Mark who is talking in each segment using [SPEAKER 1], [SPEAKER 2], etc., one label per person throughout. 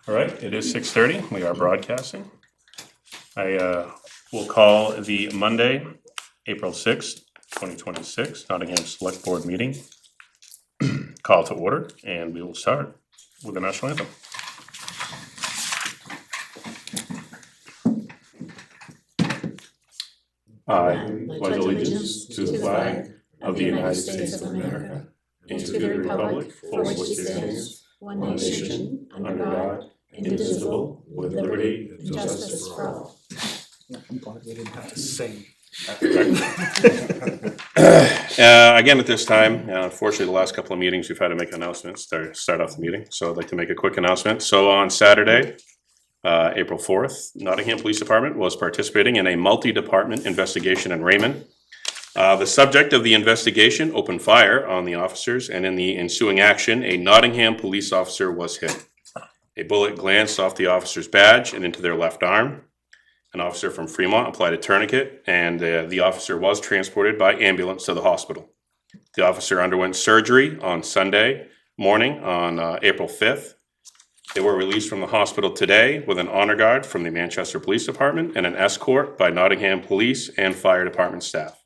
[SPEAKER 1] All right, it is 6:30. We are broadcasting. I will call the Monday, April 6th, 2026 Nottingham Select Board meeting call to order, and we will start with the national anthem. I pledge allegiance to the flag of the United States of America and to the republic for which it stands, one nation, under God, indivisible, with liberty and justice for all.
[SPEAKER 2] I'm glad we didn't have to sing.
[SPEAKER 1] Again, at this time, unfortunately, the last couple of meetings, we've had to make announcements to start off the meeting. So I'd like to make a quick announcement. So on Saturday, April 4th, Nottingham Police Department was participating in a multi-department investigation in Raymond. The subject of the investigation opened fire on the officers, and in the ensuing action, a Nottingham police officer was hit. A bullet glanced off the officer's badge and into their left arm. An officer from Fremont applied a tourniquet, and the officer was transported by ambulance to the hospital. The officer underwent surgery on Sunday morning on April 5th. They were released from the hospital today with an honor guard from the Manchester Police Department and an escort by Nottingham Police and Fire Department staff.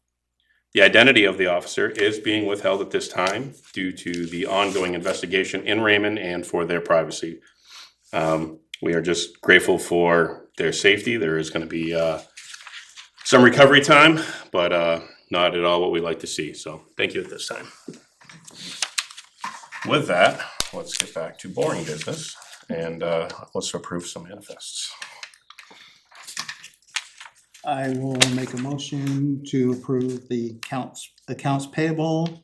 [SPEAKER 1] The identity of the officer is being withheld at this time due to the ongoing investigation in Raymond and for their privacy. We are just grateful for their safety. There is going to be some recovery time, but not at all what we like to see. So thank you at this time. With that, let's get back to boring business and let's approve some manifests.
[SPEAKER 2] I will make a motion to approve the accounts payable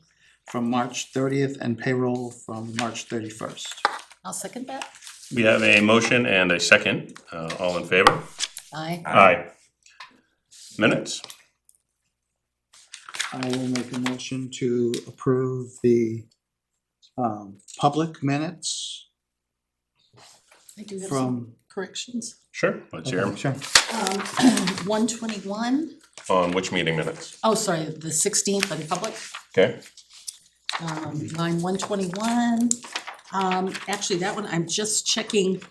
[SPEAKER 2] from March 30th and payroll from March 31st.
[SPEAKER 3] I'll second that.
[SPEAKER 1] We have a motion and a second. All in favor?
[SPEAKER 3] Aye.
[SPEAKER 1] Aye. Minutes?
[SPEAKER 2] I will make a motion to approve the public minutes
[SPEAKER 3] I do have some
[SPEAKER 2] from.
[SPEAKER 3] corrections.
[SPEAKER 1] Sure. Let's hear 'em.
[SPEAKER 2] Sure.
[SPEAKER 3] 121,
[SPEAKER 1] On which meeting minutes?
[SPEAKER 3] oh, sorry, the 16th in public.
[SPEAKER 1] Okay.
[SPEAKER 3] Line 121. Actually, that one, I'm just checking,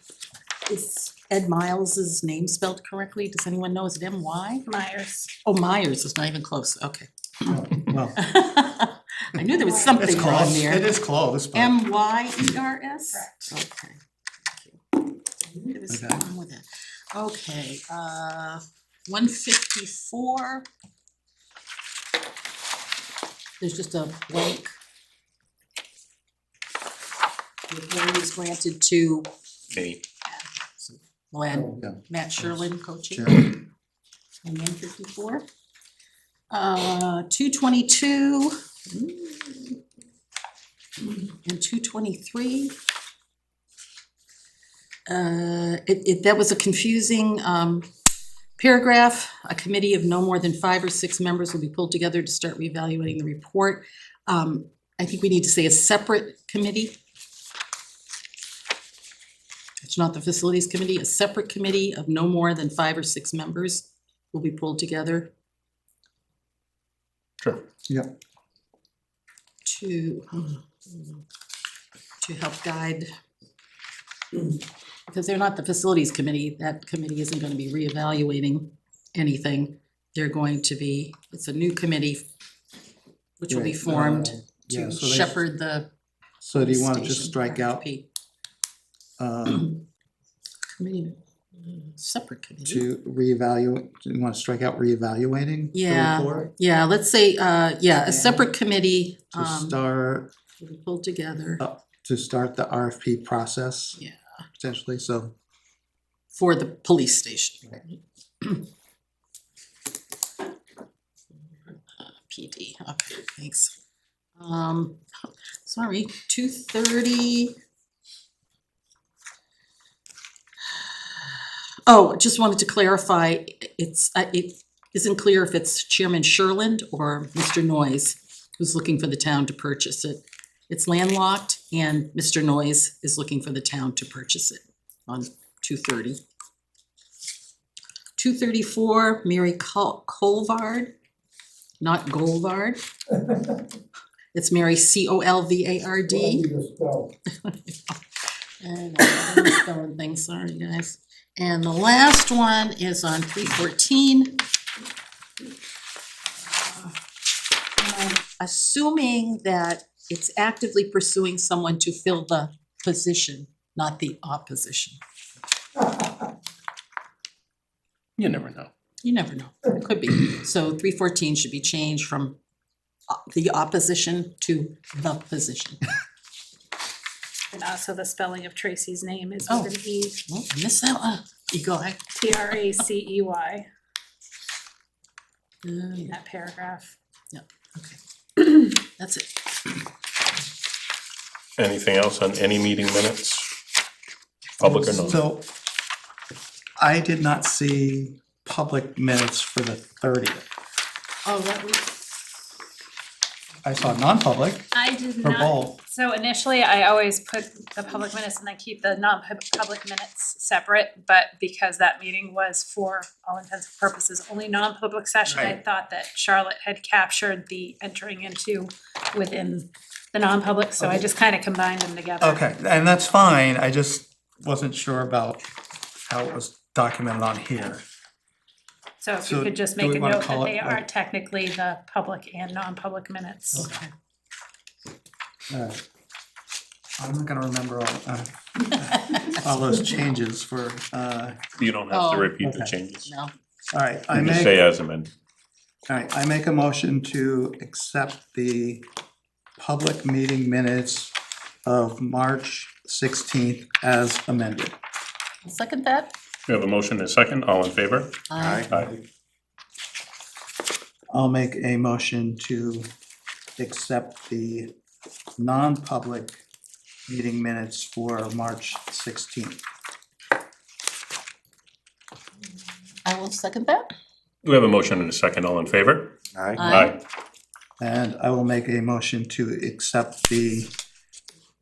[SPEAKER 3] is Ed Miles's name spelled correctly? Does anyone know? Is it M-Y?
[SPEAKER 4] Myers.
[SPEAKER 3] Oh, Myers is not even close, okay.
[SPEAKER 2] Well,
[SPEAKER 3] I knew there was something
[SPEAKER 2] it's
[SPEAKER 3] wrong
[SPEAKER 2] close. It
[SPEAKER 3] there.
[SPEAKER 2] is close. But
[SPEAKER 3] M-Y-E-R-S?
[SPEAKER 4] Correct.
[SPEAKER 3] Okay. I knew there was
[SPEAKER 2] Okay.
[SPEAKER 3] something wrong with that. Okay, 154. There's just a blank. The award is granted to
[SPEAKER 1] Me.
[SPEAKER 2] Yeah.
[SPEAKER 3] Matt Sherlin coaching.
[SPEAKER 2] Sure.
[SPEAKER 3] And 154. 222. And 223. That was a confusing paragraph. A committee of no more than 5 or 6 members will be pulled together to start reevaluating the report. I think we need to say a separate committee. It's not the facilities committee, a separate committee of no more than 5 or 6 members will be pulled together
[SPEAKER 1] Sure.
[SPEAKER 2] Yep.
[SPEAKER 3] to help guide. Because they're not the facilities committee, that committee isn't gonna be reevaluating anything. They're going to be, it's a new committee which will be
[SPEAKER 2] Right,
[SPEAKER 3] formed
[SPEAKER 2] yeah,
[SPEAKER 3] to
[SPEAKER 2] so they-
[SPEAKER 3] shepherd the
[SPEAKER 2] So do you want to just
[SPEAKER 3] station
[SPEAKER 2] strike out
[SPEAKER 3] RFP. Committee, separate committee.
[SPEAKER 2] to reevaluate? Do you want to strike out reevaluating the
[SPEAKER 3] Yeah,
[SPEAKER 2] report?
[SPEAKER 3] yeah, let's say, a separate committee,
[SPEAKER 2] To start
[SPEAKER 3] will be pulled together
[SPEAKER 2] to start the RFP process.
[SPEAKER 3] Yeah.
[SPEAKER 2] Potentially, so.
[SPEAKER 3] for the police station. PD, okay, thanks. Sorry, 230. Oh, just wanted to clarify, it isn't clear if it's Chairman Sherland or Mr. Noyes who's looking for the town to purchase it. It's landlocked and Mr. Noyes is looking for the town to purchase it on 230. 234, Mary Colvard, not Golvard. It's Mary Colvard. And I'm spelling things, sorry guys. And the last one is on 314. I'm assuming that it's actively pursuing someone to fill the position, not the opposition.
[SPEAKER 1] You never know.
[SPEAKER 3] You never know, it could be. So 314 should be changed from the opposition to the position.
[SPEAKER 4] And also the spelling of Tracy's name is
[SPEAKER 3] Oh.
[SPEAKER 4] with an E,
[SPEAKER 3] Oh, I missed that one. You go ahead.
[SPEAKER 4] Tracey,
[SPEAKER 3] Yeah,
[SPEAKER 4] in that paragraph.
[SPEAKER 3] okay. That's it.
[SPEAKER 1] Anything else on any meeting minutes? Public or not?
[SPEAKER 2] So I did not see public minutes for the 30th.
[SPEAKER 3] Oh, that was,
[SPEAKER 2] I saw non-public
[SPEAKER 4] I did
[SPEAKER 2] for
[SPEAKER 4] not,
[SPEAKER 2] both.
[SPEAKER 4] so initially I always put the public minutes and I keep the non-public minutes separate, but because that meeting was for all intents and purposes only non-public session, I
[SPEAKER 2] Right.
[SPEAKER 4] thought that Charlotte had captured the entering into within the non-public, so I
[SPEAKER 2] Okay.
[SPEAKER 4] just kind of combined them together.
[SPEAKER 2] Okay, and that's fine, I just wasn't sure about how it was documented on here.
[SPEAKER 4] So if
[SPEAKER 2] So
[SPEAKER 4] you could just
[SPEAKER 2] do
[SPEAKER 4] make
[SPEAKER 2] we
[SPEAKER 4] a
[SPEAKER 2] wanna
[SPEAKER 4] note that
[SPEAKER 2] call it,
[SPEAKER 4] they are
[SPEAKER 2] like-
[SPEAKER 4] technically the public and non-public minutes.
[SPEAKER 3] okay.
[SPEAKER 2] Alright. I'm not gonna remember all those changes for,
[SPEAKER 1] You don't have to
[SPEAKER 3] Oh,
[SPEAKER 1] repeat the
[SPEAKER 2] okay.
[SPEAKER 1] changes.
[SPEAKER 3] No,
[SPEAKER 2] alright,
[SPEAKER 1] You just say as amended.
[SPEAKER 2] alright, I make a motion to accept the public meeting minutes of March 16th as amended.
[SPEAKER 3] I'll second that.
[SPEAKER 1] We have a motion and a second, all in favor?
[SPEAKER 3] Aye.
[SPEAKER 2] I'll make a motion to accept the non-public meeting minutes for March 16th.
[SPEAKER 3] I will second that.
[SPEAKER 1] We have a motion and a second, all in favor?
[SPEAKER 3] Aye.
[SPEAKER 2] And I will make a motion to accept the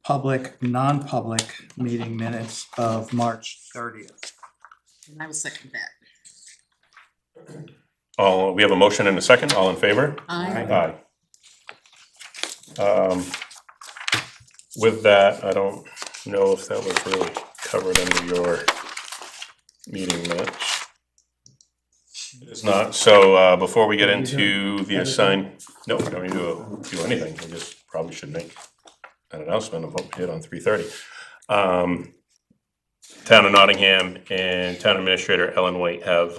[SPEAKER 2] public, non-public meeting minutes of March 30th.
[SPEAKER 3] And I will second that.
[SPEAKER 1] All, we have a motion and a second, all in favor?
[SPEAKER 3] Aye.
[SPEAKER 1] Aye. With that, I don't know if that was really covered under your meeting minutes. It's not, so before we get into the assigned, no, we don't need to do anything, we just probably should make an announcement of what we did on 3:30. Town of Nottingham and Town Administrator Ellen Waite have,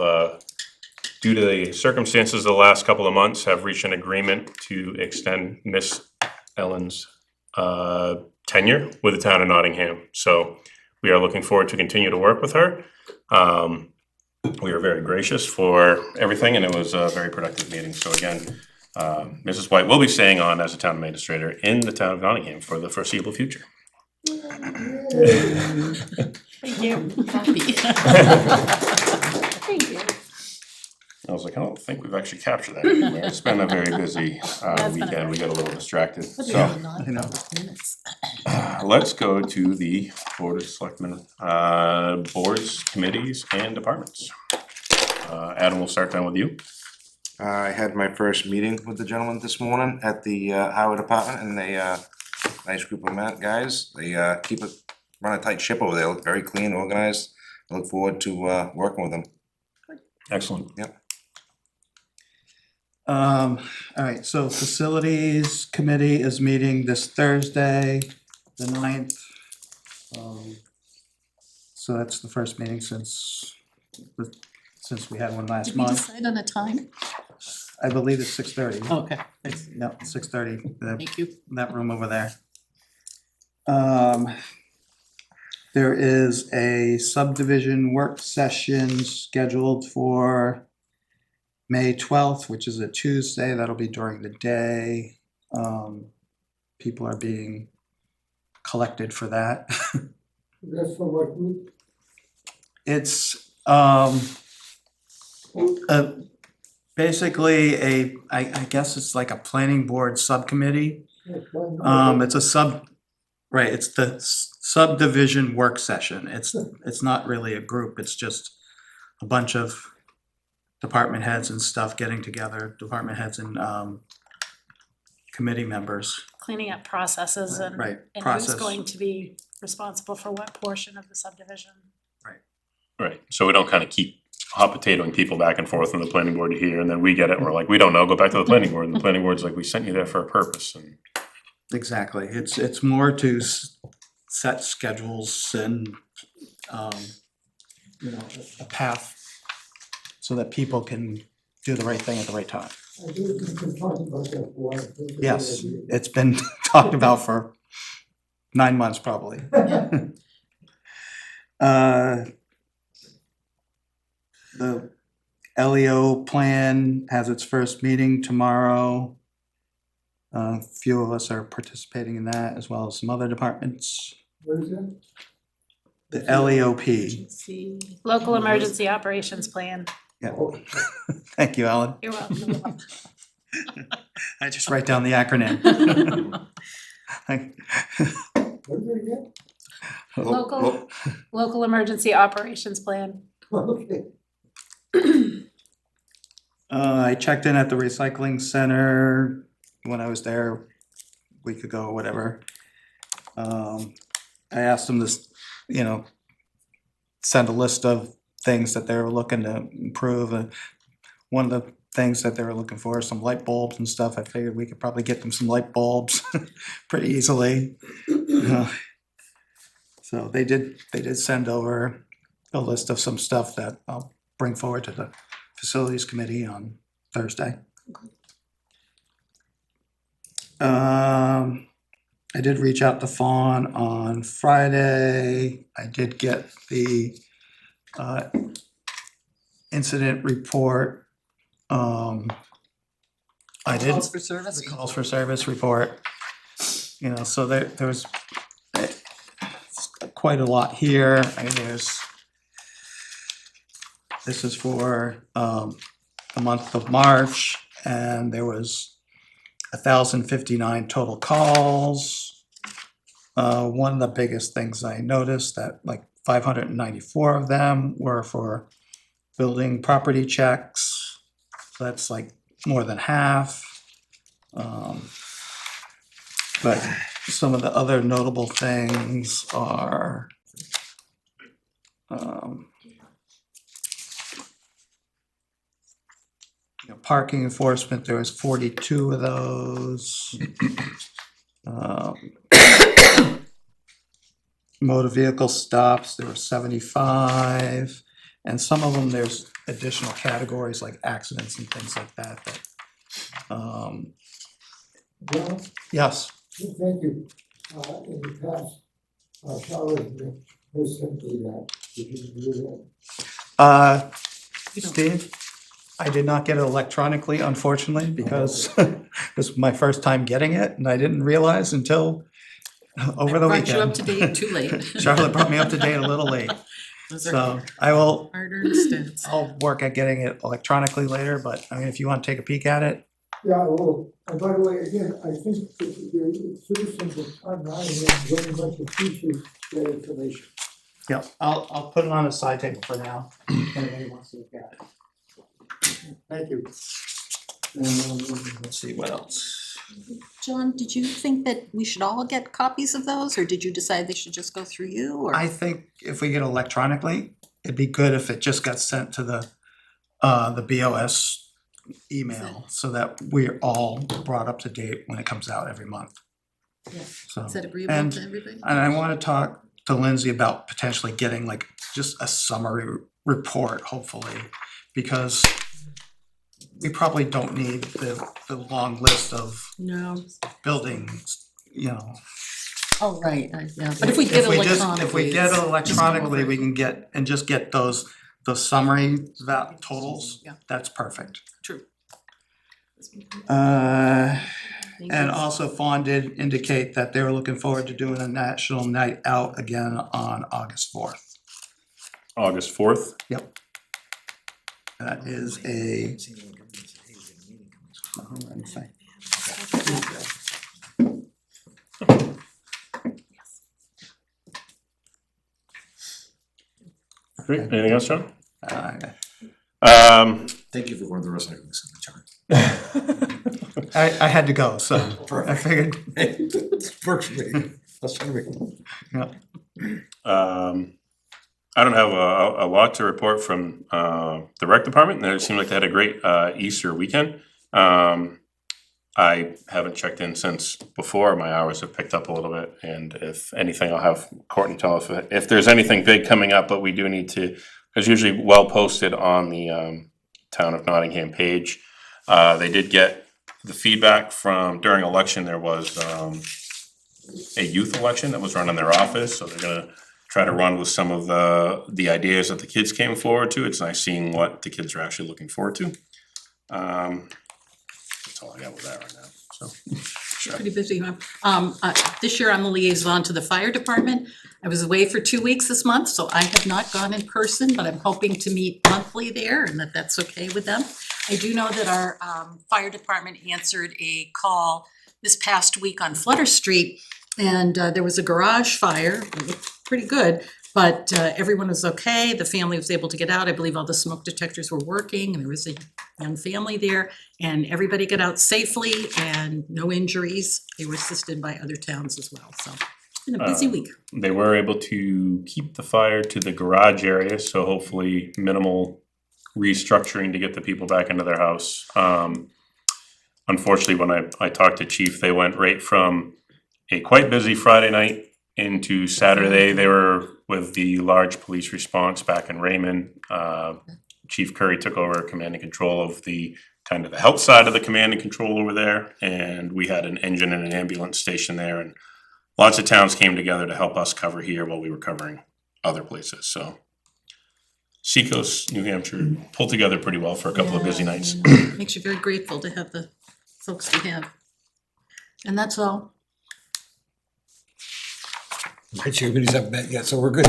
[SPEAKER 1] due to the circumstances of the last couple of months, have reached an agreement to extend Miss Ellen's tenure with the Town of Nottingham. So we are looking forward to continue to work with her. We are very gracious for everything, and it was a very productive meeting. So again, Mrs. White will be staying on as a town administrator in the town of Nottingham for the foreseeable future.
[SPEAKER 4] Thank you.
[SPEAKER 3] Happy.
[SPEAKER 4] Thank you.
[SPEAKER 1] I was like, I don't think we've actually captured that anywhere. It's been a very busy
[SPEAKER 4] been a
[SPEAKER 1] weekend. We got a little distracted.
[SPEAKER 3] What are
[SPEAKER 1] So
[SPEAKER 3] the non-public minutes?
[SPEAKER 1] let's go to the Board of Selectmen, boards, committees, and departments. Adam, we'll start down with you.
[SPEAKER 5] I had my first meeting with the gentleman this morning at the highway department, and they, nice group of guys. They run a tight ship over there, look very clean, organized. I look forward to working with them.
[SPEAKER 1] Excellent.
[SPEAKER 2] Alright, so Facilities Committee is meeting this Thursday, the 9th. So that's the first meeting since we had one last
[SPEAKER 3] Did we
[SPEAKER 2] month.
[SPEAKER 3] decide on a time?
[SPEAKER 2] I believe it's 6:30.
[SPEAKER 3] Okay,
[SPEAKER 2] Yep, 6:30,
[SPEAKER 3] thank you.
[SPEAKER 2] that room over there. There is a subdivision work session scheduled for May 12th, which is a Tuesday. That'll be during the day. People are being collected for that.
[SPEAKER 6] That's for what group?
[SPEAKER 2] It's basically I guess it's like a planning board subcommittee. It's a right, it's the subdivision work session. It's not really a group, it's just a bunch of department heads and stuff getting together, department heads and committee members.
[SPEAKER 4] Cleaning up processes and
[SPEAKER 2] Right,
[SPEAKER 4] who's
[SPEAKER 2] process.
[SPEAKER 4] going to be responsible for what portion of the subdivision.
[SPEAKER 1] Right, so we don't kind of keep hot potatoing people back and forth from the planning board to here, and then we get it, and we're like, we don't know, go back to the planning board, and the planning board's like, we sent you there for a purpose, and.
[SPEAKER 2] Exactly, it's more to set schedules and, you know, a path so that people can do the right thing at the right time.
[SPEAKER 6] I do think we've been talking about that for a while. I think it's a
[SPEAKER 2] Yes,
[SPEAKER 6] good idea.
[SPEAKER 2] it's been talked about for 9 months probably. The LEO plan has its first meeting tomorrow. A few of us are participating in that, as well as some other departments.
[SPEAKER 6] What is that?
[SPEAKER 2] The LEOP,
[SPEAKER 3] See,
[SPEAKER 4] Local Emergency Operations Plan.
[SPEAKER 2] yeah.
[SPEAKER 6] Oh,
[SPEAKER 2] Thank you, Alan.
[SPEAKER 4] You're welcome.
[SPEAKER 2] I just write down the acronym.
[SPEAKER 6] what is it again?
[SPEAKER 4] Local Emergency Operations Plan.
[SPEAKER 6] Okay.
[SPEAKER 2] I checked in at the recycling center when I was there a week ago or whatever. I asked them to, you know, send a list of things that they were looking to improve. One of the things that they were looking for is some light bulbs and stuff. I figured we could probably get them some light bulbs pretty easily. So they did send over a list of some stuff that I'll bring forward to the facilities committee on Thursday. I did reach out to Fawn on Friday. I did get the incident report. I did
[SPEAKER 3] calls for service.
[SPEAKER 2] the calls for service report. You know, so there was quite a lot here. I mean, this is for the month of March, and there was 1,059 total calls. One of the biggest things I noticed that like 594 of them were for building property checks. So that's like more than half. But some of the other notable things are you know, parking enforcement, there was 42 of those. Motor vehicle stops, there were 75. And some of them, there's additional categories like accidents and things like that.
[SPEAKER 6] John,
[SPEAKER 2] Yes,
[SPEAKER 6] thank you. In the past, Charlotte has sent me that. Did you do that?
[SPEAKER 2] Steve, I did not get it electronically, unfortunately, because it was my first time getting it, and I didn't realize until over the
[SPEAKER 3] Brought you up
[SPEAKER 2] weekend.
[SPEAKER 3] to date too late.
[SPEAKER 2] Charlotte brought me up to date a little late,
[SPEAKER 3] Those are
[SPEAKER 2] so I will,
[SPEAKER 3] hard-earned stints.
[SPEAKER 2] I'll work at getting it electronically later, but I mean, if you want to take a peek at it,
[SPEAKER 6] Yeah, well, and by the way, again, I think that the citizens of Nottingham very much appreciate that information.
[SPEAKER 2] yeah, I'll put it on a side table for now, if anybody wants to look at it. Thank you. Let's see, what else?
[SPEAKER 3] John, did you think that we should all get copies of those, or did you decide they should just go through you, or?
[SPEAKER 2] I think if we get electronically, it'd be good if it just got sent to the BOS email, so that we're all brought up to date when it comes out every month.
[SPEAKER 3] Yeah.
[SPEAKER 2] So,
[SPEAKER 3] Is that agreeable
[SPEAKER 2] and-
[SPEAKER 3] to everybody?
[SPEAKER 2] and I wanna talk to Lindsay about potentially getting like just a summary report, hopefully, because we probably don't need the long list of
[SPEAKER 3] No.
[SPEAKER 2] buildings, you know.
[SPEAKER 3] Oh, right, yeah, but if we get it electronically.
[SPEAKER 2] If we get it
[SPEAKER 3] it's-
[SPEAKER 2] electronically, we can get those summary totals,
[SPEAKER 3] Yeah.
[SPEAKER 2] that's perfect.
[SPEAKER 3] True.
[SPEAKER 2] And also Fawn did indicate that they were looking forward to doing a national night out again on August 4th.
[SPEAKER 1] August 4th,
[SPEAKER 2] Yep. That is a. Let me see.
[SPEAKER 1] great, anything else, John?
[SPEAKER 5] Thank you for going to the recycling center, John.
[SPEAKER 2] I had to go, so I figured,
[SPEAKER 5] Works for me. That's for me.
[SPEAKER 2] yeah.
[SPEAKER 1] I don't have a lot to report from the rec department. It seemed like they had a great Easter weekend. I haven't checked in since before. My hours have picked up a little bit, and if anything, I'll have Courtney tell us if there's anything big coming up. But we do need to. It's usually well posted on the Town of Nottingham page. They did get the feedback from during election. There was a youth election that was run in their office, so they're gonna try to run with some of the ideas that the kids came forward to. It's nice seeing what the kids are actually looking forward to. That's all I got with that right now, so.
[SPEAKER 3] Pretty busy, huh? This year I'm the liaison to the fire department. I was away for 2 weeks this month, so I have not gone in person, but I'm hoping to meet monthly there and that's okay with them. I do know that our fire department answered a call this past week on Flutter Street, and there was a garage fire. It looked pretty good, but everyone was okay. The family was able to get out. I believe all the smoke detectors were working, and there was a young family there, and everybody got out safely and no injuries. They were assisted by other towns as well, so it's been a busy week.
[SPEAKER 1] They were able to keep the fire to the garage area, so hopefully minimal restructuring to get the people back into their house. Unfortunately, when I talked to Chief, they went right from a quite busy Friday night into Saturday. They were with the large police response back in Raymond. Chief Curry took over command and control of the kind of the health side of the command and control over there, and we had an engine and an ambulance station there, and lots of towns came together to help us cover here while we were covering other places. So Seacoast, New Hampshire pulled together pretty well for a couple of busy nights.
[SPEAKER 3] Makes you very grateful to have the folks we have. And that's all.
[SPEAKER 7] My committees haven't met yet, so we're good.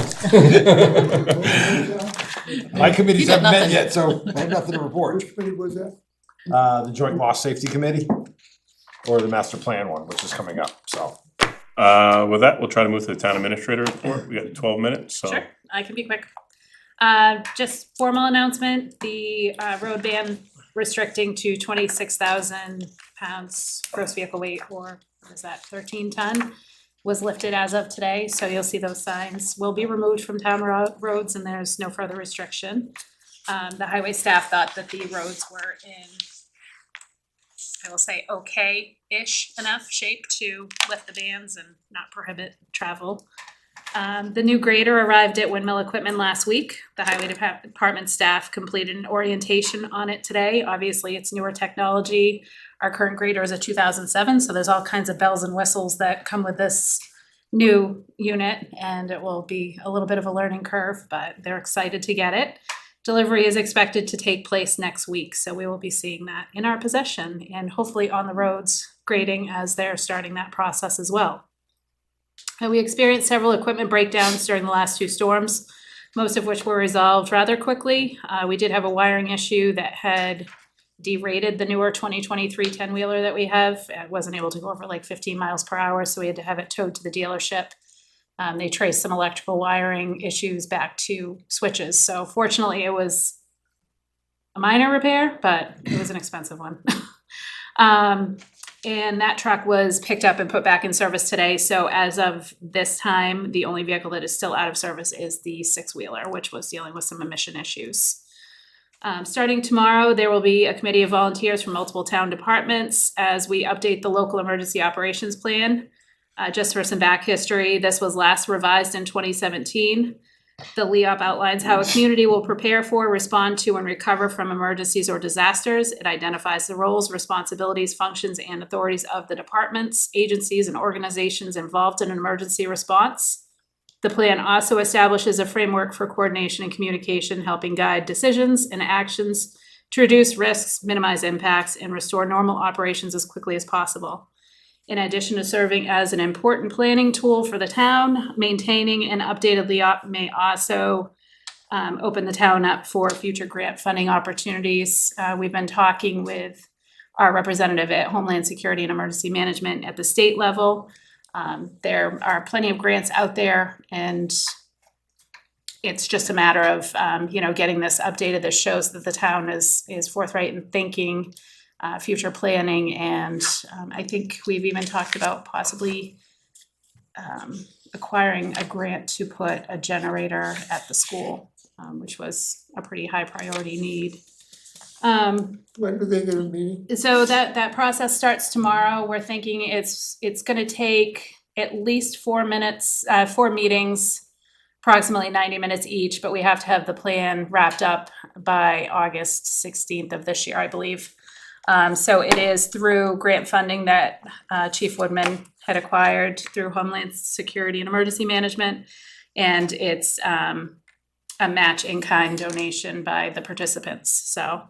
[SPEAKER 7] My committees
[SPEAKER 3] You got
[SPEAKER 7] haven't met
[SPEAKER 3] nothing.
[SPEAKER 7] yet, so I have nothing to report.
[SPEAKER 6] Which committee was that?
[SPEAKER 7] The Joint Loss Safety Committee, or the Master Plan one, which is coming up, so.
[SPEAKER 1] With that, we'll try to move to the town administrator report. We got 12 minutes, so.
[SPEAKER 4] Sure, I can be quick. Just formal announcement, the road ban restricting to 26,000 pounds gross vehicle weight, or what is that, 13 ton, was lifted as of today, so you'll see those signs will be removed from town roads and there's no further restriction. The highway staff thought that the roads were in, I will say, okay-ish enough shape to lift the bans and not prohibit travel. The new grader arrived at Windmill Equipment last week. The highway department staff completed an orientation on it today. Obviously, it's newer technology. Our current grader is a 2007, so there's all kinds of bells and whistles that come with this new unit, and it will be a little bit of a learning curve, but they're excited to get it. Delivery is expected to take place next week, so we will be seeing that in our possession and hopefully on the roads grading as they're starting that process as well. We experienced several equipment breakdowns during the last two storms, most of which were resolved rather quickly. We did have a wiring issue that had derated the newer 2023 10-wheeler that we have. It wasn't able to go over like 15 miles per hour, so we had to have it towed to the dealership. They traced some electrical wiring issues back to switches. So fortunately, it was a minor repair, but it was an expensive one. And that truck was picked up and put back in service today. So as of this time, the only vehicle that is still out of service is the 6-wheeler, which was dealing with some emission issues. Starting tomorrow, there will be a committee of volunteers from multiple town departments as we update the local emergency operations plan. Just for some back history, this was last revised in 2017. The LEOP outlines how a community will prepare for, respond to, and recover from emergencies or disasters. It identifies the roles, responsibilities, functions, and authorities of the departments, agencies, and organizations involved in an emergency response. The plan also establishes a framework for coordination and communication, helping guide decisions and actions to reduce risks, minimize impacts, and restore normal operations as quickly as possible. In addition to serving as an important planning tool for the town, maintaining an updated LEOP may also open the town up for future grant funding opportunities. We've been talking with our representative at Homeland Security and Emergency Management at the state level. There are plenty of grants out there, and it's just a matter of getting this updated. This shows that the town is forthright in thinking, future planning, and I think we've even talked about possibly acquiring a grant to put a generator at the school, which was a pretty high priority need.
[SPEAKER 6] When do they get a meeting?
[SPEAKER 4] So that process starts tomorrow. We're thinking it's gonna take at least 4 meetings, approximately 90 minutes each, but we have to have the plan wrapped up by August 16th of this year, I believe. So it is through grant funding that Chief Woodman had acquired through Homeland Security and Emergency Management. And it's a match in kind donation by the participants. So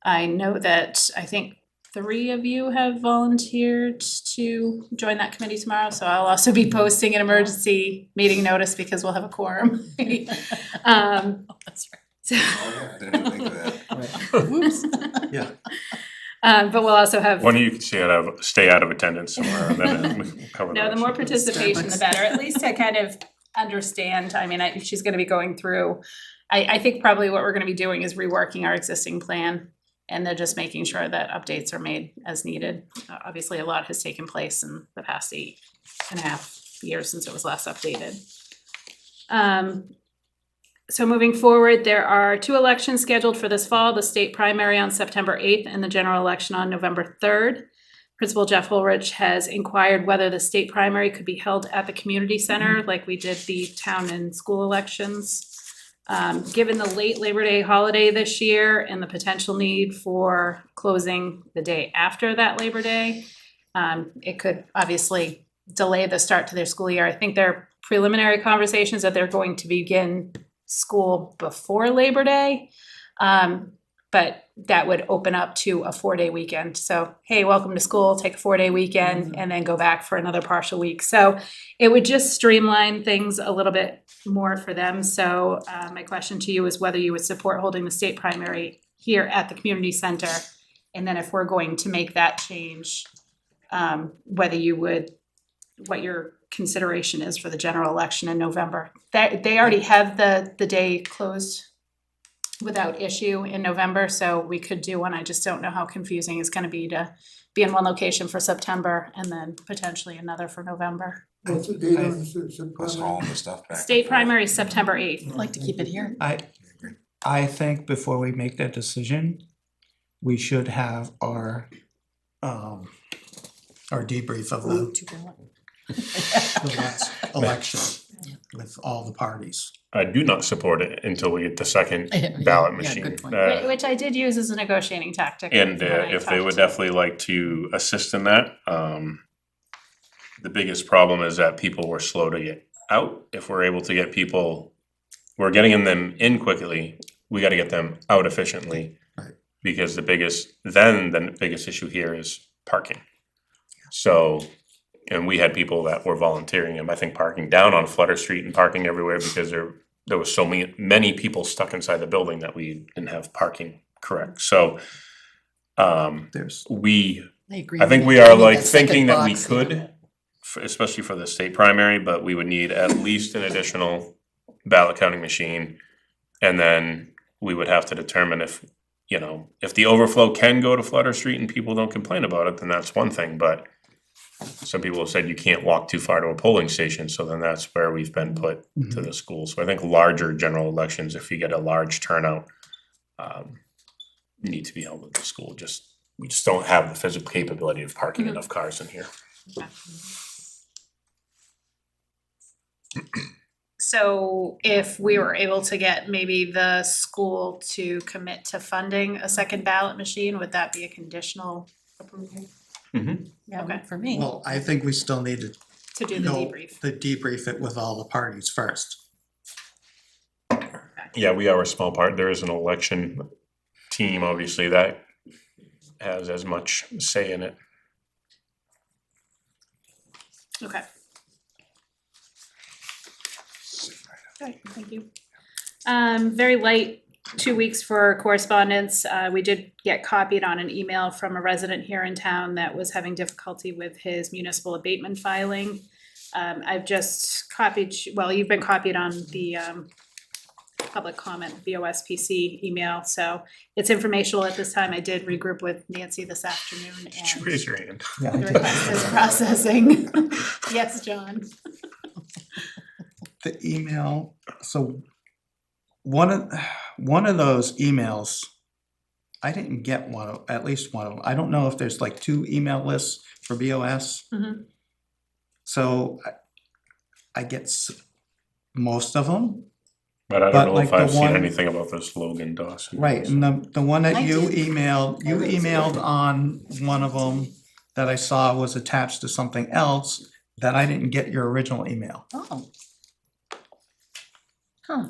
[SPEAKER 4] I know that I think 3 of you have volunteered to join that committee tomorrow. So I'll also be posting an emergency meeting notice because we'll have a quorum.
[SPEAKER 3] That's right.
[SPEAKER 4] So,
[SPEAKER 5] I didn't even think of that.
[SPEAKER 3] Whoops.
[SPEAKER 2] Yeah.
[SPEAKER 4] but we'll also have.
[SPEAKER 1] One of you can stay out of attendance somewhere, and then we can cover the
[SPEAKER 4] No, the
[SPEAKER 1] rest.
[SPEAKER 4] more participation, the better, at least to kind of understand. I mean, she's gonna be going through, I think probably what we're gonna be doing is reworking our existing plan. And they're just making sure that updates are made as needed. Obviously, a lot has taken place in the past 8.5 years since it was last updated. So moving forward, there are 2 elections scheduled for this fall, the state primary on September 8th and the general election on November 3rd. Principal Jeff Holrich has inquired whether the state primary could be held at the community center like we did the town and school elections. Given the late Labor Day holiday this year and the potential need for closing the day after that Labor Day, it could obviously delay the start to their school year. I think there are preliminary conversations that they're going to begin school before Labor Day. But that would open up to a 4-day weekend. So, hey, welcome to school, take a 4-day weekend and then go back for another partial week. So it would just streamline things a little bit more for them. So my question to you is whether you would support holding the state primary here at the community center. And then if we're going to make that change, whether you would, what your consideration is for the general election in November. They already have the day closed without issue in November, so we could do one. I just don't know how confusing it's gonna be to be in one location for September and then potentially another for November.
[SPEAKER 6] What's the date on the
[SPEAKER 5] Us hauling the stuff back.
[SPEAKER 4] State primary is September 8th.
[SPEAKER 3] I'd like to keep it here.
[SPEAKER 2] I think before we make that decision, we should have our debrief of the last election with all the parties.
[SPEAKER 1] I do not support it until we get the second
[SPEAKER 3] Yeah,
[SPEAKER 1] ballot
[SPEAKER 3] yeah,
[SPEAKER 1] machine.
[SPEAKER 3] good point.
[SPEAKER 4] Which I did use as a negotiating tactic.
[SPEAKER 1] And
[SPEAKER 4] when I
[SPEAKER 1] if they
[SPEAKER 4] talked
[SPEAKER 1] would
[SPEAKER 4] to-
[SPEAKER 1] definitely like to assist in that, the biggest problem is that people were slow to get out. If we're able to get people, we're getting them in quickly, we gotta get them out efficiently.
[SPEAKER 2] Right.
[SPEAKER 1] Because the biggest issue here is parking. So, and we had people that were volunteering, and I think parking down on Flutter Street and parking everywhere because there was so many people stuck inside the building that we didn't have parking correct. So,
[SPEAKER 2] There's,
[SPEAKER 3] I agree.
[SPEAKER 1] I think we are like thinking that we could, especially for the state primary, but we would need at least an additional ballot counting machine. And then we would have to determine if the overflow can go to Flutter Street and people don't complain about it, then that's one thing, but some people have said you can't walk too far to a polling station, so then that's where we've been put to the school. So I think larger general elections, if you get a large turnout, need to be held at the school. We just don't have the physical capability of parking enough cars in here.
[SPEAKER 4] So if we were able to get maybe the school to commit to funding a second ballot machine, would that be a conditional approval?
[SPEAKER 3] Yeah,
[SPEAKER 4] Okay.
[SPEAKER 3] for me.
[SPEAKER 2] well, I think we still need to
[SPEAKER 4] To do the
[SPEAKER 2] go,
[SPEAKER 4] debrief?
[SPEAKER 2] debrief it with all the parties first.
[SPEAKER 1] Yeah, we are a small part. There is an election team, obviously, that has as much say in it.
[SPEAKER 4] Okay. Okay, thank you. Very light 2 weeks for correspondence. We did get copied on an email from a resident here in town that was having difficulty with his municipal abatement filing. I've just copied, well, you've been copied on the public comment BOSPC email, so it's informational at this time. I did regroup with Nancy this afternoon
[SPEAKER 1] Just
[SPEAKER 4] and
[SPEAKER 1] raise your hand.
[SPEAKER 4] the request is processing. Yes, John.
[SPEAKER 2] the email, so one of those emails, I didn't get at least one of them. I don't know if there's like 2 email lists for BOS.
[SPEAKER 4] Mhm.
[SPEAKER 2] So I get most of them.
[SPEAKER 1] But I
[SPEAKER 2] But
[SPEAKER 1] don't know
[SPEAKER 2] like
[SPEAKER 1] if
[SPEAKER 2] the
[SPEAKER 1] I've seen
[SPEAKER 2] one-
[SPEAKER 1] anything about this Logan Dawson.
[SPEAKER 2] Right, and the one that
[SPEAKER 3] I
[SPEAKER 2] you
[SPEAKER 3] did.
[SPEAKER 2] emailed on one of them that I saw was attached to something else that I didn't get your original email.
[SPEAKER 3] Oh. Huh,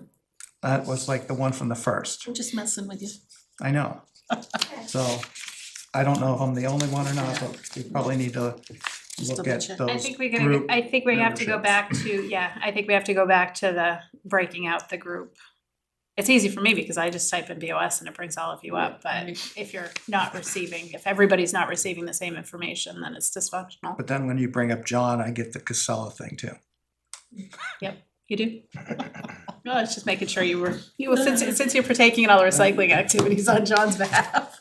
[SPEAKER 2] That was like the one from the first.
[SPEAKER 3] I'm just messing with you.
[SPEAKER 2] I know. So I don't know if I'm the only one or not, but we probably need to look
[SPEAKER 3] double
[SPEAKER 2] at
[SPEAKER 3] check.
[SPEAKER 2] those
[SPEAKER 4] I think we
[SPEAKER 2] group.
[SPEAKER 4] I think we have to go back to, I think we have to go back to the breaking out the group. It's easy for me because I just type in BOS and it brings all of you up, but if you're not receiving, if everybody's not receiving the same information, then it's dysfunctional.
[SPEAKER 2] But then when you bring up John, I get the Casella thing too.
[SPEAKER 4] You do? No, I was just making sure you were, since you're partaking in all the recycling activities on John's behalf.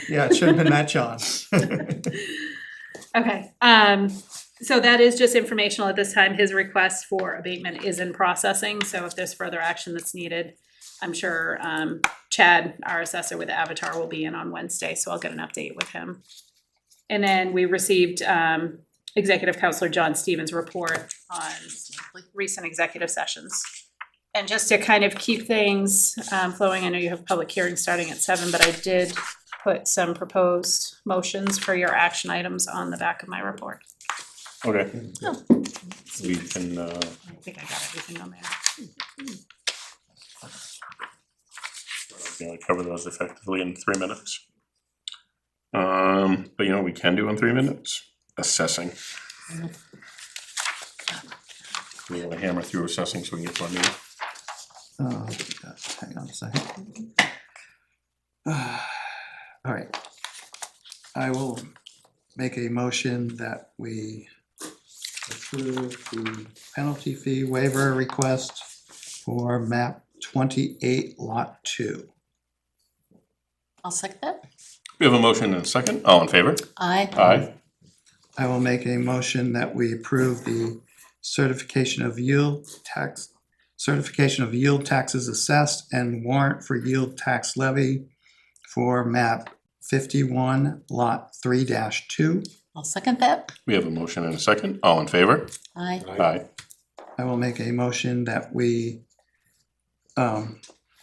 [SPEAKER 2] Yeah, it should have been that John.
[SPEAKER 4] Okay, so that is just informational at this time. His request for abatement is in processing, so if there's further action that's needed, I'm sure Chad, our assessor with Avatar, will be in on Wednesday, so I'll get an update with him. And then we received Executive Counselor John Stevens' report on recent executive sessions. And just to kind of keep things flowing, I know you have public hearings starting at 7, but I did put some proposed motions for your action items on the back of my report.
[SPEAKER 1] Okay.
[SPEAKER 3] Oh.
[SPEAKER 1] We can,
[SPEAKER 4] I think I got everything on there.
[SPEAKER 1] cover those effectively in 3 minutes. But you know, what we can do in 3 minutes, assessing. We want to hammer through assessing so we can get to our meeting.
[SPEAKER 2] Oh, hang on a second. All right. I will make a motion that we approve the penalty fee waiver request for map 28 lot 2.
[SPEAKER 3] I'll second that.
[SPEAKER 1] We have a motion and a second. All in favor?
[SPEAKER 3] Aye.
[SPEAKER 1] Aye.
[SPEAKER 2] I will make a motion that we approve the certification of yield taxes assessed and warrant for yield tax levy for map 51 lot 3-2.
[SPEAKER 3] I'll second that.
[SPEAKER 1] We have a motion and a second. All in favor?
[SPEAKER 3] Aye.
[SPEAKER 1] Aye.
[SPEAKER 2] I will make a motion that we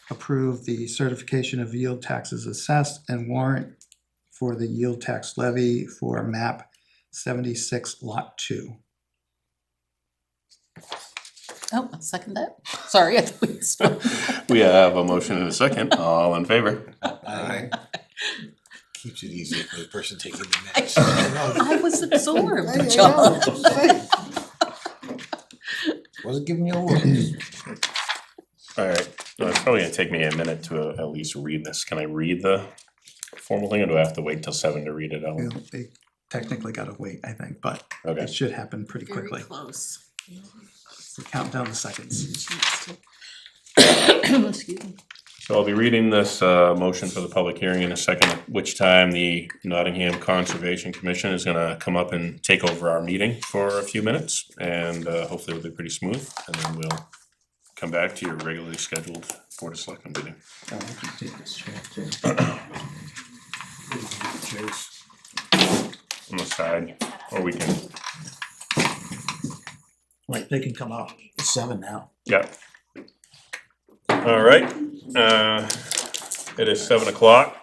[SPEAKER 2] approve the certification of yield taxes assessed and warrant for the yield tax levy for map 76 lot 2.
[SPEAKER 3] Oh, I'll second that. Sorry, I thought we spoke.
[SPEAKER 1] We have a motion and a second. All in favor?
[SPEAKER 5] Aye.
[SPEAKER 8] Keeps it easier for the person taking the minutes.
[SPEAKER 3] I was absorbed,
[SPEAKER 8] I know,
[SPEAKER 3] John.
[SPEAKER 8] just saying. Wasn't giving you a look.
[SPEAKER 1] All right. Well, it's probably gonna take me a minute to at least read this. Can I read the formal thing or do I have to wait till 7 to read it out?
[SPEAKER 2] They technically gotta wait, I think, but
[SPEAKER 1] Okay.
[SPEAKER 2] it should happen pretty
[SPEAKER 3] Very
[SPEAKER 2] quickly.
[SPEAKER 3] close.
[SPEAKER 2] So count down the seconds.
[SPEAKER 3] Excuse me.
[SPEAKER 1] So I'll be reading this motion for the public hearing in a second, at which time the Nottingham Conservation Commission is gonna come up and take over our meeting for a few minutes. And hopefully it'll be pretty smooth, and then we'll come back to your regularly scheduled Board of Selectmen meeting.
[SPEAKER 2] Oh, I can take this chair too.
[SPEAKER 1] On the side, or we can,
[SPEAKER 8] Wait, they can come out. It's 7 now.
[SPEAKER 1] yeah. All right, it is 7 o'clock,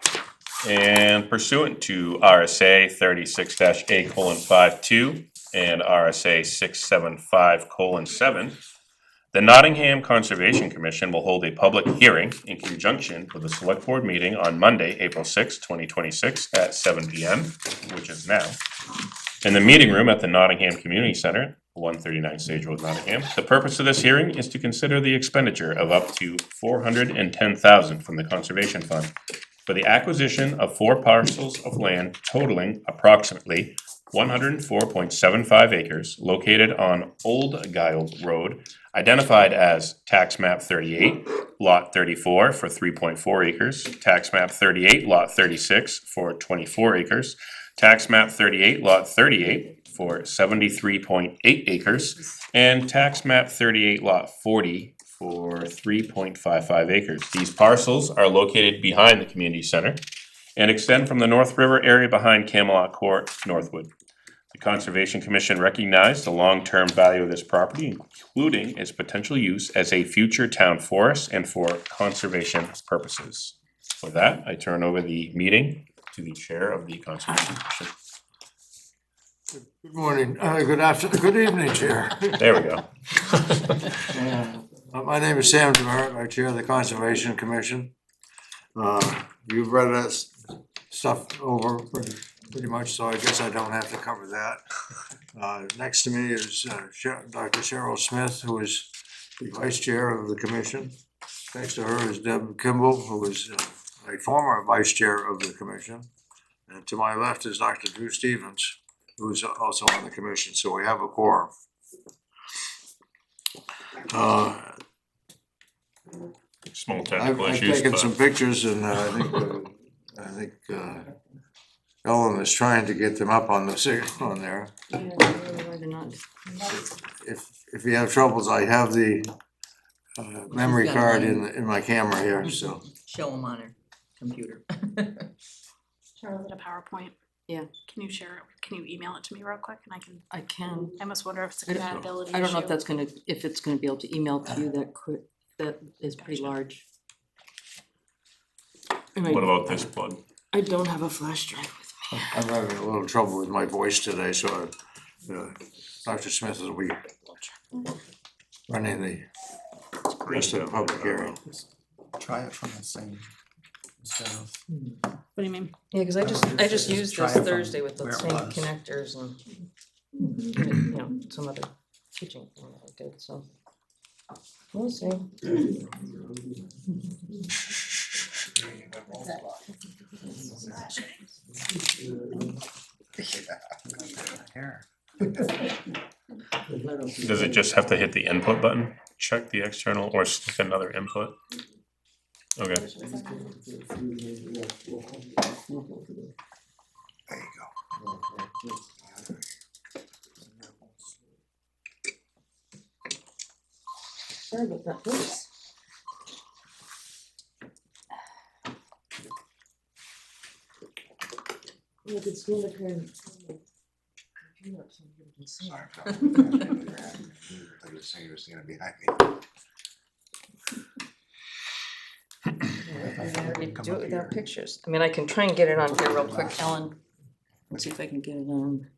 [SPEAKER 1] and pursuant to RSA 36-A:52 and RSA 675:7, the Nottingham Conservation Commission will hold a public hearing in conjunction with the Select Board meeting on Monday, April 6, 2026 at 7 p.m., which is now, in the meeting room at the Nottingham Community Center, 139 Sage Road, Nottingham. The purpose of this hearing is to consider the expenditure of up to $410,000 from the Conservation Fund for the acquisition of 4 parcels of land totaling approximately 104.75 acres located on Old Guile Road, identified as tax map 38, lot 34 for 3.4 acres, tax map 38, lot 36 for 24 acres, tax map 38, lot 38 for 73.8 acres and tax map 38 lot 40 for 3.55 acres. These parcels are located behind the community center and extend from the North River area behind Camelot Court northward. The Conservation Commission recognized the long-term value of this property, including its potential use as a future town forest and for conservation purposes. With that, I turn over the meeting to the chair of the Conservation Commission.
[SPEAKER 6] Good morning, good evening, Chair.
[SPEAKER 1] There we go.
[SPEAKER 6] My name is Sam Demeritt, I chair the Conservation Commission. You've read that stuff over pretty much, so I guess I don't have to cover that. Next to me is Dr. Cheryl Smith, who is the vice chair of the commission. Next to her is Deb Kimball, who is a former vice chair of the commission. And to my left is Dr. Drew Stevens, who is also on the commission, so we have a quorum.
[SPEAKER 1] Small technical
[SPEAKER 6] I've
[SPEAKER 1] issues,
[SPEAKER 6] taken some
[SPEAKER 1] but
[SPEAKER 6] pictures and I think Ellen is trying to get them up on on there. If you have troubles, I have the memory card in my camera here, so.
[SPEAKER 9] Show them on her computer.
[SPEAKER 4] Charlotte, a PowerPoint.
[SPEAKER 9] Yeah.
[SPEAKER 4] Can you share it? Can you email it to me real quick and I can,
[SPEAKER 9] I can.
[SPEAKER 4] I must wonder if it's a
[SPEAKER 9] I don't-
[SPEAKER 4] compatibility
[SPEAKER 9] I don't know if
[SPEAKER 4] issue.
[SPEAKER 9] that's gonna, if it's gonna be able to email to you that quick, that is pretty large. And
[SPEAKER 1] what about this plug?
[SPEAKER 9] I don't have a flash drive with me.
[SPEAKER 6] I'm having a little trouble with my voice today, so Dr. Smith will be running the rest of the public hearing.
[SPEAKER 2] Try it from the same. instead of-
[SPEAKER 4] What do you mean?
[SPEAKER 9] Yeah, cause I just used
[SPEAKER 2] Try
[SPEAKER 9] this
[SPEAKER 2] it from
[SPEAKER 9] Thursday with the
[SPEAKER 2] where it
[SPEAKER 9] same
[SPEAKER 2] was.
[SPEAKER 9] connectors and, you know, some other teaching thing that I did, so. We'll see.
[SPEAKER 2] Here.
[SPEAKER 1] Does it just have to hit the input button? Check the external or stick another input? Okay,
[SPEAKER 5] There you go.
[SPEAKER 9] Sorry about that, oops. You could stand up here and.
[SPEAKER 5] Sorry, I thought you were saying you were standing behind me.
[SPEAKER 9] I already do it without pictures. I mean, I can try and get it on here real quick, Ellen. Let's see if I can get it on.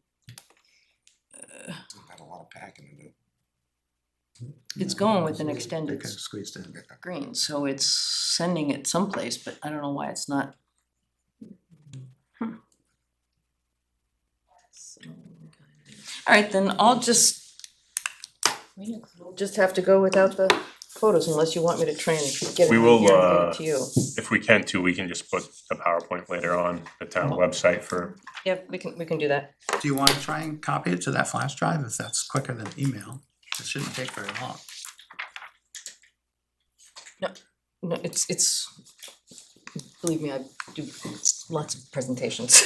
[SPEAKER 5] We've got a lot of packing to do.
[SPEAKER 9] It's going with an
[SPEAKER 2] They
[SPEAKER 9] extended
[SPEAKER 2] could have squeezed in.
[SPEAKER 9] screen, so it's sending it someplace, but I don't know why it's not. Alright, then I'll just have to go without the photos unless you want me to try and get it
[SPEAKER 1] We
[SPEAKER 9] on
[SPEAKER 1] will,
[SPEAKER 9] here and get it to you.
[SPEAKER 1] if we can too, we can just put a PowerPoint later on the town website for,
[SPEAKER 9] Yep, we can do that.
[SPEAKER 2] Do you want to try and copy it to that flash drive if that's quicker than email? It shouldn't take very long.
[SPEAKER 9] No, it's, believe me, I do lots of presentations.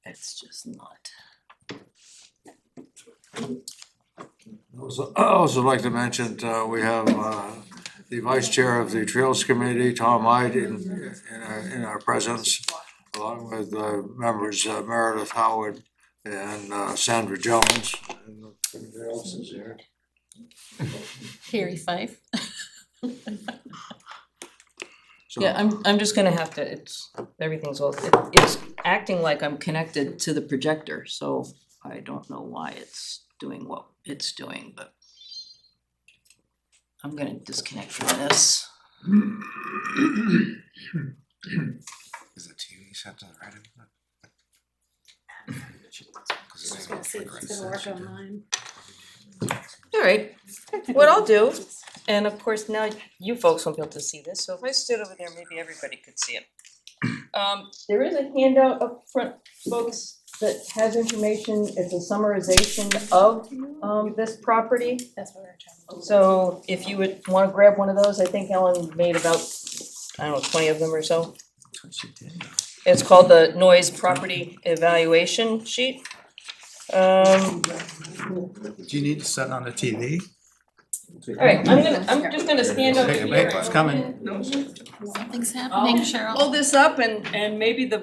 [SPEAKER 9] It's just not.
[SPEAKER 6] I also like to mention, we have the vice chair of the Trails Committee, Tom Hyde, in our presence, along with members Meredith Howard and Sandra Jones. And who else is here?
[SPEAKER 3] Carrie Fife.
[SPEAKER 6] So-
[SPEAKER 9] Yeah, I'm just gonna have to, everything's all, it's acting like I'm connected to the projector, so I don't know why it's doing what it's doing, but I'm gonna disconnect from this.
[SPEAKER 5] Is the TV set to the right input?
[SPEAKER 4] Just gonna see if it's gonna work on mine.
[SPEAKER 9] Alright, what I'll do, and of course now you folks won't be able to see this, so if I stood over there, maybe everybody could see it. There is a handout up front, folks, that has information, it's a summarization of this property.
[SPEAKER 4] That's what we're trying to do.
[SPEAKER 9] So if you would wanna grab one of those, I think Ellen made about, I don't know, 20 of them or so.
[SPEAKER 2] That's what she did.
[SPEAKER 9] It's called the Noise Property Evaluation Sheet.
[SPEAKER 2] Do you need to set on the TV?
[SPEAKER 9] Alright, I'm just gonna stand over
[SPEAKER 2] Wait,
[SPEAKER 9] here.
[SPEAKER 2] wait, it's coming.
[SPEAKER 3] Something's
[SPEAKER 9] I'll
[SPEAKER 3] happening, Cheryl.
[SPEAKER 9] hold this up and maybe the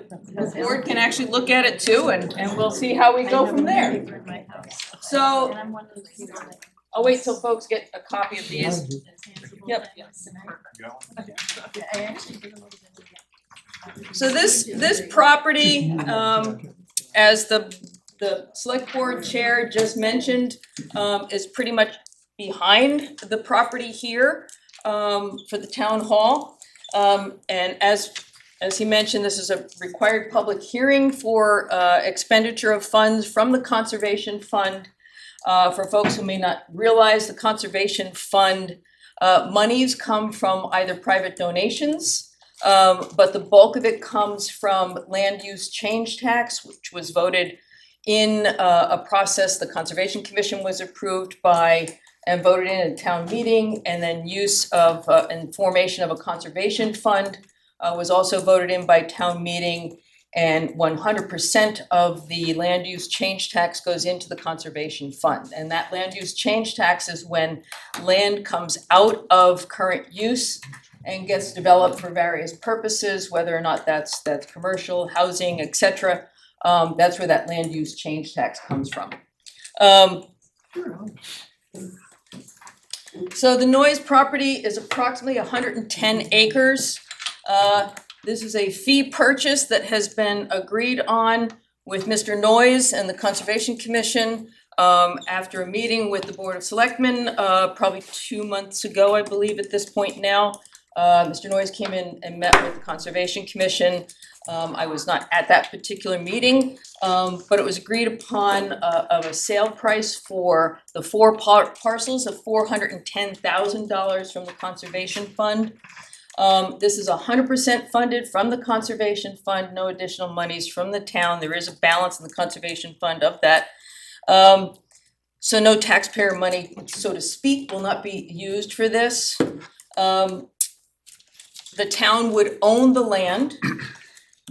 [SPEAKER 9] board can actually look at it too and we'll see how we go from there. So,
[SPEAKER 4] And I'm one of the people that.
[SPEAKER 9] I'll wait till folks get a copy of these. Yep. So this property, as the select board chair just mentioned, is pretty much behind the property here, for the town hall. And as he mentioned, this is a required public hearing for, expenditure of funds from the conservation fund. For folks who may not realize, the conservation fund, monies come from either private donations, but the bulk of it comes from land use change tax, which was voted in a process the Conservation Commission was approved by and voted in a town meeting, and then use of and formation of a conservation fund was also voted in by town meeting, and 100% of the land use change tax goes into the conservation fund. And that land use change tax is when land comes out of current use and gets developed for various purposes, whether or not that's commercial, housing, etc. That's where that land use change tax comes from. So the Noise property is approximately 110 acres. This is a fee purchase that has been agreed on with Mr. Noise and the Conservation Commission after a meeting with the Board of Selectmen, probably 2 months ago, I believe at this point now. Mr. Noise came in and met with the Conservation Commission. I was not at that particular meeting, but it was agreed upon of a sale price for the four parcels of $410,000 from the Conservation Fund. This is 100% funded from the Conservation Fund, no additional monies from the town. There is a balance in the Conservation Fund of that. So no taxpayer money, so to speak, will not be used for this. The town would own the land.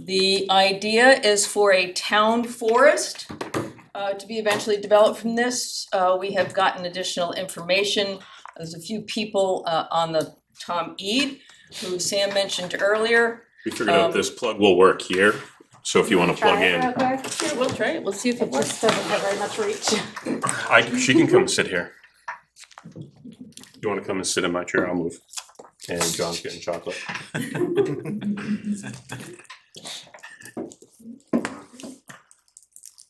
[SPEAKER 9] The idea is for a town forest to be eventually developed from this. We have gotten additional information. There's a few people on the Tom Ead, who Sam mentioned earlier.
[SPEAKER 1] We figured out this plug will work here, so if you wanna plug in,
[SPEAKER 9] Sure, we'll try it, we'll see if it works.
[SPEAKER 4] Just doesn't have very much reach.
[SPEAKER 1] she can come sit here. You wanna come and sit in my chair, I'll move. And John's getting chocolate.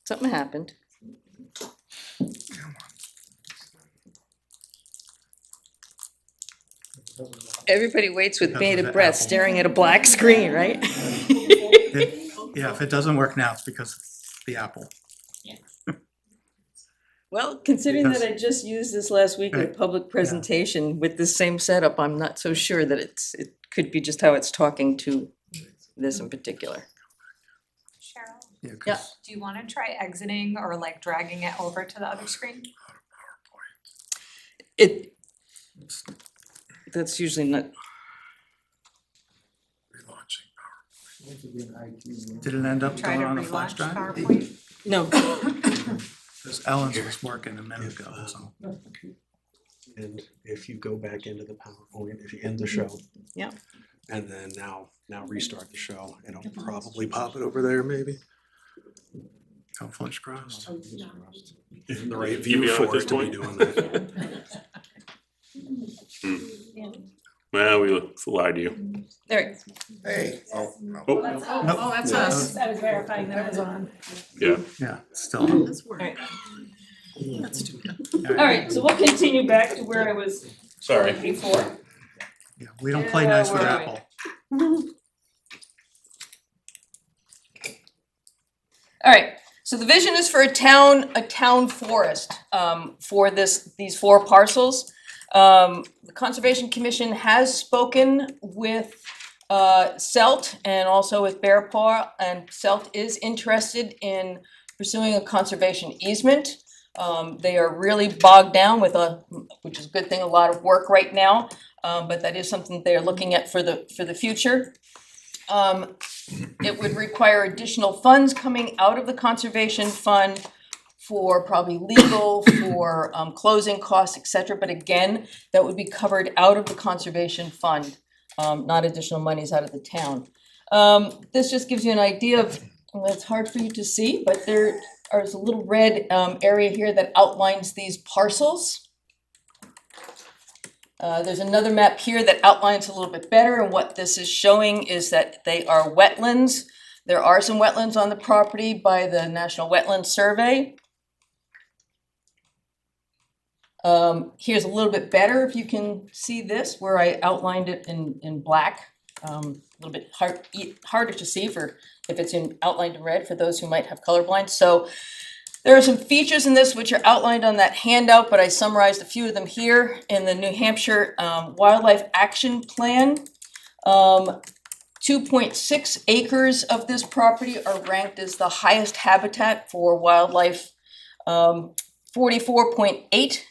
[SPEAKER 9] Something happened. Everybody waits with
[SPEAKER 2] Because of
[SPEAKER 9] bated
[SPEAKER 2] the
[SPEAKER 9] breath,
[SPEAKER 2] apple.
[SPEAKER 9] staring at a black screen, right?
[SPEAKER 2] Yeah, if it doesn't work now, it's because it's the Apple.
[SPEAKER 9] Well, considering that I just used this last week in a
[SPEAKER 2] Right.
[SPEAKER 9] public presentation with this same setup, I'm not so sure that it could be just how it's talking to this in particular.
[SPEAKER 10] Cheryl,
[SPEAKER 2] Yeah,
[SPEAKER 9] Yeah.
[SPEAKER 2] 'cause
[SPEAKER 10] do you wanna try exiting or like dragging it over to the other screen?
[SPEAKER 9] That's usually not,
[SPEAKER 2] did it end up
[SPEAKER 10] Try
[SPEAKER 2] going
[SPEAKER 10] to
[SPEAKER 2] on a flash
[SPEAKER 10] relaunch
[SPEAKER 2] drive?
[SPEAKER 10] PowerPoint?
[SPEAKER 9] no,
[SPEAKER 2] Because Ellen's was working a minute ago, so.
[SPEAKER 11] And if you go back into the PowerPoint, if you end the show.
[SPEAKER 9] Yeah.
[SPEAKER 11] And then now restart the show, it'll probably pop it over there maybe.
[SPEAKER 2] Hopefully it's crossed.
[SPEAKER 11] In the right
[SPEAKER 1] You be
[SPEAKER 11] view
[SPEAKER 1] on at
[SPEAKER 11] for
[SPEAKER 1] this
[SPEAKER 11] it to be
[SPEAKER 1] point?
[SPEAKER 11] doing that.
[SPEAKER 1] Well, we lied to you.
[SPEAKER 9] alright,
[SPEAKER 5] Hey,
[SPEAKER 1] Oh,
[SPEAKER 3] Oh, that's us.
[SPEAKER 4] I was verifying that it was on.
[SPEAKER 1] yeah,
[SPEAKER 2] Yeah, it's still.
[SPEAKER 3] That's working. That's too good.
[SPEAKER 9] alright, so we'll continue back to where I was
[SPEAKER 1] sorry.
[SPEAKER 9] before.
[SPEAKER 2] Yeah, we don't play nice with
[SPEAKER 9] where are we?
[SPEAKER 2] Apple.
[SPEAKER 9] Alright, so the vision is for a town forest, for these four parcels. The Conservation Commission has spoken with CELT and also with Bear Paw, and CELT is interested in pursuing a conservation easement. They are really bogged down with which is a good thing, a lot of work right now, but that is something they're looking at for the future. It would require additional funds coming out of the conservation fund for probably legal, for closing costs, et cetera, but again, that would be covered out of the conservation fund, not additional monies out of the town. This just gives you an idea of, well, it's hard for you to see, but there is a little red area here that outlines these parcels. There's another map here that outlines a little bit better, and what this is showing is that they are wetlands. There are some wetlands on the property by the National Wetlands Survey. Here's a little bit better if you can see this, where I outlined it in black. A little bit harder to see if it's outlined in red for those who might have colorblind. So there are some features in this which are outlined on that handout, but I summarized a few of them here in the New Hampshire Wildlife Action Plan. 2.6 acres of this property are ranked as the highest habitat for wildlife. 44.8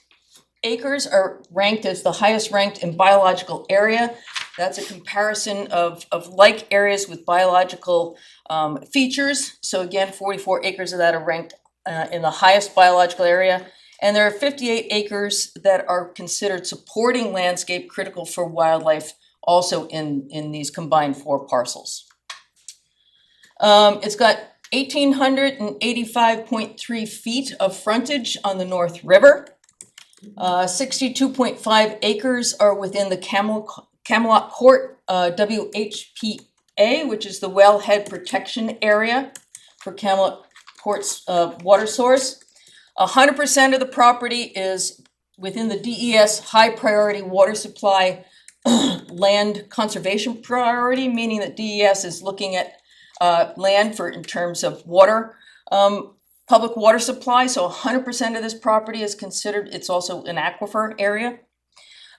[SPEAKER 9] acres are ranked as the highest ranked in biological area. That's a comparison of like areas with biological features. So again, 44 acres of that are ranked in the highest biological area. And there are 58 acres that are considered supporting landscape critical for wildlife, also in these combined 4 parcels. It's got 1,885.3 feet of frontage on the North River. 62.5 acres are within the Camelot Court WHPA, which is the wellhead protection area for Camelot Court's water source. 100% of the property is within the DES high priority water supply land conservation priority, meaning that DES is looking at land in terms of water, public water supply. So 100% of this property is considered, it's also an aquifer area.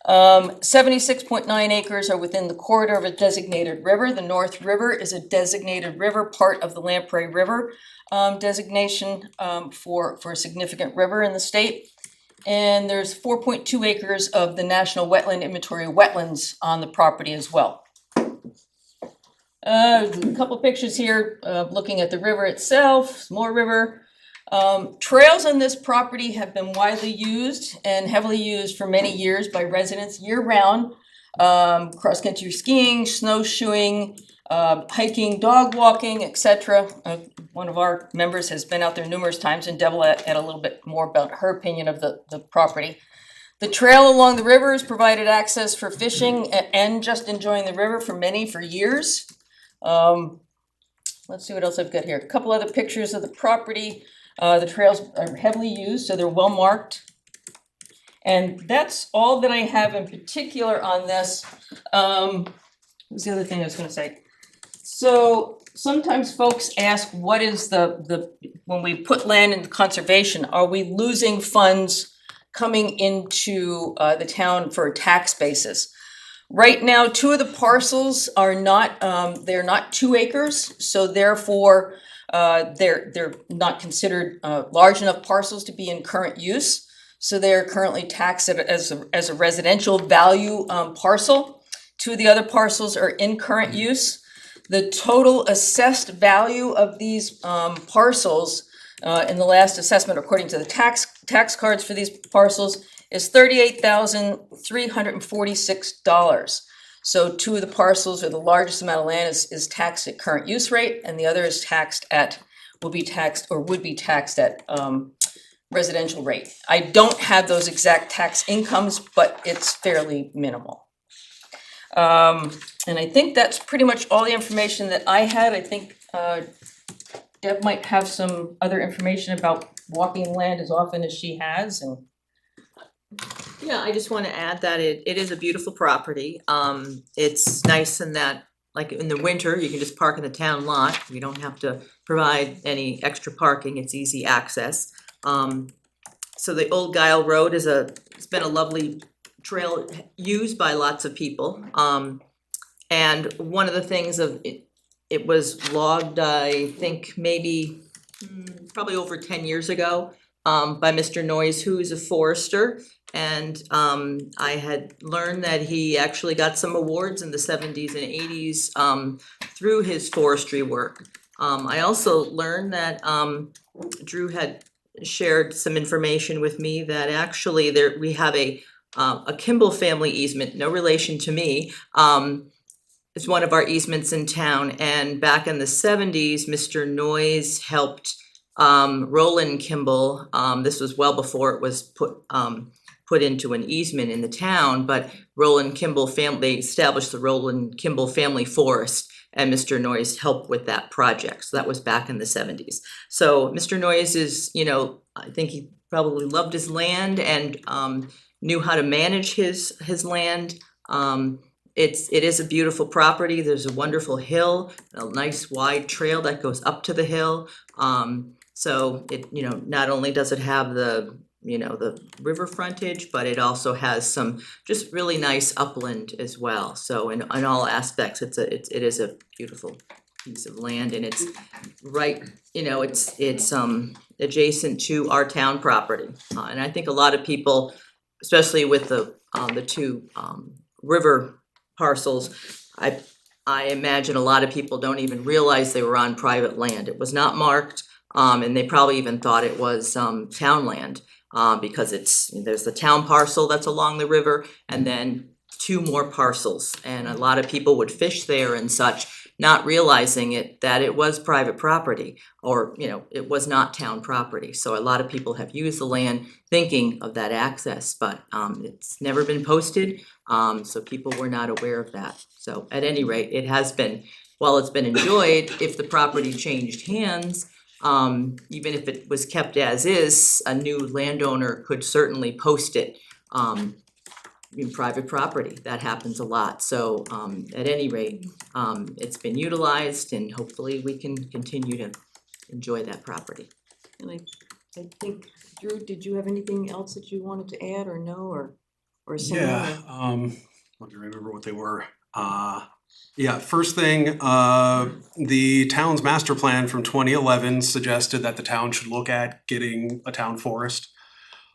[SPEAKER 9] 76.9 acres are within the corridor of a designated river. The North River is a designated river, part of the Lamprey River designation for a significant river in the state. And there's 4.2 acres of the National Wetland Inventory wetlands on the property as well. A couple pictures here looking at the river itself, more river. Trails on this property have been widely used and heavily used for many years by residents year-round. Cross-country skiing, snowshoeing, hiking, dog walking, etc. One of our members has been out there numerous times, and Deb will add a little bit more about her opinion of the property. The trail along the river has provided access for fishing and just enjoying the river for years. Let's see what else I've got here. A couple other pictures of the property. The trails are heavily used, so they're well marked. And that's all that I have in particular on this. What was the other thing I was going to say? So sometimes folks ask, what is when we put land into conservation, are we losing funds coming into the town for a tax basis? Right now, 2 of the parcels are not, they're not 2 acres, so therefore they're not considered large enough parcels to be in current use. So they're currently taxed as a residential value parcel. 2 of the other parcels are in current use. The total assessed value of these parcels in the last assessment, according to the tax cards for these parcels, is $38,346. So 2 of the parcels, or the largest amount of land, is taxed at current use rate, and the other is would be taxed at residential rate. I don't have those exact tax incomes, but it's fairly minimal. And I think that's pretty much all the information that I had. I think Deb might have some other information about walking land as often as she has, and
[SPEAKER 12] yeah, I just want to add that it is a beautiful property. It's nice in that, like in the winter, you can just park in the town lot. You don't have to provide any extra parking. It's easy access. So the Old Guile Road it's been a lovely trail used by lots of people. And one of the things it was logged, I think maybe probably over 10 years ago, by Mr. Noyes, who is a forester. And I had learned that he actually got some awards in the 70s and 80s through his forestry work. I also learned that Drew had shared some information with me that actually we have a Kimball family easement, no relation to me. It's one of our easements in town, and back in the 70s, Mr. Noyes helped Roland Kimball. This was well before it was put into an easement in the town, but Roland Kimball they established the Roland Kimball Family Forest, and Mr. Noyes helped with that project. So that was back in the 70s. So Mr. Noyes is, I think he probably loved his land and knew how to manage his land. It is a beautiful property. There's a wonderful hill, a nice wide trail that goes up to the hill. So it, not only does it have the river frontage, but it also has some just really nice upland as well. So in all aspects, it is a beautiful piece of land, and it's right, it's adjacent to our town property. And I think a lot of people, especially with the two river parcels, I imagine a lot of people don't even realize they were on private land. It was not marked, and they probably even thought it was town land. Because there's the town parcel that's along the river, and then two more parcels, and a lot of people would fish there and such, not realizing that it was private property, or it was not town property. So a lot of people have used the land thinking of that access, but it's never been posted, so people were not aware of that. So at any rate, it has been, while it's been enjoyed, if the property changed hands, even if it was kept as is, a new landowner could certainly post it in private property. That happens a lot. So at any rate, it's been utilized, and hopefully we can continue to enjoy that property.
[SPEAKER 13] And I think, Drew, did you have anything else that you wanted to add or know or say?
[SPEAKER 11] Yeah, let me remember what they were. Yeah, first thing, the town's master plan from 2011 suggested that the town should look at getting a town forest.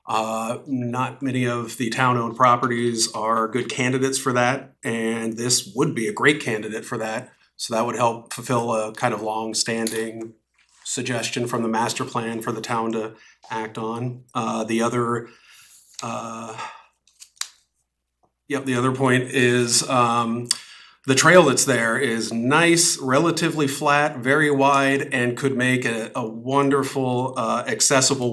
[SPEAKER 11] Not many of the town-owned properties are good candidates for that, and this would be a great candidate for that. So that would help fulfill a kind of long-standing suggestion from the master plan for the town to act on. The other point is the trail that's there is nice, relatively flat, very wide, and could make a wonderful,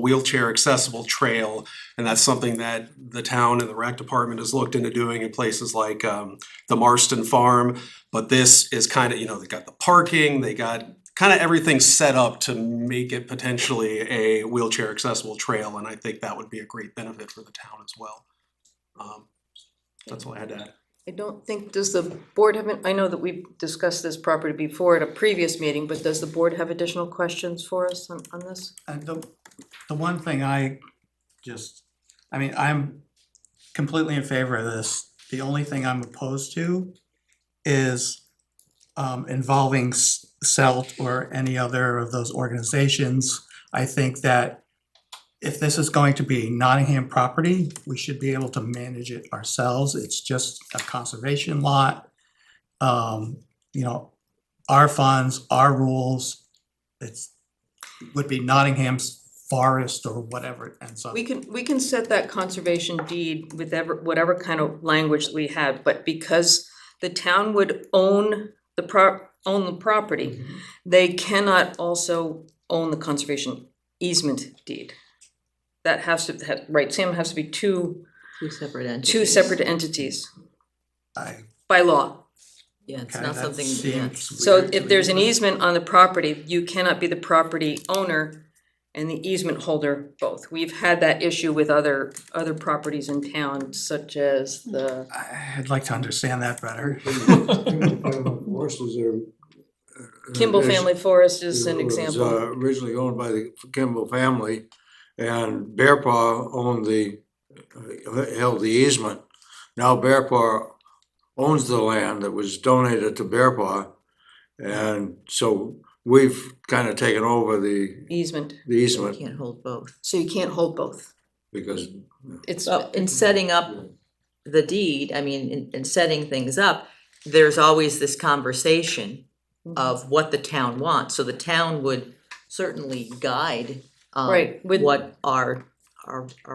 [SPEAKER 11] wheelchair accessible trail. And that's something that the town and the rec department has looked into doing in places like the Marston Farm. But this is kind of, they got the parking, they got kind of everything set up to make it potentially a wheelchair accessible trail. And I think that would be a great benefit for the town as well. That's all I had to add.
[SPEAKER 13] I don't think, does the board have, I know that we've discussed this property before at a previous meeting, but does the board have additional questions for us on this?
[SPEAKER 2] And the one thing I'm completely in favor of this. The only thing I'm opposed to is involving CELT or any other of those organizations. I think that if this is going to be Nottingham property, we should be able to manage it ourselves. It's just a conservation lot. Our funds, our rules, would be Nottingham's forest or whatever it ends up.
[SPEAKER 13] We can set that conservation deed with whatever kind of language that we have, but because the town would own the property, they cannot also own the conservation easement deed. That has to, right, Sam, has to be two separate entities by law.
[SPEAKER 12] Yeah, it's
[SPEAKER 2] Okay,
[SPEAKER 12] not
[SPEAKER 2] that
[SPEAKER 12] something,
[SPEAKER 2] seems
[SPEAKER 13] So
[SPEAKER 2] weird to
[SPEAKER 13] if there's
[SPEAKER 2] me.
[SPEAKER 13] an easement on the property, you cannot be the property owner and the easement holder both. We've had that issue with other properties in town, such as the,
[SPEAKER 2] I'd like to understand that better.
[SPEAKER 13] Kimball Family Forest is an
[SPEAKER 6] It was,
[SPEAKER 13] example.
[SPEAKER 6] originally owned by the Kimball family, and Bear Paw held the easement. Now Bear Paw owns the land that was donated to Bear Paw, and so we've kinda taken over the
[SPEAKER 13] Easement,
[SPEAKER 6] easement
[SPEAKER 12] Can't hold both.
[SPEAKER 13] so you can't hold both.
[SPEAKER 6] because
[SPEAKER 13] It's,
[SPEAKER 12] Well, in setting up the deed, I mean, in setting things up, there's always this conversation of what the town wants, so the town would certainly guide
[SPEAKER 13] Right, with-
[SPEAKER 12] what our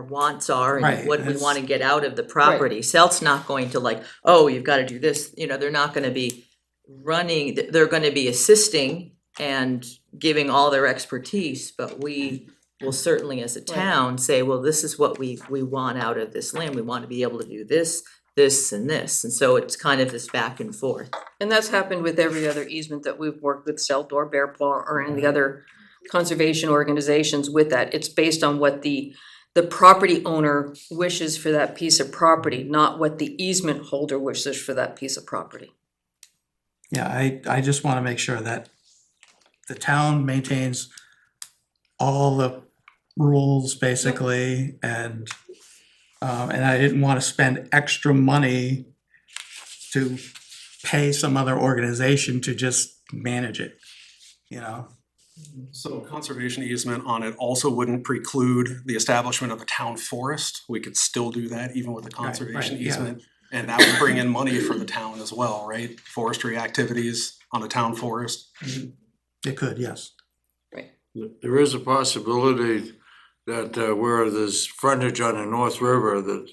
[SPEAKER 12] wants are
[SPEAKER 2] Right,
[SPEAKER 12] and what we
[SPEAKER 2] it's-
[SPEAKER 12] wanna get out of the property. Selt's not going to like, oh, you've gotta do this, you know, they're not gonna be running, they're gonna be assisting and giving all their expertise, but we will certainly as a town say, well, this is what we want out of this land, we wanna be able to do this, this and this, and so it's kind of this back and forth.
[SPEAKER 13] and that's happened with every other easement that we've worked with, Celt or Bear Paw or any of the other conservation organizations with that. It's based on what the property owner wishes for that piece of property, not what the easement holder wishes for that piece of property.
[SPEAKER 2] Yeah, I just wanna make sure that the town maintains all the rules basically, and I didn't wanna spend extra money to pay some other organization to just manage it, you know?
[SPEAKER 11] So conservation easement on it also wouldn't preclude the establishment of a town forest. We could still do that even with the conservation
[SPEAKER 2] yeah.
[SPEAKER 11] easement. And that would bring in money for the town as well, right? Forestry activities on a town forest.
[SPEAKER 2] It could, yes.
[SPEAKER 6] there is a possibility that where there's frontage on the North River, that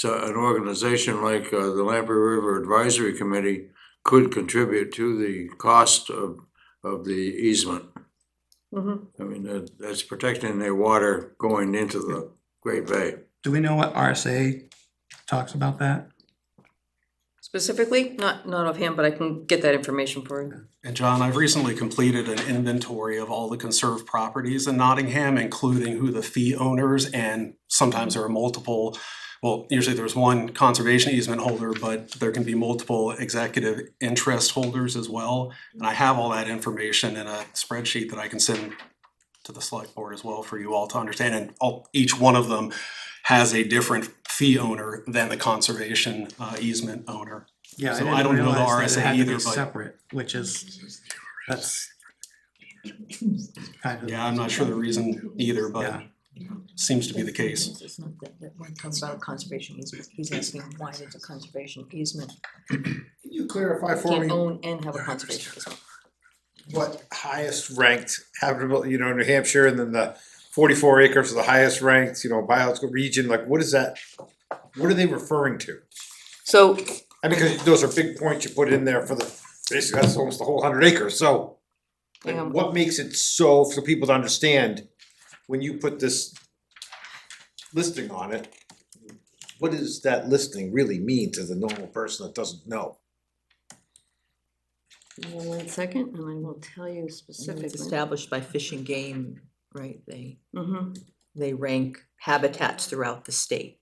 [SPEAKER 6] an organization like the Lamprey River Advisory Committee could contribute to the cost of the easement. I mean, that's protecting their water going into the Great Bay.
[SPEAKER 2] Do we know what RSA talks about that?
[SPEAKER 13] Specifically, not offhand, but I can get that information for you.
[SPEAKER 11] And John, I've recently completed an inventory of all the conserved properties in Nottingham, including who the fee owners, and sometimes there are multiple, well, usually there's one conservation easement holder, but there can be multiple executive interest holders as well. And I have all that information in a spreadsheet that I can send to the select board as well for you all to understand. And each one of them has a different fee owner than the conservation easement owner.
[SPEAKER 2] Yeah,
[SPEAKER 11] So
[SPEAKER 2] I
[SPEAKER 11] I don't
[SPEAKER 2] didn't
[SPEAKER 11] know the
[SPEAKER 2] realize that it
[SPEAKER 11] RSA
[SPEAKER 2] had to
[SPEAKER 11] either,
[SPEAKER 2] be
[SPEAKER 11] but-
[SPEAKER 2] separate, which is, that's kind of.
[SPEAKER 11] Yeah, I'm not sure the reason either, but
[SPEAKER 2] Yeah.
[SPEAKER 11] seems to be the case.
[SPEAKER 12] It's not that one talks about conservation easement, he's asking why there's a conservation easement.
[SPEAKER 8] Can you clarify for
[SPEAKER 13] Can't
[SPEAKER 8] me
[SPEAKER 13] own and have a conservation easement.
[SPEAKER 8] what highest ranked habitable, New Hampshire, and then the 44 acres are the highest ranked, biological region, like what is that? What are they referring to?
[SPEAKER 13] So
[SPEAKER 8] I mean, because those are big points you put in there for basically that's almost the whole 100 acres, so. Like,
[SPEAKER 13] Yeah.
[SPEAKER 8] what makes it so, for people to understand, when you put this listing on it, what does that listing really mean to the normal person that doesn't know?
[SPEAKER 13] give me 1 second, and I will tell you
[SPEAKER 12] It's
[SPEAKER 13] specifically.
[SPEAKER 12] established by Fish and Game, right,
[SPEAKER 13] Mm-hmm.
[SPEAKER 12] they rank habitats throughout the state.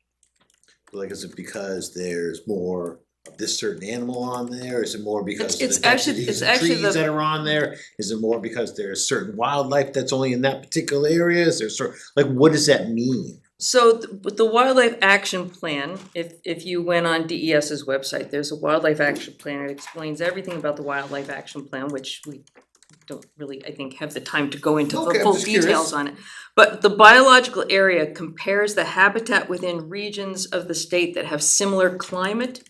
[SPEAKER 8] Like, is it because there's more of this certain animal on there? Is it more because of
[SPEAKER 13] It's
[SPEAKER 8] the
[SPEAKER 13] actually-
[SPEAKER 8] densities
[SPEAKER 13] it's
[SPEAKER 8] of
[SPEAKER 13] actually
[SPEAKER 8] trees
[SPEAKER 13] the-
[SPEAKER 8] that are on there? Is it more because there's certain wildlife that's only in that particular area? Is there like, what does that mean?
[SPEAKER 13] So with the Wildlife Action Plan, if you went on DES's website, there's a Wildlife Action Plan. It explains everything about the Wildlife Action Plan, which we don't really, I think, have the time to go into the
[SPEAKER 8] Okay, I'm
[SPEAKER 13] full
[SPEAKER 8] just curious.
[SPEAKER 13] details on it. But the biological area compares the habitat within regions of the state that have similar climate,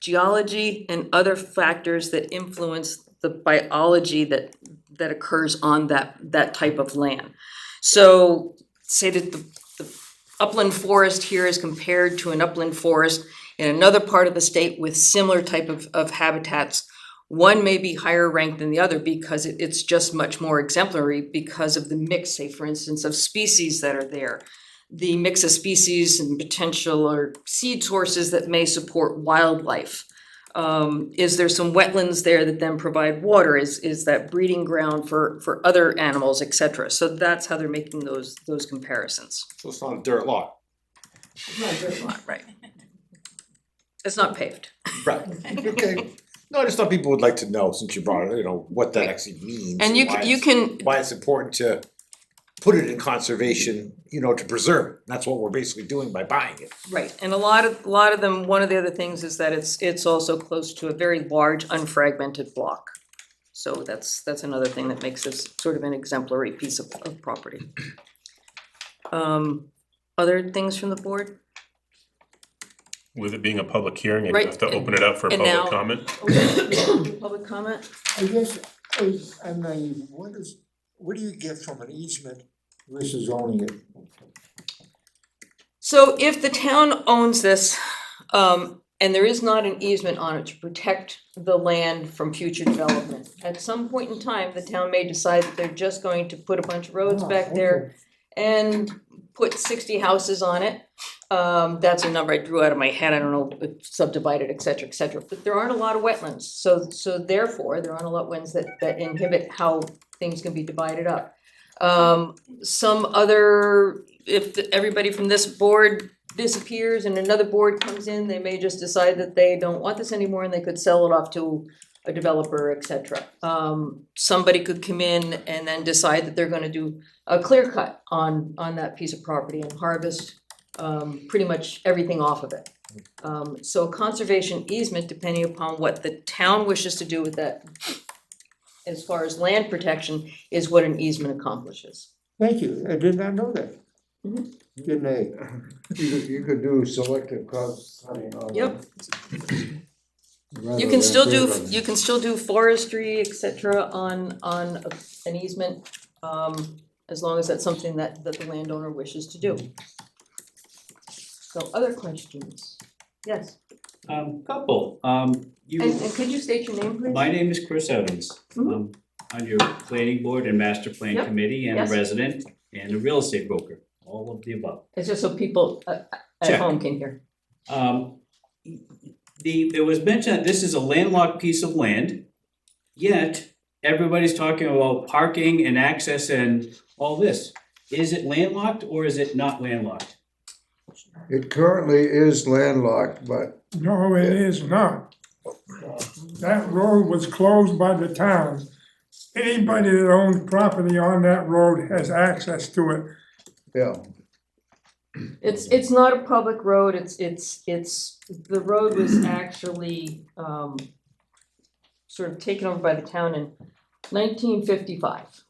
[SPEAKER 13] geology, and other factors that influence the biology that occurs on that type of land. So say that the upland forest here is compared to an upland forest in another part of the state with similar type of habitats. One may be higher ranked than the other because it's just much more exemplary because of the mix, say for instance, of species that are there. The mix of species and potential or seed sources that may support wildlife. Is there some wetlands there that then provide water? Is that breeding ground for other animals, et cetera? So that's how they're making those comparisons.
[SPEAKER 8] So it's not a dirt lot.
[SPEAKER 13] Right. It's not paved.
[SPEAKER 8] Right, okay. No, I just thought people would like to know, since you brought it, what that actually means.
[SPEAKER 13] And
[SPEAKER 8] why
[SPEAKER 13] you
[SPEAKER 8] it's-
[SPEAKER 13] can,
[SPEAKER 8] Why it's important to put it in conservation, to preserve it. That's what we're basically doing by buying it.
[SPEAKER 13] right, and a lot of them, one of the other things is that it's also close to a very large unfragmented block. So that's another thing that makes this sort of an exemplary piece of property. Other things from the board?
[SPEAKER 1] With it being a public hearing, you
[SPEAKER 13] Right,
[SPEAKER 1] have to open it up for
[SPEAKER 13] and
[SPEAKER 1] public
[SPEAKER 13] now-
[SPEAKER 1] comment.
[SPEAKER 13] Public comment?
[SPEAKER 6] I guess, I'm naive, what do you get from an easement versus owning it?
[SPEAKER 13] So if the town owns this, and there is not an easement on it to protect the land from future development, at some point in time, the town may decide that they're just going to put a bunch of roads back there and put 60 houses on it. That's a number I drew out of my head, I don't know, subdivided, et cetera, but there aren't a lot of wetlands, so therefore, there aren't a lot of wetlands that inhibit how things can be divided up. Some other, if everybody from this board disappears and another board comes in, they may just decide that they don't want this anymore and they could sell it off to a developer, et cetera. Somebody could come in and then decide that they're gonna do a clear cut on that piece of property and harvest pretty much everything off of it. So a conservation easement, depending upon what the town wishes to do with that, as far as land protection, is what an easement accomplishes.
[SPEAKER 6] Thank you, I did not know that.
[SPEAKER 13] Mhm.
[SPEAKER 6] Good night. You could do selective cause.
[SPEAKER 13] Yep. You can still do forestry, et cetera, on an easement, as long as that's something that the landowner wishes to do. So other questions? Yes,
[SPEAKER 14] Couple, you,
[SPEAKER 13] and could you state your name, please?
[SPEAKER 14] my name is Chris Evans.
[SPEAKER 13] Mhm.
[SPEAKER 14] On your planning board and master plan
[SPEAKER 13] Yep,
[SPEAKER 14] committee and a
[SPEAKER 13] yes.
[SPEAKER 14] resident and a real estate broker, all of the above.
[SPEAKER 13] It's just so people at
[SPEAKER 14] Check.
[SPEAKER 13] home can hear.
[SPEAKER 14] It was mentioned that this is a landlocked piece of land, yet everybody's talking about parking and access and all this. Is it landlocked or is it not landlocked?
[SPEAKER 6] It currently is landlocked, but
[SPEAKER 15] No, it is not. That road was closed by the town. Anybody that owns property on that road has access to it.
[SPEAKER 6] yeah,
[SPEAKER 13] It's not a public road, it's, the road was actually, sort of taken over by the town in 1955.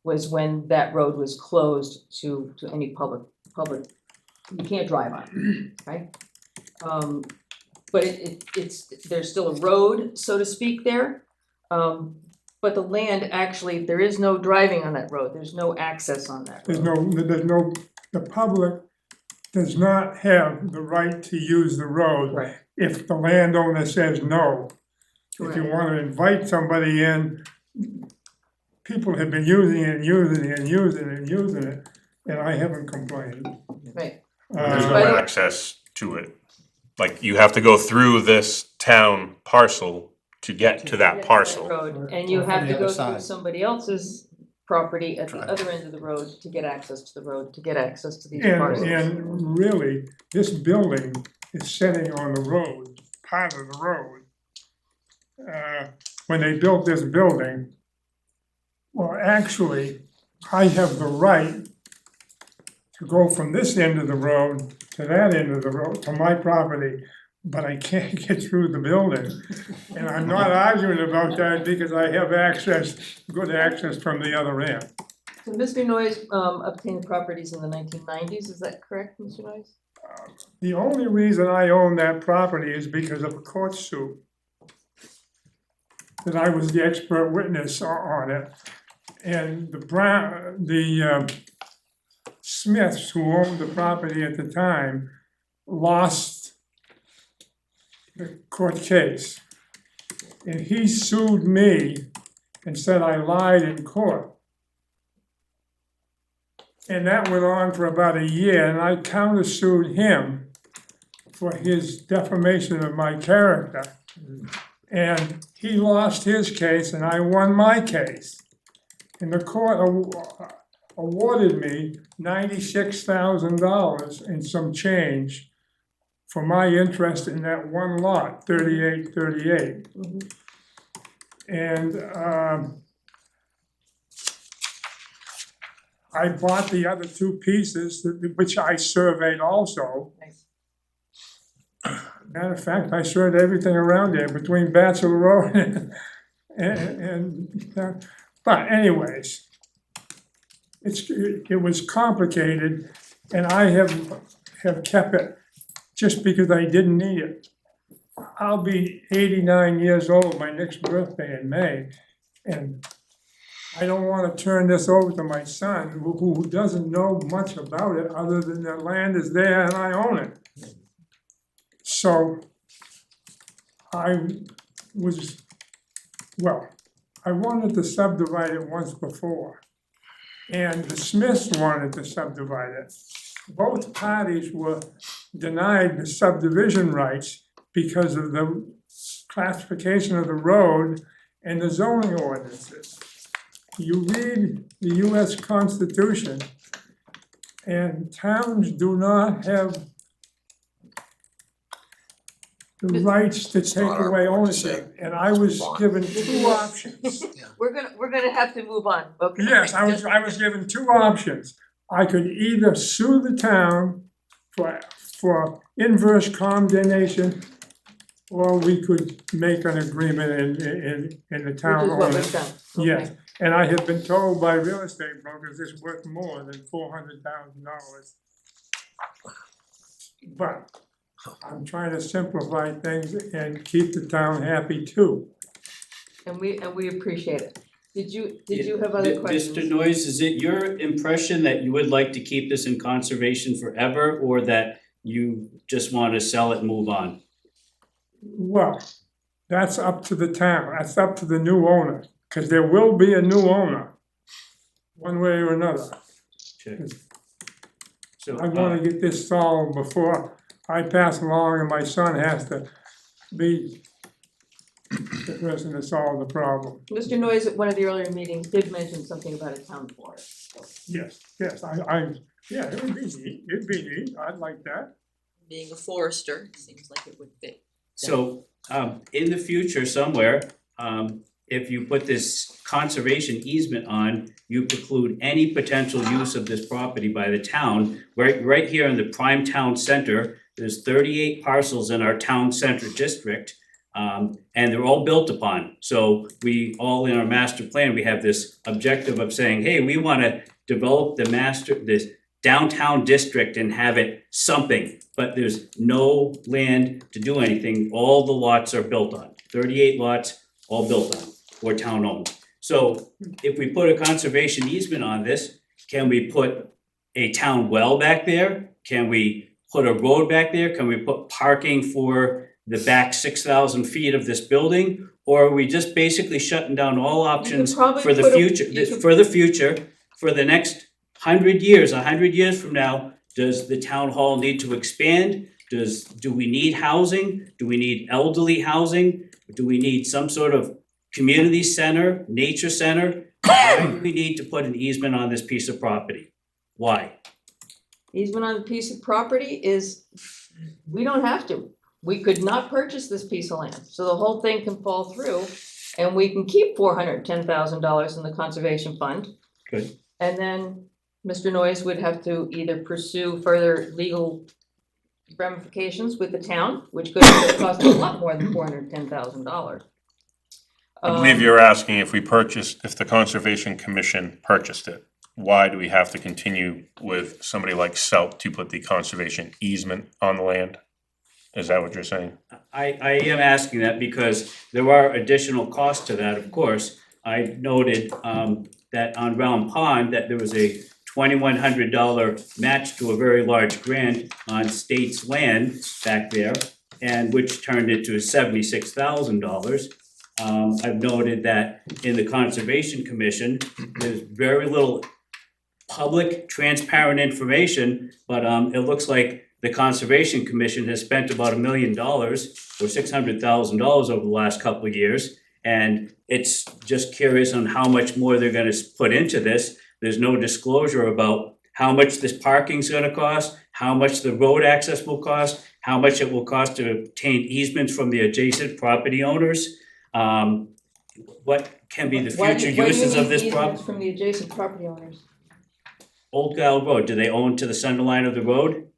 [SPEAKER 13] Was when that road was closed to any public, you can't drive on it, right? But it's, there's still a road, so to speak, there. But the land, actually, there is no driving on that road, there's no access on that road.
[SPEAKER 15] The public does not have the right to use the road
[SPEAKER 13] Right.
[SPEAKER 15] if the landowner says no. If you
[SPEAKER 13] Correct.
[SPEAKER 15] wanna invite somebody in, people have been using it and using it and using it and using it, and I haven't complained.
[SPEAKER 13] Right.
[SPEAKER 1] There's no
[SPEAKER 13] By the-
[SPEAKER 1] access to it. Like, you have to go through this town parcel to get to that parcel.
[SPEAKER 13] Road, and you have
[SPEAKER 2] From
[SPEAKER 13] to
[SPEAKER 2] the
[SPEAKER 13] go
[SPEAKER 2] other
[SPEAKER 13] through
[SPEAKER 2] side.
[SPEAKER 13] somebody else's property at the
[SPEAKER 2] Right.
[SPEAKER 13] other end of the road to get access to the road, to get access to these
[SPEAKER 15] And,
[SPEAKER 13] parcels.
[SPEAKER 15] and really, this building is sitting on the road, part of the road. When they built this building, well, actually, I have the right to go from this end of the road to that end of the road, to my property, but I can't get through the building. And I'm not arguing about that because I have access, good access from the other end.
[SPEAKER 13] So Mr. Noyes obtained properties in the 1990s, is that correct, Mr. Noyes?
[SPEAKER 15] The only reason I own that property is because of a court suit. That I was the expert witness on it. And the Smiths, who owned the property at the time, lost the court case. And he sued me and said I lied in court. And that went on for about a year, and I countersued him for his defamation of my character. And he lost his case and I won my case. And the court awarded me $96,000 and some change for my interest in that one lot, 3838. And I bought the other two pieces, which I surveyed also.
[SPEAKER 13] Nice.
[SPEAKER 15] Matter of fact, I surveyed everything around there between Bachelor Road But anyways, it was complicated, and I have kept it just because I didn't need it. I'll be 89 years old my next birthday in May, and I don't wanna turn this over to my son, who doesn't know much about it, other than the land is there and I own it. So I wanted to subdivide it once before, and the Smiths wanted to subdivide it. Both parties were denied the subdivision rights because of the classification of the road and the zoning ordinances. You read the US Constitution, and towns do not have the rights to take away ownership, and I was given two options.
[SPEAKER 12] We're gonna have to move on, okay?
[SPEAKER 15] Yes, I was given two options. I could either sue the town for inverse condemnation, or we could make an agreement in the town.
[SPEAKER 12] Which is what
[SPEAKER 15] owner.
[SPEAKER 12] we've done.
[SPEAKER 15] Yes, and I have been told by real estate brokers it's worth more than $400,000. But I'm trying to simplify things and keep the town happy too.
[SPEAKER 12] And we appreciate it. Did you have other questions?
[SPEAKER 14] Mr. Noyes, is it your impression that you would like to keep this in conservation forever, or that you just want to sell it and move on?
[SPEAKER 15] Well, that's up to the town, that's up to the new owner, because there will be a new owner, one way or another.
[SPEAKER 14] Okay. So,
[SPEAKER 15] I wanna get this solved before I pass along and my son has to be the person to solve the problem.
[SPEAKER 12] Mr. Noyes at one of the earlier meetings did mention something about a town forest.
[SPEAKER 15] Yes, yeah, it would be neat, I'd like that.
[SPEAKER 12] Being a forester, it seems like it would fit.
[SPEAKER 14] So, in the future somewhere, if you put this conservation easement on, you preclude any potential use of this property by the town. Right here in the prime town center, there's 38 parcels in our town center district, and they're all built upon. So we all in our master plan, we have this objective of saying, hey, we wanna develop this downtown district and have it something, but there's no land to do anything. All the lots are built on, 38 lots, all built on, or town owned. So if we put a conservation easement on this, can we put a town well back there? Can we put a road back there? Can we put parking for the back 6,000 feet of this building? Or are we just basically shutting down all options
[SPEAKER 12] probably
[SPEAKER 14] for the
[SPEAKER 12] put a-
[SPEAKER 14] future, for the next 100 years from now? Does the town hall need to expand? Do we need housing? Do we need elderly housing? Do we need some sort of community center, nature center? Why do we need to put an easement on this piece of property? Why?
[SPEAKER 12] Easement on a piece of property is, we don't have to. We could not purchase this piece of land, so the whole thing can fall through, and we can keep $410,000 in the conservation fund.
[SPEAKER 14] Good.
[SPEAKER 12] And then Mr. Noyes would have to either pursue further legal ramifications with the town, which could cost a lot more than $410,000.
[SPEAKER 1] I believe you're asking if the Conservation Commission purchased it, why do we have to continue with somebody like SELT to put the conservation easement on the land? Is that what you're saying?
[SPEAKER 14] I am asking that because there are additional costs to that, of course. I noted that on Round Pond, that there was a $2,100 match to a very large grant on state's land back there, and which turned into $76,000. I've noted that in the Conservation Commission, there's very little public transparent information, but it looks like the Conservation Commission has spent about $1 million or $600,000 over the last couple of years. And it's just curious on how much more they're gonna put into this. There's no disclosure about how much this parking's gonna cost, how much the road access will cost, how much it will cost to obtain easements from the adjacent property owners. What can be the future uses of this property?
[SPEAKER 12] From the adjacent property owners.
[SPEAKER 14] Old Gal Road, do they own to the center line of the road?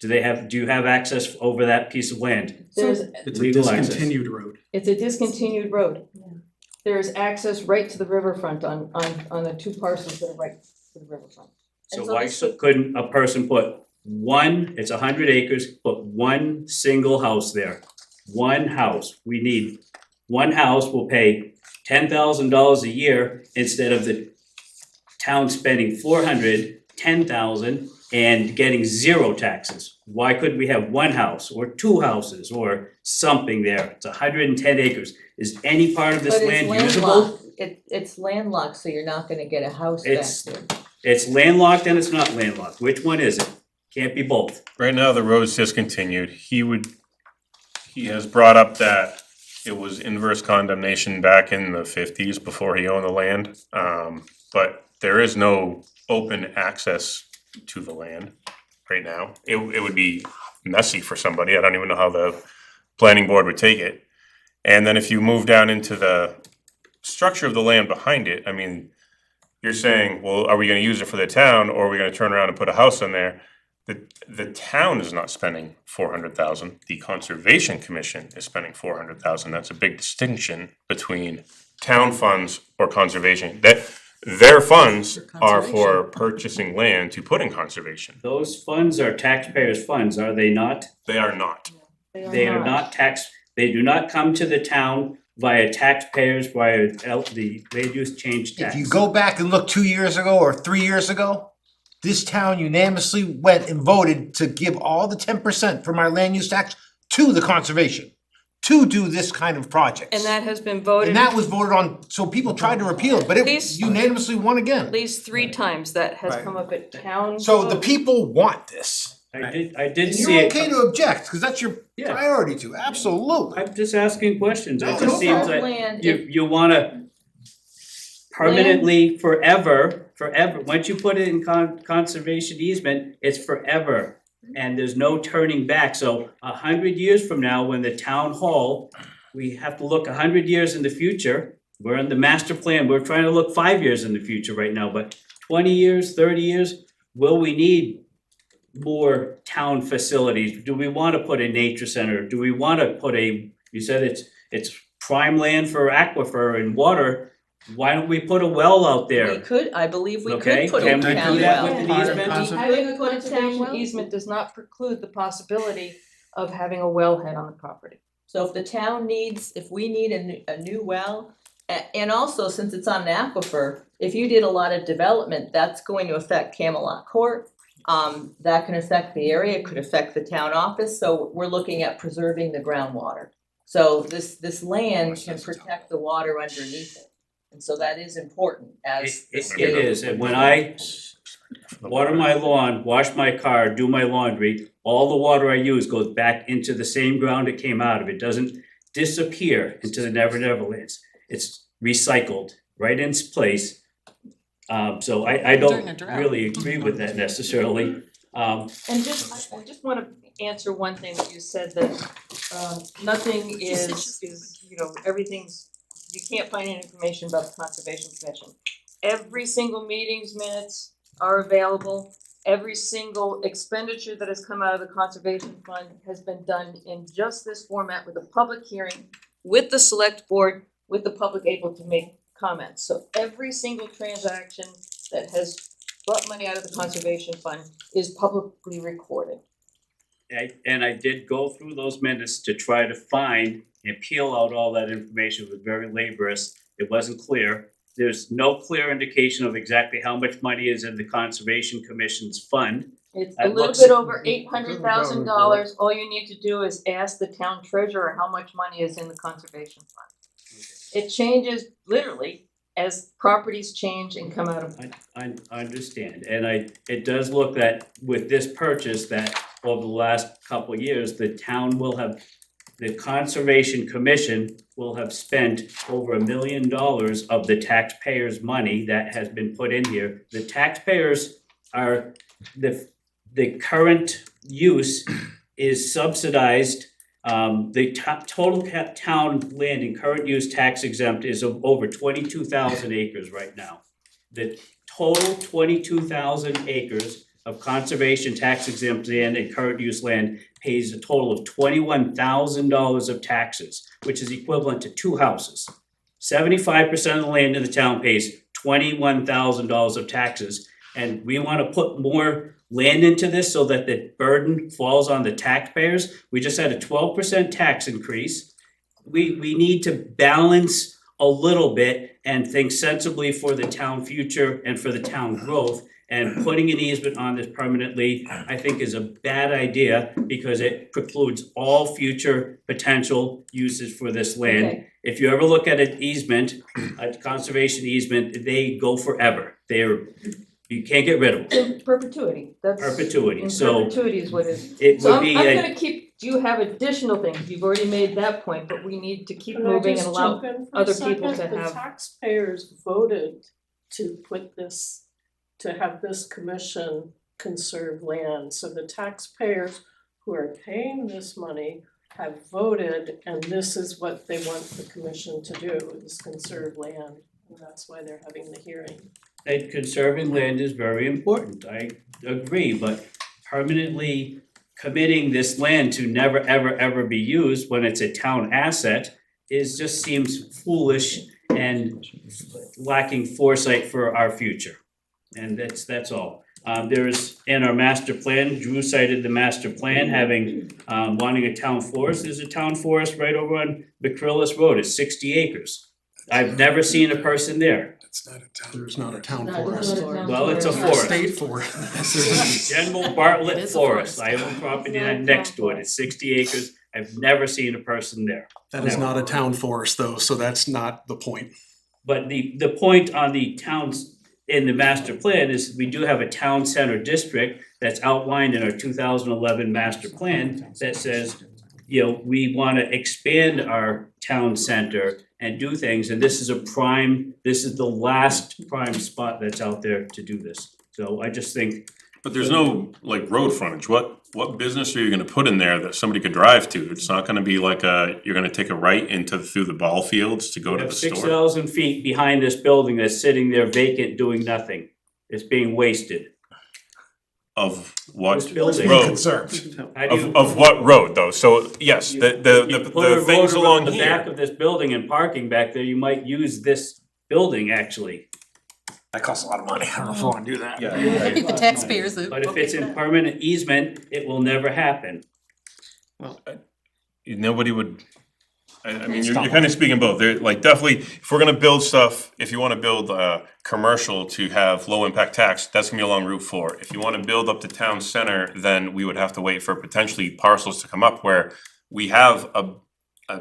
[SPEAKER 14] Do you have access over that piece of land?
[SPEAKER 12] There's,
[SPEAKER 3] It's a
[SPEAKER 14] Legal access.
[SPEAKER 3] discontinued road.
[SPEAKER 12] it's a discontinued road. There's access right to the riverfront on the two parcels that are right to the riverfront. And
[SPEAKER 14] So why
[SPEAKER 12] this would-
[SPEAKER 14] couldn't a person put one, it's 100 acres, put one single house there? One house, we need, one house will pay $10,000 a year instead of the town spending 400, 10,000 and getting zero taxes. Why couldn't we have one house or two houses or something there? It's 110 acres. Is any part of this
[SPEAKER 12] But it's
[SPEAKER 14] land usable?
[SPEAKER 12] landlocked, it's landlocked, so you're not gonna get a house back
[SPEAKER 14] It's-
[SPEAKER 12] there.
[SPEAKER 14] It's landlocked and it's not landlocked. Which one is it? Can't be both.
[SPEAKER 1] Right now, the road's discontinued. He has brought up that it was inverse condemnation back in the 50s before he owned the land. But there is no open access to the land right now. It would be messy for somebody. I don't even know how the planning board would take it. And then if you move down into the structure of the land behind it, I mean, you're saying, well, are we gonna use it for the town, or are we gonna turn around and put a house on there? The town is not spending 400,000, the Conservation Commission is spending 400,000, that's a big distinction between town funds or conservation. That, their funds are for purchasing land to put in conservation.
[SPEAKER 14] Those funds are taxpayers' funds, are they not?
[SPEAKER 1] They are not.
[SPEAKER 14] They are not they do not come to the town via taxpayers, via the land use change tax.
[SPEAKER 8] If you go back and look 2 years ago or 3 years ago, this town unanimously went and voted to give all the 10% from our land use tax to the conservation, to do this kind of projects.
[SPEAKER 12] And that has been voted
[SPEAKER 8] And that was voted on, so people tried to repeal it, but it
[SPEAKER 12] Please.
[SPEAKER 8] unanimously won
[SPEAKER 12] at
[SPEAKER 8] again.
[SPEAKER 12] least 3 times that has
[SPEAKER 8] Right.
[SPEAKER 12] come up at town.
[SPEAKER 8] So the
[SPEAKER 12] vote.
[SPEAKER 8] people want this.
[SPEAKER 14] I did
[SPEAKER 8] And
[SPEAKER 14] see
[SPEAKER 8] you're
[SPEAKER 14] it.
[SPEAKER 8] okay to object, because that's your
[SPEAKER 14] Yeah.
[SPEAKER 8] priority to, absolutely.
[SPEAKER 14] I'm just asking questions. It
[SPEAKER 8] No,
[SPEAKER 14] just
[SPEAKER 8] no
[SPEAKER 14] seems
[SPEAKER 8] problem.
[SPEAKER 14] like
[SPEAKER 12] Land,
[SPEAKER 14] you wanna permanently, forever, once you put it in conservation easement, it's forever. And there's no turning back, so 100 years from now, when the town hall, we have to look 100 years in the future. We're in the master plan, we're trying to look 5 years in the future right now, but 20 years, 30 years, will we need more town facilities? Do we wanna put a nature center? Do we wanna put you said it's prime land for aquifer and water, why don't we put a well out there?
[SPEAKER 12] We could, I believe we
[SPEAKER 14] Okay,
[SPEAKER 12] could put a
[SPEAKER 14] can we
[SPEAKER 12] town
[SPEAKER 14] do that
[SPEAKER 12] well.
[SPEAKER 14] with an
[SPEAKER 2] Part of
[SPEAKER 14] easement?
[SPEAKER 2] conser-
[SPEAKER 12] Having a conservation easement does not preclude the possibility of having a wellhead on the property. So if the town needs, if we need a new well, and also since it's on an aquifer, if you did a lot of development, that's going to affect Camelot Court. That can affect the area, it could affect the town office, so we're looking at preserving the groundwater. So this land can protect the water underneath it. And so that is important as the
[SPEAKER 14] It
[SPEAKER 12] state.
[SPEAKER 14] is, and when I water my lawn, wash my car, do my laundry, all the water I use goes back into the same ground it came out of. It doesn't disappear into the Never Lands. It's recycled right in its place. So I
[SPEAKER 3] During a
[SPEAKER 14] don't
[SPEAKER 3] drought.
[SPEAKER 14] really agree with that necessarily.
[SPEAKER 12] And I just wanna answer one thing that you said, that nothing is, you know, everything's, you can't find any information about the Conservation Commission. Every single meeting's minutes are available, every single expenditure that has come out of the Conservation Fund has been done in just this format with a public hearing, with the select board, with the public able to make comments. So every single transaction that has brought money out of the Conservation Fund is publicly recorded.
[SPEAKER 14] And I did go through those minutes to try to find and peel out all that information. It was very laborious. It wasn't clear. There's no clear indication of exactly how much money is in the Conservation Commission's fund.
[SPEAKER 12] It's
[SPEAKER 14] It
[SPEAKER 12] a little
[SPEAKER 14] looks-
[SPEAKER 12] bit over $800,000. All you need to do is ask the town treasurer how much money is in the Conservation Fund. It changes literally as properties change and come out of.
[SPEAKER 14] I understand, and it does look that with this purchase, that over the last couple of years, the Conservation Commission will have spent over $1 million of the taxpayers' money that has been put in here. The taxpayers are, the current use is subsidized. The total town land in current use tax exempt is of over 22,000 acres right now. The total 22,000 acres of conservation tax exempt land and current use land pays a total of $21,000 of taxes, which is equivalent to 2 houses. 75% of the land in the town pays $21,000 of taxes, and we wanna put more land into this so that the burden falls on the taxpayers. We just had a 12% tax increase. We need to balance a little bit and think sensibly for the town future and for the town growth. And putting an easement on this permanently, I think is a bad idea because it precludes all future potential uses for this land.
[SPEAKER 12] Okay.
[SPEAKER 14] If you ever look at an easement, a conservation easement, they go forever. You can't get rid of them,
[SPEAKER 12] In perpetuity, that's.
[SPEAKER 14] perpetuity,
[SPEAKER 12] In
[SPEAKER 14] so
[SPEAKER 12] perpetuity is what is.
[SPEAKER 14] it
[SPEAKER 12] So
[SPEAKER 14] would
[SPEAKER 12] I'm
[SPEAKER 14] be
[SPEAKER 12] gonna keep, do you have additional things? You've already made that point, but we need to keep moving and allow other people to
[SPEAKER 16] The
[SPEAKER 12] have.
[SPEAKER 16] taxpayers voted to put this, to have this commission conserve land, so the taxpayers who are paying this money have voted, and this is what they want the commission to do, is conserve land, and that's why they're having the hearing.
[SPEAKER 14] And conserving land is very important, I agree, but permanently committing this land to never, ever, ever be used when it's a town asset just seems foolish and lacking foresight for our future. And that's all. There's, in our master plan, Drew cited the master plan having, wanting a town forest. There's a town forest right over on McCrillis Road, it's 60 acres. I've never seen a person there.
[SPEAKER 11] There's not a town
[SPEAKER 12] No,
[SPEAKER 11] forest.
[SPEAKER 12] it's not a town
[SPEAKER 14] Well, it's a
[SPEAKER 12] forest.
[SPEAKER 14] forest.
[SPEAKER 11] State forest.
[SPEAKER 14] General
[SPEAKER 3] It
[SPEAKER 14] Bartlett
[SPEAKER 3] is a
[SPEAKER 14] Forest,
[SPEAKER 3] forest.
[SPEAKER 14] I own property next to it, it's 60 acres, I've never seen a person there.
[SPEAKER 11] That is
[SPEAKER 14] Never.
[SPEAKER 11] not a town forest though, so that's not the point.
[SPEAKER 14] But the point on the towns in the master plan is we do have a town center district that's outlined in our 2011 master plan that says, you know, we wanna expand our town center and do things, and this is the last prime spot that's out there to do this. So I just think,
[SPEAKER 1] But there's no like road frontage. What business are you gonna put in there that somebody could drive to? It's not gonna be like you're gonna take a right through the ball fields to go
[SPEAKER 14] we
[SPEAKER 1] to
[SPEAKER 14] have
[SPEAKER 1] the store.
[SPEAKER 14] 6,000 feet behind this building that's sitting there vacant, doing nothing. It's being wasted.
[SPEAKER 1] Of what
[SPEAKER 14] This building.
[SPEAKER 1] road?
[SPEAKER 7] Conserved.
[SPEAKER 14] How do you-
[SPEAKER 1] Of what road though? So yes,
[SPEAKER 14] You
[SPEAKER 1] the
[SPEAKER 14] put a
[SPEAKER 1] things
[SPEAKER 14] road
[SPEAKER 1] along
[SPEAKER 14] around the back
[SPEAKER 1] here.
[SPEAKER 14] of this building and parking back there, you might use this building actually.
[SPEAKER 7] That costs a lot of money. I don't know if I wanna do that.
[SPEAKER 3] I think the taxpayers.
[SPEAKER 14] But if it's in permanent easement, it will never happen.
[SPEAKER 1] Nobody would, I mean, you're kind of speaking both. They're like definitely, if we're gonna build stuff, if you wanna build commercial to have low impact tax, that's gonna be along Route 4. If you wanna build up the town center, then we would have to wait for potentially parcels to come up where we have a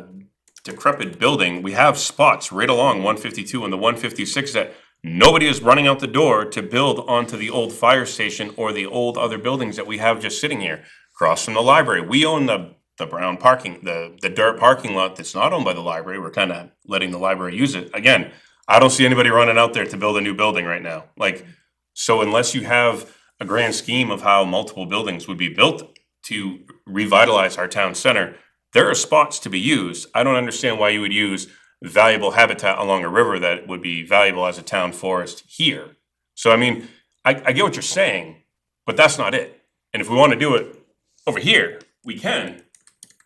[SPEAKER 1] decrepit building. We have spots right along 152 and the 156 that nobody is running out the door to build onto the old fire station or the old other buildings that we have just sitting here across from the library. We own the brown parking, the dirt parking lot that's not owned by the library. We're kind of letting the library use it. Again, I don't see anybody running out there to build a new building right now. Like, so unless you have a grand scheme of how multiple buildings would be built to revitalize our town center, there are spots to be used. I don't understand why you would use valuable habitat along a river that would be valuable as a town forest here. So I mean, I get what you're saying, but that's not it. And if we want to do it over here, we can.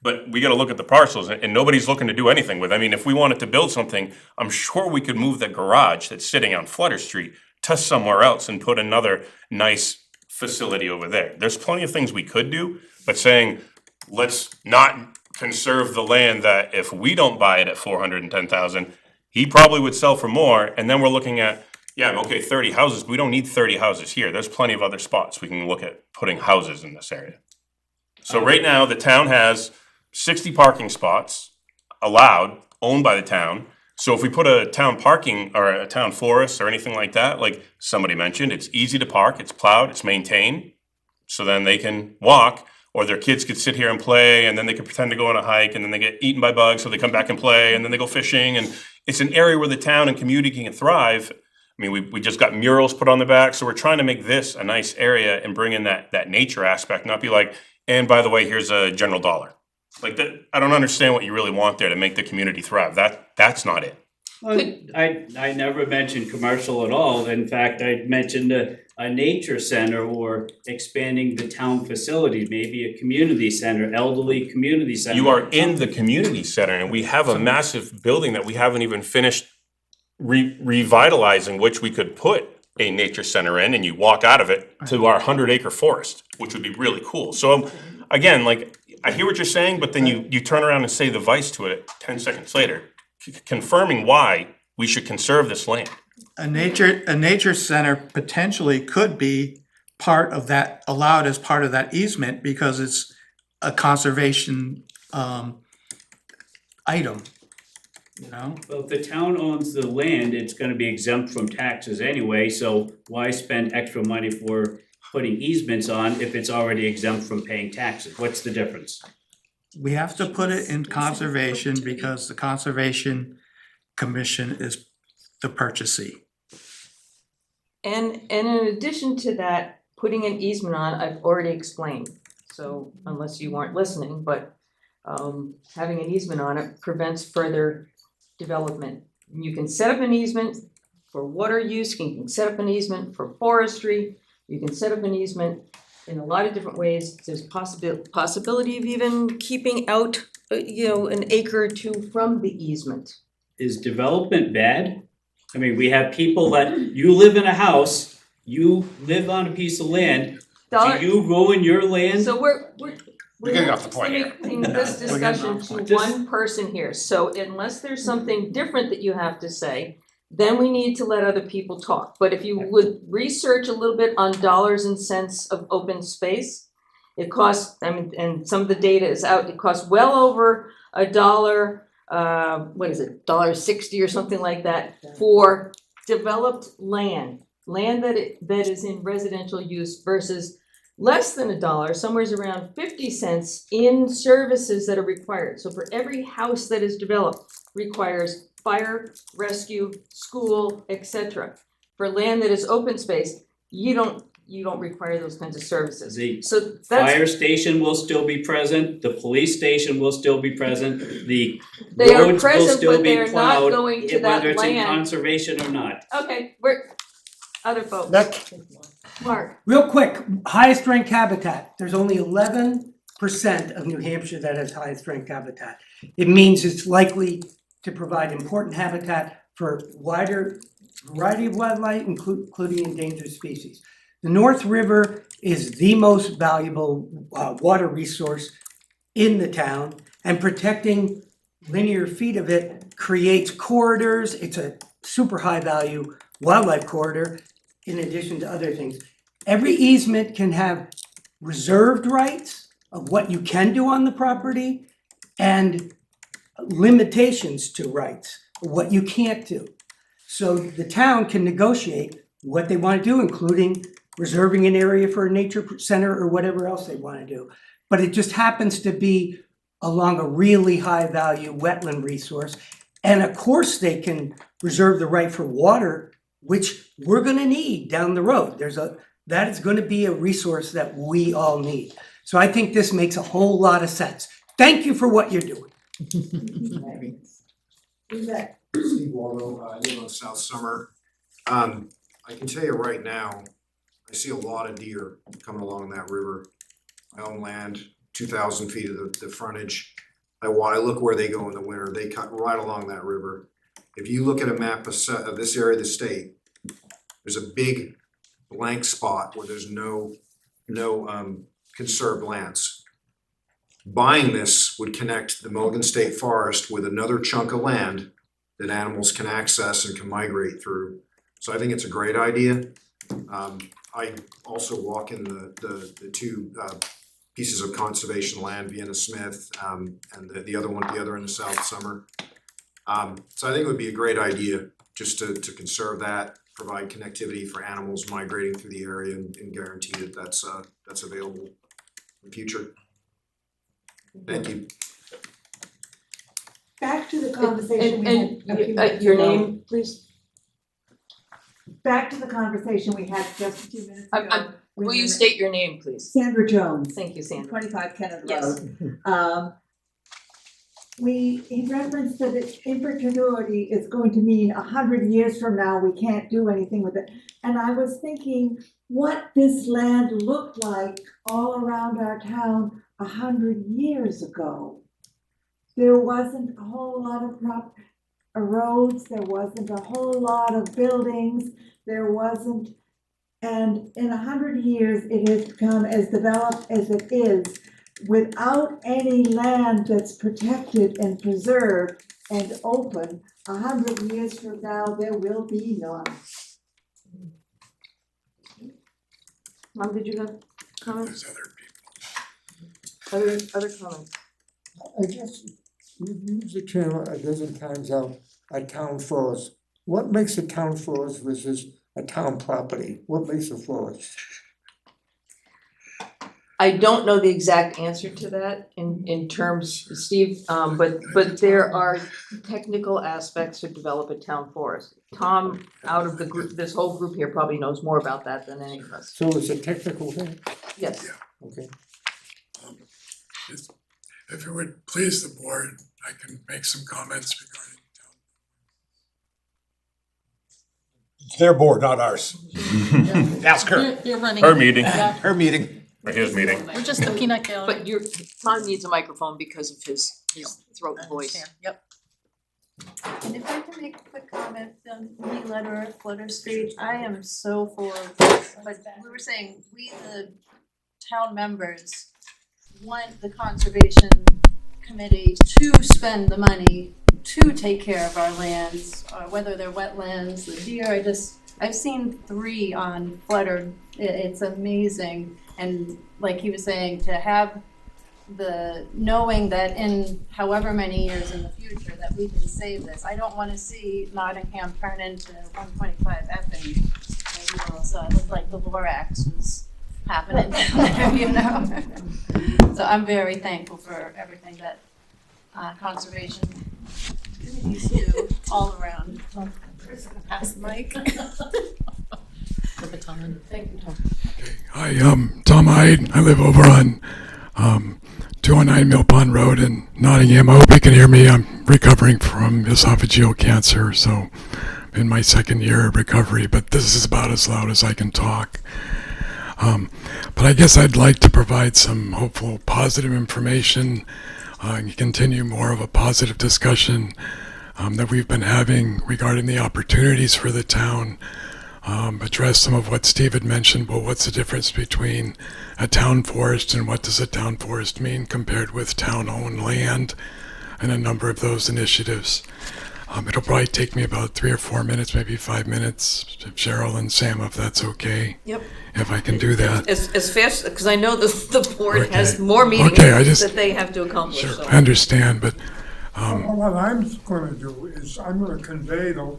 [SPEAKER 1] But we gotta look at the parcels and nobody's looking to do anything with it. I mean, if we wanted to build something, I'm sure we could move the garage that's sitting on Flutter Street to somewhere else and put another nice facility over there. There's plenty of things we could do, but saying, let's not conserve the land that if we don't buy it at 410,000, he probably would sell for more, and then we're looking at, yeah, okay, 30 houses, we don't need 30 houses here. There's plenty of other spots we can look at putting houses in this area. So right now, the town has 60 parking spots allowed, owned by the town. So if we put a town parking or a town forest or anything like that, like somebody mentioned, it's easy to park, it's plowed, it's maintained. So then they can walk, or their kids could sit here and play, and then they could pretend to go on a hike, and then they get eaten by bugs, so they come back and play, and then they go fishing. And it's an area where the town and community can thrive. I mean, we just got murals put on the back, so we're trying to make this a nice area and bring in that nature aspect, not be like, and by the way, here's a General Dollar. Like that, I don't understand what you really want there to make the community thrive. That's not it.
[SPEAKER 14] Well, I never mentioned commercial at all. In fact, I mentioned a nature center or expanding the town facilities, maybe a community center, elderly community center.
[SPEAKER 1] You are in the community center and we have a massive building that we haven't even finished revitalizing, which we could put a nature center in, and you walk out of it to our 100-acre forest, which would be really cool. So again, like, I hear what you're saying, but then you turn around and say the vice to it 10 seconds later, confirming why we should conserve this land.
[SPEAKER 2] A nature center potentially could be part of that, allowed as part of that easement because it's a conservation item, you know?
[SPEAKER 14] Well, if the town owns the land, it's gonna be exempt from taxes anyway, so why spend extra money for putting easements on if it's already exempt from paying taxes? What's the difference?
[SPEAKER 2] We have to put it in conservation because the Conservation Commission is the purchasee.
[SPEAKER 13] And in addition to that, putting an easement on, I've already explained. So unless you weren't listening, but having an easement on it prevents further development. You can set up an easement for water use, you can set up an easement for forestry, you can set up an easement in a lot of different ways. There's possibility of even keeping out, an acre or two from the easement.
[SPEAKER 14] Is development bad? I mean, we have people that, you live in a house, you live on a piece of land, do you ruin your land?
[SPEAKER 13] So we're
[SPEAKER 8] getting off the point here.
[SPEAKER 13] limiting this discussion to one person here, so unless there's something different that you have to say, then we need to let other people talk. But if you would research a little bit on dollars and cents of open space, it costs, and some of the data is out, it costs well over $1, $1.60 or something like that, for developed land that is in residential use versus less than $1, somewhere around 50 cents in services that are required. So for every house that is developed requires fire, rescue, school, etc. For land that is open space, you don't require those kinds of services. So that's
[SPEAKER 14] Fire station will still be present, the police station will still be present, the
[SPEAKER 13] They are
[SPEAKER 14] roads will
[SPEAKER 13] present,
[SPEAKER 14] still
[SPEAKER 13] but
[SPEAKER 14] be
[SPEAKER 13] they're not
[SPEAKER 14] plowed,
[SPEAKER 13] going to that
[SPEAKER 14] whether it's in
[SPEAKER 13] land.
[SPEAKER 14] conservation or not.
[SPEAKER 13] okay, we're other folks. Mark.
[SPEAKER 17] Real quick, highest ranked habitat, there's only 11% of New Hampshire that has highest ranked habitat. It means it's likely to provide important habitat for wider variety of wildlife, including endangered species. The North River is the most valuable water resource in the town, and protecting linear feet of it creates corridors. It's a super high value wildlife corridor in addition to other things. Every easement can have reserved rights of what you can do on the property and limitations to rights, what you can't do. So the town can negotiate what they want to do, including reserving an area for a nature center or whatever else they want to do. But it just happens to be along a really high value wetland resource. And of course they can reserve the right for water, which we're gonna need down the road. That is gonna be a resource that we all need. So I think this makes a whole lot of sense. Thank you for what you're doing.
[SPEAKER 7] Steve Waldo, I live on South Summer. I can tell you right now, I see a lot of deer coming along that river. My own land, 2,000 feet of the frontage. I look where they go in the winter, they cut right along that river. If you look at a map of this area of the state, there's a big blank spot where there's no conserved lands. Buying this would connect the Milligan State Forest with another chunk of land that animals can access and can migrate through. So I think it's a great idea. I also walk in the two pieces of conservation land, Vienna Smith, and the other one at the other end of South Summer. So I think it would be a great idea just to conserve that, provide connectivity for animals migrating through the area and guarantee that that's available in the future. Thank you.
[SPEAKER 18] Back to the conversation we had a few minutes
[SPEAKER 13] Your
[SPEAKER 18] ago.
[SPEAKER 13] name, please.
[SPEAKER 18] Back to the conversation we had just a few minutes ago.
[SPEAKER 13] Will you state your name, please?
[SPEAKER 18] Sandra Jones.
[SPEAKER 13] Thank you, Sandra.
[SPEAKER 18] 25 Kenneth
[SPEAKER 13] Yes.
[SPEAKER 18] Road. he referenced that in perpetuity is going to mean 100 years from now, we can't do anything with it. And I was thinking what this land looked like all around our town 100 years ago. There wasn't a whole lot of roads, there wasn't a whole lot of buildings, there wasn't, and in 100 years, it has become as developed as it is, without any land that's protected and preserved and open. 100 years from now, there will be none.
[SPEAKER 13] Mom, did you have comments? Other comments?
[SPEAKER 15] I guess we've used the term a dozen times out, a town forest. What makes a town forest versus a town property? What makes a forest?
[SPEAKER 12] I don't know the exact answer to that in terms, Steve, but there are technical aspects to develop a town forest. Tom, out of the group, this whole group here probably knows more about that than any of us.
[SPEAKER 15] So it's a technical thing?
[SPEAKER 12] Yes.
[SPEAKER 15] Okay.
[SPEAKER 19] If it would please the board, I can make some comments regarding.
[SPEAKER 8] It's their board, not ours. Ask her.
[SPEAKER 3] You're running.
[SPEAKER 1] Her meeting.
[SPEAKER 3] Yeah.
[SPEAKER 8] Her meeting.
[SPEAKER 1] Or his meeting.
[SPEAKER 3] We're just the peanut gallery.
[SPEAKER 12] But Tom needs a microphone because of his throat and voice.
[SPEAKER 3] Yep.
[SPEAKER 20] And if I can make a quick comment on me letter, Flutter Street, I am so for this, but we were saying, we the town members want the conservation committee to spend the money to take care of our lands, whether they're wetlands, the deer, I've seen 3 on Flutter, it's amazing. And like he was saying, to have the knowing that in however many years in the future that we can save this. I don't wanna see Nottingham turn into 125 effing, so it looked like the Lorax was happening down there, you know? So I'm very thankful for everything that conservation committees do all around. Pass the mic.
[SPEAKER 12] Thank you, Tom.
[SPEAKER 19] Hi, Tom Hyde. I live over on 209 Mill Pond Road in Nottingham. I hope you can hear me. I'm recovering from esophageal cancer, so I'm in my 2nd year of recovery, but this is about as loud as I can talk. But I guess I'd like to provide some hopeful positive information and continue more of a positive discussion that we've been having regarding the opportunities for the town. Address some of what Steve had mentioned. Well, what's the difference between a town forest and what does a town forest mean compared with town-owned land, and a number of those initiatives. It'll probably take me about 3 or 4 minutes, maybe 5 minutes, if Cheryl and Sam, if that's okay.
[SPEAKER 12] Yep. If
[SPEAKER 13] I can do that. As fast, because I know the board has more meetings that they have to accomplish.
[SPEAKER 19] Sure,
[SPEAKER 13] so.
[SPEAKER 19] I understand, but
[SPEAKER 15] What I'm gonna do is I'm gonna convey the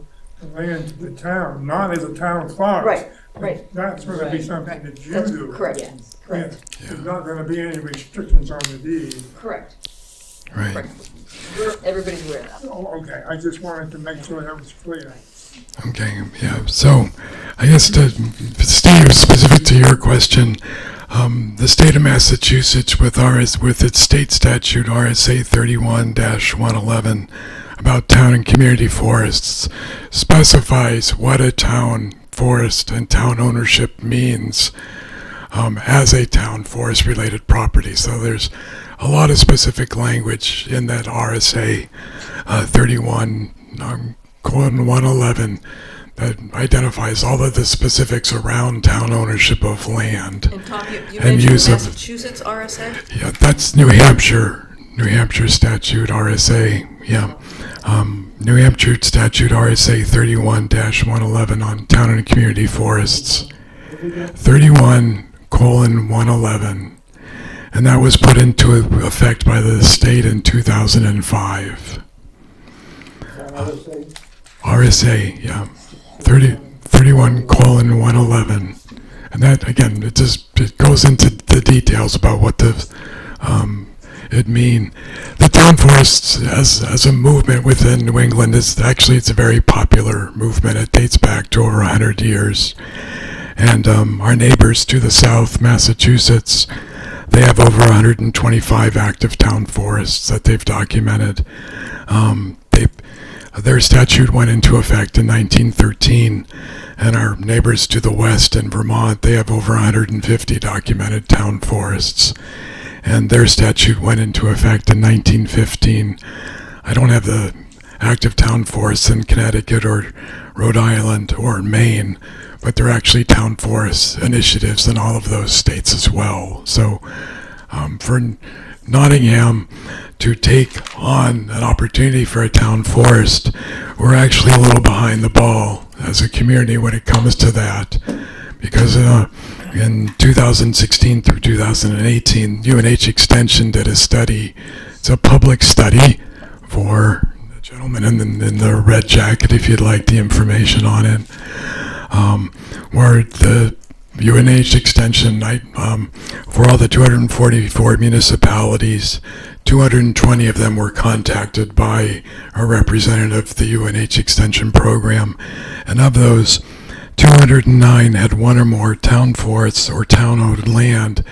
[SPEAKER 15] land to the town, not as a town forest.
[SPEAKER 12] Right.
[SPEAKER 15] That's gonna be something that you
[SPEAKER 12] That's
[SPEAKER 15] do.
[SPEAKER 12] correct.
[SPEAKER 15] Yeah. There's not gonna be any restrictions on the deed.
[SPEAKER 12] Correct.
[SPEAKER 19] Right.
[SPEAKER 12] Everybody's aware of that.
[SPEAKER 15] Oh, okay, I just wanted to make sure that was clear.
[SPEAKER 19] Okay, yeah, so I guess to Steve, specific to your question, the state of Massachusetts with its state statute RSA 31-111 about town and community forests specifies what a town forest and town ownership means as a town forest related property. So there's a lot of specific language in that RSA 31:111 that identifies all of the specifics around town ownership of land.
[SPEAKER 12] And Tom, you
[SPEAKER 19] and
[SPEAKER 12] mentioned
[SPEAKER 19] use of,
[SPEAKER 12] Massachusetts RSA?
[SPEAKER 19] Yeah, that's New Hampshire statute RSA, yeah. New Hampshire statute RSA 31-111 on town and community forests. 31:111. And that was put into effect by the state in 2005. RSA, yeah, 31:111. And that, again, it goes into the details about what it mean. The town forests as a movement within New England it's a very popular movement. It dates back to over 100 years. And our neighbors to the south, Massachusetts, they have over 125 active town forests that they've documented. Their statute went into effect in 1913, and our neighbors to the west in Vermont, they have over 150 documented town forests, and their statute went into effect in 1915. I don't have the active town forests in Connecticut or Rhode Island or Maine, but there are actually town forest initiatives in all of those states as well. So for Nottingham to take on an opportunity for a town forest, we're actually a little behind the ball as a community when it comes to that, because in 2016 through 2018, UNH Extension did a study. It's a public study for the gentleman in the red jacket, if you'd like the information on it, where the UNH Extension, for all the 244 municipalities, 220 of them were contacted by a representative of the UNH Extension program, and of those, 209 had one or more town forests or town-owned land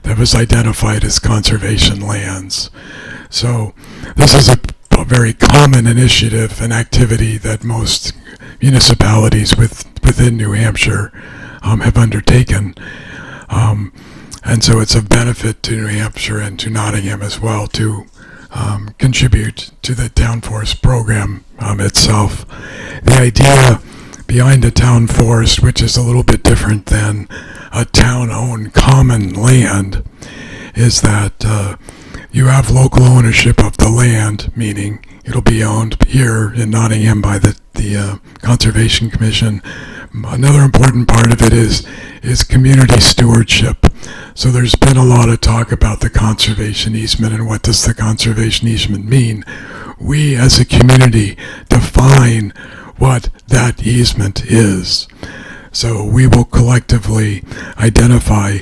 [SPEAKER 19] that was identified as conservation lands. So this is a very common initiative and activity that most municipalities within New Hampshire have undertaken. And so it's of benefit to New Hampshire and to Nottingham as well to contribute to the town forest program itself. The idea behind a town forest, which is a little bit different than a town-owned common land, is that you have local ownership of the land, meaning it'll be owned here in Nottingham by the Conservation Commission. Another important part of it is community stewardship. So there's been a lot of talk about the conservation easement and what does the conservation easement mean. We as a community define what that easement is. So we will collectively identify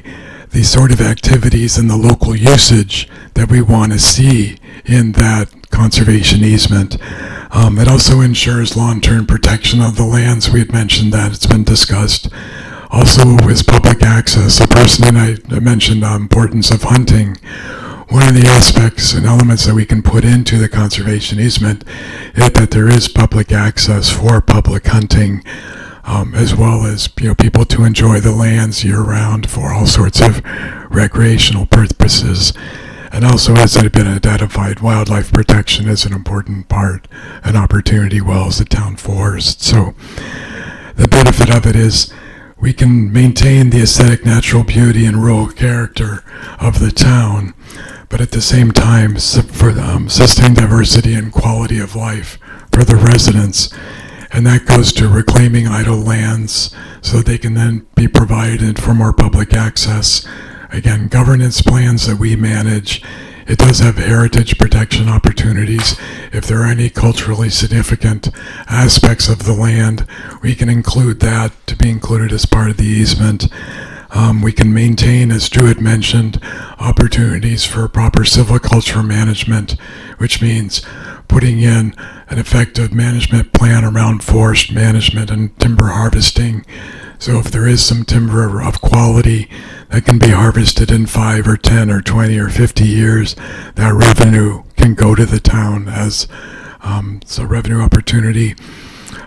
[SPEAKER 19] the sort of activities and the local usage that we want to see in that conservation easement. It also ensures long-term protection of the lands. We had mentioned that, it's been discussed. Also is public access. So personally, I mentioned the importance of hunting. One of the aspects and elements that we can put into the conservation easement is that there is public access for public hunting, as well as people to enjoy the lands year-round for all sorts of recreational purposes. And also, as it had been identified, wildlife protection is an important part, an opportunity, well as the town forest. So the benefit of it is we can maintain the aesthetic natural beauty and rural character of the town, but at the same time sustain diversity and quality of life for the residents. And that goes to reclaiming idle lands so they can then be provided for more public access. Again, governance plans that we manage, it does have heritage protection opportunities. If there are any culturally significant aspects of the land, we can include that to be included as part of the easement. We can maintain, as Drew had mentioned, opportunities for proper silviculture management, which means putting in an effective management plan around forest management and timber harvesting. So if there is some timber of quality that can be harvested in 5 or 10 or 20 or 50 years, that revenue can go to the town as a revenue opportunity.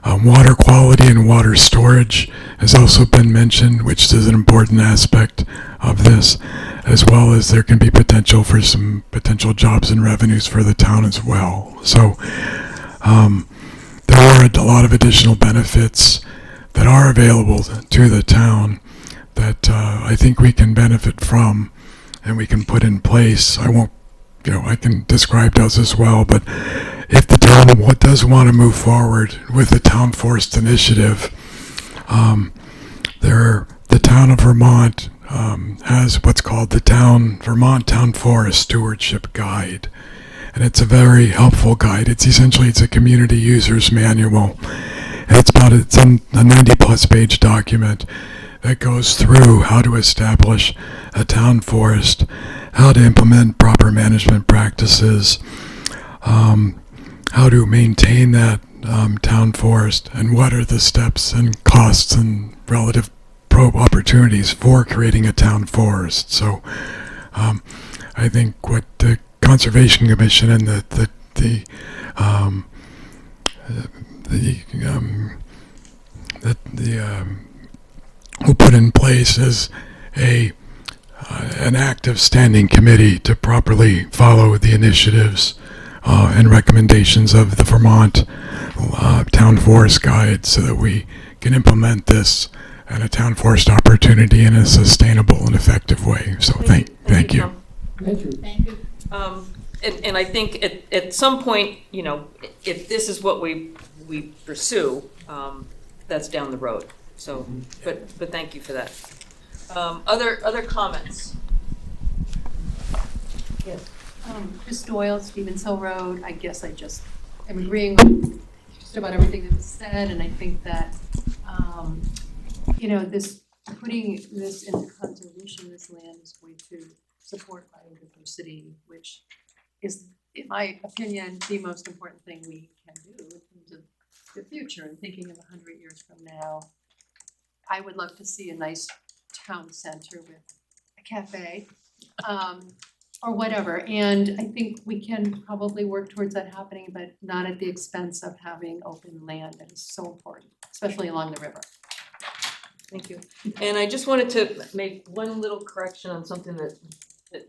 [SPEAKER 19] Water quality and water storage has also been mentioned, which is an important aspect of this, as well as there can be potential for some potential jobs and revenues for the town as well. So there are a lot of additional benefits that are available to the town that I think we can benefit from and we can put in place. I can describe those as well, but if the town does want to move forward with the Town Forest Initiative, the town of Vermont has what's called the Vermont Town Forest Stewardship Guide. And it's a very helpful guide. It's a community user's manual. And it's in a 90-plus page document that goes through how to establish a town forest, how to implement proper management practices, how to maintain that town forest, and what are the steps and costs and relative opportunities for creating a town forest. So I think what the Conservation Commission and the who put in place is an active standing committee to properly follow the initiatives and recommendations of the Vermont Town Forest Guide so that we can implement this and a town forest opportunity in a sustainable and effective way. So thank you.
[SPEAKER 13] Tom.
[SPEAKER 15] Thank you.
[SPEAKER 13] And I think at some point, you know, if this is what we pursue, that's down the road. So, but thank you for that. Other comments? Yes.
[SPEAKER 10] Chris Doyle, Stevens Hill Road, I guess I just am agreeing with just about everything that was said, and I think that, you know, putting this into conservation, this land is going to support biodiversity, which is, in my opinion, the most important thing we can do in terms of the future and thinking of 100 years from now. I would love to see a nice town center with a cafe, or whatever, and I think we can probably work towards that happening, but not at the expense of having open land that is so important, especially along the river.
[SPEAKER 13] Thank you. And I just wanted to make one little correction on something that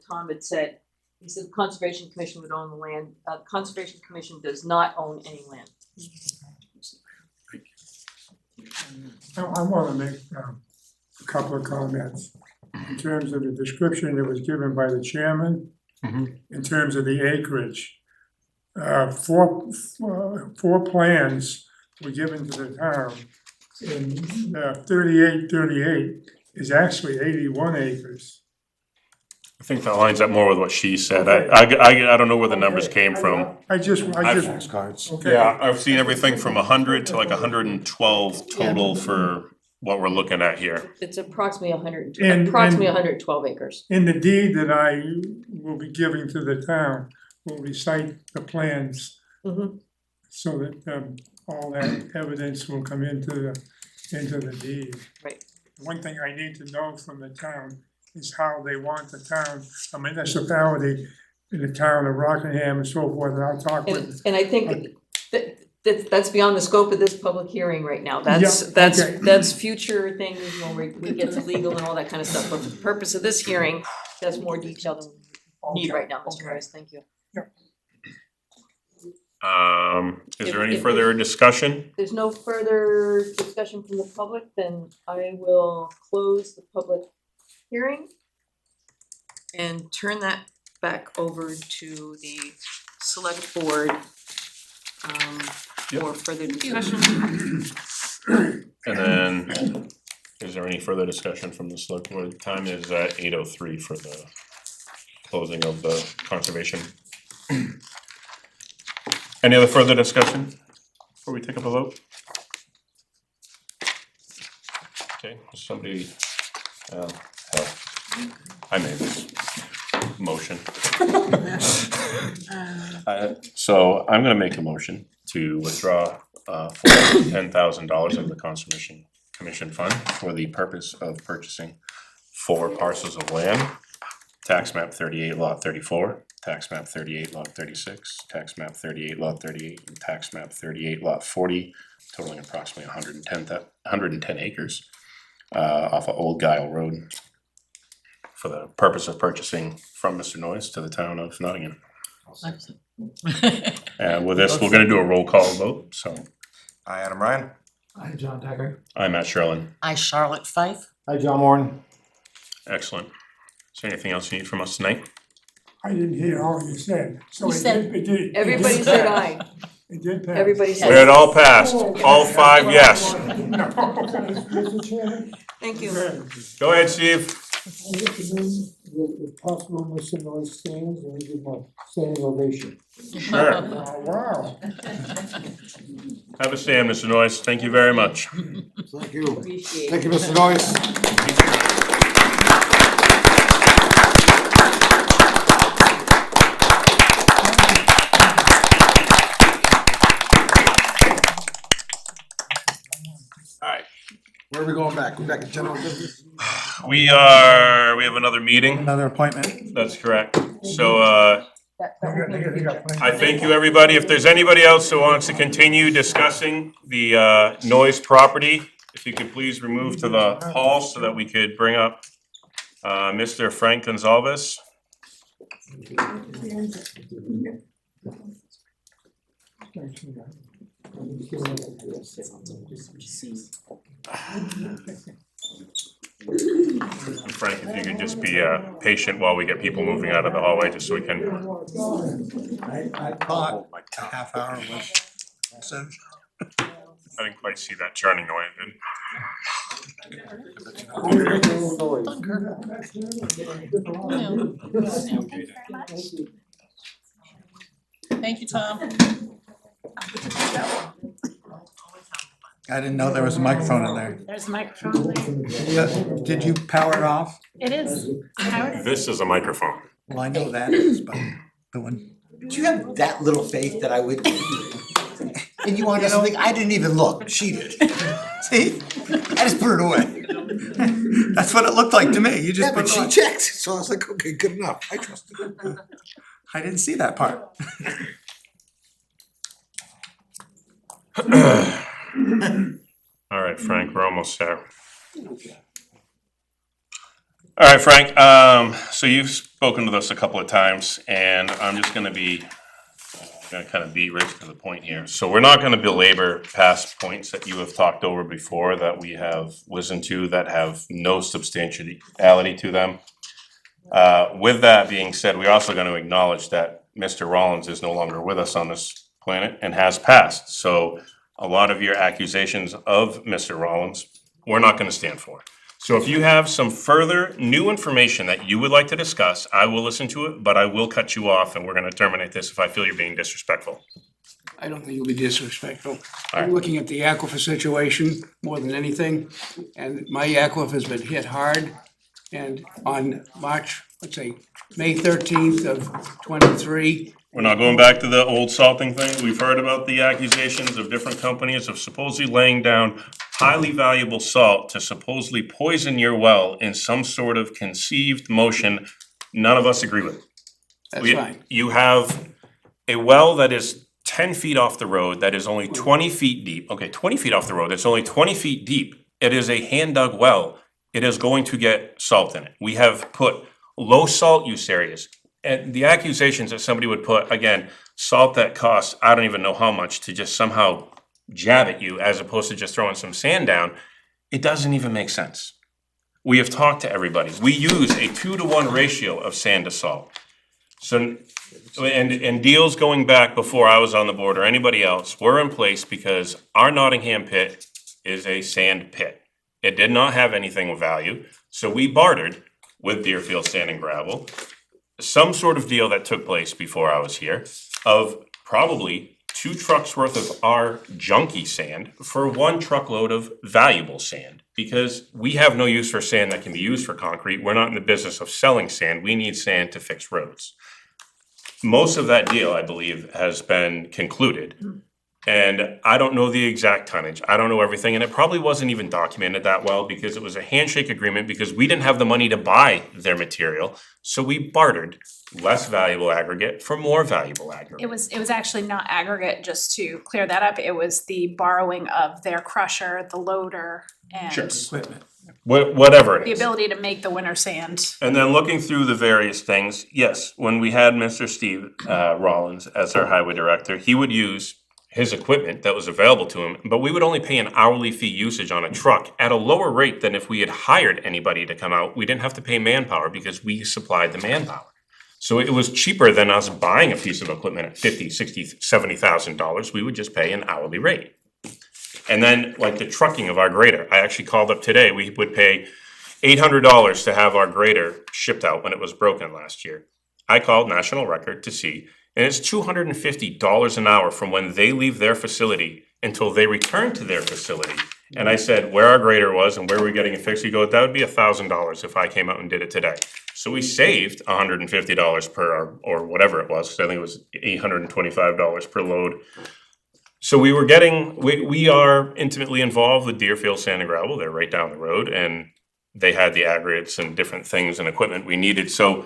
[SPEAKER 13] Tom had said. He said the Conservation Commission would own the land. Conservation Commission does not own any land.
[SPEAKER 15] I want to make a couple of comments in terms of the description that was given by the chairman, in terms of the acreage. Four plans were given to the town, and 3838 is actually 81 acres.
[SPEAKER 1] I think that lines up more with what she said. I don't know where the numbers came from.
[SPEAKER 15] I just. Okay.
[SPEAKER 1] Yeah, I've seen everything from 100 to like 112 total for what we're looking at here.
[SPEAKER 13] It's approximately
[SPEAKER 15] And-
[SPEAKER 13] 112 acres.
[SPEAKER 15] In the deed that I will be giving to the town, will recite the plans so that all that evidence will come into the deed.
[SPEAKER 13] Right.
[SPEAKER 15] One thing I need to know from the town is how they want the town, a municipality in the town of Rockingham and so forth, and I'll talk with.
[SPEAKER 13] And I think that's beyond the scope of this public hearing right now.
[SPEAKER 15] Yeah, okay.
[SPEAKER 13] That's future things when we get to legal and all that kind of stuff. But for the purpose of this hearing, that's more detail than we need right now, Mr. Rice. Thank you.
[SPEAKER 1] Is there any further discussion?
[SPEAKER 13] There's no further discussion from the public, then I will close the public hearing and turn that back over to the select board for further discussion.
[SPEAKER 1] And then, is there any further discussion from the select board? The time is at 8:03 for the closing of the conservation. Any other further discussion before we take up a vote? Okay, somebody, hell, I made this motion. So I'm gonna make a motion to withdraw $10,000 of the Conservation Commission fund for the purpose of purchasing 4 parcels of land. Tax map 38 lot 34, tax map 38 lot 36, tax map 38 lot 38, and tax map 38 lot 40, totaling approximately 110 acres off of Old Guile Road for the purpose of purchasing from Mr. Noyes to the town of Nottingham. And with this, we're gonna do a roll call vote, so.
[SPEAKER 5] Hi, Adam Ryan.
[SPEAKER 6] Hi, John Decker.
[SPEAKER 1] I'm Matt Sherlin.
[SPEAKER 3] I, Charlotte Fife.
[SPEAKER 6] Hi, John Warren.
[SPEAKER 1] Excellent. Is there anything else you need from us tonight?
[SPEAKER 15] I didn't hear all you said, so
[SPEAKER 3] You
[SPEAKER 15] it
[SPEAKER 3] said-
[SPEAKER 15] did, it did.
[SPEAKER 13] Everybody said aye.
[SPEAKER 15] It did pass.
[SPEAKER 13] Everybody said.
[SPEAKER 1] We had all passed, all 5 yes.
[SPEAKER 15] Mr. Chairman?
[SPEAKER 13] Thank you.
[SPEAKER 1] Go ahead, Steve.
[SPEAKER 15] I recommend, if possible, Mr. Noyes stands and we give him a standing ovation.
[SPEAKER 1] Sure.
[SPEAKER 15] Wow.
[SPEAKER 1] Have a stand, Mr. Noyes. Thank you very much.
[SPEAKER 6] Thank you.
[SPEAKER 13] Appreciate
[SPEAKER 6] Thank you, Mr. Noyes.
[SPEAKER 1] All right.
[SPEAKER 6] Where are we going back? We back to general business?
[SPEAKER 1] we have another meeting.
[SPEAKER 2] Another appointment.
[SPEAKER 1] That's correct. So, I thank you, everybody. If there's anybody else who wants to continue discussing the noise property, if you could please remove to the hall so that we could bring up Mr. Frank Gonzalez. Frank, if you could just be patient while we get people moving out of the hallway, just so we can.
[SPEAKER 2] I thought a half hour was, so.
[SPEAKER 1] I didn't quite see that churning the way it did.
[SPEAKER 3] Thank you, Tom.
[SPEAKER 2] I didn't know there was a microphone in there.
[SPEAKER 4] There's a microphone there.
[SPEAKER 2] Did you power it off?
[SPEAKER 4] It is. Howard?
[SPEAKER 1] This is a microphone.
[SPEAKER 2] Well, I know that is, but the one.
[SPEAKER 8] Do you have that little faith that I would? And you wanted something, I didn't even look, she did. See? I just put it away.
[SPEAKER 2] That's what it looked like to me. You just
[SPEAKER 8] Yeah,
[SPEAKER 2] put
[SPEAKER 8] but
[SPEAKER 2] it
[SPEAKER 8] she
[SPEAKER 2] on.
[SPEAKER 8] checked, so I was like, okay, good enough, I trust her.
[SPEAKER 2] I didn't see that part.
[SPEAKER 1] All right, Frank, we're almost there. All right, Frank, so you've spoken with us a couple of times, and I'm just gonna kind of be right to the point here. So we're not gonna belabor past points that you have talked over before, that we have listened to, that have no substantiality to them. With that being said, we're also gonna acknowledge that Mr. Rollins is no longer with us on this planet and has passed. So a lot of your accusations of Mr. Rollins, we're not gonna stand for. So if you have some further new information that you would like to discuss, I will listen to it, but I will cut you off and we're gonna terminate this if I feel you're being disrespectful.
[SPEAKER 21] I don't think you'll be disrespectful.
[SPEAKER 1] All
[SPEAKER 21] I'm
[SPEAKER 1] right.
[SPEAKER 21] looking at the aquifer situation more than anything, and my aquifer has been hit hard. And on March, let's say, May 13th of '23,
[SPEAKER 1] We're not going back to the old salting thing. We've heard about the accusations of different companies of supposedly laying down highly valuable salt to supposedly poison your well in some sort of conceived motion none of us agree with.
[SPEAKER 21] that's fine.
[SPEAKER 1] You have a well that is 10 feet off the road, that is only 20 feet deep. Okay, 20 feet off the road, it's only 20 feet deep. It is a hand dug well. It is going to get salt in it. We have put low salt use areas. And the accusations that somebody would put, again, salt that costs, I don't even know how much, to just somehow jab at you as opposed to just throwing some sand down, it doesn't even make sense. We have talked to everybody. We use a 2-to-1 ratio of sand to salt. So, and deals going back before I was on the board or anybody else were in place because our Nottingham pit is a sand pit. It did not have anything of value, so we bartered with Deerfield Sand and Gravel some sort of deal that took place before I was here of probably 2 trucks worth of our junky sand for 1 truckload of valuable sand, because we have no use for sand that can be used for concrete. We're not in the business of selling sand. We need sand to fix roads. Most of that deal, I believe, has been concluded. And I don't know the exact tonnage. I don't know everything. And it probably wasn't even documented that well because it was a handshake agreement because we didn't have the money to buy their material. So we bartered less valuable aggregate for more valuable aggregate.
[SPEAKER 4] It was actually not aggregate, just to clear that up. It was the borrowing of their crusher, the loader, and
[SPEAKER 1] Sure.
[SPEAKER 2] Equipment.
[SPEAKER 1] Whatever it
[SPEAKER 4] the
[SPEAKER 1] is.
[SPEAKER 4] ability to make the winter sand.
[SPEAKER 1] And then looking through the various things, yes, when we had Mr. Steve Rollins as our highway director, he would use his equipment that was available to him, but we would only pay an hourly fee usage on a truck at a lower rate than if we had hired anybody to come out. We didn't have to pay manpower because we supplied the manpower. So it was cheaper than us buying a piece of equipment at $50,000, $60,000, $70,000. We would just pay an hourly rate. And then like the trucking of our grader, I actually called up today, we would pay $800 to have our grader shipped out when it was broken last year. I called National Record to see, and it's $250 an hour from when they leave their facility until they return to their facility. And I said where our grader was and where we're getting it fixed. He goes, that would be $1,000 if I came out and did it today. So we saved $150 per hour, or whatever it was. I think it was $825 per load. So we were getting, we are intimately involved with Deerfield Sand and Gravel. They're right down the road, and they had the aggregates and different things and equipment we needed, so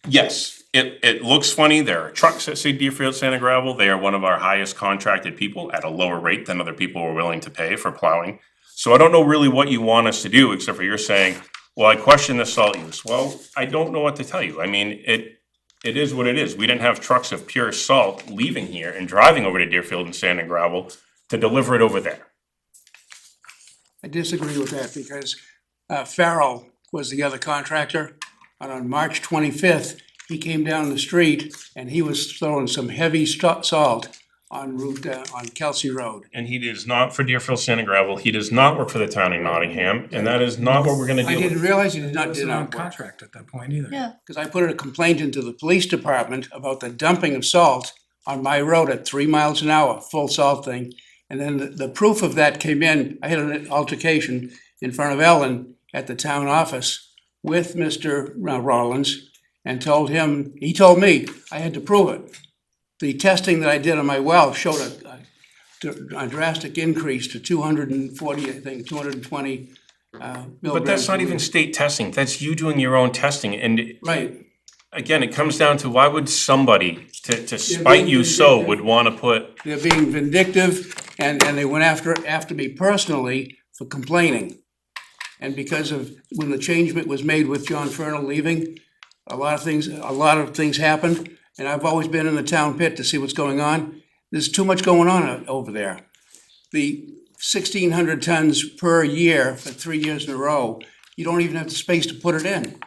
[SPEAKER 1] yes, it looks funny. There are trucks that say Deerfield Sand and Gravel. They are one of our highest contracted people at a lower rate than other people were willing to pay for plowing. So I don't know really what you want us to do, except for you're saying, well, I question the salt use. Well, I don't know what to tell you. I mean, it is what it is. We didn't have trucks of pure salt leaving here and driving over to Deerfield and Sand and Gravel to deliver it over there.
[SPEAKER 21] I disagree with that because Farrell was the other contractor. And on March 25th, he came down the street and he was throwing some heavy salt on on Kelsey Road.
[SPEAKER 1] And he is not for Deerfield Sand and Gravel. He does not work for the town of Nottingham, and that is not what we're gonna
[SPEAKER 21] I
[SPEAKER 1] deal
[SPEAKER 21] didn't
[SPEAKER 1] with.
[SPEAKER 21] realize he did not
[SPEAKER 2] Wasn't on
[SPEAKER 21] work.
[SPEAKER 2] contract at that point either.
[SPEAKER 20] Yeah.
[SPEAKER 21] Because I put a complaint into the police department about the dumping of salt on my road at 3 miles an hour, full salt thing. And then the proof of that came in. I had an altercation in front of Ellen at the town office with Mr. Rollins and he told me I had to prove it. The testing that I did on my well showed a drastic increase to 240, I think, 220 milligrams.
[SPEAKER 1] But that's not even state testing. That's you doing your own testing, and
[SPEAKER 21] Right.
[SPEAKER 1] again, it comes down to why would somebody, to spite you so, would wanna put,
[SPEAKER 21] They're being vindictive and they went after me personally for complaining. And because of when the change was made with John Fernal leaving, a lot of things happened. And I've always been in the town pit to see what's going on. There's too much going on over there. The 1,600 tons per year for 3 years in a row, you don't even have the space to put it in.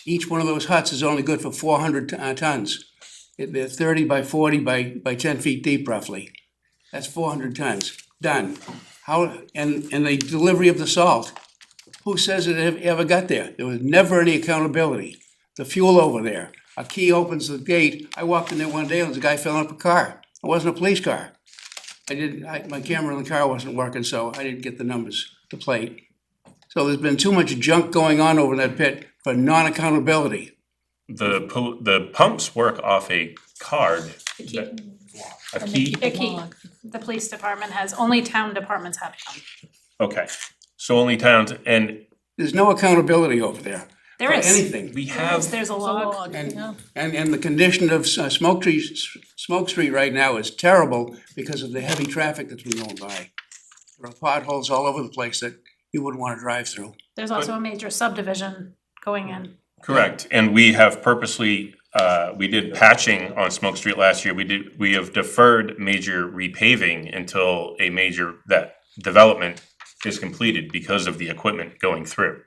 [SPEAKER 21] Each one of those huts is only good for 400 tons. They're 30 by 40 by 10 feet deep roughly. That's 400 tons, done. And the delivery of the salt, who says it ever got there? There was never any accountability. The fuel over there, a key opens the gate. I walked in there one day and there's a guy filling up a car. It wasn't a police car. My camera in the car wasn't working, so I didn't get the numbers, the plate. So there's been too much junk going on over in that pit for non-accountability.
[SPEAKER 1] the pumps work off a card. that- A key?
[SPEAKER 4] The key, the police department only town departments have them.
[SPEAKER 1] Okay, so only towns, and
[SPEAKER 21] There's no accountability over there.
[SPEAKER 4] There
[SPEAKER 21] for
[SPEAKER 4] is.
[SPEAKER 21] anything.
[SPEAKER 1] we have,
[SPEAKER 4] There's a log.
[SPEAKER 21] And the condition of Smoke Street right now is terrible because of the heavy traffic that's been going by. There are potholes all over the place that you wouldn't want to drive through.
[SPEAKER 4] There's also a major subdivision going in.
[SPEAKER 1] correct, and we have purposely, we did patching on Smoke Street last year. We have deferred major repaving until that development is completed because of the equipment going through.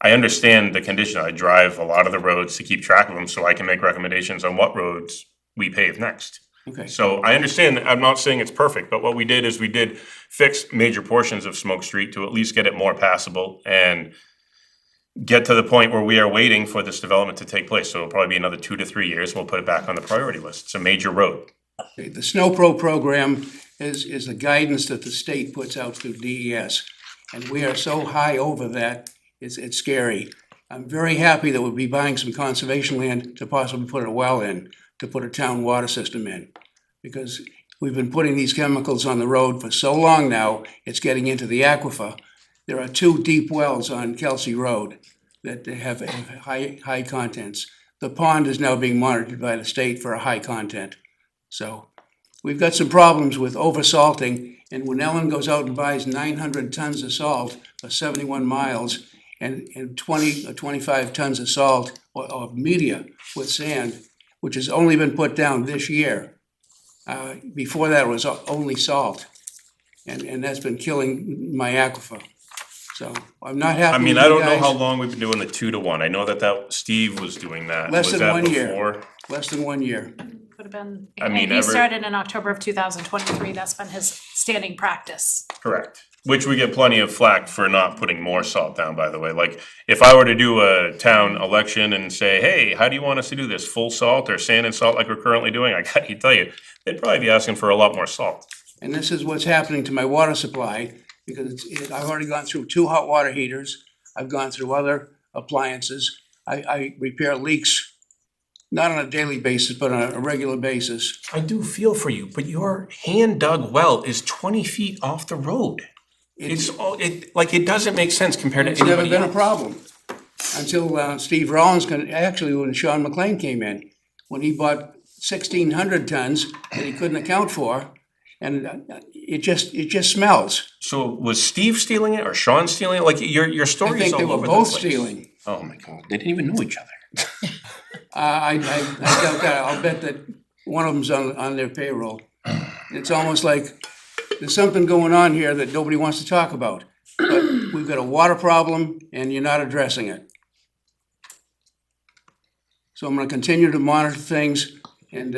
[SPEAKER 1] I understand the condition. I drive a lot of the roads to keep track of them so I can make recommendations on what roads we pave next.
[SPEAKER 21] Okay.
[SPEAKER 1] So I understand, that I'm not saying it's perfect, but what we did is we did fix major portions of Smoke Street to at least get it more passable and get to the point where we are waiting for this development to take place. So it'll probably be another 2 to 3 years. We'll put it back on the priority list. It's a major road.
[SPEAKER 21] Okay, the SnowPro program is a guidance that the state puts out through DES. And we are so high over that, it's scary. I'm very happy that we'll be buying some conservation land to possibly put a well in, to put a town water system in. Because we've been putting these chemicals on the road for so long now, it's getting into the aquifer. There are 2 deep wells on Kelsey Road that they have high contents. The pond is now being monitored by the state for a high content. So we've got some problems with oversalting, and when Ellen goes out and buys 900 tons of salt for 71 miles and 20 or 25 tons of salt or media with sand, which has only been put down this year. Before that, it was only salt, and that's been killing my aquifer. So I'm not happy
[SPEAKER 1] I mean,
[SPEAKER 21] with
[SPEAKER 1] I
[SPEAKER 21] you
[SPEAKER 1] don't know
[SPEAKER 21] guys.
[SPEAKER 1] how long we've been doing the 2 to 1. I know that Steve was doing that.
[SPEAKER 21] Less
[SPEAKER 1] Was
[SPEAKER 21] than
[SPEAKER 1] that
[SPEAKER 21] 1 year.
[SPEAKER 1] before?
[SPEAKER 21] Less than 1 year.
[SPEAKER 4] Could have been,
[SPEAKER 1] I mean,
[SPEAKER 4] and he
[SPEAKER 1] ever-
[SPEAKER 4] started in October of 2023. That's been his standing practice.
[SPEAKER 1] Correct. Which we get plenty of flack for not putting more salt down, by the way. Like, if I were to do a town election and say, hey, how do you want us to do this? Full salt or sand and salt like we're currently doing? I gotta tell you, they'd probably be asking for a lot more salt.
[SPEAKER 21] And this is what's happening to my water supply, because I've already gone through 2 hot water heaters. I've gone through other appliances. I repair leaks, not on a daily basis, but on a regular basis.
[SPEAKER 1] I do feel for you, but your hand dug well is 20 feet off the road. It's all, it doesn't make sense compared to
[SPEAKER 21] It's never
[SPEAKER 1] anybody
[SPEAKER 21] been a
[SPEAKER 1] else.
[SPEAKER 21] problem. Until Steve Rollins, actually, when Sean McLean came in, when he bought 1,600 tons that he couldn't account for, and it just smells.
[SPEAKER 1] So was Steve stealing it or Sean stealing it? Like your
[SPEAKER 21] I
[SPEAKER 1] story is
[SPEAKER 21] think
[SPEAKER 1] all
[SPEAKER 21] they
[SPEAKER 1] over
[SPEAKER 21] were
[SPEAKER 1] the
[SPEAKER 21] both
[SPEAKER 1] place.
[SPEAKER 21] stealing.
[SPEAKER 1] Oh my God, they didn't even know each other.
[SPEAKER 21] I doubt that. I'll bet that one of them's on their payroll. It's almost like there's something going on here that nobody wants to talk about. But we've got a water problem and you're not addressing it. So I'm gonna continue to monitor things and,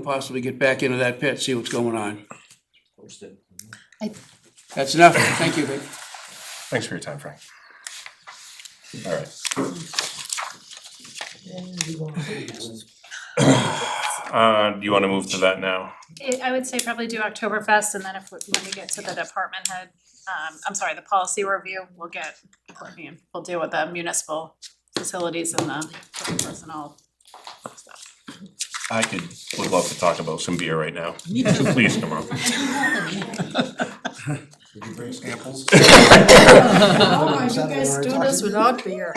[SPEAKER 21] possibly get back into that pit, see what's going on. That's enough. Thank you, Vic.
[SPEAKER 1] Thanks for your time, Frank. All right. Do you want to move to that now?
[SPEAKER 4] I would say probably do Oktoberfest, and then when we get to the department head, the policy review, we'll get Courtney and we'll deal with the municipal facilities and the personnel stuff.
[SPEAKER 1] I would love to talk about some beer right now. So please come on.
[SPEAKER 5] Did you bring samples?
[SPEAKER 20] Oh, you guys do this without beer.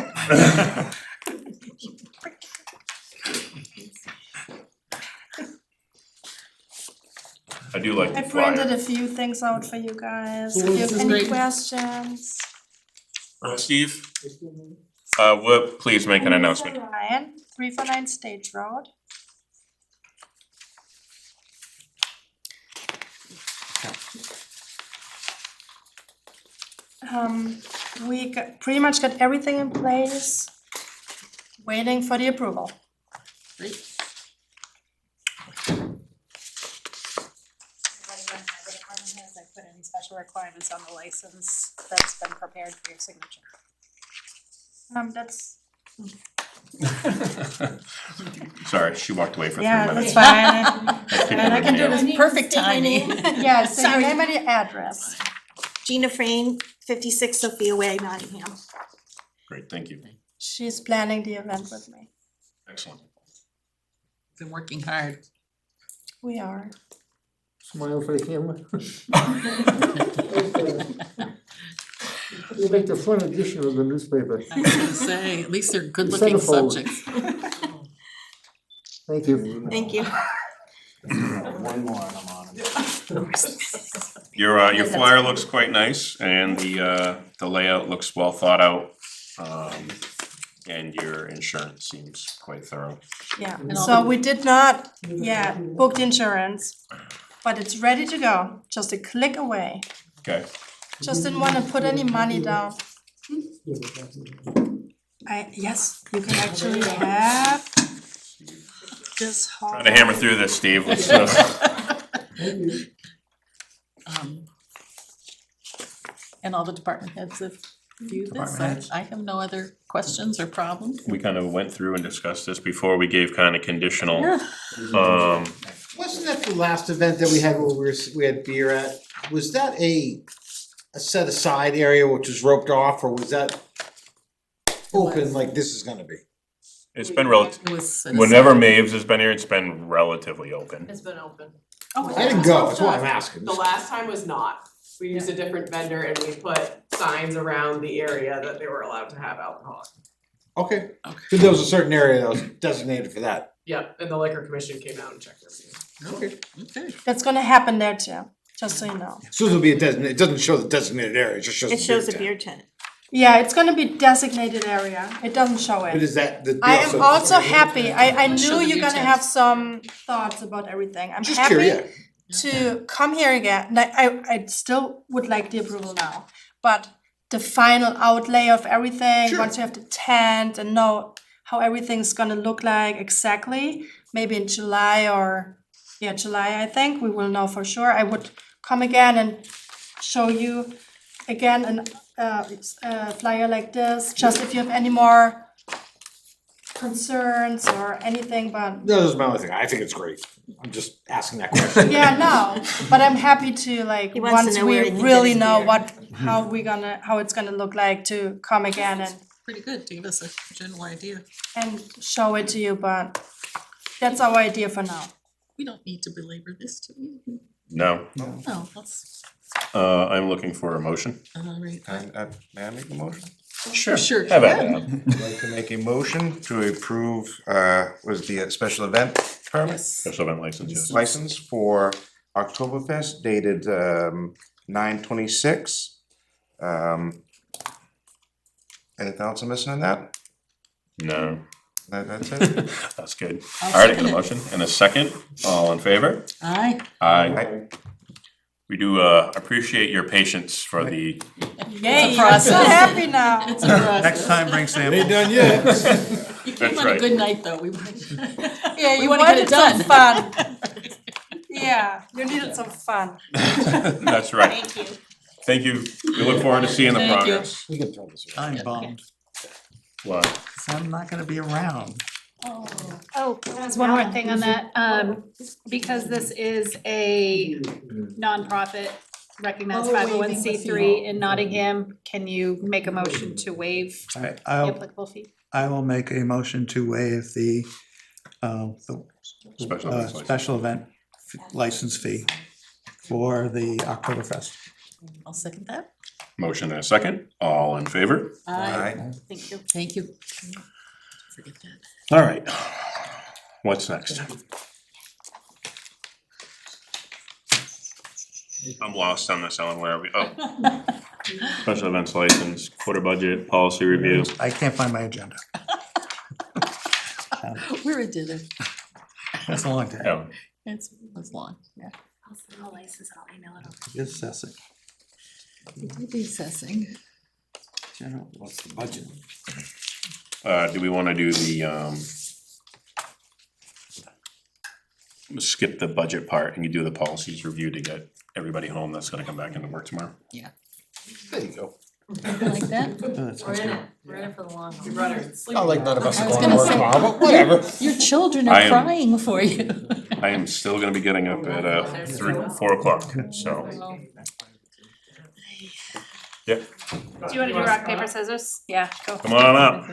[SPEAKER 1] I do like
[SPEAKER 20] I
[SPEAKER 1] the flyer.
[SPEAKER 20] printed a few things out for you guys.
[SPEAKER 1] Cool,
[SPEAKER 20] If you
[SPEAKER 1] this
[SPEAKER 20] have
[SPEAKER 1] is
[SPEAKER 20] any
[SPEAKER 1] great.
[SPEAKER 20] questions.
[SPEAKER 1] Steve, please make an announcement.
[SPEAKER 20] Ryan, 349 Stage Road. We pretty much got everything in place, waiting for the approval.
[SPEAKER 3] Great.
[SPEAKER 4] Has I put any special requirements on the license that's been prepared for your signature?
[SPEAKER 20] That's,
[SPEAKER 1] Sorry, she walked away for 3
[SPEAKER 20] yeah,
[SPEAKER 1] minutes.
[SPEAKER 20] that's fine.
[SPEAKER 1] That's
[SPEAKER 20] And I can do
[SPEAKER 1] nails.
[SPEAKER 20] this
[SPEAKER 3] Perfect timing.
[SPEAKER 20] Yeah, so your
[SPEAKER 9] Sorry.
[SPEAKER 20] name and your address.
[SPEAKER 9] Gina Frame, 56 Sophia Way, Nottingham.
[SPEAKER 1] Great, thank you.
[SPEAKER 20] She's planning the event with me.
[SPEAKER 1] Excellent.
[SPEAKER 3] Been working hard.
[SPEAKER 20] We are.
[SPEAKER 6] Smile for the camera. You make the front edition of the newspaper.
[SPEAKER 3] I was gonna say, at least they're good looking
[SPEAKER 6] Centerfold.
[SPEAKER 3] subjects.
[SPEAKER 6] Thank you.
[SPEAKER 9] Thank you.
[SPEAKER 5] One more and I'm on it.
[SPEAKER 1] Your flyer looks quite nice and the layout looks well thought out. And your insurance seems quite thorough.
[SPEAKER 20] Yeah,
[SPEAKER 3] And all
[SPEAKER 20] so
[SPEAKER 3] the-
[SPEAKER 20] we did not, book the insurance, but it's ready to go, just a click away.
[SPEAKER 1] Okay.
[SPEAKER 20] Just didn't wanna put any money down. Yes, you can actually have this whole.
[SPEAKER 1] Trying to hammer through this, Steve. Let's,
[SPEAKER 3] And all the department heads have viewed this.
[SPEAKER 2] Department heads.
[SPEAKER 3] I have no other questions or problems.
[SPEAKER 1] we kind of went through and discussed this before. We gave kind of conditional.
[SPEAKER 8] Wasn't that the last event that we had where we had beer at? Was that a set aside area which was roped off, or was that open like this is gonna be?
[SPEAKER 1] It's been relative,
[SPEAKER 3] It was set
[SPEAKER 1] whenever
[SPEAKER 3] aside.
[SPEAKER 1] Maves has been here, it's been relatively open.
[SPEAKER 22] It's been open.
[SPEAKER 8] I didn't go, that's why I'm asking.
[SPEAKER 22] The last time was not. We used a different vendor and we put signs around the area that they were allowed to have alcohol.
[SPEAKER 8] Okay, so there was a certain area that was designated for that.
[SPEAKER 22] Yep, and the liquor commission came out and checked everything.
[SPEAKER 8] Okay.
[SPEAKER 3] Okay.
[SPEAKER 20] That's gonna happen there too, just so you know.
[SPEAKER 8] So it'll be a designated, it doesn't show the designated area, it just shows the
[SPEAKER 9] It shows a
[SPEAKER 8] tent.
[SPEAKER 9] beer tent.
[SPEAKER 20] Yeah, it's gonna be designated area, it doesn't show
[SPEAKER 8] But
[SPEAKER 20] it.
[SPEAKER 8] is that the?
[SPEAKER 20] I am also happy, I
[SPEAKER 3] Show
[SPEAKER 20] knew
[SPEAKER 3] the
[SPEAKER 20] you're
[SPEAKER 3] beer
[SPEAKER 20] gonna
[SPEAKER 3] tent.
[SPEAKER 20] have some thoughts about everything. I'm
[SPEAKER 8] Just
[SPEAKER 20] happy
[SPEAKER 8] curious.
[SPEAKER 20] to come here again. And I still would like the approval now, but the final outlay of everything,
[SPEAKER 8] Sure.
[SPEAKER 20] once you have the tent and know how everything's gonna look like exactly, maybe in July or, July, I think, we will know for sure. I would come again and show you again an flyer like this, just if you have any more concerns or anything, but
[SPEAKER 8] No, that's my only thing, I think it's great, I'm just asking that question.
[SPEAKER 20] yeah, no, but I'm happy to like,
[SPEAKER 9] He wants to
[SPEAKER 20] once
[SPEAKER 9] know
[SPEAKER 20] we
[SPEAKER 9] where he can get
[SPEAKER 20] really
[SPEAKER 9] his
[SPEAKER 20] know
[SPEAKER 9] beer.
[SPEAKER 20] how it's gonna look like, to come again
[SPEAKER 3] Pretty good to give us a general idea.
[SPEAKER 20] and show it to you, but that's our idea for now.
[SPEAKER 3] We don't need to belabor this, do we?
[SPEAKER 1] No,
[SPEAKER 3] No, let's
[SPEAKER 1] I'm looking for a motion.
[SPEAKER 3] Right.
[SPEAKER 5] May I make a motion?
[SPEAKER 1] Sure.
[SPEAKER 3] Sure.
[SPEAKER 1] Have at it.
[SPEAKER 5] I'd like to make a motion to approve, was the special event permit?
[SPEAKER 3] Yes.
[SPEAKER 1] Special event license, yes.
[SPEAKER 5] License for Oktoberfest dated 9/26. Anything else I'm missing in that?
[SPEAKER 1] No,
[SPEAKER 5] That's it?
[SPEAKER 1] that's good.
[SPEAKER 3] I'll
[SPEAKER 1] All right, I
[SPEAKER 3] second
[SPEAKER 1] got a
[SPEAKER 3] it.
[SPEAKER 1] motion and a second. All in favor?
[SPEAKER 3] Aye.
[SPEAKER 1] Aye. We do appreciate your patience for the,
[SPEAKER 3] It's a process.
[SPEAKER 20] happy now.
[SPEAKER 3] It's a process.
[SPEAKER 2] Next time, bring samples.
[SPEAKER 6] Ain't done yet.
[SPEAKER 3] You came
[SPEAKER 1] That's
[SPEAKER 3] on a
[SPEAKER 1] right.
[SPEAKER 3] good night, though. We
[SPEAKER 20] Yeah,
[SPEAKER 3] We
[SPEAKER 20] you
[SPEAKER 3] wanna get
[SPEAKER 20] wanted
[SPEAKER 3] it
[SPEAKER 20] some
[SPEAKER 3] done.
[SPEAKER 20] fun. Yeah, you needed some fun.
[SPEAKER 1] that's right.
[SPEAKER 12] Thank you.
[SPEAKER 1] Thank you. We look forward to seeing the
[SPEAKER 3] Thank you.
[SPEAKER 1] progress.
[SPEAKER 8] We can throw this away.
[SPEAKER 2] I'm bummed,
[SPEAKER 1] Why?
[SPEAKER 2] 'cause I'm not gonna be around.
[SPEAKER 4] Oh, there's one more thing on that, because this is a nonprofit recognized
[SPEAKER 3] Oh,
[SPEAKER 4] five oh one
[SPEAKER 3] waiving
[SPEAKER 4] C
[SPEAKER 3] the
[SPEAKER 4] three
[SPEAKER 3] fee.
[SPEAKER 4] in Nottingham, can you make a motion to waive
[SPEAKER 2] Alright,
[SPEAKER 4] the applicable fee?
[SPEAKER 2] I will make a motion to waive the
[SPEAKER 1] Special event license.
[SPEAKER 2] special event license fee for the Oktoberfest.
[SPEAKER 3] I'll second that.
[SPEAKER 1] Motion and a second. All in favor?
[SPEAKER 3] Aye.
[SPEAKER 4] Thank you.
[SPEAKER 3] Thank you. Forget that.
[SPEAKER 1] All right. What's next? I'm lost on this, Ellen. Where are we? Oh, special events license, quarter budget, policy review.
[SPEAKER 2] I can't find my agenda.
[SPEAKER 3] We're a dinner.
[SPEAKER 2] That's a long day.
[SPEAKER 1] Oh,
[SPEAKER 3] It's long, yeah.
[SPEAKER 4] I'll send the license, I'll email it over.
[SPEAKER 2] It's assessing.
[SPEAKER 3] We did the assessing.
[SPEAKER 2] General,
[SPEAKER 8] What's the budget?
[SPEAKER 1] do we wanna do the, skip the budget part and you do the policies review to get everybody home that's gonna come back into work tomorrow?
[SPEAKER 3] Yeah.
[SPEAKER 8] There you go.
[SPEAKER 3] Like that?
[SPEAKER 2] Oh, that sounds good.
[SPEAKER 12] We're in it for the long haul.
[SPEAKER 22] We brought her sleep.
[SPEAKER 8] Not like none of us
[SPEAKER 3] I
[SPEAKER 8] are
[SPEAKER 3] was
[SPEAKER 8] going to
[SPEAKER 3] gonna
[SPEAKER 8] work
[SPEAKER 3] say-
[SPEAKER 8] tomorrow, but whatever.
[SPEAKER 3] Your children
[SPEAKER 1] I
[SPEAKER 3] are
[SPEAKER 1] am-
[SPEAKER 3] crying for you.
[SPEAKER 1] I am still gonna be getting up at 4 o'clock, so. Yep,
[SPEAKER 4] Do you wanna do rock, paper, scissors? Yeah, go.
[SPEAKER 1] come on up.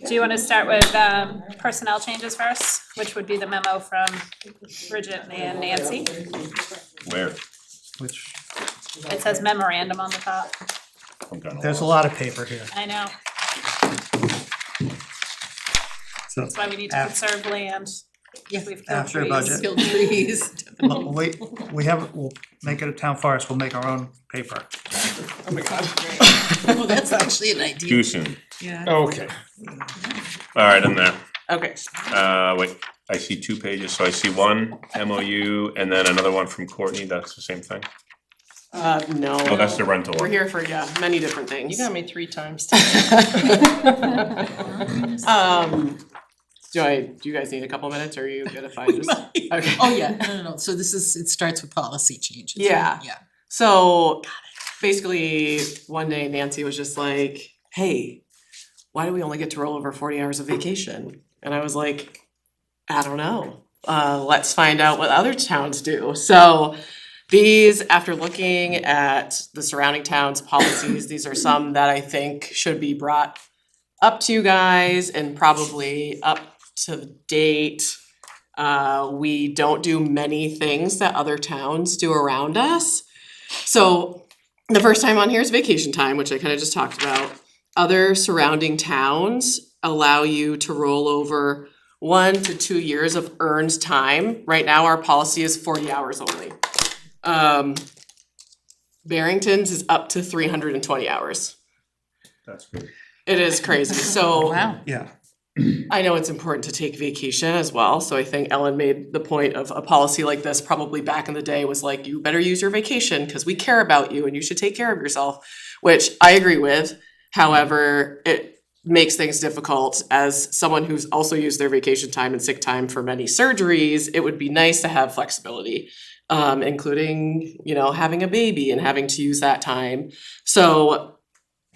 [SPEAKER 4] Do you wanna start with personnel changes first, which would be the memo from Bridget and Nancy?
[SPEAKER 1] Where?
[SPEAKER 2] Which,
[SPEAKER 4] It says memorandum on the top.
[SPEAKER 1] I'm kinda
[SPEAKER 2] there's a
[SPEAKER 1] lost.
[SPEAKER 2] lot of paper here,
[SPEAKER 4] I know,
[SPEAKER 2] so
[SPEAKER 4] that's why we need to
[SPEAKER 2] Af-
[SPEAKER 4] conserve land.
[SPEAKER 3] Yeah.
[SPEAKER 4] We've killed
[SPEAKER 2] after
[SPEAKER 4] trees.
[SPEAKER 2] budget.
[SPEAKER 3] Kill trees.
[SPEAKER 2] we'll make it a town forest, we'll make our own paper.
[SPEAKER 22] Oh my god.
[SPEAKER 3] Oh, that's actually an idea.
[SPEAKER 1] Too soon.
[SPEAKER 3] Yeah.
[SPEAKER 8] Okay.
[SPEAKER 1] All right, in there.
[SPEAKER 22] Okay,
[SPEAKER 1] Wait, I see 2 pages, so I see one MOU and then another one from Courtney, that's the same thing?
[SPEAKER 22] no.
[SPEAKER 1] Oh, that's the rental
[SPEAKER 22] We're
[SPEAKER 1] one.
[SPEAKER 22] here for, yeah, many different things.
[SPEAKER 12] You got me 3 times.
[SPEAKER 22] Do you guys need a couple minutes or are you good if I just? Okay.
[SPEAKER 3] Oh, yeah, no, so this is, it starts with policy changes. right?
[SPEAKER 22] Yeah.
[SPEAKER 3] Yeah.
[SPEAKER 22] So basically, one day Nancy was just like, hey, why do we only get to roll over 40 hours of vacation? And I was like, I don't know. Let's find out what other towns do. So these, after looking at the surrounding towns' policies, these are some that I think should be brought up to you guys and probably up to date. We don't do many things that other towns do around us. So the first time on here is vacation time, which I kind of just talked about. Other surrounding towns allow you to roll over 1 to 2 years of earned time. Right now, our policy is 40 hours only. Barrington's is up to 320 hours.
[SPEAKER 1] That's good.
[SPEAKER 22] It is crazy. So
[SPEAKER 3] Wow.
[SPEAKER 2] Yeah,
[SPEAKER 22] I know it's important to take vacation as well, so I think Ellen made the point of a policy like this probably back in the day was like, you better use your vacation because we care about you and you should take care of yourself, which I agree with. However, it makes things difficult as someone who's also used their vacation time and sick time for many surgeries. It would be nice to have flexibility, including, having a baby and having to use that time. So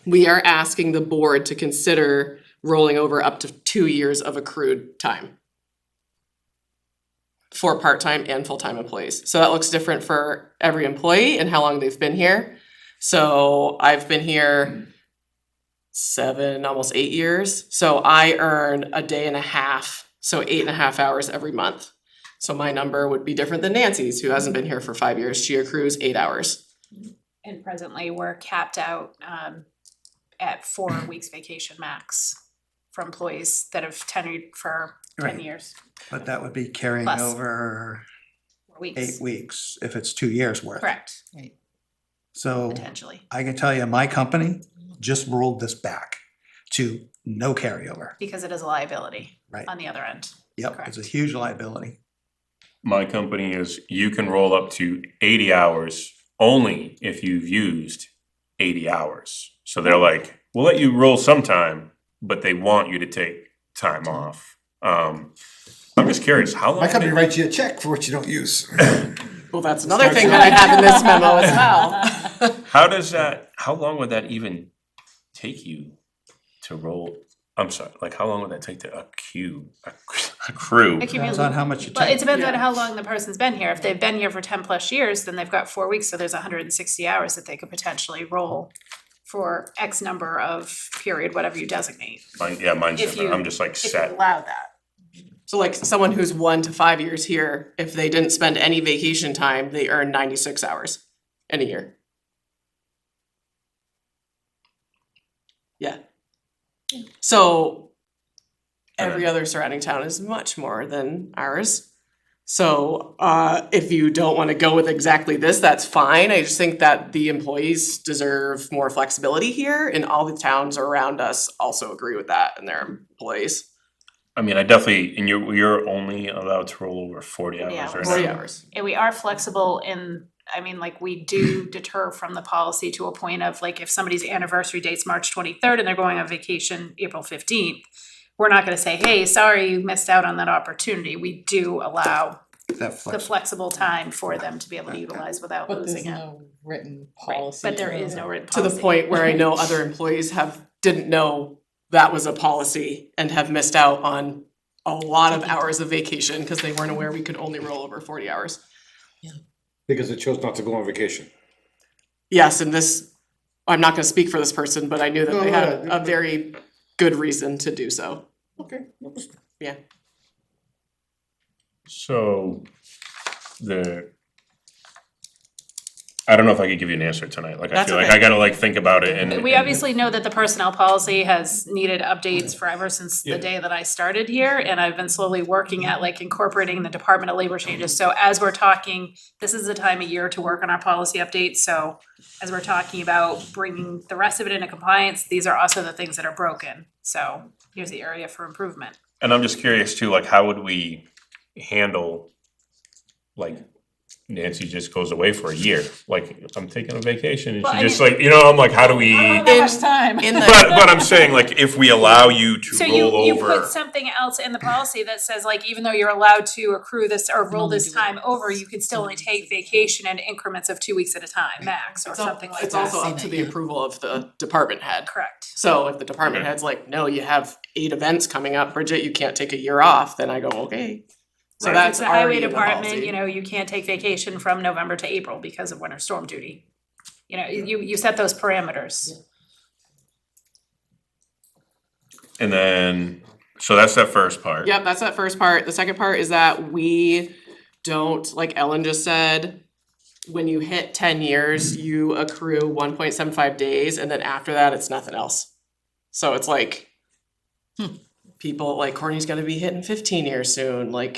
[SPEAKER 22] we are asking the board to consider rolling over up to 2 years of accrued time for part-time and full-time employees. So that looks different for every employee and how long they've been here. So I've been here 7, almost 8 years. So I earn a day and a half, so 8.5 hours every month. So my number would be different than Nancy's, who hasn't been here for 5 years. She accrues 8 hours.
[SPEAKER 4] And presently, we're capped out at 4 weeks vacation max for employees that have tenured for 10
[SPEAKER 2] Right.
[SPEAKER 4] years,
[SPEAKER 2] But that would be carrying
[SPEAKER 4] Plus.
[SPEAKER 2] over
[SPEAKER 4] 4 weeks.
[SPEAKER 2] 8 weeks if it's 2 years worth.
[SPEAKER 4] Correct,
[SPEAKER 2] So
[SPEAKER 4] potentially,
[SPEAKER 2] I can tell you, my company just rolled this back to no carryover.
[SPEAKER 4] because it is a liability
[SPEAKER 2] Right.
[SPEAKER 4] on the other end.
[SPEAKER 2] Yep, it's a huge liability.
[SPEAKER 1] My company is, you can roll up to 80 hours only if you've used 80 hours. So they're like, we'll let you roll sometime, but they want you to take time off. I'm just curious, how long?
[SPEAKER 8] My company writes you a check for what you don't use.
[SPEAKER 22] Well, that's another thing that I have in this memo as well.
[SPEAKER 1] How does that, how long would that even take you to roll? I'm sorry, like how long would that take to accrue?
[SPEAKER 2] Depends on how much you
[SPEAKER 4] Well, it
[SPEAKER 2] take.
[SPEAKER 4] depends on how long the person's been here. If they've been here for 10 plus years, then they've got 4 weeks, so there's 160 hours that they could potentially roll for X number of period, whatever you designate.
[SPEAKER 1] Mine's
[SPEAKER 4] If
[SPEAKER 1] different.
[SPEAKER 4] you-
[SPEAKER 1] I'm just like
[SPEAKER 4] If you
[SPEAKER 1] set.
[SPEAKER 4] allow that.
[SPEAKER 22] So like someone who's 1 to 5 years here, if they didn't spend any vacation time, they earn 96 hours in a year. Yeah. So every other surrounding town is much more than ours. So if you don't wanna go with exactly this, that's fine. I just think that the employees deserve more flexibility here, and all the towns around us also agree with that and their employees.
[SPEAKER 1] I mean, I definitely, and you're only allowed to roll over 40 hours right now.
[SPEAKER 22] 40 hours.
[SPEAKER 4] And we are flexible in, I mean, like, we do deter from the policy to a point of, like, if somebody's anniversary date's March 23rd and they're going on vacation April 15th, we're not gonna say, hey, sorry, you missed out on that opportunity. We do allow the flexible time for them to be able to utilize without losing it.
[SPEAKER 22] Written
[SPEAKER 4] policy. But there is no written
[SPEAKER 22] To the
[SPEAKER 4] policy.
[SPEAKER 22] point where I know other employees didn't know that was a policy and have missed out on a lot of hours of vacation because they weren't aware we could only roll over 40 hours.
[SPEAKER 8] Because they chose not to go on vacation.
[SPEAKER 22] Yes, and this, I'm not gonna speak for this person, but I knew that they had
[SPEAKER 8] No,
[SPEAKER 22] a very good reason to do so.
[SPEAKER 8] Okay.
[SPEAKER 22] Yeah.
[SPEAKER 1] So I don't know if I could give you an answer tonight. Like, I
[SPEAKER 4] That's
[SPEAKER 1] feel like
[SPEAKER 4] okay.
[SPEAKER 1] I gotta like think about it and.
[SPEAKER 4] We obviously know that the personnel policy has needed updates forever since
[SPEAKER 1] Yeah.
[SPEAKER 4] the day that I started here, and I've been slowly working at like incorporating the Department of Labor changes. So as we're talking, this is the time of year to work on our policy updates, so as we're talking about bringing the rest of it into compliance, these are also the things that are broken. So here's the area for improvement.
[SPEAKER 1] And I'm just curious too, like, how would we handle, like, Nancy just goes away for a year, like, I'm taking a vacation and
[SPEAKER 4] Well,
[SPEAKER 1] she
[SPEAKER 4] I
[SPEAKER 1] just
[SPEAKER 4] mean-
[SPEAKER 1] like, I'm like, how do we?
[SPEAKER 4] time.
[SPEAKER 1] But I'm saying, like, if we allow you to
[SPEAKER 4] So
[SPEAKER 1] roll
[SPEAKER 4] you
[SPEAKER 1] over.
[SPEAKER 4] put something else in the policy that says like, even though you're allowed to accrue this or roll this time over, you can still only take vacation in increments of 2 weeks at a time, max, or something like that.
[SPEAKER 22] It's also up to the approval of the department head.
[SPEAKER 4] Correct.
[SPEAKER 22] So if the department head's like, no, you have 8 events coming up, Bridget, you can't take a year off, then I go, okay. So
[SPEAKER 4] Right, if
[SPEAKER 22] that's
[SPEAKER 4] it's the highway
[SPEAKER 22] already in the
[SPEAKER 4] department,
[SPEAKER 22] policy.
[SPEAKER 4] you know, you can't take vacation from November to April because of winter storm duty. You know, you set those parameters.
[SPEAKER 1] And then, so that's that first part.
[SPEAKER 22] Yep, that's that first part. The second part is that we don't, like Ellen just said, when you hit 10 years, you accrue 1.75 days, and then after that, it's nothing else. So it's like, people, like Courtney's gonna be hitting 15 years soon, like,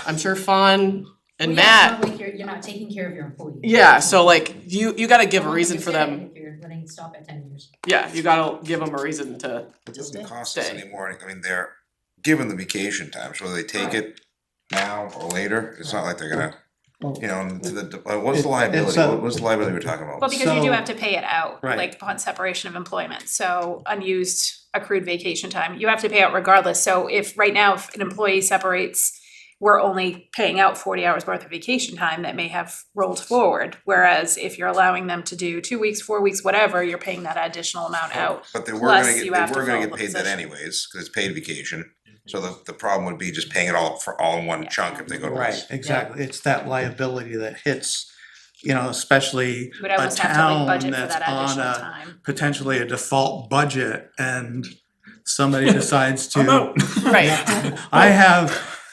[SPEAKER 22] I'm sure Fawn and Matt.
[SPEAKER 11] Like you're not taking care of your employees.
[SPEAKER 22] Yeah, so like, you gotta give a reason for them,
[SPEAKER 11] If you're letting it stop at 10 years.
[SPEAKER 22] yeah, you gotta give them a reason to
[SPEAKER 5] It doesn't cost us
[SPEAKER 22] stay.
[SPEAKER 5] anymore, I mean, they're given the vacation time, so whether they take it now or later, it's not like they're gonna, you know, to the, what's the liability, what's the liability we're talking about?
[SPEAKER 4] Well, because you do
[SPEAKER 2] So-
[SPEAKER 4] have to pay it out,
[SPEAKER 2] Right.
[SPEAKER 4] like upon separation of employment, so unused accrued vacation time, you have to pay out regardless. So if, right now, if an employee separates, we're only paying out 40 hours worth of vacation time that may have rolled forward. Whereas if you're allowing them to do 2 weeks, 4 weeks, whatever, you're paying that additional amount out.
[SPEAKER 5] But they were
[SPEAKER 4] Plus,
[SPEAKER 5] gonna get,
[SPEAKER 4] you
[SPEAKER 5] they
[SPEAKER 4] have to
[SPEAKER 5] were gonna
[SPEAKER 4] fill
[SPEAKER 5] get
[SPEAKER 4] the
[SPEAKER 5] paid that
[SPEAKER 4] position.
[SPEAKER 5] anyways, cause it's paid vacation. So the problem would be just paying it all in one chunk if they go to
[SPEAKER 2] Right,
[SPEAKER 5] less.
[SPEAKER 2] exactly. It's that liability that hits, you know, especially
[SPEAKER 4] Would
[SPEAKER 2] a
[SPEAKER 4] almost have to like
[SPEAKER 2] town
[SPEAKER 4] budget for
[SPEAKER 2] that's
[SPEAKER 4] that
[SPEAKER 2] on
[SPEAKER 4] additional
[SPEAKER 2] a
[SPEAKER 4] time.
[SPEAKER 2] potentially a default budget and somebody decides to.
[SPEAKER 22] Right.
[SPEAKER 2] I have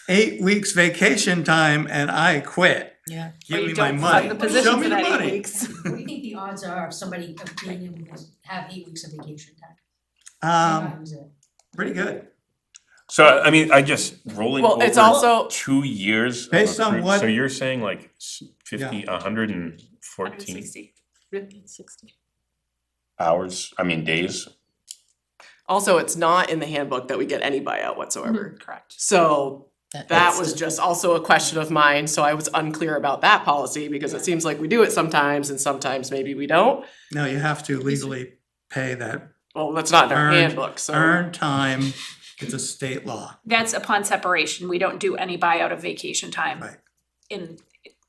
[SPEAKER 2] 8 weeks vacation time and I quit.
[SPEAKER 3] Yeah.
[SPEAKER 2] Give me my money. Show me the money.
[SPEAKER 11] What do you think the odds are of somebody of being able to have 8 weeks of vacation time?
[SPEAKER 2] Pretty good.
[SPEAKER 1] So, I mean, I just rolling
[SPEAKER 22] Well, it's
[SPEAKER 1] over
[SPEAKER 22] also-
[SPEAKER 1] 2 years. of
[SPEAKER 2] Based on
[SPEAKER 1] accrued-
[SPEAKER 2] what-
[SPEAKER 1] So you're saying like 50, 114
[SPEAKER 3] 60.
[SPEAKER 1] hours, I mean, days?
[SPEAKER 22] Also, it's not in the handbook that we get any buyout whatsoever.
[SPEAKER 3] Correct.
[SPEAKER 22] So that
[SPEAKER 3] that's
[SPEAKER 22] was
[SPEAKER 3] the-
[SPEAKER 22] just also a question of mine, so I was unclear about that policy because it seems like we do it sometimes and sometimes maybe we don't.
[SPEAKER 2] No, you have to legally pay that
[SPEAKER 22] Well, that's not in our
[SPEAKER 2] earned,
[SPEAKER 22] handbook, so.
[SPEAKER 2] earned time. It's a state law.
[SPEAKER 4] That's upon separation. We don't do any buyout of vacation time.
[SPEAKER 2] Right.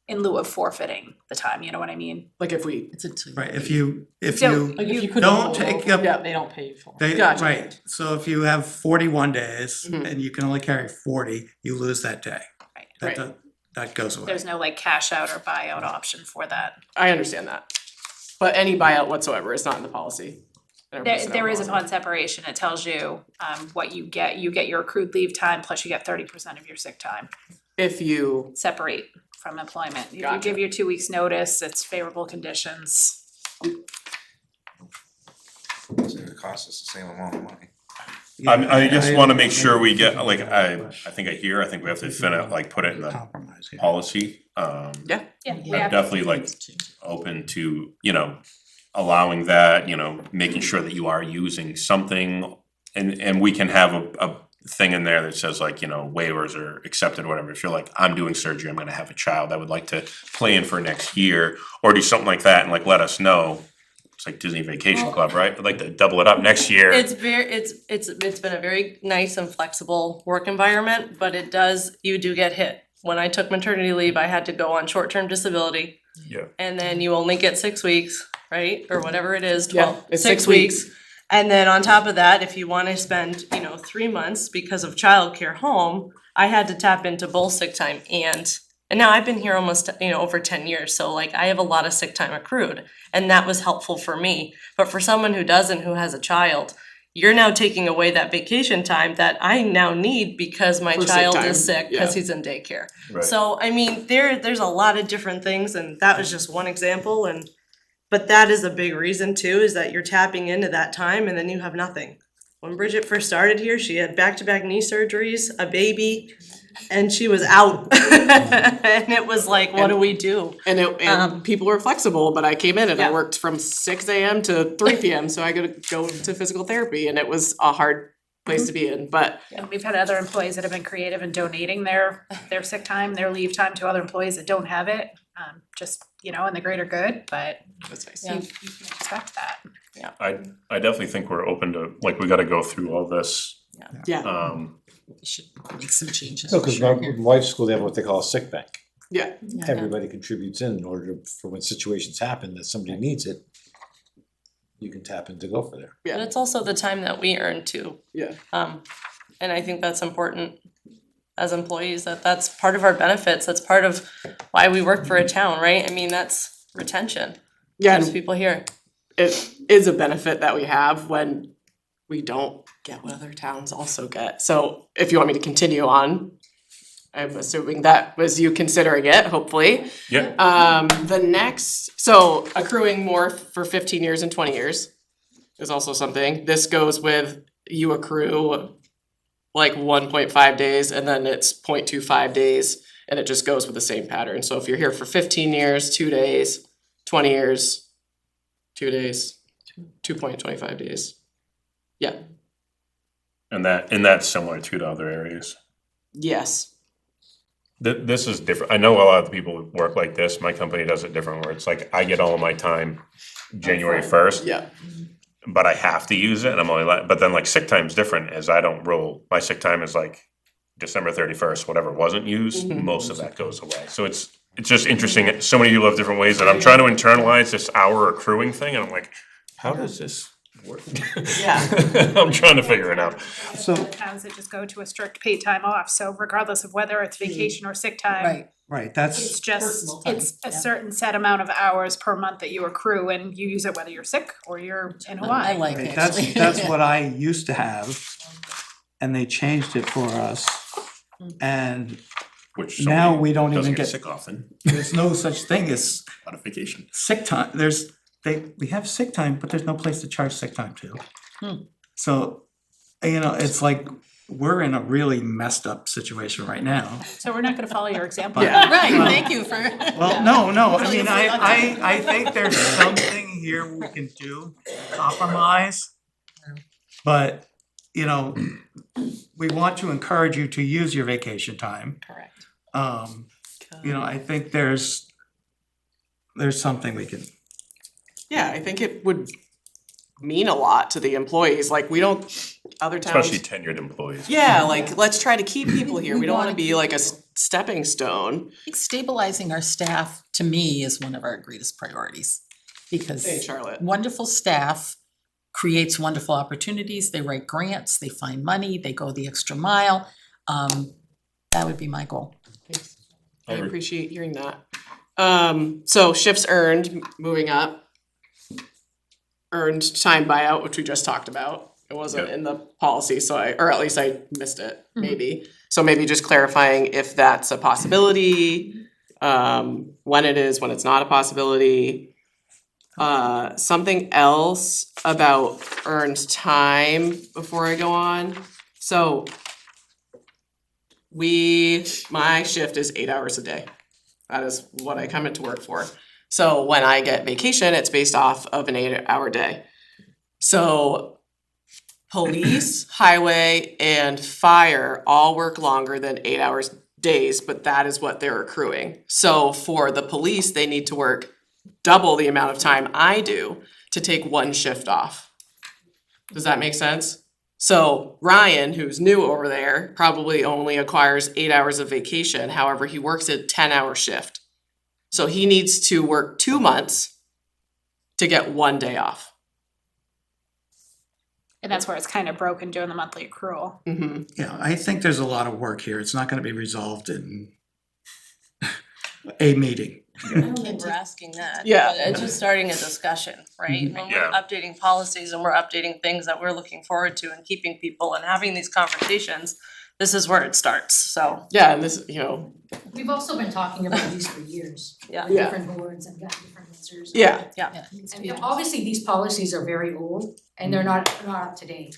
[SPEAKER 4] In lieu of forfeiting the time, you know what I mean?
[SPEAKER 22] Like if we,
[SPEAKER 3] It's until.
[SPEAKER 2] Right, if you
[SPEAKER 4] So-
[SPEAKER 22] like if you
[SPEAKER 3] couldn't
[SPEAKER 2] don't
[SPEAKER 3] roll
[SPEAKER 2] take
[SPEAKER 3] over,
[SPEAKER 2] up-
[SPEAKER 3] Yeah, they don't pay you for it.
[SPEAKER 2] They,
[SPEAKER 22] Gotcha.
[SPEAKER 2] right, so if you have 41 days
[SPEAKER 22] Mhm.
[SPEAKER 2] and you can only carry 40, you lose that day.
[SPEAKER 4] Right.
[SPEAKER 22] Right.
[SPEAKER 2] That goes away.
[SPEAKER 4] There's no like cash out or buyout option for that.
[SPEAKER 22] I understand that. But any buyout whatsoever is not in the policy.
[SPEAKER 4] There is upon separation. It tells you what you get. You get your accrued leave time plus you get 30% of your sick time.
[SPEAKER 22] If you,
[SPEAKER 4] Separate from employment. If you
[SPEAKER 22] Gotcha.
[SPEAKER 4] give your 2 weeks notice, it's favorable conditions.
[SPEAKER 5] So it costs us the same amount of money.
[SPEAKER 1] I just wanna make sure we get, like, I think we have to put it in the
[SPEAKER 2] Compromise, yeah.
[SPEAKER 1] policy.
[SPEAKER 22] yeah,
[SPEAKER 4] Yeah.
[SPEAKER 1] I'm definitely like open to, allowing that, making sure that you are using something. And we can have a thing in there that says like, waivers are accepted, or whatever. If you're like, I'm doing surgery, I'm gonna have a child, I would like to plan for next year, or do something like that and like let us know. It's like Disney Vacation Club, right? I'd like to double it up next year.
[SPEAKER 14] It's been a very nice and flexible work environment, but you do get hit. When I took maternity leave, I had to go on short-term disability.
[SPEAKER 1] Yeah.
[SPEAKER 14] And then you only get 6 weeks, right? Or whatever it is,
[SPEAKER 22] Yeah,
[SPEAKER 14] 12,
[SPEAKER 22] it's
[SPEAKER 14] 6
[SPEAKER 22] 6 weeks.
[SPEAKER 14] weeks. And then on top of that, if you wanna spend, 3 months because of childcare home, I had to tap into both sick time and now I've been here almost, over 10 years, so like I have a lot of sick time accrued. And that was helpful for me. But for someone who doesn't, who has a child, you're now taking away that vacation time that I now need because my
[SPEAKER 22] For sick
[SPEAKER 14] child
[SPEAKER 22] time,
[SPEAKER 14] is sick, cause
[SPEAKER 22] yeah.
[SPEAKER 14] he's in daycare.
[SPEAKER 1] Right.
[SPEAKER 14] So, I mean, there's a lot of different things and that was just one example but that is a big reason too, is that you're tapping into that time and then you have nothing. When Bridget first started here, she had back-to-back knee surgeries, a baby, and she was out. And it was like, what do we do?
[SPEAKER 22] And people were flexible, but I came in and I
[SPEAKER 14] Yeah.
[SPEAKER 22] worked from 6 AM to 3 PM, so I could go to physical therapy and it was a hard place to be in, but
[SPEAKER 4] And we've had other employees that have been creative in donating their sick time, their leave time to other employees that don't have it. Just, in the greater good, but
[SPEAKER 22] that's nice.
[SPEAKER 4] you can expect that.
[SPEAKER 1] I definitely think we're open to, like, we gotta go through all this.
[SPEAKER 22] Yeah,
[SPEAKER 3] We should make some changes.
[SPEAKER 8] No,
[SPEAKER 3] for
[SPEAKER 8] cause
[SPEAKER 3] sure
[SPEAKER 8] my
[SPEAKER 3] here.
[SPEAKER 8] wife's school, they have what they call a sick bank.
[SPEAKER 22] yeah,
[SPEAKER 8] Everybody contributes in order for when situations happen that somebody needs it, you can tap in to go for there.
[SPEAKER 14] But it's also the time that we earn too.
[SPEAKER 22] yeah.
[SPEAKER 14] And I think that's important as employees, that's part of our benefits, that's part of why we work for a town, right? I mean, that's retention.
[SPEAKER 22] Yeah,
[SPEAKER 14] Keeps
[SPEAKER 22] and
[SPEAKER 14] people here.
[SPEAKER 22] it is a benefit that we have when we don't get what other towns also get. So if you want me to continue on, I'm assuming that was you considering it, hopefully.
[SPEAKER 1] Yeah.
[SPEAKER 22] The next, so accruing more for 15 years and 20 years is also something. This goes with you accrue like 1.5 days and then it's 0.25 days and it just goes with the same pattern. So if you're here for 15 years, 2 days, 20 years, 2 days, 2.25 days. Yeah,
[SPEAKER 1] And that's similar to the other areas.
[SPEAKER 22] yes.
[SPEAKER 1] This is different. I know a lot of the people who work like this. My company does it different, where it's like I get all of my time January 1st,
[SPEAKER 22] Yeah,
[SPEAKER 1] but I have to use it, and I'm only but then like sick time's different, as I don't roll. My sick time is like December 31st, whatever wasn't used, most of that goes away. So it's just interesting. So many people have different ways, and I'm trying to internalize this hour accruing thing, and I'm like, how does this work?
[SPEAKER 14] Yeah.
[SPEAKER 1] I'm trying to figure it out.
[SPEAKER 2] So,
[SPEAKER 4] Towns that just go to a strict paid time off, so regardless of whether it's vacation or sick time.
[SPEAKER 3] Right.
[SPEAKER 2] right,
[SPEAKER 4] It's
[SPEAKER 2] that's,
[SPEAKER 4] just,
[SPEAKER 3] Personal time,
[SPEAKER 4] it's a
[SPEAKER 3] yeah.
[SPEAKER 4] certain set amount of hours per month that you accrue and you use it whether you're sick or you're in Hawaii.
[SPEAKER 3] I like
[SPEAKER 2] right,
[SPEAKER 3] it,
[SPEAKER 2] that's,
[SPEAKER 3] actually.
[SPEAKER 2] that's what I used to have. And they changed it for us And
[SPEAKER 1] Which
[SPEAKER 2] now
[SPEAKER 1] somebody
[SPEAKER 2] we don't
[SPEAKER 1] doesn't
[SPEAKER 2] even get,
[SPEAKER 1] sick often,
[SPEAKER 2] there's no such thing as
[SPEAKER 1] on a vacation.
[SPEAKER 2] sick time, we have sick time, but there's no place to charge sick time to.
[SPEAKER 3] Hmm.
[SPEAKER 2] So, it's like, we're in a really messed up situation right now.
[SPEAKER 4] So we're not gonna follow your example.
[SPEAKER 2] Yeah.
[SPEAKER 3] Right,
[SPEAKER 2] Well-
[SPEAKER 3] thank you for.
[SPEAKER 2] Well, no, I
[SPEAKER 3] Tell
[SPEAKER 2] mean,
[SPEAKER 3] you
[SPEAKER 2] I think there's something here we can do, compromise. But, we want to encourage you to use your vacation time.
[SPEAKER 3] Correct.
[SPEAKER 2] I think there's something we can,
[SPEAKER 22] Yeah, I think it would mean a lot to the employees, like, we don't, other towns.
[SPEAKER 1] Especially tenured employees.
[SPEAKER 22] Yeah, like, let's try to keep people here, we don't wanna be like a stepping stone.
[SPEAKER 3] I think stabilizing our staff, to me, is one of our greatest priorities. Because
[SPEAKER 22] Hey, Charlotte.
[SPEAKER 3] wonderful staff creates wonderful opportunities, they write grants, they find money, they go the extra mile. That would be my goal.
[SPEAKER 22] I appreciate hearing that. So shifts earned, moving up. Earned time buyout, which we just talked about. It wasn't in the policy, so or at least I missed it, maybe. So maybe just clarifying if that's a possibility, when it is, when it's not a possibility. Something else about earned time before I go on. So my shift is 8 hours a day. That is what I come into work for. So when I get vacation, it's based off of an 8-hour day. So police, highway, and fire all work longer than 8 hours days, but that is what they're accruing. So for the police, they need to work double the amount of time I do to take one shift off. Does that make sense? So Ryan, who's new over there, probably only acquires 8 hours of vacation, however, he works a 10-hour shift. So he needs to work 2 months to get 1 day off.
[SPEAKER 4] And that's where it's kind of broken doing the monthly accrual.
[SPEAKER 2] I think there's a lot of work here. It's not gonna be resolved in a meeting.
[SPEAKER 14] I don't think we're asking that.
[SPEAKER 22] Yeah.
[SPEAKER 14] But it's just starting a discussion, right? When we're updating policies and we're updating things that we're looking forward to and keeping people and having these conversations, this is where it starts, so.
[SPEAKER 22] Yeah, and this,
[SPEAKER 11] We've also been talking about these for years.
[SPEAKER 14] Yeah.
[SPEAKER 11] With
[SPEAKER 22] Yeah.
[SPEAKER 11] different boards and gotten different answers.
[SPEAKER 22] Yeah.
[SPEAKER 11] And obviously, these policies are very old and they're not up to date.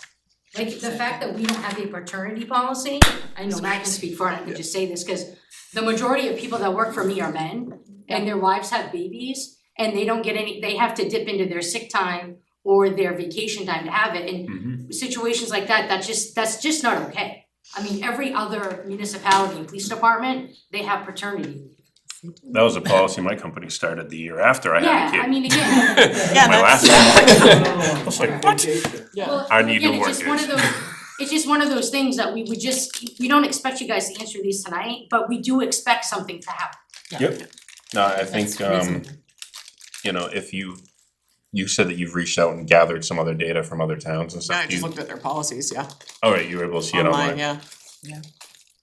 [SPEAKER 11] Like, the fact that we don't have a paternity policy, I know Matt can speak for it, I can just say this, cause the majority of people that work for me are men and their wives have babies and they don't get they have to dip into their sick time or their vacation time to have it, and situations like that, that's just not okay. I mean, every other municipality and police department, they have paternity leave.
[SPEAKER 1] That was a policy my company started the year after I had a kid.
[SPEAKER 11] Yeah, I mean, again.
[SPEAKER 1] My last one. I was like, what?
[SPEAKER 11] Well,
[SPEAKER 1] I need to
[SPEAKER 11] again,
[SPEAKER 1] work
[SPEAKER 11] it's just one of those, it's just one of those things that we don't expect you guys to answer these tonight, but we do expect something to happen.
[SPEAKER 1] Yep. No, I think,
[SPEAKER 3] That's reasonable.
[SPEAKER 1] if you said that you've reached out and gathered some other data from other towns and
[SPEAKER 22] Yeah,
[SPEAKER 1] stuff.
[SPEAKER 22] I just looked at their policies, yeah.
[SPEAKER 1] Oh, right, you were able to see it online.
[SPEAKER 22] Yeah.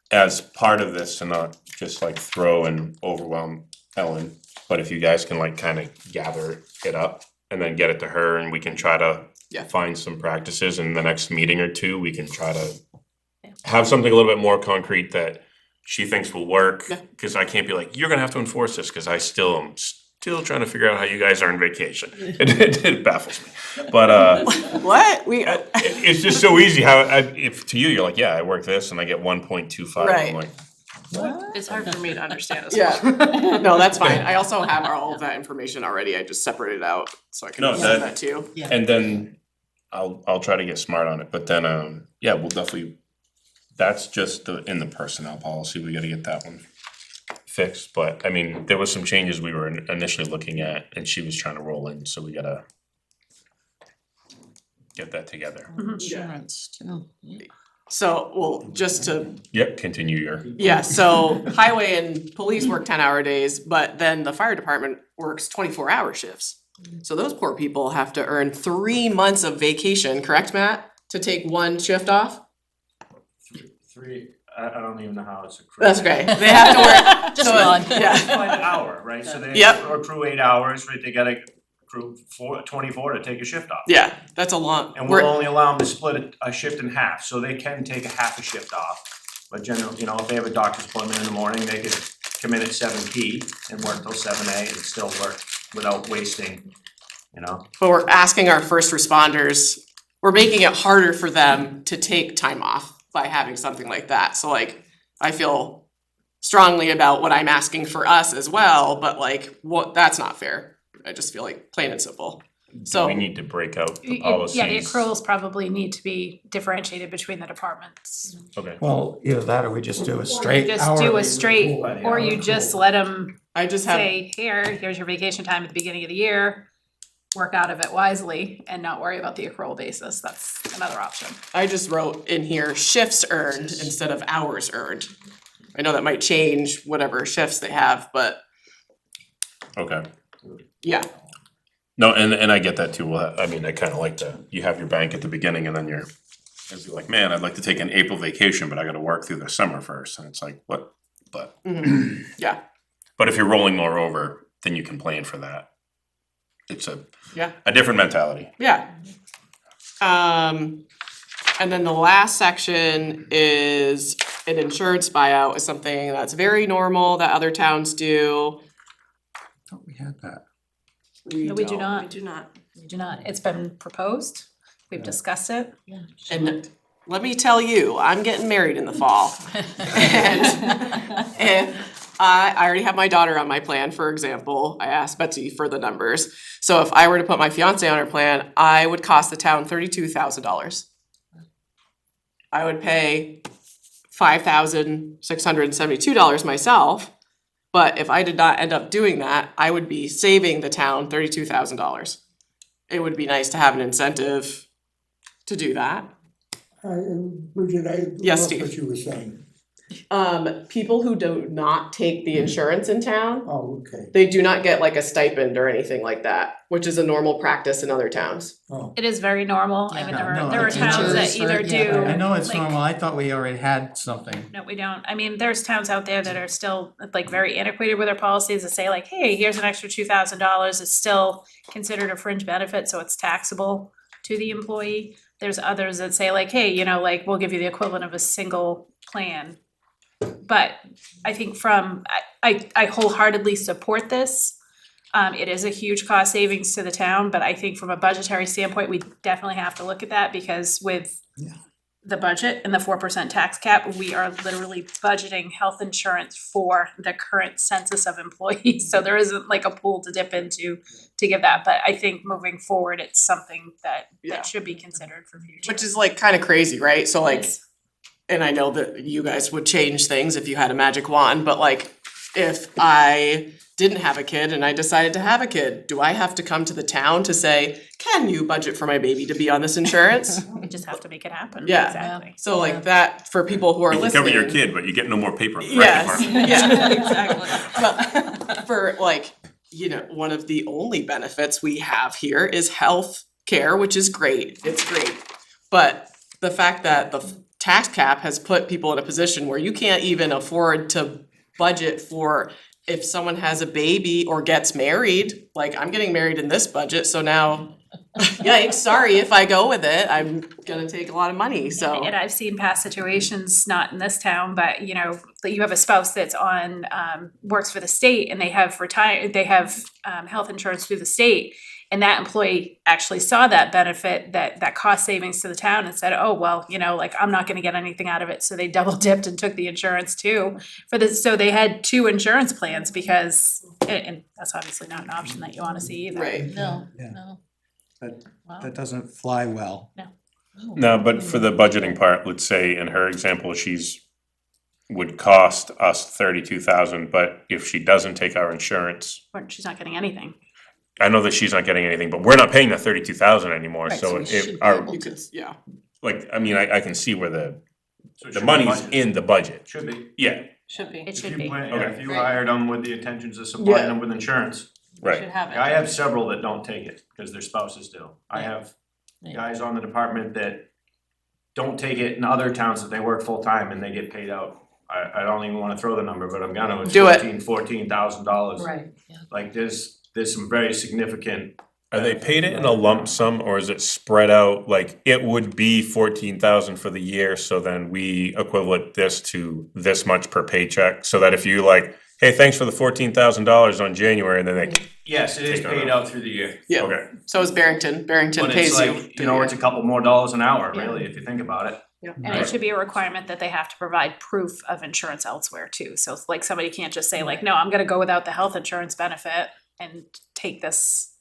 [SPEAKER 1] As part of this, and not just like throw and overwhelm Ellen, but if you guys can like kind of gather it up and then get it to her, and we can try to find some practices in the next meeting or two, we can try to have something a little bit more concrete that she thinks will work. Cause I can't be like, you're gonna have to enforce this, cause I still am trying to figure out how you guys are on vacation. It baffles me, but
[SPEAKER 22] What?
[SPEAKER 1] it's just so easy how, if to you, you're like, yeah, I work this and I get 1.25,
[SPEAKER 22] Right.
[SPEAKER 1] I'm like,
[SPEAKER 14] It's hard for me to understand as well.
[SPEAKER 22] Yeah, no, that's fine. I also have all of that information already. I just separated it out so I can
[SPEAKER 1] No,
[SPEAKER 22] send that to you.
[SPEAKER 1] and then I'll try to get smart on it, but then, we'll definitely, that's just in the personnel policy, we gotta get that one fixed, but I mean, there was some changes we were initially looking at and she was trying to roll in, so we gotta get that together.
[SPEAKER 3] Insurance too.
[SPEAKER 22] So, well, just to,
[SPEAKER 1] Yep, continue your.
[SPEAKER 22] yeah, so highway and police work 10-hour days, but then the fire department works 24-hour shifts. So those poor people have to earn 3 months of vacation, correct, Matt? To take one shift off?
[SPEAKER 16] I don't even know how it's accrued.
[SPEAKER 22] That's okay. They have to work.
[SPEAKER 3] Just
[SPEAKER 22] so,
[SPEAKER 3] one.
[SPEAKER 22] Yeah.
[SPEAKER 16] It's by the hour, right? So they
[SPEAKER 22] Yep.
[SPEAKER 16] accrue 8 hours, right? They gotta accrue 24 to take a shift off.
[SPEAKER 22] Yeah, that's a long.
[SPEAKER 16] And we'll only allow them to split a shift in half, so they can take a half a shift off But generally, you know, if they have a doctor's appointment in the morning, they could come in at 7 p and work till 7 a and still work without wasting, you know?
[SPEAKER 22] But we're asking our first responders, we're making it harder for them to take time off by having something like that. So like, I feel strongly about what I'm asking for us as well, but like, what, that's not fair. I just feel like plain and simple. So
[SPEAKER 1] We need to break out the
[SPEAKER 4] Yeah,
[SPEAKER 1] policies.
[SPEAKER 4] the accruals probably need to be differentiated between the departments.
[SPEAKER 1] Okay.
[SPEAKER 2] Well, either that or we just do a straight
[SPEAKER 4] Just
[SPEAKER 2] hourly.
[SPEAKER 4] do a straight,
[SPEAKER 2] accrual.
[SPEAKER 4] or you just let them
[SPEAKER 22] I just have,
[SPEAKER 4] say, here's your vacation time at the beginning of the year. Work out of it wisely and not worry about the accrual basis. That's another option.
[SPEAKER 22] I just wrote in here shifts earned instead of hours earned. I know that might change whatever shifts they have, but
[SPEAKER 1] Okay.
[SPEAKER 22] yeah.
[SPEAKER 1] No, and I get that too. Well, I mean, I kinda like you have your bank at the beginning and then you're like, man, I'd like to take an April vacation, but I gotta work through the summer first. And it's like, what? But,
[SPEAKER 22] Yeah,
[SPEAKER 1] but if you're rolling more over, then you can plan for that. It's
[SPEAKER 22] yeah.
[SPEAKER 1] a different mentality.
[SPEAKER 22] Yeah. And then the last section is an insurance buyout is something that's very normal that other towns do.
[SPEAKER 2] Thought we had that.
[SPEAKER 4] No, we do not.
[SPEAKER 14] We do not.
[SPEAKER 4] We do not. It's been proposed. We've discussed it.
[SPEAKER 22] And let me tell you, I'm getting married in the fall. And I already have my daughter on my plan, for example. I asked Betsy for the numbers. So if I were to put my fiance on her plan, I would cost the town $32,000. I would pay $5,672 myself. But if I did not end up doing that, I would be saving the town $32,000. It would be nice to have an incentive to do that.
[SPEAKER 7] Bridget, I
[SPEAKER 22] Yes,
[SPEAKER 7] lost
[SPEAKER 22] Steve.
[SPEAKER 7] what you were saying.
[SPEAKER 22] People who do not take the insurance in town,
[SPEAKER 7] Oh, okay.
[SPEAKER 22] they do not get like a stipend or anything like that, which is a normal practice in other towns.
[SPEAKER 7] Oh.
[SPEAKER 4] It is very normal. I mean,
[SPEAKER 2] Yeah, no,
[SPEAKER 4] there are
[SPEAKER 2] it's
[SPEAKER 4] towns that
[SPEAKER 3] teachers
[SPEAKER 4] either
[SPEAKER 3] or- yeah,
[SPEAKER 4] do.
[SPEAKER 2] I know it's
[SPEAKER 4] like-
[SPEAKER 2] normal. I thought we already had something.
[SPEAKER 4] No, we don't. I mean, there's towns out there that are still like very antiquated with their policies that say like, hey, here's an extra $2,000. It's still considered a fringe benefit, so it's taxable to the employee. There's others that say like, hey, you know, like, we'll give you the equivalent of a single plan. But I think I wholeheartedly support this. It is a huge cost savings to the town, but I think from a budgetary standpoint, we definitely have to look at that because with the budget and the 4% tax cap, we are literally budgeting health insurance for the current census of employees. So there isn't like a pool to dip into to give that, but I think moving forward, it's something that should be considered for future.
[SPEAKER 22] Which is like kind of crazy, right? So like, and I know that you guys would change things if you had a magic wand, but like, if I didn't have a kid and I decided to have a kid, do I have to come to the town to say, can you budget for my baby to be on this insurance?
[SPEAKER 4] We just have to make it happen.
[SPEAKER 22] Yeah.
[SPEAKER 4] Exactly.
[SPEAKER 22] So like that, for people who are
[SPEAKER 1] You can
[SPEAKER 22] listening.
[SPEAKER 1] cover your kid, but you get no more paper in the rec
[SPEAKER 22] Yes,
[SPEAKER 1] department.
[SPEAKER 22] yeah, exactly. But for like, you know, one of the only benefits we have here is health care, which is great. It's great. But the fact that the tax cap has put people in a position where you can't even afford to budget for if someone has a baby or gets married, like I'm getting married in this budget, so now yikes, sorry, if I go with it, I'm gonna take a lot of money, so.
[SPEAKER 4] And I've seen past situations, not in this town, but you know, that you have a spouse that's on, works for the state and they have health insurance through the state. And that employee actually saw that benefit, that cost savings to the town and said, oh, well, you know, like I'm not gonna get anything out of it. So they double dipped and took the insurance too for this. So they had two insurance plans because, and that's obviously not an option that you wanna see either.
[SPEAKER 22] Right.
[SPEAKER 3] No,
[SPEAKER 2] Yeah.
[SPEAKER 3] no.
[SPEAKER 2] That doesn't fly well.
[SPEAKER 1] No, but for the budgeting part, let's say in her example, would cost us 32,000, but if she doesn't take our insurance,
[SPEAKER 4] She's not getting anything.
[SPEAKER 1] I know that she's not getting anything, but we're not paying the 32,000 anymore,
[SPEAKER 3] Right,
[SPEAKER 1] so
[SPEAKER 3] so we should
[SPEAKER 1] if
[SPEAKER 3] be
[SPEAKER 1] our,
[SPEAKER 3] able
[SPEAKER 22] You could, yeah.
[SPEAKER 1] like, I mean, I can see where
[SPEAKER 16] So it
[SPEAKER 1] the
[SPEAKER 16] should be
[SPEAKER 1] money's
[SPEAKER 16] budgeted.
[SPEAKER 1] in the budget.
[SPEAKER 16] Should be.
[SPEAKER 1] Yeah,
[SPEAKER 22] Should be.
[SPEAKER 4] It should
[SPEAKER 16] If
[SPEAKER 4] be.
[SPEAKER 16] you plan,
[SPEAKER 1] Okay.
[SPEAKER 16] if you
[SPEAKER 3] Right.
[SPEAKER 16] hired them with the intentions of supplying
[SPEAKER 22] Yeah.
[SPEAKER 16] them with insurance.
[SPEAKER 1] right.
[SPEAKER 22] Should have it.
[SPEAKER 16] I have several that don't take it because their spouses do. I
[SPEAKER 3] Yeah.
[SPEAKER 16] have
[SPEAKER 3] Yeah.
[SPEAKER 16] guys on the department that don't take it in other towns that they work full-time and they get paid out. I don't even wanna throw the number, but I'm gonna, it's
[SPEAKER 22] Do it.
[SPEAKER 16] $14,000
[SPEAKER 3] Right, yeah.
[SPEAKER 16] Like there's some very significant
[SPEAKER 1] Are they paid it in a lump sum or is it spread out? Like it would be 14,000 for the year, so then we equivalent this to this much per paycheck, so that if you like, hey, thanks for the $14,000 on January, and then they.
[SPEAKER 16] Yes, it is
[SPEAKER 1] Take it
[SPEAKER 16] paid
[SPEAKER 1] out.
[SPEAKER 16] out through the year.
[SPEAKER 22] Yeah.
[SPEAKER 1] Okay.
[SPEAKER 22] So is Barrington
[SPEAKER 16] But it's
[SPEAKER 22] pays you.
[SPEAKER 16] like, you know, it's a couple more dollars an hour, really, if you think about it.
[SPEAKER 4] And it should be a requirement that they have to provide proof of insurance elsewhere too. So it's like somebody can't just say like, no, I'm gonna go without the health insurance benefit and take this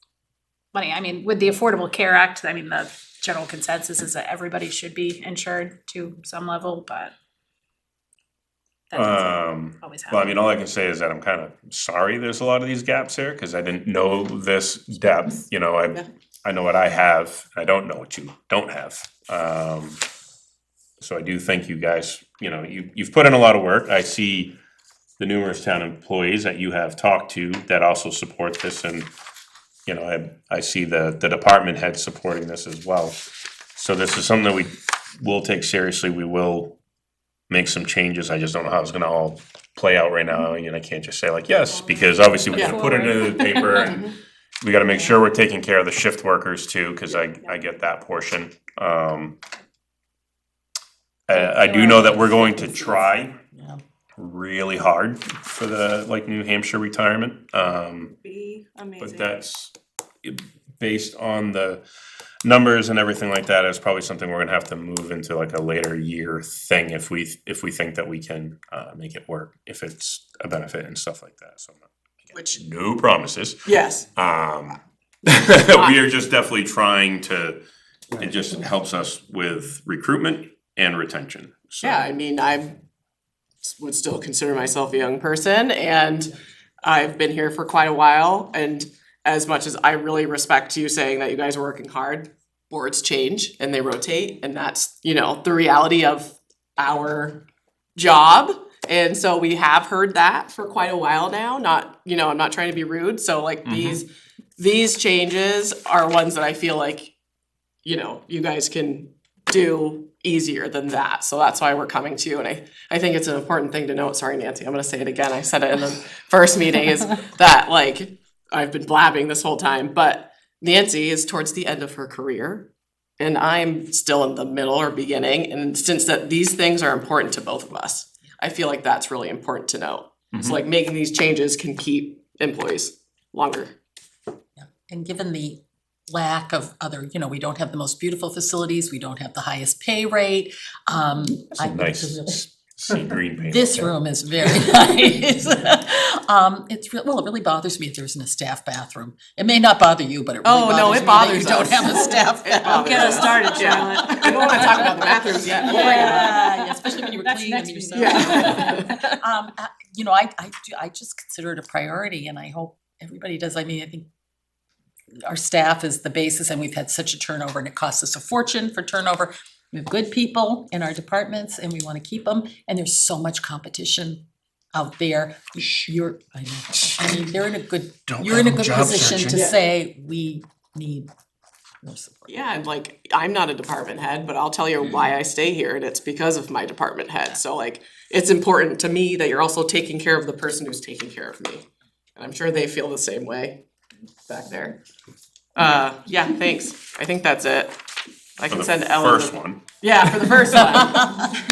[SPEAKER 4] money. I mean, with the Affordable Care Act, I mean, the general consensus is that everybody should be insured to some level, but that doesn't always happen.
[SPEAKER 1] Well, I mean, all I can say is that I'm kind of sorry there's a lot of these gaps here, cause I didn't know this depth, you know, I know what I have, I don't know what you don't have. So I do think you guys, you know, you've put in a lot of work. I see the numerous town employees that you have talked to that also support this, and, you know, I see the department head supporting this as well. So this is something that we will take seriously. We will make some changes. I just don't know how it's gonna all play out right now. And I can't just say like, yes, because obviously we gotta put it into the paper and we gotta make sure we're taking care of the shift workers too, cause I get that portion. I do know that we're going to try really hard for the like New Hampshire retirement.
[SPEAKER 22] Be
[SPEAKER 1] But
[SPEAKER 22] amazing.
[SPEAKER 1] that's based on the numbers and everything like that, is probably something we're gonna have to move into like a later year thing if we think that we can make it work, if it's a benefit and stuff like that, so.
[SPEAKER 22] Which,
[SPEAKER 1] No promises.
[SPEAKER 22] yes,
[SPEAKER 1] We are just definitely trying to, it just helps us with recruitment and retention, so.
[SPEAKER 22] yeah, I mean, would still consider myself a young person and I've been here for quite a while, and as much as I really respect you saying that you guys are working hard, boards change and they rotate, and that's, you know, the reality of our job. And so we have heard that for quite a while now, not, you know, I'm not trying to be rude, so like these changes are ones that I feel like, you know, you guys can do easier than that, so that's why we're coming to you, and I think it's an important thing to note, sorry Nancy, I'm gonna say it again, I said it in the first meeting, is that like, I've been blabbing this whole time, but Nancy is towards the end of her career, and I'm still in the middle or beginning, and since that these things are important to both of us, I feel like that's really important to note. So like making these changes can keep employees longer.
[SPEAKER 3] And given the lack of other, you know, we don't have the most beautiful facilities, we don't have the highest pay rate.
[SPEAKER 1] It's a nice sea green paint.
[SPEAKER 3] This room is very nice. Well, it really bothers me if there isn't a staff bathroom. It may not bother you, but it really
[SPEAKER 22] Oh, no,
[SPEAKER 3] bothers
[SPEAKER 22] it
[SPEAKER 3] me that
[SPEAKER 22] bothers
[SPEAKER 3] you don't
[SPEAKER 22] us.
[SPEAKER 3] have a staff bathroom.
[SPEAKER 22] Don't
[SPEAKER 20] get us started, Charlotte.
[SPEAKER 22] We don't wanna talk about the bathrooms yet. We'll bring it up.
[SPEAKER 3] Yeah, especially when you were
[SPEAKER 4] That's
[SPEAKER 3] cleaning them
[SPEAKER 4] next
[SPEAKER 3] yourself.
[SPEAKER 22] Yeah.
[SPEAKER 3] You know, I just consider it a priority, and I hope everybody does. I mean, I think our staff is the basis, and we've had such a turnover, and it costs us a fortune for turnover. We have good people in our departments, and we wanna keep them, and there's so much competition out there. I mean, you're in a good position to say, we need more support.
[SPEAKER 22] Yeah, and like, I'm not a department head, but I'll tell you why I stay here, and it's because of my department head, so like, it's important to me that you're also taking care of the person who's taking care of me. And I'm sure they feel the same way back there. Yeah, thanks, I think that's it. I can send Ellen.
[SPEAKER 1] First one.
[SPEAKER 22] Yeah, for the first one.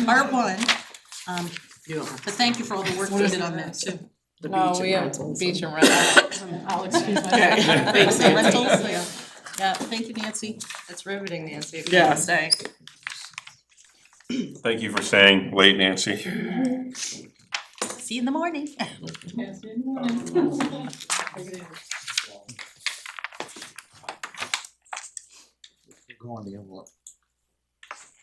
[SPEAKER 3] Part one, but thank you for all the work you did on that too.
[SPEAKER 22] The
[SPEAKER 14] No,
[SPEAKER 22] beach
[SPEAKER 14] we
[SPEAKER 22] and
[SPEAKER 14] have
[SPEAKER 22] rentals.
[SPEAKER 14] beach and rentals.
[SPEAKER 3] I'll excuse myself.
[SPEAKER 22] Okay, thanks,
[SPEAKER 3] The
[SPEAKER 22] Nancy.
[SPEAKER 3] rentals, yeah, thank you, Nancy.
[SPEAKER 14] It's riveting, Nancy, if you
[SPEAKER 22] Yeah.
[SPEAKER 14] want to stay.
[SPEAKER 1] Thank you for staying late, Nancy.
[SPEAKER 3] See you in the morning.
[SPEAKER 8] Go on the envelope.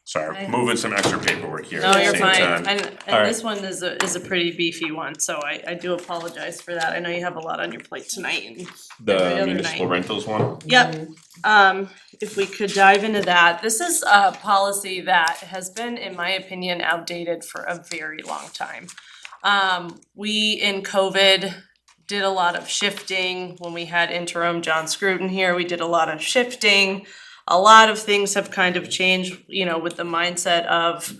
[SPEAKER 1] Sorry, moving some extra paperwork here
[SPEAKER 14] No,
[SPEAKER 1] at the
[SPEAKER 14] you're
[SPEAKER 1] same
[SPEAKER 14] fine,
[SPEAKER 1] time.
[SPEAKER 14] and
[SPEAKER 1] All right.
[SPEAKER 14] this one is a pretty beefy one, so I do apologize for that, I know you have a lot on your plate tonight and every
[SPEAKER 1] The
[SPEAKER 14] other
[SPEAKER 1] municipal
[SPEAKER 14] night.
[SPEAKER 1] rentals one?
[SPEAKER 14] Yep, if we could dive into that, this is a policy that has been, in my opinion, outdated for a very long time. We in COVID did a lot of shifting, when we had interim John Scruton here, we did a lot of shifting. A lot of things have kind of changed, you know, with the mindset of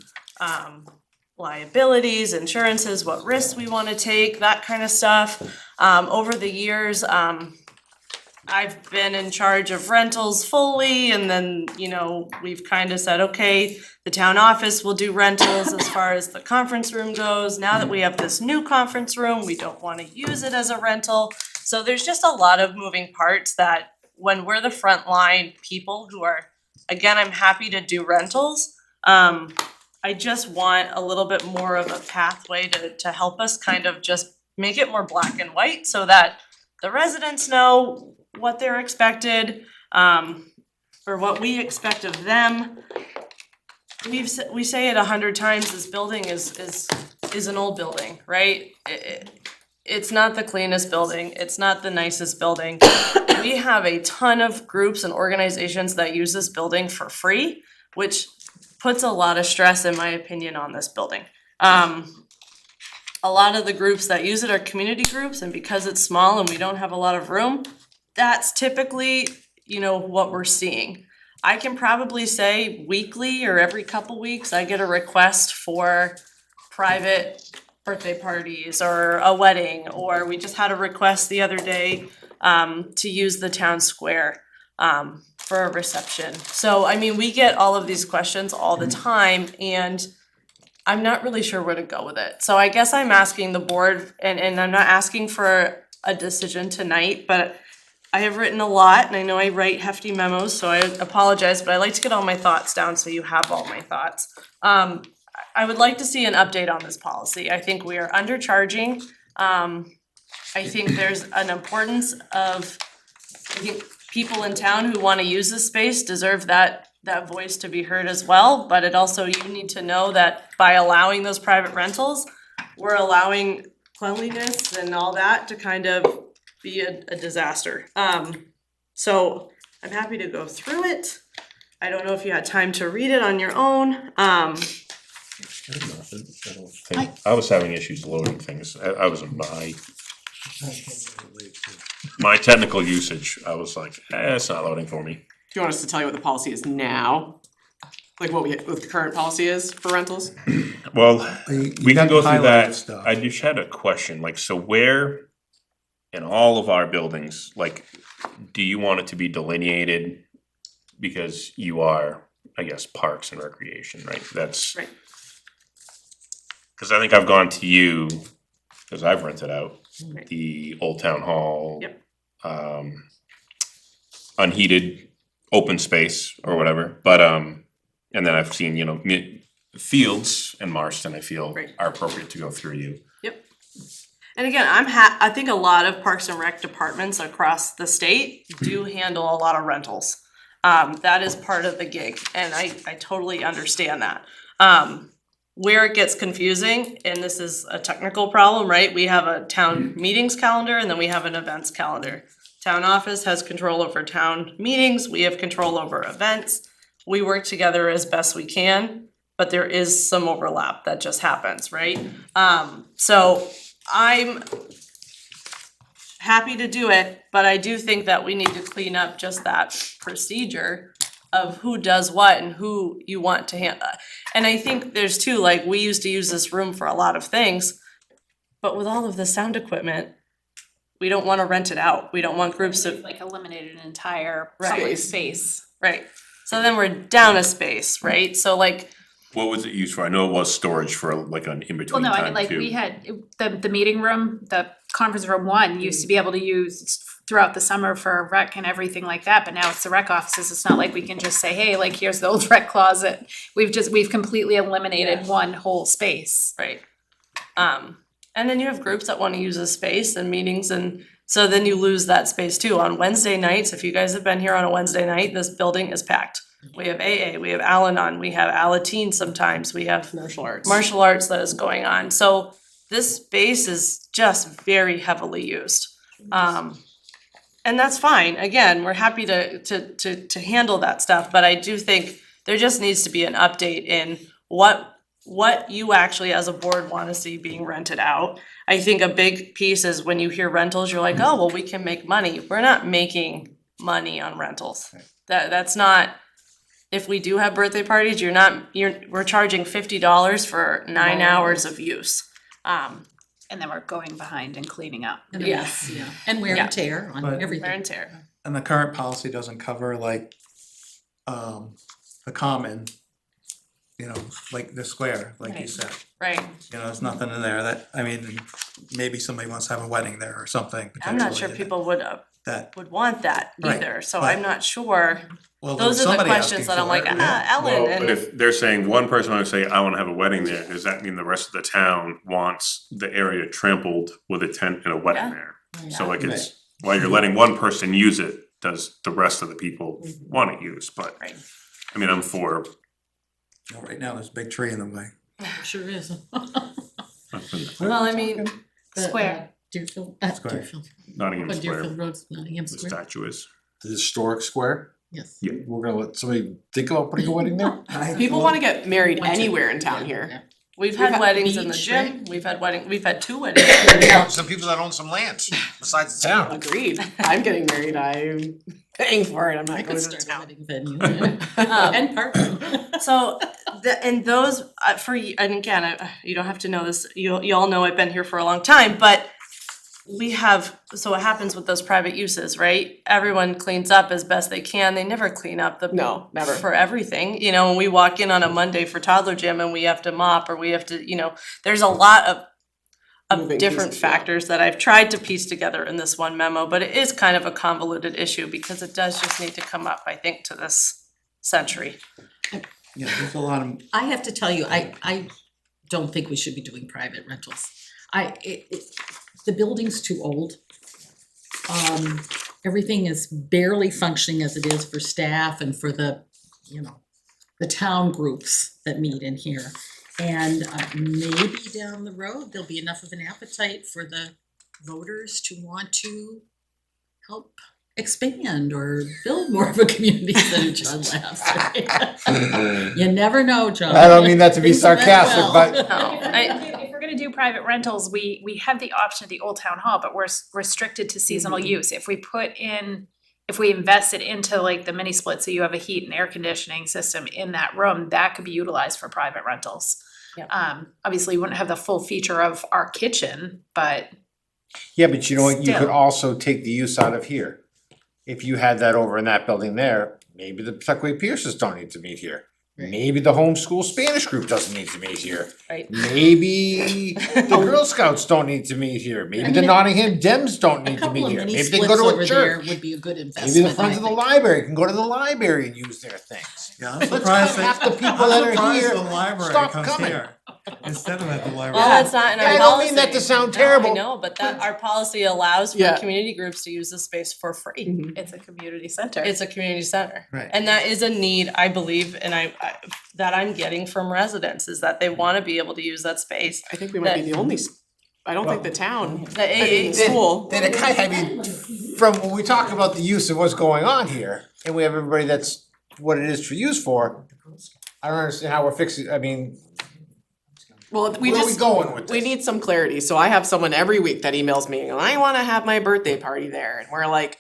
[SPEAKER 14] liabilities, insurances, what risks we wanna take, that kind of stuff. Over the years, I've been in charge of rentals fully, and then, you know, we've kind of said, okay, the town office will do rentals as far as the conference room goes. Now that we have this new conference room, we don't wanna use it as a rental. So there's just a lot of moving parts that when we're the frontline people who are, again, I'm happy to do rentals. I just want a little bit more of a pathway to help us kind of just make it more black and white so that the residents know what they're expected, or what we expect of them. We say it 100 times, this building is an old building, right? It's not the cleanest building, it's not the nicest building. We have a ton of groups and organizations that use this building for free, which puts a lot of stress, in my opinion, on this building. A lot of the groups that use it are community groups, and because it's small and we don't have a lot of room, that's typically, you know, what we're seeing. I can probably say weekly or every couple weeks, I get a request for private birthday parties or a wedding, or we just had a request the other day to use the town square for a reception. So, I mean, we get all of these questions all the time, and I'm not really sure where to go with it. So I guess I'm asking the board, and I'm not asking for a decision tonight, but I have written a lot, and I know I write hefty memos, so I apologize, but I like to get all my thoughts down so you have all my thoughts. I would like to see an update on this policy. I think we are undercharging. I think there's an importance of, I think people in town who wanna use this space deserve that voice to be heard as well, but it also, you need to know that by allowing those private rentals, we're allowing cleanliness and all that to kind of be a disaster. So I'm happy to go through it. I don't know if you had time to read it on your own.
[SPEAKER 1] I was having issues loading things. I was in my technical usage. I was like, it's not loading for me.
[SPEAKER 22] Do you want us to tell you what the policy is now? Like what the current policy is for rentals?
[SPEAKER 1] Well,
[SPEAKER 2] You
[SPEAKER 1] we can
[SPEAKER 2] got
[SPEAKER 1] go through
[SPEAKER 2] highlighted
[SPEAKER 1] that.
[SPEAKER 2] stuff.
[SPEAKER 1] I just had a question, like, so where in all of our buildings, like, do you want it to be delineated? Because you are, I guess, parks and recreation, right? That's.
[SPEAKER 22] Right.
[SPEAKER 1] Cause I think I've gone to you, cause I've rented out
[SPEAKER 22] Right.
[SPEAKER 1] the Old Town Hall.
[SPEAKER 22] Yep.
[SPEAKER 1] Unheated, open space or whatever, but, and then I've seen, you know, Fields and Marston, I feel
[SPEAKER 22] Right.
[SPEAKER 1] are appropriate to go through you.
[SPEAKER 14] Yep. And again, I think a lot of Parks and Rec departments across the state do handle a lot of rentals. That is part of the gig, and I totally understand that. Where it gets confusing, and this is a technical problem, right? We have a town meetings calendar and then we have an events calendar. Town office has control over town meetings, we have control over events. We work together as best we can, but there is some overlap that just happens, right? So I'm happy to do it, but I do think that we need to clean up just that procedure of who does what and who you want to handle. And I think there's two, like, we used to use this room for a lot of things, but with all of the sound equipment, we don't wanna rent it out. We don't want groups of,
[SPEAKER 4] Like eliminated an entire
[SPEAKER 14] Right.
[SPEAKER 4] public space.
[SPEAKER 14] right? So then we're down a space, right? So like,
[SPEAKER 1] What was it used for? I know it was storage for like an
[SPEAKER 4] Well,
[SPEAKER 1] in-between
[SPEAKER 4] no, I mean,
[SPEAKER 1] time
[SPEAKER 4] like,
[SPEAKER 1] too.
[SPEAKER 4] we had, the meeting room, the conference room one, used to be able to use throughout the summer for rec and everything like that, but now it's the rec offices, it's not like we can just say, hey, like, here's the old rec closet. We've completely eliminated one whole space.
[SPEAKER 14] right? And then you have groups that wanna use the space and meetings, and so then you lose that space too. On Wednesday nights, if you guys have been here on a Wednesday night, this building is packed. We have AA, we have Al-Anon, we have Alateen sometimes, we have
[SPEAKER 22] Martial arts.
[SPEAKER 14] martial arts that is going on. So this space is just very heavily used. And that's fine. Again, we're happy to handle that stuff, but I do think there just needs to be an update in what you actually as a board wanna see being rented out. I think a big piece is when you hear rentals, you're like, oh, well, we can make money. We're not making money on rentals. That's not, if we do have birthday parties, we're charging $50 for 9 hours of use.
[SPEAKER 4] And then we're going behind and cleaning up.
[SPEAKER 3] And
[SPEAKER 14] Yeah.
[SPEAKER 3] yes, yeah, and wear
[SPEAKER 14] Yeah.
[SPEAKER 3] and tear on
[SPEAKER 2] But-
[SPEAKER 3] everything.
[SPEAKER 14] Wear and tear.
[SPEAKER 2] and the current policy doesn't cover like, the common, you know, like the square, like you
[SPEAKER 14] Right.
[SPEAKER 2] said.
[SPEAKER 14] Right.
[SPEAKER 2] You know, there's nothing in there that, I mean, maybe somebody wants to have a wedding there or something
[SPEAKER 14] I'm not
[SPEAKER 2] potentially
[SPEAKER 14] sure people would
[SPEAKER 2] that,
[SPEAKER 14] want that
[SPEAKER 2] Right,
[SPEAKER 14] either, so
[SPEAKER 2] but-
[SPEAKER 14] I'm not sure.
[SPEAKER 2] well, there was
[SPEAKER 14] Those are the
[SPEAKER 2] somebody
[SPEAKER 14] questions
[SPEAKER 2] asking
[SPEAKER 14] that I'm
[SPEAKER 2] for
[SPEAKER 14] like,
[SPEAKER 2] it, yeah.
[SPEAKER 14] Ellen,
[SPEAKER 1] Well, but
[SPEAKER 14] and
[SPEAKER 1] if they're saying one person might say, I wanna have a wedding there, does that mean the rest of the town wants the area trampled with a tent and a wedding
[SPEAKER 14] Yeah.
[SPEAKER 1] there?
[SPEAKER 3] Yeah.
[SPEAKER 1] So like it's, while you're letting one person use it, does the rest of the people want it used, but
[SPEAKER 14] Right.
[SPEAKER 1] I mean, I'm for.
[SPEAKER 2] You know, right now, there's a big tree in the way.
[SPEAKER 3] Sure is.
[SPEAKER 12] Well, I mean,
[SPEAKER 4] Square.
[SPEAKER 3] Deerfield,
[SPEAKER 2] Square.
[SPEAKER 3] Deerfield.
[SPEAKER 1] Nottingham
[SPEAKER 3] Oh,
[SPEAKER 1] Square,
[SPEAKER 3] Deerfield Road's Nottingham
[SPEAKER 1] the
[SPEAKER 3] Square,
[SPEAKER 1] statue is.
[SPEAKER 8] The historic square,
[SPEAKER 3] yes.
[SPEAKER 8] we're gonna let somebody think about putting a wedding there?
[SPEAKER 22] People wanna get married
[SPEAKER 3] Want to.
[SPEAKER 22] anywhere in town
[SPEAKER 3] Yeah,
[SPEAKER 22] here.
[SPEAKER 3] yeah.
[SPEAKER 14] we've
[SPEAKER 22] We've
[SPEAKER 14] had
[SPEAKER 22] had
[SPEAKER 14] weddings in the
[SPEAKER 3] beach,
[SPEAKER 14] gym, we've had 2 weddings.
[SPEAKER 8] Some people that own some lands besides the town.
[SPEAKER 22] Agreed, I'm getting married, I'm paying for it, I'm
[SPEAKER 3] I
[SPEAKER 22] not
[SPEAKER 3] could
[SPEAKER 22] going to the
[SPEAKER 3] start a
[SPEAKER 22] town.
[SPEAKER 3] wedding venue. And parking.
[SPEAKER 14] So, and those, and again, you don't have to know this, you all know I've been here for a long time, but we have, so what happens with those private uses, right? Everyone cleans up as best they can, they never clean up the.
[SPEAKER 22] No, never.
[SPEAKER 14] For everything, you know, when we walk in on a Monday for toddler gym and we have to mop, or we have to, you know, there's a lot of
[SPEAKER 22] Moving
[SPEAKER 14] different
[SPEAKER 22] pieces, yeah.
[SPEAKER 14] factors that I've tried to piece together in this one memo, but it is kind of a convoluted issue because it does just need to come up, I think, to this century.
[SPEAKER 2] Yeah, there's a lot of,
[SPEAKER 3] I have to tell you, I don't think we should be doing private rentals. The building's too old. Everything is barely functioning as it is for staff and for the, you know, the town groups that meet in here. And maybe down the road, there'll be enough of an appetite for the voters to want to help expand or build more of a community center. John laughs. You never know, John.
[SPEAKER 8] I don't mean that to be
[SPEAKER 3] Things went
[SPEAKER 8] sarcastic,
[SPEAKER 3] well.
[SPEAKER 8] but
[SPEAKER 4] If we're gonna do private rentals, we have the option at the Old Town Hall, but we're restricted to seasonal use. If we invest it into like the mini split, so you have a heat and air conditioning system in that room, that could be utilized for private rentals. Obviously, you wouldn't have the full feature of our kitchen, but
[SPEAKER 8] yeah, but you know what, you could
[SPEAKER 4] Still.
[SPEAKER 8] also take the use out of here. If you had that over in that building there, maybe the Pawtucket Pierces don't need to meet here. Maybe the homeschool Spanish group doesn't need to meet here.
[SPEAKER 14] Right.
[SPEAKER 8] Maybe the Girl Scouts don't need to meet here. Maybe the Nottingham Dems don't
[SPEAKER 3] A
[SPEAKER 8] need to
[SPEAKER 3] couple
[SPEAKER 8] meet
[SPEAKER 3] of
[SPEAKER 8] here.
[SPEAKER 3] mini
[SPEAKER 8] Maybe they
[SPEAKER 3] splits
[SPEAKER 8] can go to
[SPEAKER 3] over
[SPEAKER 8] a
[SPEAKER 3] there
[SPEAKER 8] church.
[SPEAKER 3] would be a good
[SPEAKER 8] Maybe the
[SPEAKER 3] investment,
[SPEAKER 8] friends
[SPEAKER 3] I
[SPEAKER 8] of the
[SPEAKER 3] think.
[SPEAKER 8] library can go to the library and use their things.
[SPEAKER 2] yeah, I'm
[SPEAKER 8] Let's
[SPEAKER 2] surprised
[SPEAKER 8] cut half the
[SPEAKER 2] that,
[SPEAKER 8] people that
[SPEAKER 2] I'm
[SPEAKER 8] are
[SPEAKER 2] surprised
[SPEAKER 8] here
[SPEAKER 2] the library
[SPEAKER 8] stop
[SPEAKER 2] comes
[SPEAKER 8] coming.
[SPEAKER 2] here instead of at the library.
[SPEAKER 14] Well, it's not in our
[SPEAKER 8] Yeah, I
[SPEAKER 14] policy.
[SPEAKER 8] don't mean that to sound
[SPEAKER 14] No, I
[SPEAKER 8] terrible.
[SPEAKER 14] know, but that, our policy allows for
[SPEAKER 22] Yeah.
[SPEAKER 14] community groups to use the space for free.
[SPEAKER 4] it's a community center.
[SPEAKER 14] It's a community center.
[SPEAKER 2] Right.
[SPEAKER 14] And that is a need, I believe, and I that I'm getting from residents, is that they wanna be able to use that space.
[SPEAKER 22] I think we might be the only, I don't think the town,
[SPEAKER 14] The AA
[SPEAKER 22] school.
[SPEAKER 8] Then it kind of, I mean, from when we talk about the use of what's going on here, and we have everybody that's what it is for use for, I don't understand how we're fixing, I mean,
[SPEAKER 22] Well, we
[SPEAKER 8] where are we
[SPEAKER 22] just,
[SPEAKER 8] going with
[SPEAKER 22] we
[SPEAKER 8] this?
[SPEAKER 22] need some clarity, so I have someone every week that emails me, and I wanna have my birthday party there, and we're like,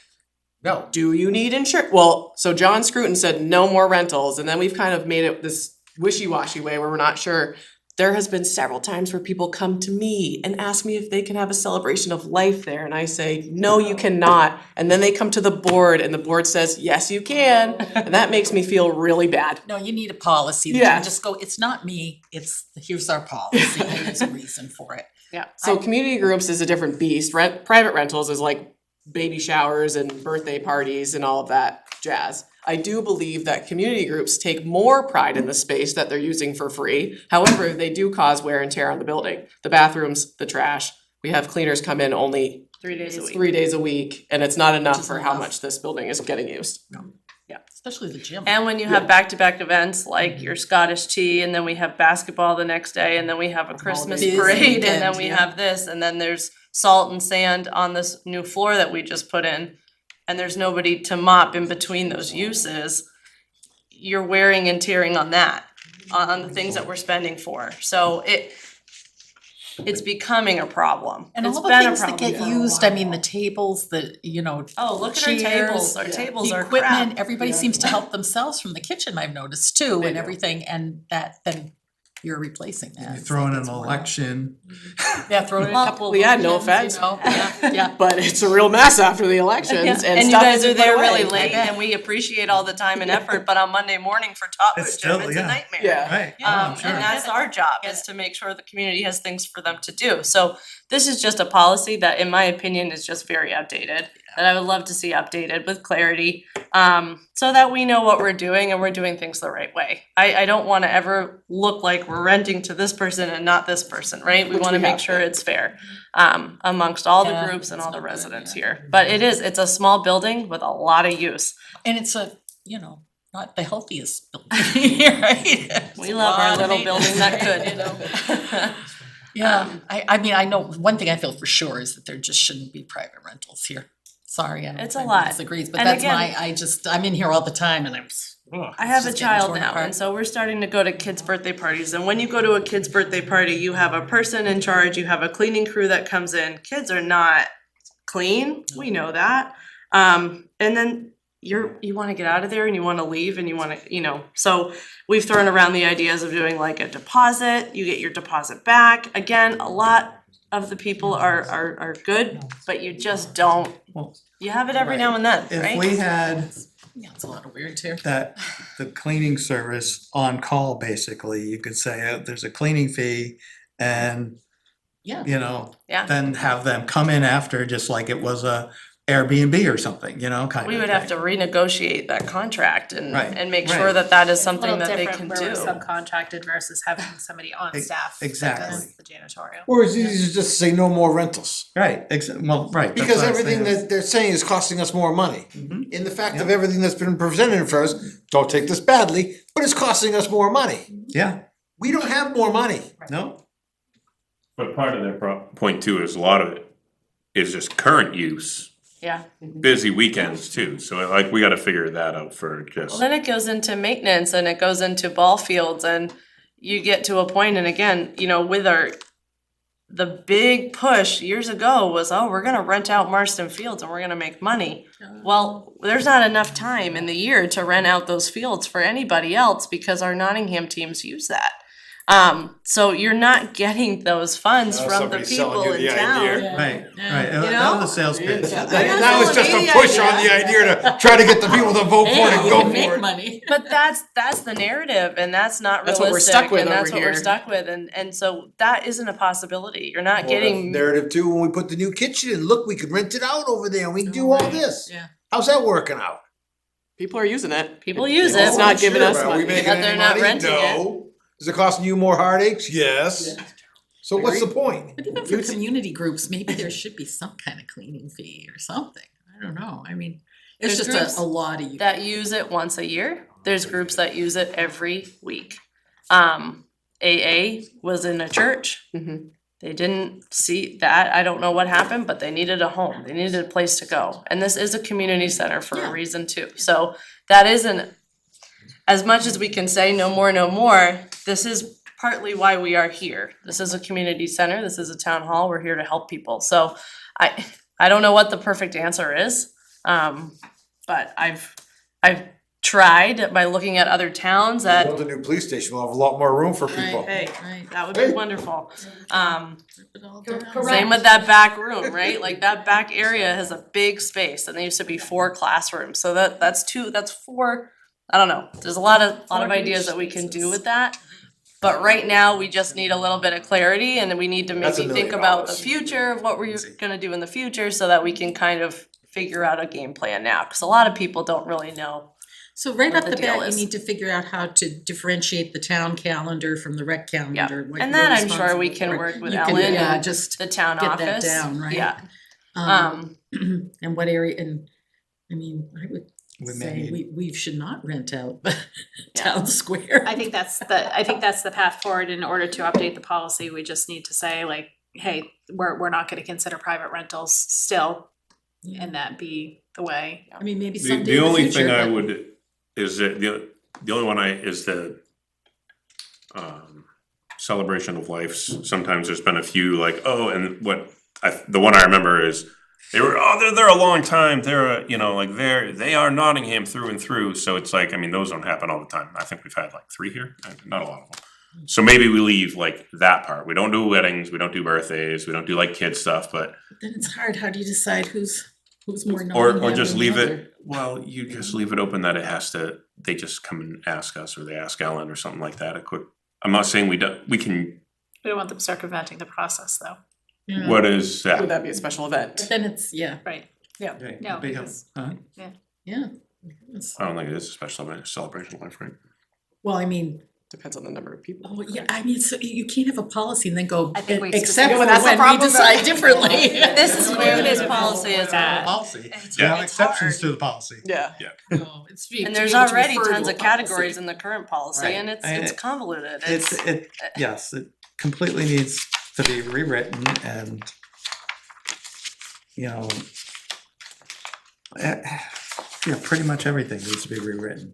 [SPEAKER 8] No,
[SPEAKER 22] do you need insurance? Well, so John Scruton said no more rentals, and then we've kind of made it this wishy-washy way where we're not sure. There has been several times where people come to me and ask me if they can have a celebration of life there, and I say, no, you cannot. And then they come to the board, and the board says, yes, you can, and that makes me feel really bad.
[SPEAKER 3] No, you need a policy that you
[SPEAKER 22] Yeah.
[SPEAKER 3] can just go, it's not me, here's our policy, and there's a reason for it.
[SPEAKER 22] Yeah, so community groups is a different beast. Private rentals is like baby showers and birthday parties and all of that jazz. I do believe that community groups take more pride in the space that they're using for free. However, they do cause wear and tear on the building. The bathrooms, the trash. We have cleaners come in only
[SPEAKER 14] 3 days a week.
[SPEAKER 22] 3 days a week, and it's not enough
[SPEAKER 3] is
[SPEAKER 22] for how
[SPEAKER 3] enough.
[SPEAKER 22] much this building is getting used.
[SPEAKER 3] Especially the gym.
[SPEAKER 14] And when you have back-to-back events like your Scottish tea, and then we have basketball the next day, and then we have a Christmas
[SPEAKER 3] Busy
[SPEAKER 14] parade, and then
[SPEAKER 3] weekend,
[SPEAKER 14] we
[SPEAKER 3] yeah.
[SPEAKER 14] have this, and then there's salt and sand on this new floor that we just put in, and there's nobody to mop in between those uses, you're wearing and tearing on that, on the things that we're spending for. So it's becoming a problem.
[SPEAKER 3] And
[SPEAKER 14] It's
[SPEAKER 3] all the
[SPEAKER 14] been a
[SPEAKER 3] things that
[SPEAKER 14] problem
[SPEAKER 3] get
[SPEAKER 14] for a
[SPEAKER 3] used, I
[SPEAKER 14] while.
[SPEAKER 3] mean, the tables, the, you know,
[SPEAKER 14] Oh, look at our tables, our tables
[SPEAKER 3] the
[SPEAKER 14] are
[SPEAKER 3] equipment,
[SPEAKER 14] crap.
[SPEAKER 3] everybody seems to help themselves from the kitchen, I've noticed too, and everything, and that then you're replacing that.
[SPEAKER 2] You
[SPEAKER 3] It's
[SPEAKER 2] throw in
[SPEAKER 3] like
[SPEAKER 2] an
[SPEAKER 3] it's more-
[SPEAKER 2] election.
[SPEAKER 3] Yeah, throw in a
[SPEAKER 14] Well,
[SPEAKER 3] couple of
[SPEAKER 14] we had no
[SPEAKER 3] elections,
[SPEAKER 14] offense.
[SPEAKER 3] you know, yeah.
[SPEAKER 14] But it's a real mess after the elections and
[SPEAKER 12] And you
[SPEAKER 14] stuff
[SPEAKER 12] guys
[SPEAKER 14] isn't
[SPEAKER 12] are
[SPEAKER 14] put
[SPEAKER 12] there
[SPEAKER 14] away.
[SPEAKER 12] really late and we appreciate all the time and effort, but on Monday morning for top
[SPEAKER 2] It's
[SPEAKER 12] of gym,
[SPEAKER 2] still-
[SPEAKER 12] it's a
[SPEAKER 2] yeah.
[SPEAKER 12] nightmare.
[SPEAKER 14] Yeah.
[SPEAKER 2] Right. I'm sure.
[SPEAKER 12] And that's our job, is to make sure the community has things for them to do. So this is just a policy that, in my opinion, is just very outdated, that I would love to see updated with clarity, so that we know what we're doing and we're doing things the right way. I don't wanna ever look like we're renting to this person and not this person, right? We
[SPEAKER 14] Which
[SPEAKER 12] wanna
[SPEAKER 14] we
[SPEAKER 12] make
[SPEAKER 14] have
[SPEAKER 12] sure
[SPEAKER 14] been.
[SPEAKER 12] it's fair, amongst all the
[SPEAKER 3] Yeah,
[SPEAKER 12] groups and
[SPEAKER 3] it's
[SPEAKER 12] all the
[SPEAKER 3] not good,
[SPEAKER 12] residents
[SPEAKER 3] yeah.
[SPEAKER 12] here. But it's a small building with a lot of use.
[SPEAKER 3] And it's a, you know, not the healthiest building here, right? It's
[SPEAKER 12] We
[SPEAKER 3] a
[SPEAKER 12] love our
[SPEAKER 3] lot of
[SPEAKER 12] little building that could.
[SPEAKER 3] maintenance, you know. Yeah, I mean, I know, one thing I feel for sure is that there just shouldn't be private rentals here. Sorry, I don't know
[SPEAKER 12] It's
[SPEAKER 3] if
[SPEAKER 12] a
[SPEAKER 3] anyone
[SPEAKER 12] lot.
[SPEAKER 3] disagrees, but
[SPEAKER 12] And
[SPEAKER 3] that's
[SPEAKER 12] again-
[SPEAKER 3] my, I'm in here all the time and I'm, ugh,
[SPEAKER 12] I
[SPEAKER 3] it's
[SPEAKER 12] have a
[SPEAKER 3] just getting
[SPEAKER 12] child
[SPEAKER 3] torn
[SPEAKER 12] now,
[SPEAKER 3] apart.
[SPEAKER 12] and so we're starting to go to kids' birthday parties, and when you go to a kid's birthday party, you have a person in charge, you have a cleaning crew that comes in, kids are not clean, we know that. And then you wanna get out of there and you wanna leave and you wanna, so we've thrown around the ideas of doing like a deposit, you get your deposit back. Again, a lot of the people are good, but you just don't, you have it every now and then, right?
[SPEAKER 2] If we had
[SPEAKER 3] Yeah, it's a lot of weird here.
[SPEAKER 2] that, the cleaning service on call, basically, you could say, there's a cleaning fee and,
[SPEAKER 3] Yeah.
[SPEAKER 2] you know,
[SPEAKER 12] Yeah.
[SPEAKER 2] then have them come in after, just like it was a Airbnb or something, you know, kind of
[SPEAKER 12] We would have to renegotiate that contract and
[SPEAKER 2] Right,
[SPEAKER 12] make sure
[SPEAKER 2] right.
[SPEAKER 12] that that is
[SPEAKER 4] It's a
[SPEAKER 12] something
[SPEAKER 4] little
[SPEAKER 12] that they
[SPEAKER 4] different
[SPEAKER 12] can
[SPEAKER 4] where we're
[SPEAKER 12] do.
[SPEAKER 4] subcontracted versus having somebody on staff that
[SPEAKER 2] exactly.
[SPEAKER 4] does the janitorial.
[SPEAKER 8] Or it's easy to just say no more rentals.
[SPEAKER 2] Right, well, right. that's
[SPEAKER 8] Because
[SPEAKER 2] what I was
[SPEAKER 8] everything
[SPEAKER 2] saying.
[SPEAKER 8] that they're saying is costing us more money.
[SPEAKER 2] Mhm.
[SPEAKER 8] In the fact of
[SPEAKER 2] Yeah.
[SPEAKER 8] everything that's been presented for us, don't take this badly, but it's costing us more money.
[SPEAKER 2] Yeah,
[SPEAKER 8] We don't have more money.
[SPEAKER 2] no,
[SPEAKER 1] But part of their point too is a lot of it is just current use,
[SPEAKER 12] Yeah.
[SPEAKER 1] busy weekends too, so like we gotta figure that out for
[SPEAKER 12] Well,
[SPEAKER 1] just.
[SPEAKER 12] then it goes into maintenance and it goes into ball fields and you get to a point, and again, with the big push years ago was, oh, we're gonna rent out Marston Fields and we're gonna make money. Well, there's not enough time in the year to rent out those fields for anybody else because our Nottingham teams use that. So you're not getting those funds from the people in town.
[SPEAKER 2] right, right, that
[SPEAKER 12] You
[SPEAKER 2] was
[SPEAKER 12] know?
[SPEAKER 2] a sales pitch.
[SPEAKER 8] That was just a push on the idea to try to get the people to vote for it and
[SPEAKER 3] Hey,
[SPEAKER 8] go
[SPEAKER 3] you can
[SPEAKER 8] for
[SPEAKER 3] make
[SPEAKER 8] it.
[SPEAKER 3] money.
[SPEAKER 12] But that's the narrative, and that's not
[SPEAKER 14] That's what we're
[SPEAKER 12] realistic,
[SPEAKER 14] stuck with
[SPEAKER 12] and that's
[SPEAKER 14] over
[SPEAKER 12] what we're
[SPEAKER 14] here.
[SPEAKER 12] stuck with, and so that isn't a possibility. You're not getting.
[SPEAKER 8] Narrative too, when we put the new kitchen in, look, we could rent it out over there and we can do all this.
[SPEAKER 3] Yeah.
[SPEAKER 8] How's that working out?
[SPEAKER 14] People are using it.
[SPEAKER 12] People use
[SPEAKER 14] It's
[SPEAKER 12] it.
[SPEAKER 14] not giving
[SPEAKER 8] Sure,
[SPEAKER 14] us
[SPEAKER 8] but are we
[SPEAKER 14] money.
[SPEAKER 8] making
[SPEAKER 12] But
[SPEAKER 8] any
[SPEAKER 12] they're not
[SPEAKER 8] money?
[SPEAKER 12] renting it.
[SPEAKER 8] No. Is it costing you more heartaches? Yes. So what's the point?
[SPEAKER 3] But even for community groups, maybe there should be some kind of cleaning fee or something. I don't know. I mean, it's
[SPEAKER 12] There's
[SPEAKER 3] just
[SPEAKER 12] groups
[SPEAKER 3] a lot of you.
[SPEAKER 12] that use it once a year. There's groups that use it every week. AA was in a church.
[SPEAKER 14] Mhm.
[SPEAKER 12] They didn't see that. I don't know what happened, but they needed a home. They needed a place to go. And this is a community center for a reason too. So that isn't, as much as we can say no more, this is partly why we are here. This is a community center. This is a town hall. We're here to help people. So I don't know what the perfect answer is. But I've tried by looking at other towns that.
[SPEAKER 8] Build a new police station, we'll have a lot more room for people.
[SPEAKER 12] Hey,
[SPEAKER 3] Right.
[SPEAKER 12] that would be wonderful.
[SPEAKER 3] Rip it all down.
[SPEAKER 12] Same with that back room, right? Like that back area has a big space and there used to be 4 classrooms. So that's 4, I don't know. There's a lot of ideas that we can do with that. But right now, we just need a little bit of clarity and we need to
[SPEAKER 8] That's
[SPEAKER 12] maybe
[SPEAKER 8] $1
[SPEAKER 12] think
[SPEAKER 8] million.
[SPEAKER 12] about the future of what we're gonna do in the future so that we can kind of figure out a game plan now. Cause a lot of people don't really know.
[SPEAKER 3] So right
[SPEAKER 12] what
[SPEAKER 3] off
[SPEAKER 12] the
[SPEAKER 3] the
[SPEAKER 12] deal
[SPEAKER 3] bat, you
[SPEAKER 12] is.
[SPEAKER 3] need to figure out how to differentiate the town calendar from the rec calendar. what
[SPEAKER 12] And
[SPEAKER 3] you're
[SPEAKER 12] that I'm sure we
[SPEAKER 3] responsible
[SPEAKER 12] can
[SPEAKER 3] for.
[SPEAKER 12] work with
[SPEAKER 3] You can,
[SPEAKER 12] Ellen
[SPEAKER 3] yeah,
[SPEAKER 12] and
[SPEAKER 3] just
[SPEAKER 12] the town
[SPEAKER 3] get
[SPEAKER 12] office.
[SPEAKER 3] that down, right?
[SPEAKER 12] Yeah.
[SPEAKER 3] And what area, and I mean, I would
[SPEAKER 2] We may
[SPEAKER 3] say
[SPEAKER 2] need-
[SPEAKER 3] we should not rent out the town square.
[SPEAKER 4] I think that's the path forward. In order to update the policy, we just need to say like, hey, we're not gonna consider private rentals still, and that be the way.
[SPEAKER 3] I mean, maybe
[SPEAKER 1] The,
[SPEAKER 3] someday
[SPEAKER 1] the
[SPEAKER 3] in the
[SPEAKER 1] only
[SPEAKER 3] future,
[SPEAKER 1] thing I
[SPEAKER 3] but-
[SPEAKER 1] would, is that, the only one is the celebration of lives. Sometimes there's been a few like, oh, and the one I remember is, they're there a long time, they are Nottingham through and through, so it's like, I mean, those don't happen all the time. I think we've had like 3 here, not a lot of them. So maybe we leave like that part. We don't do weddings, we don't do birthdays, we don't do like kid stuff, but,
[SPEAKER 3] Then it's hard, how do you decide who's more
[SPEAKER 1] or
[SPEAKER 3] Nottingham
[SPEAKER 1] just
[SPEAKER 3] than the
[SPEAKER 1] leave
[SPEAKER 3] other?
[SPEAKER 1] it, well, you just leave it open that it has to, they just come and ask us, or they ask Ellen or something like that, a quick. I'm not saying we don't, we can,
[SPEAKER 4] We don't want them circumventing the process, though.
[SPEAKER 3] Yeah.
[SPEAKER 1] what is
[SPEAKER 22] Would
[SPEAKER 1] that?
[SPEAKER 22] that be a special event?
[SPEAKER 3] But then it's, yeah,
[SPEAKER 4] Right.
[SPEAKER 22] Yeah.
[SPEAKER 4] No,
[SPEAKER 2] Big
[SPEAKER 4] because,
[SPEAKER 2] huh?
[SPEAKER 3] yeah. It's-
[SPEAKER 1] I don't think it is a special event, it's a celebration of life, right?
[SPEAKER 3] Well, I mean,
[SPEAKER 22] Depends on the number of people.
[SPEAKER 3] oh, yeah, I mean, so you can't have a policy and then go,
[SPEAKER 4] I think we
[SPEAKER 3] except
[SPEAKER 22] Yeah,
[SPEAKER 3] for
[SPEAKER 22] but that's the
[SPEAKER 3] when we
[SPEAKER 22] problem.
[SPEAKER 3] decide differently.
[SPEAKER 14] This is where this policy is at.
[SPEAKER 2] Policy,
[SPEAKER 14] It's-
[SPEAKER 2] we have
[SPEAKER 14] it's
[SPEAKER 2] exceptions
[SPEAKER 14] hard.
[SPEAKER 2] to the policy.
[SPEAKER 22] Yeah.
[SPEAKER 3] No, it's
[SPEAKER 14] And there's already tons of categories in the current policy
[SPEAKER 2] Right.
[SPEAKER 14] and it's
[SPEAKER 2] I-
[SPEAKER 14] convoluted.
[SPEAKER 2] Yes, it completely needs to be rewritten and, you know, yeah, pretty much everything needs to be rewritten.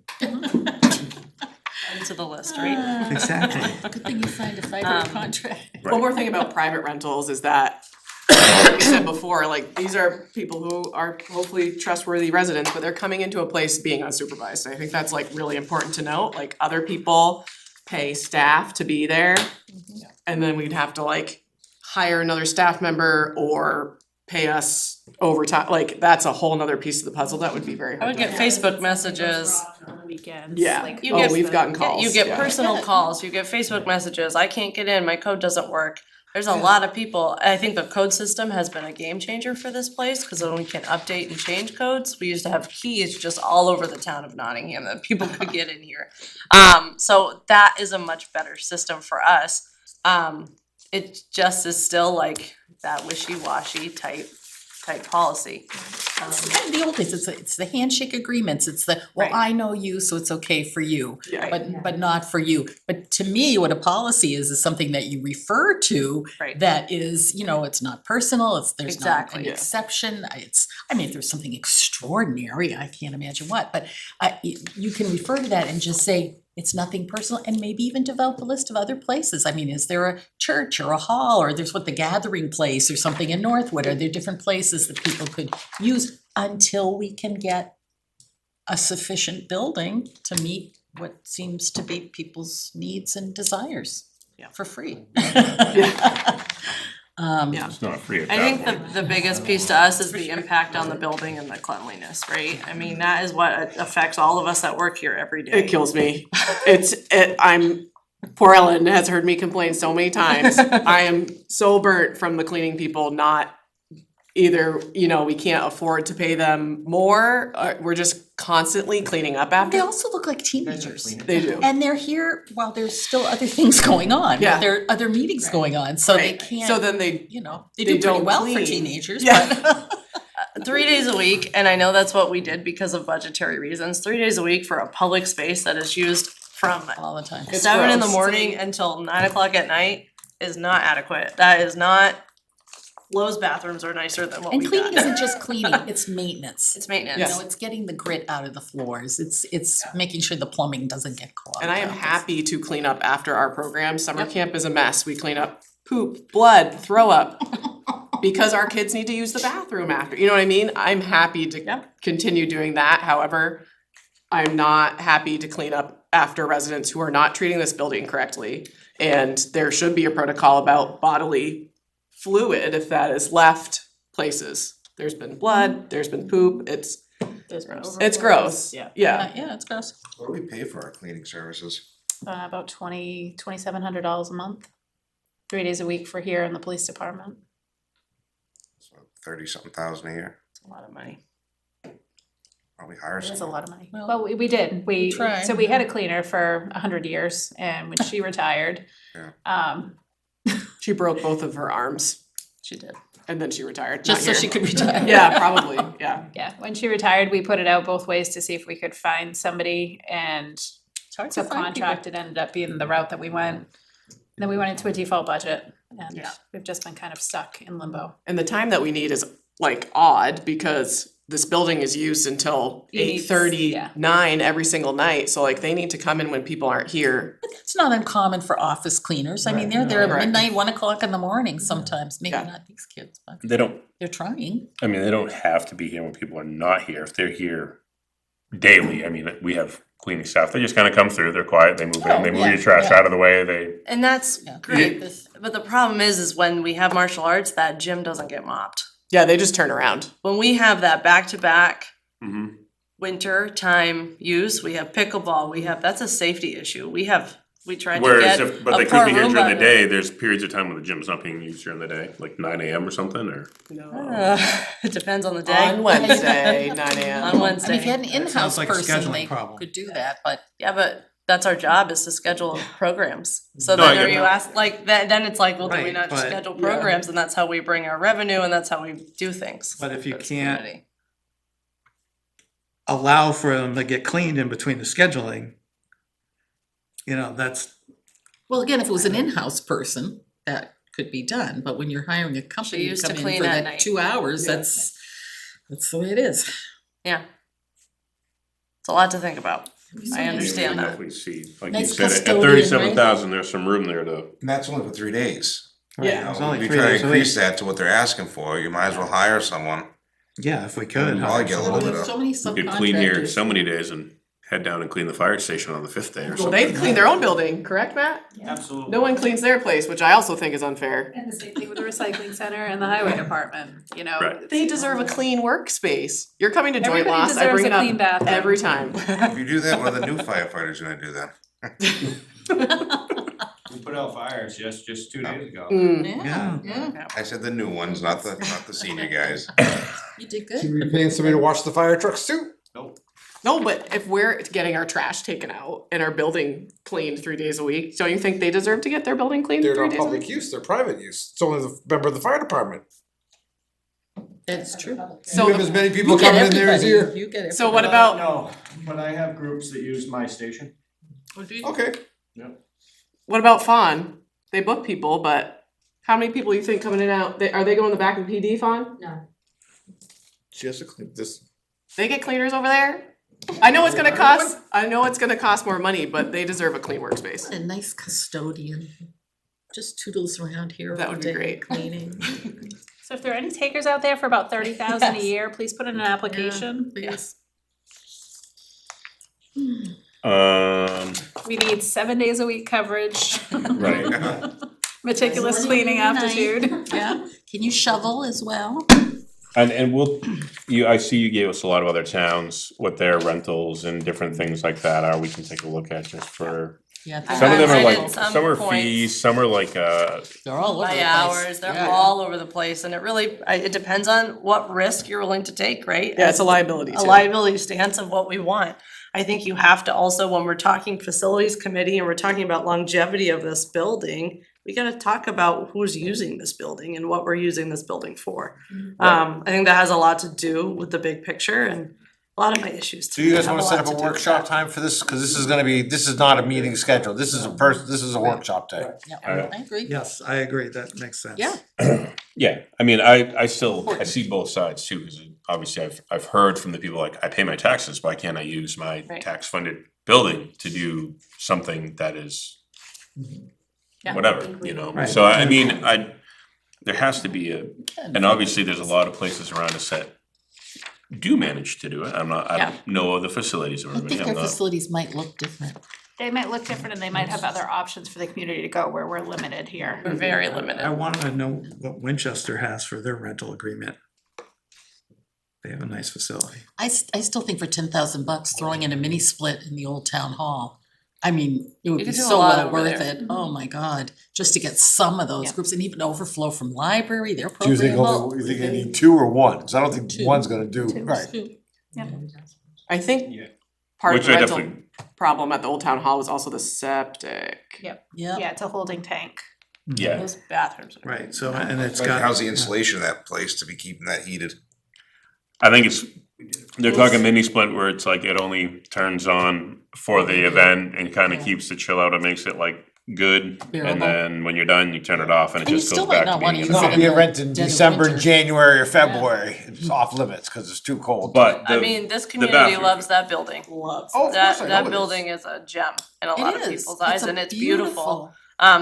[SPEAKER 14] Into the list, right?
[SPEAKER 2] Exactly.
[SPEAKER 3] Good thing you signed a 5-year contract.
[SPEAKER 22] One more thing about private rentals is that, like we said before, like, these are people who are hopefully trustworthy residents, but they're coming into a place being unsupervised. I think that's like really important to note, like, other people pay staff to be there. And then we'd have to like hire another staff member or pay us overtime, like, that's a whole nother piece of the puzzle that would be very
[SPEAKER 14] I
[SPEAKER 22] hard.
[SPEAKER 14] would get Facebook messages.
[SPEAKER 4] on the weekends,
[SPEAKER 22] Yeah.
[SPEAKER 4] like.
[SPEAKER 14] You get-
[SPEAKER 22] we've gotten calls.
[SPEAKER 14] You get
[SPEAKER 22] yeah.
[SPEAKER 14] personal calls, you get Facebook messages, I can't get in, my code doesn't work. There's a lot of people, I think the code system has been a game changer for this place, cause then we can update and change codes. We used to have keys just all over the town of Nottingham that people could get in here. So that is a much better system for us. It just is still like that wishy-washy type policy.
[SPEAKER 3] It's kind of the old days, it's the handshake agreements, it's the, well,
[SPEAKER 14] Right.
[SPEAKER 3] I know you, so it's okay for you,
[SPEAKER 22] Yeah.
[SPEAKER 3] but not for you. But to me, what a policy is something that you refer to
[SPEAKER 14] Right.
[SPEAKER 3] that is, you know, it's not personal, there's not
[SPEAKER 14] Exactly.
[SPEAKER 3] an
[SPEAKER 22] Yeah.
[SPEAKER 3] exception, I mean, if there's something extraordinary, I can't imagine what, but you can refer to that and just say, it's nothing personal, and maybe even develop a list of other places. I mean, is there a church or a hall, or there's what the gathering place or something in Northwood? Are there different places that people could use until we can get a sufficient building to meet what seems to be people's needs and desires for free?
[SPEAKER 22] Yeah.
[SPEAKER 1] It's not free at
[SPEAKER 14] I
[SPEAKER 1] that
[SPEAKER 14] think
[SPEAKER 1] point.
[SPEAKER 14] the biggest piece to us is the impact on the building and the cleanliness, right? I mean, that is what affects all of us that work here every day.
[SPEAKER 22] It kills me. Poor Ellen has heard me complain so many times. I am so burnt from the cleaning people, not either, you know, we can't afford to pay them more, we're just constantly cleaning up
[SPEAKER 3] They
[SPEAKER 22] after.
[SPEAKER 3] also look like teenagers.
[SPEAKER 22] They do.
[SPEAKER 3] And they're here while there's still other things going on.
[SPEAKER 22] Yeah.
[SPEAKER 3] There are other meetings going on, so they
[SPEAKER 22] Right.
[SPEAKER 3] can't,
[SPEAKER 22] So then they,
[SPEAKER 3] you know, they
[SPEAKER 22] they
[SPEAKER 3] do pretty
[SPEAKER 22] don't
[SPEAKER 3] well for
[SPEAKER 22] clean.
[SPEAKER 3] teenagers,
[SPEAKER 22] Yeah.
[SPEAKER 3] but
[SPEAKER 14] 3 days a week, and I know that's what we did because of budgetary reasons, 3 days a week for a public space that is used from
[SPEAKER 3] all the time.
[SPEAKER 22] It's
[SPEAKER 14] 7 in the
[SPEAKER 22] gross.
[SPEAKER 14] morning until 9 o'clock at night is not adequate. That is not, Lowe's bathrooms are nicer than what
[SPEAKER 3] And
[SPEAKER 14] we
[SPEAKER 3] cleaning
[SPEAKER 14] got.
[SPEAKER 3] isn't just cleaning, it's maintenance.
[SPEAKER 14] It's maintenance.
[SPEAKER 3] You know, it's getting the grit out of the floors, it's making sure the plumbing doesn't get clogged.
[SPEAKER 22] and I am
[SPEAKER 3] up.
[SPEAKER 22] happy to clean up after our program. Summer camp is a mess. We clean up poop, blood, throw up. Because our kids need to use the bathroom after, you know what I mean? I'm happy to continue doing that. However, I'm not happy to clean up after residents who are not treating this building correctly. And there should be a protocol about bodily fluid if that is left places. There's been blood, there's been poop, it's gross. It's gross, yeah.
[SPEAKER 3] Yeah, it's gross.
[SPEAKER 5] What do we pay for our cleaning services?
[SPEAKER 4] About $2,700 a month, 3 days a week for here in the police department.
[SPEAKER 5] So 30-something thousand a year.
[SPEAKER 14] It's a lot of money.
[SPEAKER 5] Probably hire
[SPEAKER 4] It's a
[SPEAKER 5] someone.
[SPEAKER 4] lot of money.
[SPEAKER 3] Well,
[SPEAKER 4] Well, we did,
[SPEAKER 3] try.
[SPEAKER 4] so we had a cleaner for 100 years, and when she retired,
[SPEAKER 22] She broke both of her arms
[SPEAKER 3] She did.
[SPEAKER 22] and then she retired.
[SPEAKER 3] Just
[SPEAKER 22] Not
[SPEAKER 3] so
[SPEAKER 22] here.
[SPEAKER 3] she could retire.
[SPEAKER 22] Yeah, probably, yeah.
[SPEAKER 4] yeah, when she retired, we put it out both ways to see if we could find somebody, and
[SPEAKER 3] It's hard to find people.
[SPEAKER 4] subcontract, it ended up being the route that we went. Then we went into a default budget, and
[SPEAKER 22] Yeah.
[SPEAKER 4] we've just been kind of stuck in limbo.
[SPEAKER 22] And the time that we need is like odd because this building is used until
[SPEAKER 4] It needs-
[SPEAKER 22] 8:39 every single night. So like they need to come in when people aren't here.
[SPEAKER 3] But that's not uncommon for office cleaners. I mean, they're there at
[SPEAKER 22] Right.
[SPEAKER 3] midnight, 1 o'clock in the morning sometimes, maybe
[SPEAKER 22] Yeah.
[SPEAKER 3] not these kids, but
[SPEAKER 1] They don't,
[SPEAKER 3] they're trying.
[SPEAKER 1] I mean, they don't have to be here when people are not here. If they're here daily. I mean, we have cleaning staff, they just kind of come through, they're quiet, they move in, they move
[SPEAKER 14] yeah,
[SPEAKER 1] your trash
[SPEAKER 14] yeah.
[SPEAKER 1] out of the way, they,
[SPEAKER 14] And that's
[SPEAKER 3] Yeah.
[SPEAKER 14] great, but the problem is when we have martial arts, that gym doesn't get mopped.
[SPEAKER 22] Yeah, they just turn around.
[SPEAKER 14] When we have that back-to-back
[SPEAKER 1] Mhm.
[SPEAKER 14] winter time use, we have pickleball, that's a safety issue. We tried to
[SPEAKER 1] whereas
[SPEAKER 14] get
[SPEAKER 1] if, but
[SPEAKER 14] a
[SPEAKER 1] they could
[SPEAKER 14] poor
[SPEAKER 1] be here during
[SPEAKER 14] Roomba
[SPEAKER 1] the
[SPEAKER 14] to-
[SPEAKER 1] day, there's periods of time when the gym's not being used during the day, like 9 AM or something, or.
[SPEAKER 14] It depends on the day.
[SPEAKER 22] On Wednesday, 9 AM.
[SPEAKER 14] On Wednesday.
[SPEAKER 3] I mean, if you had an
[SPEAKER 2] That sounds
[SPEAKER 3] in-house
[SPEAKER 2] like a
[SPEAKER 3] person,
[SPEAKER 2] scheduling
[SPEAKER 3] they
[SPEAKER 2] problem.
[SPEAKER 3] could do that, but
[SPEAKER 14] Yeah, but that's our job, is to schedule programs. So
[SPEAKER 1] No, I
[SPEAKER 14] then are
[SPEAKER 1] get
[SPEAKER 14] you
[SPEAKER 1] that.
[SPEAKER 14] ask, like, then it's like, well, do we
[SPEAKER 2] Right,
[SPEAKER 14] not just
[SPEAKER 2] but-
[SPEAKER 14] schedule
[SPEAKER 2] yeah.
[SPEAKER 14] programs, and that's how we bring our revenue, and that's how we do things.
[SPEAKER 2] But if you
[SPEAKER 14] for this
[SPEAKER 2] can't
[SPEAKER 14] community.
[SPEAKER 2] allow for them to get cleaned in between the scheduling, that's,
[SPEAKER 3] well, again, if it was an in-house person, that could be done, but when you're hiring a company to
[SPEAKER 14] used to
[SPEAKER 3] come in
[SPEAKER 14] clean
[SPEAKER 3] for
[SPEAKER 14] at
[SPEAKER 3] that
[SPEAKER 14] night.
[SPEAKER 3] 2 hours,
[SPEAKER 14] Yeah.
[SPEAKER 3] that's the way it is.
[SPEAKER 14] Yeah. It's a lot to think about. I
[SPEAKER 1] We
[SPEAKER 14] understand that.
[SPEAKER 1] definitely see, like you
[SPEAKER 3] Nice
[SPEAKER 1] said, at
[SPEAKER 3] custodian,
[SPEAKER 1] 37,000, there's some room there to.
[SPEAKER 5] And that's only for 3 days.
[SPEAKER 2] right,
[SPEAKER 5] You
[SPEAKER 2] it's
[SPEAKER 5] know,
[SPEAKER 2] only
[SPEAKER 5] we
[SPEAKER 2] 3
[SPEAKER 5] try to
[SPEAKER 2] days a week.
[SPEAKER 5] increase that to what they're asking for, you might as well hire someone.
[SPEAKER 2] Yeah, if we could.
[SPEAKER 5] Well, I get a
[SPEAKER 3] Well,
[SPEAKER 5] little bit
[SPEAKER 3] there's
[SPEAKER 5] of,
[SPEAKER 3] so many
[SPEAKER 1] You could clean here
[SPEAKER 3] subcontractors.
[SPEAKER 1] so many days and head down and clean the fire station on the 5th day or
[SPEAKER 22] Well,
[SPEAKER 1] something.
[SPEAKER 22] they clean their own building, correct, Matt?
[SPEAKER 16] Absolutely.
[SPEAKER 22] No one cleans their place, which I also think is unfair.
[SPEAKER 4] And the same thing with the recycling center and the highway department, you know.
[SPEAKER 1] Right.
[SPEAKER 22] They deserve a clean workspace. You're coming to joint
[SPEAKER 4] Everybody
[SPEAKER 22] loss, I
[SPEAKER 4] deserves
[SPEAKER 22] bring
[SPEAKER 4] a
[SPEAKER 22] it
[SPEAKER 4] clean
[SPEAKER 22] up
[SPEAKER 4] bathroom.
[SPEAKER 22] every time.
[SPEAKER 5] if you do that, what are the new firefighters gonna do then?
[SPEAKER 16] We put out fires just 2 days ago.
[SPEAKER 3] Yeah, yeah,
[SPEAKER 5] I said the new ones, not the senior guys.
[SPEAKER 3] you did
[SPEAKER 6] Should
[SPEAKER 3] good.
[SPEAKER 6] we be paying somebody to watch the fire trucks too?
[SPEAKER 16] Nope.
[SPEAKER 22] No, but if we're getting our trash taken out and our building cleaned 3 days a week, don't you think they deserve to get their building cleaned
[SPEAKER 6] They're
[SPEAKER 22] 3
[SPEAKER 6] not
[SPEAKER 22] days a
[SPEAKER 6] public
[SPEAKER 22] week?
[SPEAKER 6] use, they're private use. It's only the member of the fire department.
[SPEAKER 3] That's true.
[SPEAKER 22] So
[SPEAKER 6] You have as many people
[SPEAKER 3] You get
[SPEAKER 6] coming in there as
[SPEAKER 3] everybody,
[SPEAKER 6] here.
[SPEAKER 3] you get
[SPEAKER 22] So what
[SPEAKER 3] everybody.
[SPEAKER 22] about,
[SPEAKER 16] No, but I have groups that use my station.
[SPEAKER 6] Okay.
[SPEAKER 22] what about Fawn? They book people, but how many people you think coming in and out, are they going the back of PD, Fawn?
[SPEAKER 11] No.
[SPEAKER 6] She has to clean this.
[SPEAKER 22] They get cleaners over there? I know it's gonna cost more money, but they deserve a clean workspace.
[SPEAKER 3] A nice custodian, just toodles around here
[SPEAKER 22] That
[SPEAKER 3] all
[SPEAKER 22] would be
[SPEAKER 3] day
[SPEAKER 22] great.
[SPEAKER 3] cleaning.
[SPEAKER 4] So if there are any takers out there for about 30,000 a
[SPEAKER 3] Yes.
[SPEAKER 4] year, please put in an application.
[SPEAKER 3] Please.
[SPEAKER 4] We need 7 days a week coverage,
[SPEAKER 1] Right.
[SPEAKER 4] meticulous
[SPEAKER 3] Morning,
[SPEAKER 4] cleaning
[SPEAKER 3] night.
[SPEAKER 4] aptitude.
[SPEAKER 3] Yeah, can you shovel as well?
[SPEAKER 1] And I see you gave us a lot of other towns, what their rentals and different things like that are, we can take a look at just for.
[SPEAKER 3] Yeah.
[SPEAKER 1] Some of them are like,
[SPEAKER 14] Some
[SPEAKER 1] some are
[SPEAKER 14] points.
[SPEAKER 1] fees, some are like,
[SPEAKER 3] They're all over the
[SPEAKER 14] By
[SPEAKER 3] place.
[SPEAKER 14] hours, they're
[SPEAKER 3] Yeah.
[SPEAKER 14] all over the place, and it depends on what risk you're willing to take, right?
[SPEAKER 22] Yeah, it's a liability
[SPEAKER 14] A
[SPEAKER 22] too.
[SPEAKER 14] liability stance of what we want. I think you have to also, when we're talking facilities committee and we're talking about longevity of this building, we gotta talk about who's using this building and what we're using this building for. I think that has a lot to do with the big picture, and a lot of my issues
[SPEAKER 8] Do you guys
[SPEAKER 14] have
[SPEAKER 8] wanna
[SPEAKER 14] a
[SPEAKER 8] set
[SPEAKER 14] lot
[SPEAKER 8] up
[SPEAKER 14] to
[SPEAKER 8] a
[SPEAKER 14] do with
[SPEAKER 8] workshop
[SPEAKER 14] that.
[SPEAKER 8] time for this? Cause this is not a meeting schedule. This is a workshop day.
[SPEAKER 3] Yeah,
[SPEAKER 1] Alright.
[SPEAKER 3] I agree.
[SPEAKER 2] Yes, I agree, that makes sense.
[SPEAKER 3] Yeah.
[SPEAKER 1] yeah, I mean, I see both sides too, cause obviously I've heard from the people like, I pay my taxes, why can't I use my
[SPEAKER 14] Right.
[SPEAKER 1] tax funded building to do something that is
[SPEAKER 14] Yeah.
[SPEAKER 1] whatever, you know?
[SPEAKER 2] Right.
[SPEAKER 1] So I mean, there has to be and obviously there's a lot of places around us that do manage to do it, I don't know of the facilities or
[SPEAKER 3] I
[SPEAKER 1] everything,
[SPEAKER 3] think
[SPEAKER 1] I'm
[SPEAKER 3] their
[SPEAKER 1] not.
[SPEAKER 3] facilities might look different.
[SPEAKER 4] They might look different and they might have other options for the community to go where we're limited here.
[SPEAKER 14] We're very
[SPEAKER 2] I
[SPEAKER 14] limited.
[SPEAKER 2] wanna know what Winchester has for their rental agreement. They have a nice facility.
[SPEAKER 3] I still think for $10,000, throwing in a mini split in the old town hall, I mean, it would
[SPEAKER 14] You
[SPEAKER 3] be
[SPEAKER 14] could do a
[SPEAKER 3] so
[SPEAKER 14] lot
[SPEAKER 3] well
[SPEAKER 14] over
[SPEAKER 3] worth
[SPEAKER 14] there.
[SPEAKER 3] it. Oh my God, just to get some of those
[SPEAKER 14] Yeah.
[SPEAKER 3] groups and even overflow from library, their
[SPEAKER 8] Do you think
[SPEAKER 3] program.
[SPEAKER 8] you think they need 2 or 1? Cause I don't think
[SPEAKER 3] Two.
[SPEAKER 8] one's gonna do,
[SPEAKER 4] Two.
[SPEAKER 8] right.
[SPEAKER 22] I think
[SPEAKER 1] Yeah.
[SPEAKER 22] part of
[SPEAKER 1] Which
[SPEAKER 22] the
[SPEAKER 1] I
[SPEAKER 22] rental
[SPEAKER 1] definitely,
[SPEAKER 22] problem at the old town hall was also the septic.
[SPEAKER 4] Yep.
[SPEAKER 3] Yeah.
[SPEAKER 4] Yeah, it's a holding tank.
[SPEAKER 1] yeah,
[SPEAKER 14] Those bathrooms are.
[SPEAKER 2] Right, so, and it's
[SPEAKER 5] But
[SPEAKER 2] got.
[SPEAKER 5] how's the insulation of that place to be keeping that heated?
[SPEAKER 1] I think they're talking mini split where it's like it only turns on for the event and kinda keeps the chill out, it makes it like good,
[SPEAKER 3] Bearable.
[SPEAKER 1] and then when you're done, you turn it off and it
[SPEAKER 3] And you
[SPEAKER 1] just
[SPEAKER 3] still
[SPEAKER 1] goes
[SPEAKER 3] might
[SPEAKER 1] back to
[SPEAKER 3] not wanna
[SPEAKER 1] being.
[SPEAKER 3] use
[SPEAKER 1] an
[SPEAKER 3] it
[SPEAKER 8] Not
[SPEAKER 3] in
[SPEAKER 8] be
[SPEAKER 3] the
[SPEAKER 8] rent in
[SPEAKER 3] dead of
[SPEAKER 8] December,
[SPEAKER 3] winter.
[SPEAKER 8] January or February, it's off limits, cause it's too cold.
[SPEAKER 1] But
[SPEAKER 14] I
[SPEAKER 1] the,
[SPEAKER 14] mean, this
[SPEAKER 1] the
[SPEAKER 14] community
[SPEAKER 1] bathroom.
[SPEAKER 14] loves that building.
[SPEAKER 22] Loves.
[SPEAKER 8] Oh, of course I know
[SPEAKER 14] That
[SPEAKER 8] it is.
[SPEAKER 14] building is a gem in a
[SPEAKER 3] It
[SPEAKER 14] lot of
[SPEAKER 3] is.
[SPEAKER 14] people's eyes,
[SPEAKER 3] a
[SPEAKER 14] and it's beautiful.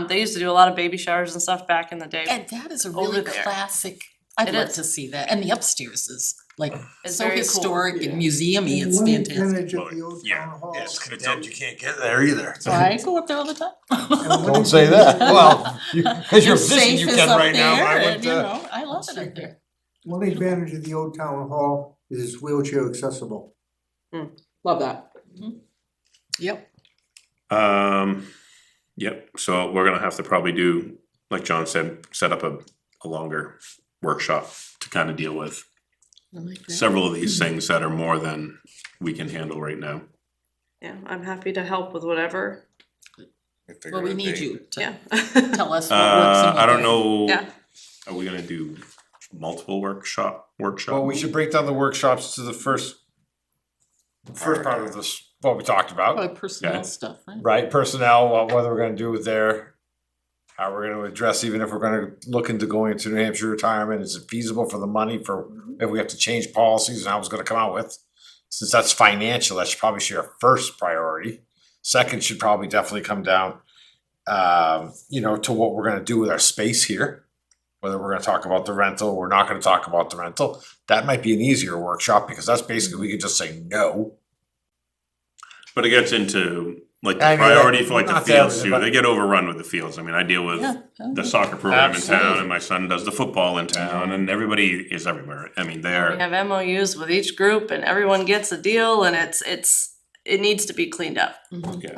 [SPEAKER 14] They used to do a lot of baby showers and stuff back in the day.
[SPEAKER 3] And that is a
[SPEAKER 14] Over
[SPEAKER 3] really
[SPEAKER 14] there.
[SPEAKER 3] classic, I'd
[SPEAKER 14] It
[SPEAKER 3] love
[SPEAKER 14] is.
[SPEAKER 3] to see that, and the upstairs is like
[SPEAKER 14] It's
[SPEAKER 3] so
[SPEAKER 14] very cool,
[SPEAKER 3] historic
[SPEAKER 14] yeah.
[SPEAKER 3] and museum-y, it's
[SPEAKER 7] One
[SPEAKER 3] fantastic.
[SPEAKER 7] advantage of the old
[SPEAKER 1] Yeah.
[SPEAKER 7] town hall.
[SPEAKER 8] It's condemned, you can't get there either.
[SPEAKER 3] So I go up there all the time.
[SPEAKER 8] Don't say that, well, you, cause you're
[SPEAKER 3] It's
[SPEAKER 8] position,
[SPEAKER 3] safe
[SPEAKER 8] you
[SPEAKER 3] as
[SPEAKER 8] can
[SPEAKER 3] up
[SPEAKER 8] right now, but I
[SPEAKER 3] there,
[SPEAKER 8] went
[SPEAKER 3] and, you
[SPEAKER 8] to.
[SPEAKER 3] know, I love it up there.
[SPEAKER 7] One advantage of the old town hall is it's wheelchair accessible.
[SPEAKER 22] Love that.
[SPEAKER 3] Yep.
[SPEAKER 1] Yep, so we're gonna have to probably do, like John said, set up a longer workshop to kind of deal with several of these things that are more than we can handle right now.
[SPEAKER 14] Yeah, I'm happy to help with whatever.
[SPEAKER 3] Well, we need you to
[SPEAKER 14] Yeah.
[SPEAKER 3] tell us what works and what
[SPEAKER 1] I don't
[SPEAKER 3] doesn't.
[SPEAKER 1] know,
[SPEAKER 14] Yeah.
[SPEAKER 1] are we gonna do multiple workshops?
[SPEAKER 8] Well, we should break down the workshops to the first part of this, what we talked about.
[SPEAKER 3] Probably personnel
[SPEAKER 1] Okay.
[SPEAKER 3] stuff, right?
[SPEAKER 8] Right, personnel, what we're gonna do with their, how we're gonna address, even if we're gonna look into going into New Hampshire retirement, is it feasible for the money for, if we have to change policies and how it's gonna come out with? Since that's financial, that should probably be our first priority. Second should probably definitely come down, to what we're gonna do with our space here. Whether we're gonna talk about the rental, we're not gonna talk about the rental, that might be an easier workshop, because that's basically, we could just say no.
[SPEAKER 1] But it gets into like the
[SPEAKER 8] I mean,
[SPEAKER 1] priority for like the
[SPEAKER 8] not
[SPEAKER 1] fields
[SPEAKER 8] everything,
[SPEAKER 1] too,
[SPEAKER 8] but-
[SPEAKER 1] they get overrun with the fields, I mean, I deal with
[SPEAKER 3] Yeah.
[SPEAKER 1] the soccer program in town,
[SPEAKER 8] Absolutely.
[SPEAKER 1] and my son does the football in town, and everybody is everywhere, I mean,
[SPEAKER 14] We
[SPEAKER 1] they're,
[SPEAKER 14] have MOUs with each group and everyone gets a deal and it needs to be cleaned up.
[SPEAKER 1] yeah.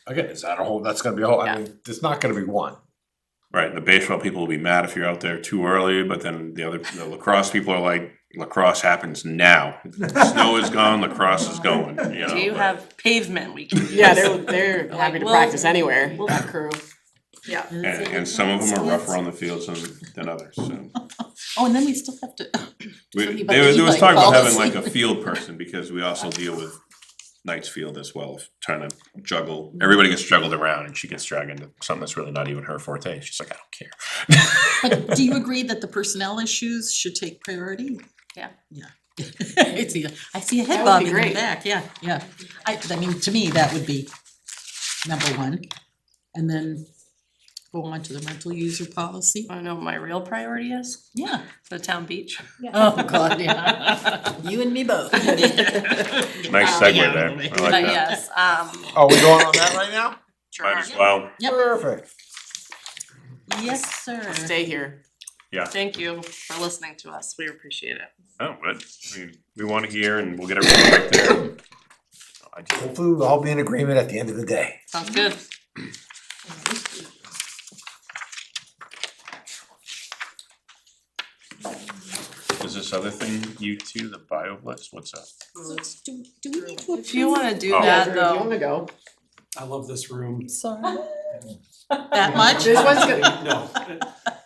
[SPEAKER 8] Again, is that a whole, that's gonna be a whole,
[SPEAKER 14] Yeah.
[SPEAKER 8] I mean, there's not gonna be one.
[SPEAKER 1] Right, the baseball people will be mad if you're out there too early, but then the lacrosse people are like, lacrosse happens now. Snow is gone, lacrosse is going, you know.
[SPEAKER 14] Do you
[SPEAKER 1] but-
[SPEAKER 14] have pavement we can use?
[SPEAKER 22] Yeah, they're happy to
[SPEAKER 14] We'll-
[SPEAKER 22] practice anywhere,
[SPEAKER 14] we'll-
[SPEAKER 22] that crew.
[SPEAKER 14] Yeah.
[SPEAKER 1] And some of them are rougher on the fields than others, so.
[SPEAKER 3] Oh, and then we still have to.
[SPEAKER 1] We,
[SPEAKER 3] Something about
[SPEAKER 1] there
[SPEAKER 3] the
[SPEAKER 1] was
[SPEAKER 3] e-bike
[SPEAKER 1] talk about having
[SPEAKER 3] policy.
[SPEAKER 1] like a field person, because we also deal with Knights Field as well, trying to juggle, everybody gets juggled around, and she gets dragged into something that's really not even her forte, she's like, I don't care.
[SPEAKER 3] But do you agree that the personnel issues should take priority?
[SPEAKER 14] Yeah.
[SPEAKER 3] Yeah. I see a head
[SPEAKER 22] That would be
[SPEAKER 3] bobbing in the
[SPEAKER 22] great.
[SPEAKER 3] back, yeah. I mean, to me, that would be number one. And then go on to the rental user policy.
[SPEAKER 14] Wanna know what my real priority is?
[SPEAKER 3] Yeah.
[SPEAKER 14] The town beach.
[SPEAKER 3] Oh, God, yeah. You and me both.
[SPEAKER 1] Nice segue
[SPEAKER 3] yeah.
[SPEAKER 1] there, I like
[SPEAKER 14] But
[SPEAKER 1] that.
[SPEAKER 14] yes,
[SPEAKER 8] Are we going on that right now?
[SPEAKER 1] Might as well,
[SPEAKER 3] Yep.
[SPEAKER 8] Perfect.
[SPEAKER 3] Yes, sir.
[SPEAKER 22] Stay here.
[SPEAKER 1] yeah,
[SPEAKER 14] thank you for listening to us. We appreciate it.
[SPEAKER 1] oh, but, we wanna hear, and we'll get everything right there. I just-
[SPEAKER 8] Hopefully we'll all be in agreement at the end of the day.
[SPEAKER 14] Sounds good.
[SPEAKER 1] Is this other thing you two, the BioBlitz, what's up?
[SPEAKER 3] Do we need to?
[SPEAKER 14] If you wanna do
[SPEAKER 1] Oh.
[SPEAKER 14] that
[SPEAKER 22] If you
[SPEAKER 14] though,
[SPEAKER 22] wanna go.
[SPEAKER 17] I love this room.
[SPEAKER 3] Sorry. That much?
[SPEAKER 22] This one's good.
[SPEAKER 17] No.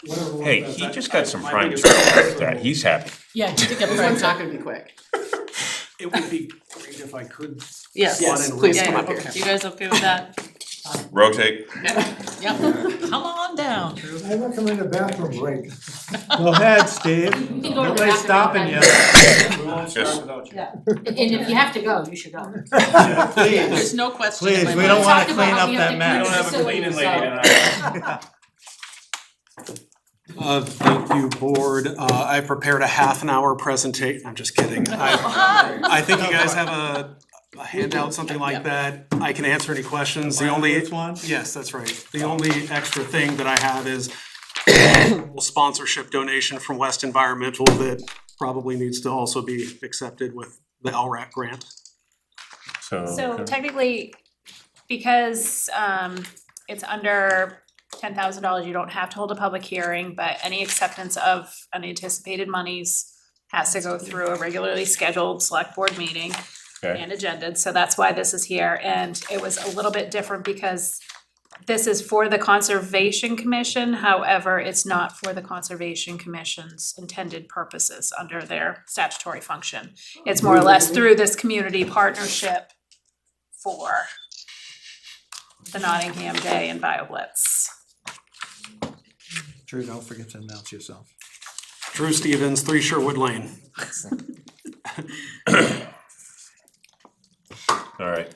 [SPEAKER 17] whatever
[SPEAKER 1] Hey,
[SPEAKER 17] was
[SPEAKER 1] he
[SPEAKER 17] that-
[SPEAKER 1] just got some
[SPEAKER 17] my
[SPEAKER 1] prime
[SPEAKER 17] biggest
[SPEAKER 1] stuff
[SPEAKER 17] concern
[SPEAKER 1] like that, he's happy.
[SPEAKER 3] Yeah, you think
[SPEAKER 22] This one's not gonna be quick.
[SPEAKER 17] It would be great if I could.
[SPEAKER 14] yes,
[SPEAKER 17] Yes,
[SPEAKER 22] please
[SPEAKER 14] yeah,
[SPEAKER 22] come
[SPEAKER 14] yeah,
[SPEAKER 22] up here.
[SPEAKER 14] okay. You guys okay with that?
[SPEAKER 1] Rotate.
[SPEAKER 3] Yep, come on down, Drew.
[SPEAKER 7] I recommend a bathroom break.
[SPEAKER 2] Go ahead, Steve.
[SPEAKER 11] You can go to the
[SPEAKER 2] Nobody's
[SPEAKER 11] bathroom
[SPEAKER 2] stopping you.
[SPEAKER 11] anytime.
[SPEAKER 17] We won't
[SPEAKER 1] Just-
[SPEAKER 17] start without you.
[SPEAKER 11] And if you have to go, you should go.
[SPEAKER 2] Please,
[SPEAKER 3] There's no question in
[SPEAKER 2] please,
[SPEAKER 3] my
[SPEAKER 2] we don't
[SPEAKER 3] mind.
[SPEAKER 2] wanna
[SPEAKER 11] Talked about
[SPEAKER 2] clean
[SPEAKER 11] how
[SPEAKER 2] up
[SPEAKER 11] we have
[SPEAKER 2] that
[SPEAKER 11] to
[SPEAKER 2] mess.
[SPEAKER 11] clean
[SPEAKER 17] We don't have a
[SPEAKER 11] facilities,
[SPEAKER 17] cleaning lady
[SPEAKER 11] so-
[SPEAKER 17] tonight. Thank you, board. I prepared a half an hour presentation. I'm just kidding. I think you guys have a handout, something like that. I can answer any questions. The only,
[SPEAKER 2] Which one?
[SPEAKER 17] yes, that's right. The only extra thing that I have is sponsorship donation from West Environmental that probably needs to also be accepted with the LRAC grant.
[SPEAKER 4] So technically, because it's under $10,000, you don't have to hold a public hearing, but any acceptance of unanticipated monies has to go through a regularly scheduled select board meeting and agended, so that's why this is here. And it was a little bit different because this is for the Conservation Commission, however, it's not for the Conservation Commission's intended purposes under their statutory function. It's more or less through this community partnership for the Nottingham Day and BioBlitz.
[SPEAKER 2] Drew, don't forget to announce yourself.
[SPEAKER 17] Drew Stevens, 3 Sherwood Lane.
[SPEAKER 1] Alright.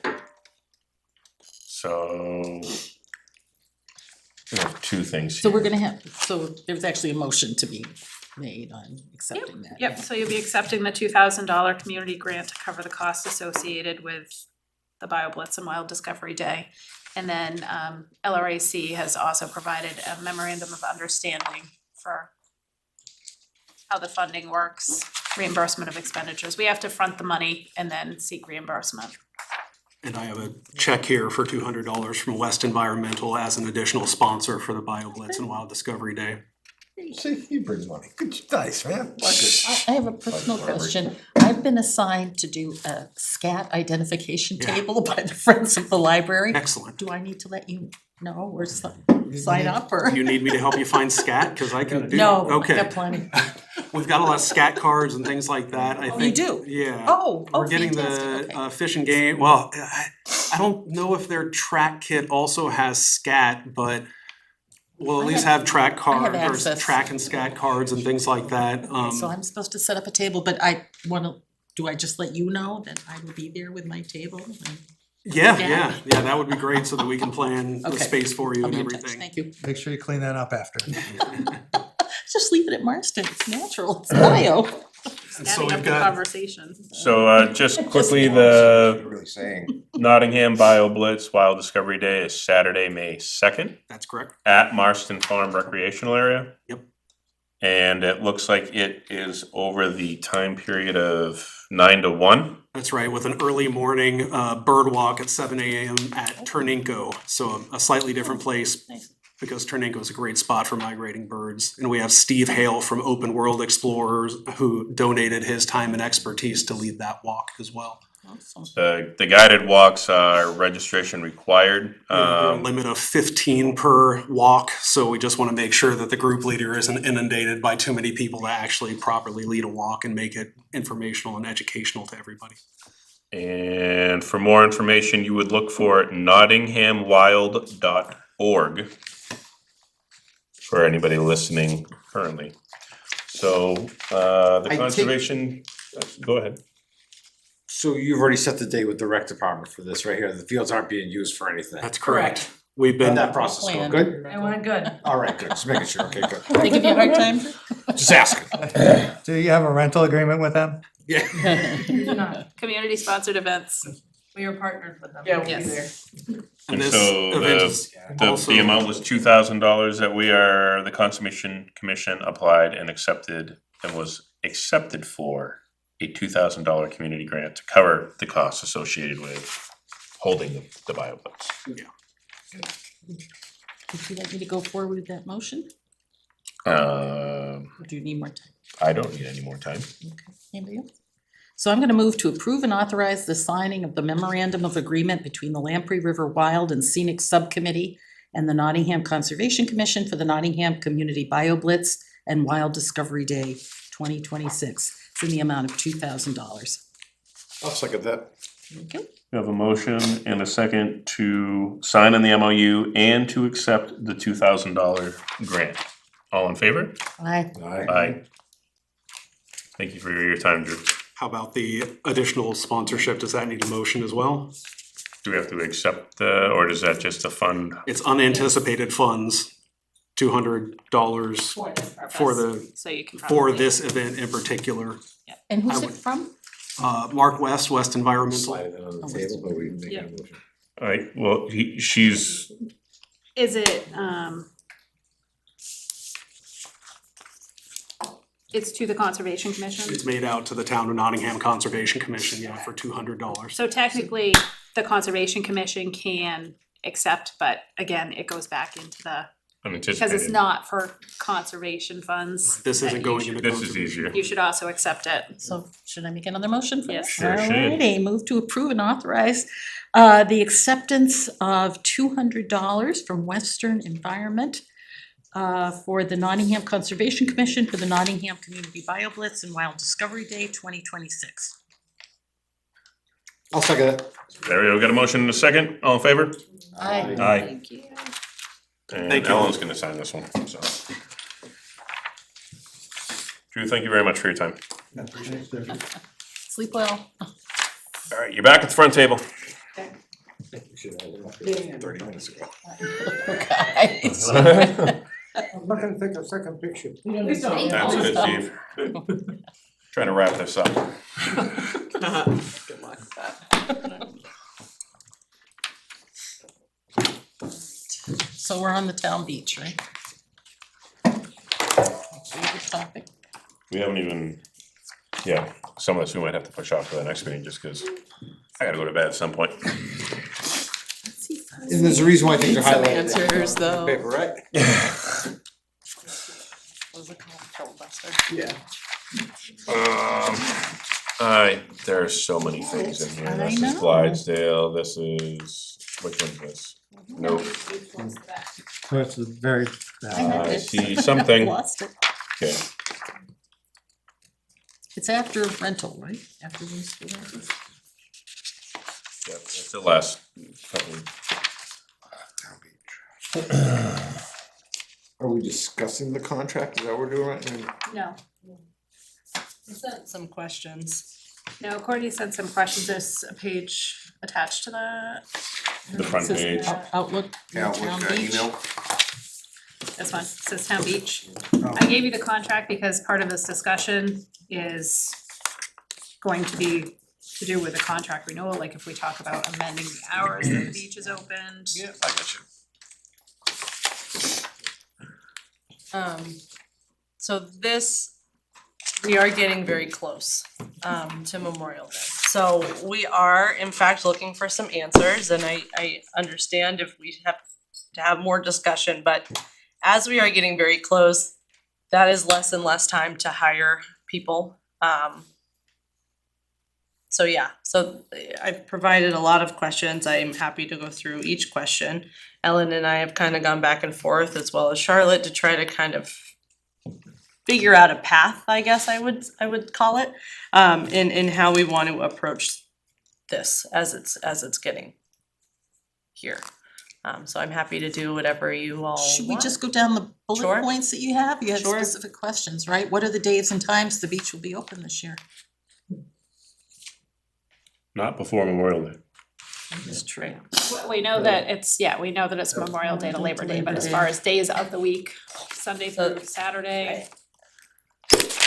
[SPEAKER 1] So. We have two things
[SPEAKER 3] So
[SPEAKER 1] here.
[SPEAKER 3] we're gonna have, so there's actually a motion to be made on accepting that.
[SPEAKER 4] Yep, so you'll be accepting the $2,000 community grant to cover the costs associated with the BioBlitz and Wild Discovery Day. And then LRAC has also provided a memorandum of understanding for how the funding works, reimbursement of expenditures. We have to front the money and then seek reimbursement.
[SPEAKER 17] And I have a check here for $200 from West Environmental as an additional sponsor for the BioBlitz and Wild Discovery Day.
[SPEAKER 8] See, you bring money. Good, nice, man.
[SPEAKER 3] I have a personal question. I've been assigned to do a SCAT identification table by the Friends of the Library.
[SPEAKER 17] Excellent.
[SPEAKER 3] Do I need to let you know or sign up or?
[SPEAKER 17] You need me to help you find scat? Cause I can do.
[SPEAKER 3] No, I
[SPEAKER 17] Okay.
[SPEAKER 3] got plenty.
[SPEAKER 17] We've got a lot of scat cards and things like that, I
[SPEAKER 3] Oh,
[SPEAKER 17] think.
[SPEAKER 3] you do?
[SPEAKER 17] Yeah.
[SPEAKER 3] Oh,
[SPEAKER 17] We're getting
[SPEAKER 3] fantastic,
[SPEAKER 17] the Fish and Game, well, I don't know if their track kit also has scat, but we'll at least have track card or
[SPEAKER 3] access.
[SPEAKER 17] track and scat cards and things like that.
[SPEAKER 3] So I'm supposed to set up a table, but I wanna, do I just let you know that I will be there with my table?
[SPEAKER 17] Yeah, that would be great so that we can plan the
[SPEAKER 3] Okay.
[SPEAKER 17] space for you
[SPEAKER 3] I'll
[SPEAKER 17] and
[SPEAKER 3] be in touch.
[SPEAKER 17] everything.
[SPEAKER 3] Thank you.
[SPEAKER 2] Make sure you clean that up after.
[SPEAKER 3] Just leave it at Marston. It's natural. It's bio.
[SPEAKER 17] And so
[SPEAKER 4] Adding
[SPEAKER 17] we've
[SPEAKER 4] up the
[SPEAKER 17] got,
[SPEAKER 4] conversation.
[SPEAKER 1] So just quickly,
[SPEAKER 5] Really
[SPEAKER 1] the
[SPEAKER 5] saying.
[SPEAKER 1] Nottingham BioBlitz Wild Discovery Day is Saturday, May 2nd
[SPEAKER 17] that's correct.
[SPEAKER 1] at Marston Farm Recreational Area.
[SPEAKER 17] Yep.
[SPEAKER 1] And it looks like it is over the time period of 9 to 1.
[SPEAKER 17] That's right, with an early morning bird walk at 7 AM at Turnenko. So a slightly different place
[SPEAKER 3] Nice.
[SPEAKER 17] because Turnenko is a great spot for migrating birds. And we have Steve Hale from Open World Explorers who donated his time and expertise to lead that walk as well.
[SPEAKER 3] Awesome.
[SPEAKER 1] The guided walks are registration required.
[SPEAKER 17] We have a limit of 15 per walk, so we just want to make sure that the group leader isn't inundated by too many people to actually properly lead a walk and make it informational and educational to everybody.
[SPEAKER 1] And for more information, you would look for nottinghamwild.org for anybody listening currently. So the conservation, go ahead.
[SPEAKER 8] So you've already set the date with the rec department for this right here. The fields aren't being used for anything.
[SPEAKER 17] That's correct. We've
[SPEAKER 8] How'd
[SPEAKER 17] been,
[SPEAKER 8] that process go?
[SPEAKER 3] Plan.
[SPEAKER 8] Good?
[SPEAKER 20] I went good.
[SPEAKER 8] All right, good. Just making sure. Okay, good.
[SPEAKER 3] They give you a hard time?
[SPEAKER 8] Just asking.
[SPEAKER 2] Do you have a rental agreement with them?
[SPEAKER 8] Yeah.
[SPEAKER 20] We do not.
[SPEAKER 4] Community sponsored events.
[SPEAKER 20] We are partnered with them.
[SPEAKER 10] Yeah, we'll be
[SPEAKER 4] Yes.
[SPEAKER 10] there.
[SPEAKER 17] and
[SPEAKER 1] And
[SPEAKER 17] this
[SPEAKER 1] so
[SPEAKER 17] event is also.
[SPEAKER 1] the amount was $2,000 that the Conservation Commission applied and accepted and was accepted for a $2,000 community grant to cover the costs associated with holding the BioBlitz.
[SPEAKER 3] Would you like me to go forward with that motion? Or do you need more time?
[SPEAKER 1] I don't need any more time.
[SPEAKER 3] Okay, anybody else? So I'm gonna move to approve and authorize the signing of the memorandum of agreement between the Lamprey River Wild and Scenic Subcommittee and the Nottingham Conservation Commission for the Nottingham Community BioBlitz and Wild Discovery Day 2026. It's in the amount of $2,000.
[SPEAKER 8] I'll second that.
[SPEAKER 3] Thank you.
[SPEAKER 1] We have a motion and a second to sign on the MOU and to accept the $2,000 grant. All in favor?
[SPEAKER 3] Aye.
[SPEAKER 1] Aye. Thank you for your time, Drew.
[SPEAKER 17] How about the additional sponsorship? Does that need a motion as well?
[SPEAKER 1] Do we have to accept or is that just a fund?
[SPEAKER 17] It's unanticipated funds, $200
[SPEAKER 4] For this purpose.
[SPEAKER 17] for the,
[SPEAKER 4] So you can
[SPEAKER 17] for
[SPEAKER 4] probably.
[SPEAKER 17] this event in particular.
[SPEAKER 3] And who's
[SPEAKER 17] I
[SPEAKER 3] it
[SPEAKER 17] would-
[SPEAKER 3] from?
[SPEAKER 17] Mark West, West Environmental.
[SPEAKER 8] Slide it on the table, but we make
[SPEAKER 4] Yeah.
[SPEAKER 8] a motion.
[SPEAKER 1] All right, well, she's,
[SPEAKER 4] Is it, it's to the Conservation Commission?
[SPEAKER 17] It's made out to the Town of Nottingham Conservation Commission, yeah, for $200.
[SPEAKER 4] So technically, the Conservation Commission can accept, but again, it goes back into the, because it's
[SPEAKER 1] unanticipated.
[SPEAKER 4] not for conservation funds.
[SPEAKER 17] This
[SPEAKER 4] that
[SPEAKER 17] isn't
[SPEAKER 4] you
[SPEAKER 17] going
[SPEAKER 4] should-
[SPEAKER 17] into
[SPEAKER 1] This is
[SPEAKER 17] conservation.
[SPEAKER 1] easier.
[SPEAKER 4] You should also accept it.
[SPEAKER 3] So should I make another motion for
[SPEAKER 4] Yes.
[SPEAKER 3] this?
[SPEAKER 1] Sure should.
[SPEAKER 3] Alrighty, move to approve and authorize the acceptance of $200 from Western Environment for the Nottingham Conservation Commission for the Nottingham Community BioBlitz and Wild Discovery Day 2026.
[SPEAKER 8] I'll second it.
[SPEAKER 1] There we go, got a motion and a second, all in favor?
[SPEAKER 3] Aye.
[SPEAKER 1] Aye.
[SPEAKER 4] Thank you.
[SPEAKER 1] And
[SPEAKER 17] Thank you.
[SPEAKER 1] Ellen's gonna sign this one, so. Drew, thank you very much for your time.
[SPEAKER 3] Sleep well.
[SPEAKER 1] All right, you're back at the front table.
[SPEAKER 8] We should have it up here 30 minutes ago.
[SPEAKER 3] Okay.
[SPEAKER 7] I'm not gonna take a second picture.
[SPEAKER 3] Please don't.
[SPEAKER 1] That's good, Steve. Trying to wrap this up.
[SPEAKER 22] Good luck with that.
[SPEAKER 3] So we're on the town beach, right? Favorite topic.
[SPEAKER 1] We haven't even, yeah, some of this we might have to push off to the next meeting just because I gotta go to bed at some point.
[SPEAKER 8] And there's a reason why I think they're
[SPEAKER 22] Need some
[SPEAKER 8] highlighted.
[SPEAKER 22] answers, though.
[SPEAKER 8] Paper, right?
[SPEAKER 22] What was it called? Filibuster? Yeah.
[SPEAKER 1] There are so many things in here.
[SPEAKER 3] I
[SPEAKER 1] This is
[SPEAKER 3] know.
[SPEAKER 1] Clydesdale, this is, which one's this? Nope.
[SPEAKER 2] So it's a very,
[SPEAKER 1] I see something.
[SPEAKER 3] Lost it.
[SPEAKER 1] Okay,
[SPEAKER 3] It's after rental, right? After these two rentals?
[SPEAKER 1] yeah, it's the last couple.
[SPEAKER 8] Are we discussing the contract? Is that what we're doing right now?
[SPEAKER 4] No,
[SPEAKER 14] I sent some questions.
[SPEAKER 4] no, Courtney sent some questions, there's a page attached to
[SPEAKER 1] The front
[SPEAKER 3] This is
[SPEAKER 1] page.
[SPEAKER 3] Outlook,
[SPEAKER 5] Yeah,
[SPEAKER 3] town
[SPEAKER 5] with
[SPEAKER 3] beach.
[SPEAKER 5] email.
[SPEAKER 4] this one, it says Town Beach. I gave you the contract because part of this discussion is going to be to do with the contract renewal, like if we talk about amending the hours that the beach is opened.
[SPEAKER 1] Yeah, I got you.
[SPEAKER 14] So this, we are getting very close, to Memorial Day. So we are in fact looking for some answers, and I understand if we have to have more discussion, but as we are getting very close, that is less and less time to hire people. So yeah, so I've provided a lot of questions. I am happy to go through each question. Ellen and I have kind of gone back and forth, as well as Charlotte, to try to kind of figure out a path, I guess I would call it, in how we want to approach this as it's getting here. So I'm happy to do whatever you all want.
[SPEAKER 3] Should we just go down the bullet
[SPEAKER 14] Sure.
[SPEAKER 3] points that you have? You had
[SPEAKER 14] Sure.
[SPEAKER 3] specific questions, right? What are the days and times the beach will be open this year?
[SPEAKER 1] Not before Memorial Day.
[SPEAKER 3] It's true.
[SPEAKER 4] We know that it's, yeah, we know that it's Memorial Day to Labor Day, but as far as days of the week, Sunday through Saturday.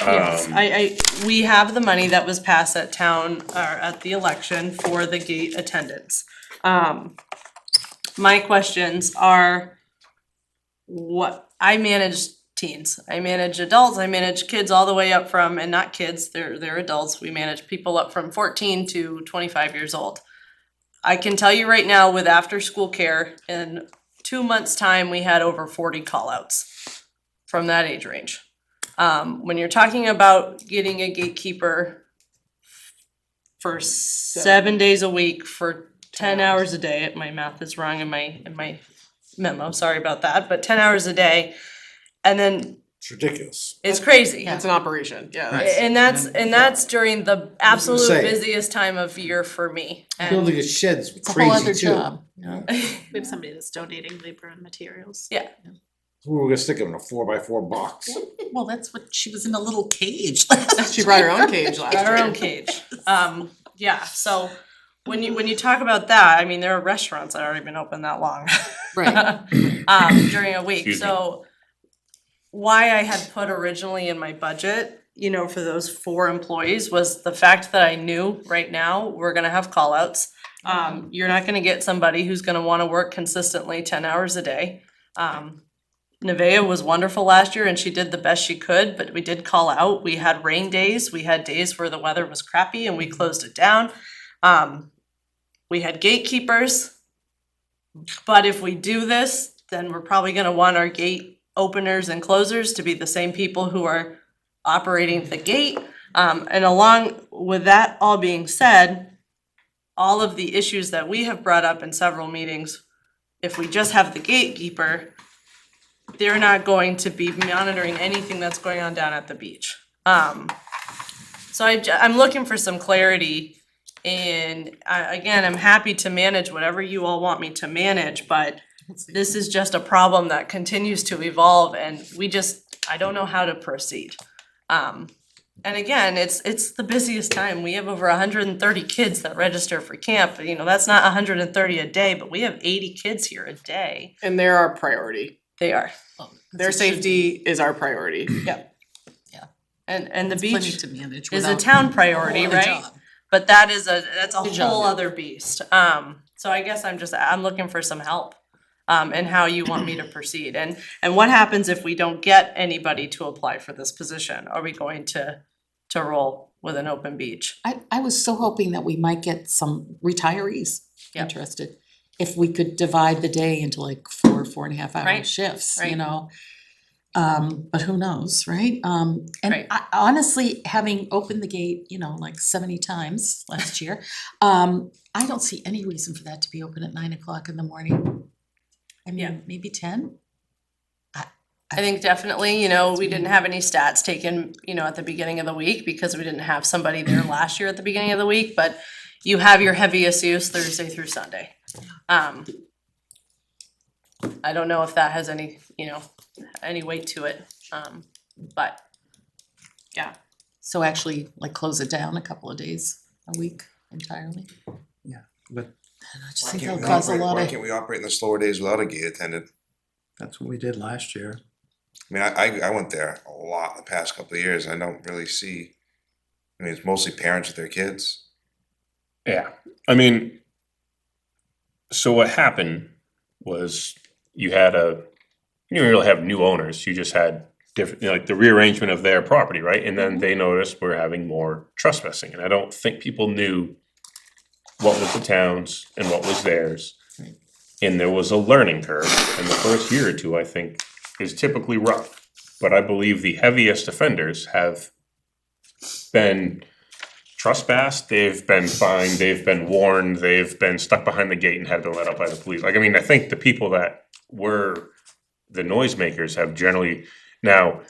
[SPEAKER 14] Yes,
[SPEAKER 1] Um,
[SPEAKER 14] we have the money that was passed at town, or at the election for the gate attendance. My questions are, I manage teens, I manage adults, I manage kids all the way up from, and not kids, they're adults, we manage people up from 14 to 25 years old. I can tell you right now, with after-school care, in 2 months' time, we had over 40 call-outs from that age range. When you're talking about getting a gatekeeper for 7 days a week for 10 hours a day, my math is wrong in my memo, sorry about that, but 10 hours a day, and then
[SPEAKER 8] It's ridiculous.
[SPEAKER 14] it's crazy.
[SPEAKER 22] It's an operation, yeah.
[SPEAKER 14] And that's during the absolute
[SPEAKER 8] say.
[SPEAKER 14] busiest time of year for me. And
[SPEAKER 8] Building a shed's
[SPEAKER 3] It's a whole other
[SPEAKER 8] crazy too.
[SPEAKER 3] job.
[SPEAKER 4] We have somebody that's donating labor and materials.
[SPEAKER 14] yeah,
[SPEAKER 8] We were gonna stick them in a 4x4 box.
[SPEAKER 3] Well, that's what, she was in a little cage.
[SPEAKER 22] She brought her own cage last year.
[SPEAKER 14] got our own cage. Yeah, so when you talk about that, I mean, there are restaurants that aren't even open that long.
[SPEAKER 3] Right.
[SPEAKER 14] During a week,
[SPEAKER 1] Excuse me.
[SPEAKER 14] so why I had put originally in my budget, for those 4 employees, was the fact that I knew right now we're gonna have call-outs. You're not gonna get somebody who's gonna wanna work consistently 10 hours a day. Nevaeh was wonderful last year and she did the best she could, but we did call out. We had rain days, we had days where the weather was crappy and we closed it down. We had gatekeepers. But if we do this, then we're probably gonna want our gate openers and closers to be the same people who are operating the gate. And along with that all being said, all of the issues that we have brought up in several meetings, if we just have the gatekeeper, they're not going to be monitoring anything that's going on down at the beach. So I'm looking for some clarity, and again, I'm happy to manage whatever you all want me to manage, but this is just a problem that continues to evolve, and I don't know how to proceed. And again, it's the busiest time. We have over 130 kids that register for camp. That's not 130 a day, but we have 80 kids here a day.
[SPEAKER 22] And they're our priority.
[SPEAKER 14] They are. Their
[SPEAKER 3] As it should
[SPEAKER 14] safety is our priority, yep.
[SPEAKER 3] Yeah.
[SPEAKER 14] And the
[SPEAKER 3] It's plenty
[SPEAKER 14] beach
[SPEAKER 3] to manage
[SPEAKER 14] is a
[SPEAKER 3] without
[SPEAKER 14] town priority,
[SPEAKER 3] a
[SPEAKER 14] right?
[SPEAKER 3] job.
[SPEAKER 14] But that's a
[SPEAKER 3] Good job.
[SPEAKER 14] whole other beast. So I guess I'm looking for some help. And how you want me to proceed, and what happens if we don't get anybody to apply for this position? Are we going to roll with an open beach?
[SPEAKER 3] I was so hoping that we might get some retirees
[SPEAKER 14] Yep.
[SPEAKER 3] interested. If we could divide the day into like 4.5 hour
[SPEAKER 14] Right,
[SPEAKER 3] shifts, you
[SPEAKER 14] right.
[SPEAKER 3] know? But who knows, right? And
[SPEAKER 14] Right.
[SPEAKER 3] I honestly, having opened the gate, you know, like 70 times last year, I don't see any reason for that to be open at 9 o'clock in the morning. I
[SPEAKER 14] Yeah.
[SPEAKER 3] mean, maybe 10?
[SPEAKER 14] I think definitely, you know, we didn't have any stats taken, you know, at the beginning of the week because we didn't have somebody there last year at the beginning of the week, but you have your heaviest use Thursday through Sunday. I don't know if that has any, you know, any weight to it, but yeah.
[SPEAKER 3] So actually, like close it down a couple of days a week entirely?
[SPEAKER 2] But
[SPEAKER 3] I just
[SPEAKER 5] Why
[SPEAKER 3] think
[SPEAKER 5] can't
[SPEAKER 3] that'll
[SPEAKER 5] we
[SPEAKER 3] cause a
[SPEAKER 5] operate-
[SPEAKER 3] lot
[SPEAKER 5] Why
[SPEAKER 3] of,
[SPEAKER 5] can't we operate in the slower days without a gate attendant?
[SPEAKER 2] that's what we did last year.
[SPEAKER 5] I mean, I went there a lot the past couple of years. I don't really see, I mean, it's mostly parents with their kids.
[SPEAKER 1] Yeah, I mean, so what happened was you didn't really have new owners, you just had different, you know, like the rearrangement of their property, right? And then they noticed we're having more trespassing, and I don't think people knew what was the town's and what was theirs.
[SPEAKER 3] Right.
[SPEAKER 1] And there was a learning curve, and the first year or two, I think, is typically rough. But I believe the heaviest offenders have been trespassed, they've been fined, they've been warned, they've been stuck behind the gate and had been let out by the police. Like, I mean, I think the people that were the noisemakers have generally, now,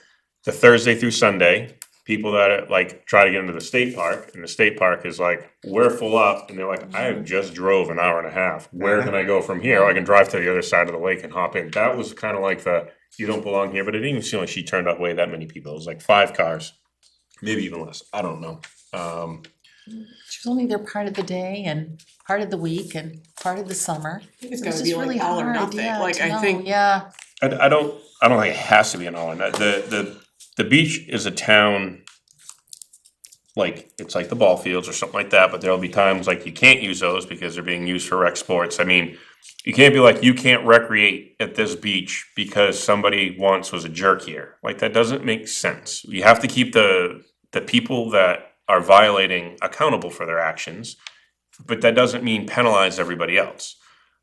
[SPEAKER 1] the Thursday through Sunday, people that like try to get into the state park, and the state park is like, we're full up, and they're like, I have just drove an hour and a half, where can I go from here? I can drive to the other side of the lake and hop in. That was kind of like the, you don't belong here, but it didn't even seem like she turned away that many people. It was like 5 cars, maybe even less, I don't know.
[SPEAKER 3] she was only there part of the day and part of the week and part of the summer.
[SPEAKER 22] It's
[SPEAKER 3] It
[SPEAKER 22] gotta
[SPEAKER 3] was
[SPEAKER 22] be
[SPEAKER 3] just
[SPEAKER 22] like
[SPEAKER 3] really
[SPEAKER 22] all or
[SPEAKER 3] hard,
[SPEAKER 22] nothing.
[SPEAKER 3] yeah,
[SPEAKER 22] Like,
[SPEAKER 3] to
[SPEAKER 22] I
[SPEAKER 3] know,
[SPEAKER 22] think-
[SPEAKER 3] yeah.
[SPEAKER 1] I don't think it has to be an all in. The beach is a town, like, it's like the ball fields or something like that, but there'll be times like you can't use those because they're being used for rec sports. I mean, you can't be like, you can't recreate at this beach because somebody once was a jerk here. Like, that doesn't make sense. You have to keep the people that are violating accountable for their actions, but that doesn't mean penalize everybody else.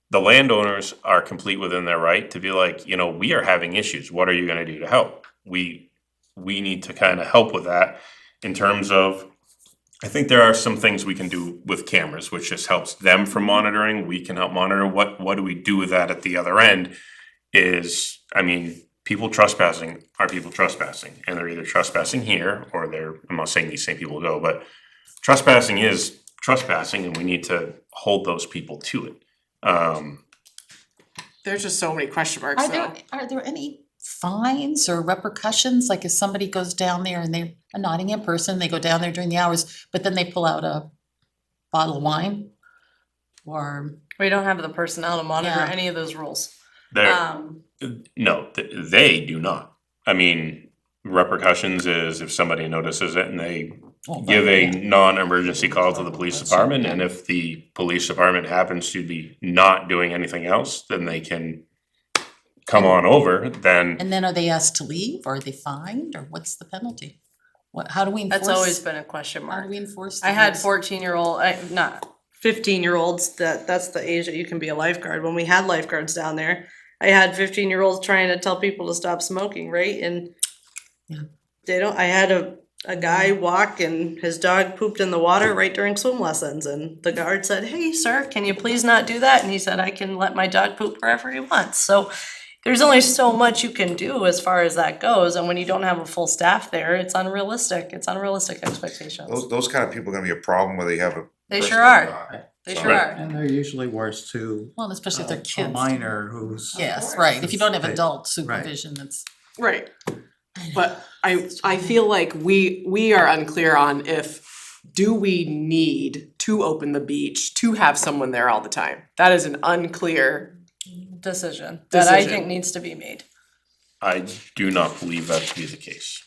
[SPEAKER 1] The landowners are complete within their right to be like, you know, we are having issues, what are you gonna do to help? We need to kind of help with that in terms of, I think there are some things we can do with cameras, which just helps them from monitoring, we can help monitor, what do we do with that at the other end? Is, I mean, people trespassing are people trespassing, and they're either trespassing here, or I'm not saying these same people go, but trespassing is trespassing, and we need to hold those people to it.
[SPEAKER 22] There's just so many question marks though.
[SPEAKER 3] Are there any fines or repercussions? Like if somebody goes down there and they're a Nottingham person, they go down there during the hours, but then they pull out a bottle of wine? Or,
[SPEAKER 14] We don't have the personnel to monitor
[SPEAKER 3] Yeah.
[SPEAKER 14] any of those rules.
[SPEAKER 1] They're, no, they do not. I mean, repercussions is if somebody notices it and they give a non-emergency call to the police department, and if the police department happens to be not doing anything else, then they can come on over, then,
[SPEAKER 3] and then are they asked to leave, or are they fined, or what's the penalty? How do we enforce?
[SPEAKER 14] That's always been a question
[SPEAKER 3] How
[SPEAKER 14] mark.
[SPEAKER 3] do we enforce?
[SPEAKER 14] I had
[SPEAKER 3] those?
[SPEAKER 14] 15-year-olds, that's the age that you can be a lifeguard. When we had lifeguards down there, I had 15-year-olds trying to tell people to stop smoking, right? And I had a guy walk and his dog pooped in the water right during swim lessons, and the guard said, "Hey, sir, can you please not do that?" And he said, "I can let my dog poop wherever he wants." So there's only so much you can do as far as that goes, and when you don't have a full staff there, it's unrealistic expectations.
[SPEAKER 5] Those kind of people are gonna be a problem whether you have a.
[SPEAKER 14] They
[SPEAKER 5] person
[SPEAKER 14] sure
[SPEAKER 5] like
[SPEAKER 14] are.
[SPEAKER 5] that.
[SPEAKER 14] They
[SPEAKER 5] So-
[SPEAKER 14] sure are.
[SPEAKER 2] And they're usually worse too.
[SPEAKER 3] Well, especially if they're
[SPEAKER 2] A
[SPEAKER 3] kids.
[SPEAKER 2] minor who's.
[SPEAKER 3] Yes, right, if you don't have
[SPEAKER 2] They-
[SPEAKER 3] adult supervision, that's.
[SPEAKER 22] Right. But I feel like we are unclear on if, do we need to open the beach to have someone there all the time? That is an unclear
[SPEAKER 14] Decision that I
[SPEAKER 22] Decision.
[SPEAKER 14] think needs to be made.
[SPEAKER 1] I do not believe that to be the case.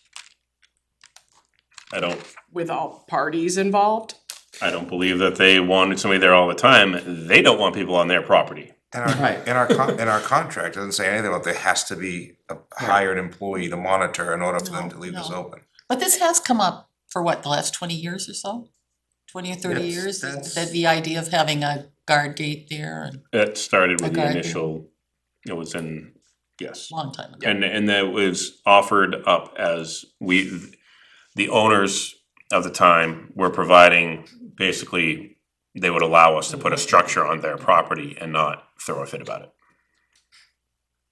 [SPEAKER 1] I
[SPEAKER 14] With all parties involved?
[SPEAKER 1] don't believe that they wanted somebody there all the time. They don't want people on their property.
[SPEAKER 2] Right.
[SPEAKER 5] In our contract, it doesn't say anything about there has to be a hired employee to monitor in order for them to leave this open.
[SPEAKER 3] But this has come up for what, the last 20 years or so? 20 or 30
[SPEAKER 2] That's-
[SPEAKER 3] years,
[SPEAKER 2] that's-
[SPEAKER 3] that the idea of having a guard gate there and
[SPEAKER 1] It started with the
[SPEAKER 3] Okay.
[SPEAKER 1] initial, it was in, yes.
[SPEAKER 3] long time ago.
[SPEAKER 1] And that was offered up as the owners of the time were providing, basically, they would allow us to put a structure on their property and not throw a fit about it.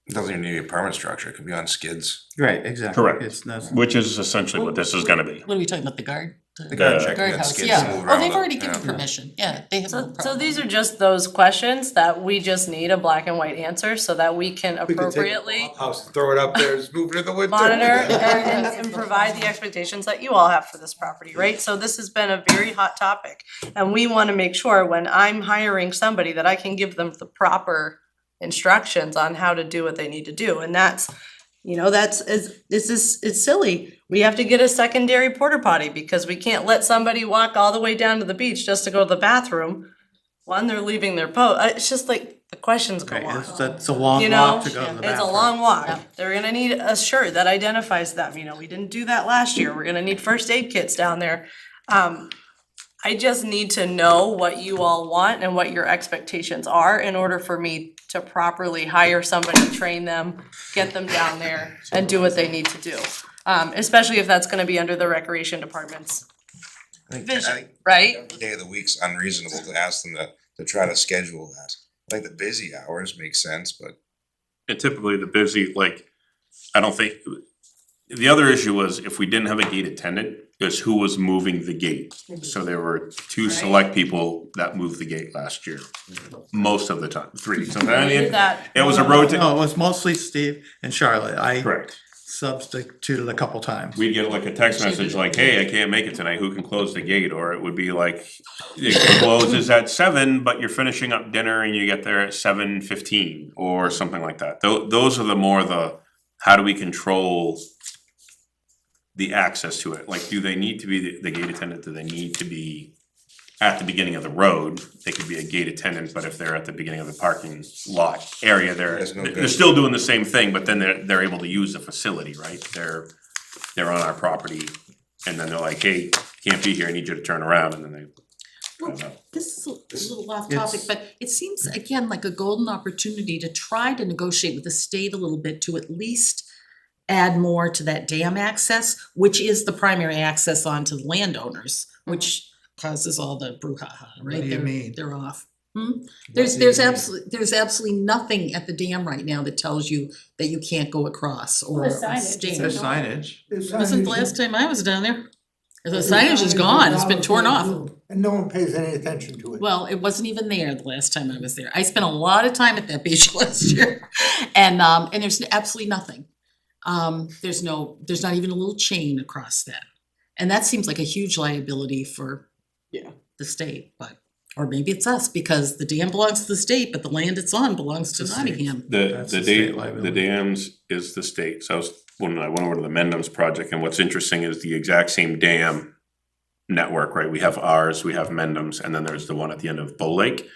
[SPEAKER 5] It doesn't even need a permanent structure, it could be on skids.
[SPEAKER 2] Right, exactly.
[SPEAKER 1] Correct.
[SPEAKER 2] It's not.
[SPEAKER 1] Which is essentially what this is gonna be.
[SPEAKER 3] What are we talking about, the guard?
[SPEAKER 5] The guard check,
[SPEAKER 3] Guard
[SPEAKER 5] that
[SPEAKER 3] house,
[SPEAKER 5] skids
[SPEAKER 3] yeah.
[SPEAKER 5] move
[SPEAKER 3] Oh,
[SPEAKER 5] around
[SPEAKER 3] they've
[SPEAKER 5] it,
[SPEAKER 3] already
[SPEAKER 5] yeah.
[SPEAKER 3] given permission, yeah, they have no
[SPEAKER 14] So
[SPEAKER 3] problem.
[SPEAKER 14] these are just those questions that we just need a black and white answer so that we can appropriately
[SPEAKER 6] House, throw it up there, just move it in the winter.
[SPEAKER 14] monitor and provide the expectations that you all have for this property, right? So this has been a very hot topic. And we wanna make sure when I'm hiring somebody that I can give them the proper instructions on how to do what they need to do. And that's, it's silly. We have to get a secondary porta potty because we can't let somebody walk all the way down to the beach just to go to the bathroom. One, they're leaving their it's just like the questions go
[SPEAKER 2] Right,
[SPEAKER 14] on.
[SPEAKER 2] it's a long
[SPEAKER 14] You know,
[SPEAKER 2] walk to go to the bathroom.
[SPEAKER 14] it's a long walk. They're gonna need a shirt that identifies them, we didn't do that last year. We're gonna need first aid kits down there. I just need to know what you all want and what your expectations are in order for me to properly hire somebody, train them, get them down there and do what they need to do. Especially if that's gonna be under the recreation department's vision, right?
[SPEAKER 5] Every day of the week's unreasonable to ask them to try to schedule that. Like the busy hours make sense, but
[SPEAKER 1] And typically the busy, I don't think, the other issue was if we didn't have a gate attendant, is who was moving the gate. So there were two select people that moved the gate last year, most of the time, three, sometimes, it was a rotate.
[SPEAKER 2] No, it was mostly Steve and Charlotte. I
[SPEAKER 1] Correct.
[SPEAKER 2] substituted a couple times.
[SPEAKER 1] We'd get like a text message like, hey, I can't make it tonight, who can close the gate? Or it would be like, it closes at 7, but you're finishing up dinner and you get there at 7:15 or something like that. Those are how do we control the access to it? Like, do they need to be the gate attendant? Do they need to be at the beginning of the road? They could be a gate attendant, but if they're at the beginning of the parking lot area, they're still doing the same thing, but then they're able to use the facility, right? They're on our property, and then they're like, hey, can't be here, I need you to turn around, and then they, I don't know.
[SPEAKER 3] This is a little off topic, but it seems again like a golden opportunity to try to negotiate with the state a little bit to at least add more to that dam access, which is the primary access onto the landowners, which causes all the brouhaha, right?
[SPEAKER 2] What do you
[SPEAKER 3] They're-
[SPEAKER 2] mean?
[SPEAKER 3] They're off.
[SPEAKER 2] do
[SPEAKER 3] There's
[SPEAKER 2] you mean?
[SPEAKER 3] absolutely nothing at the dam right now that tells you that you can't go across or
[SPEAKER 4] There's signage.
[SPEAKER 3] stand.
[SPEAKER 2] There's signage.
[SPEAKER 3] Wasn't the last time I was down there. The signage is gone, it's been torn off.
[SPEAKER 7] And no one pays any attention to it.
[SPEAKER 3] Well, it wasn't even there the last time I was there. I spent a lot of time at that beach last year. And there's absolutely nothing. There's not even a little chain across that. And that seems like a huge liability for the state, or maybe it's us, because the dam belongs to the state, but the land it's on belongs to
[SPEAKER 2] It's the state.
[SPEAKER 3] Nottingham.
[SPEAKER 2] That's
[SPEAKER 1] The
[SPEAKER 2] the state
[SPEAKER 1] the
[SPEAKER 2] liability.
[SPEAKER 1] dams is the state, so when I went over to the Mendham's project, and what's interesting is the exact same dam network, right? We have ours, we have Mendham's, and then there's the one at the end of Bow Lake.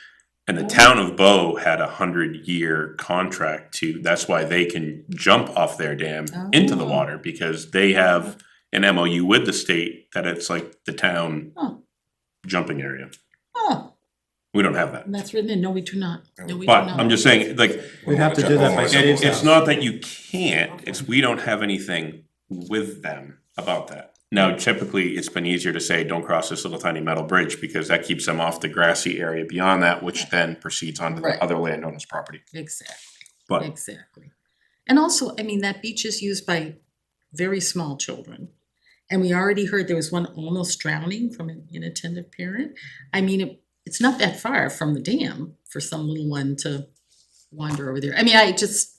[SPEAKER 1] And the town of Bow had a 100-year contract that's why they can jump off their dam into the water, because they have an MOU with the state that it's like the town jumping area.
[SPEAKER 3] Oh,
[SPEAKER 1] We don't have that.
[SPEAKER 3] and that's written in, no, we do not, no, we do
[SPEAKER 1] But
[SPEAKER 3] not.
[SPEAKER 1] I'm just saying, like,
[SPEAKER 2] We'd have to do that by Steve's
[SPEAKER 1] it's
[SPEAKER 2] house.
[SPEAKER 1] not that you can't, it's we don't have anything with them about that. Now, typically, it's been easier to say, don't cross this little tiny metal bridge, because that keeps them off the grassy area beyond that, which then proceeds onto
[SPEAKER 3] Right.
[SPEAKER 1] the other landowner's property.
[SPEAKER 3] Exactly,
[SPEAKER 1] But
[SPEAKER 3] exactly. And also, I mean, that beach is used by very small children. And we already heard there was one almost drowning from an inattentive parent. I mean, it's not that far from the dam for some little one to wander over there. I mean, I just,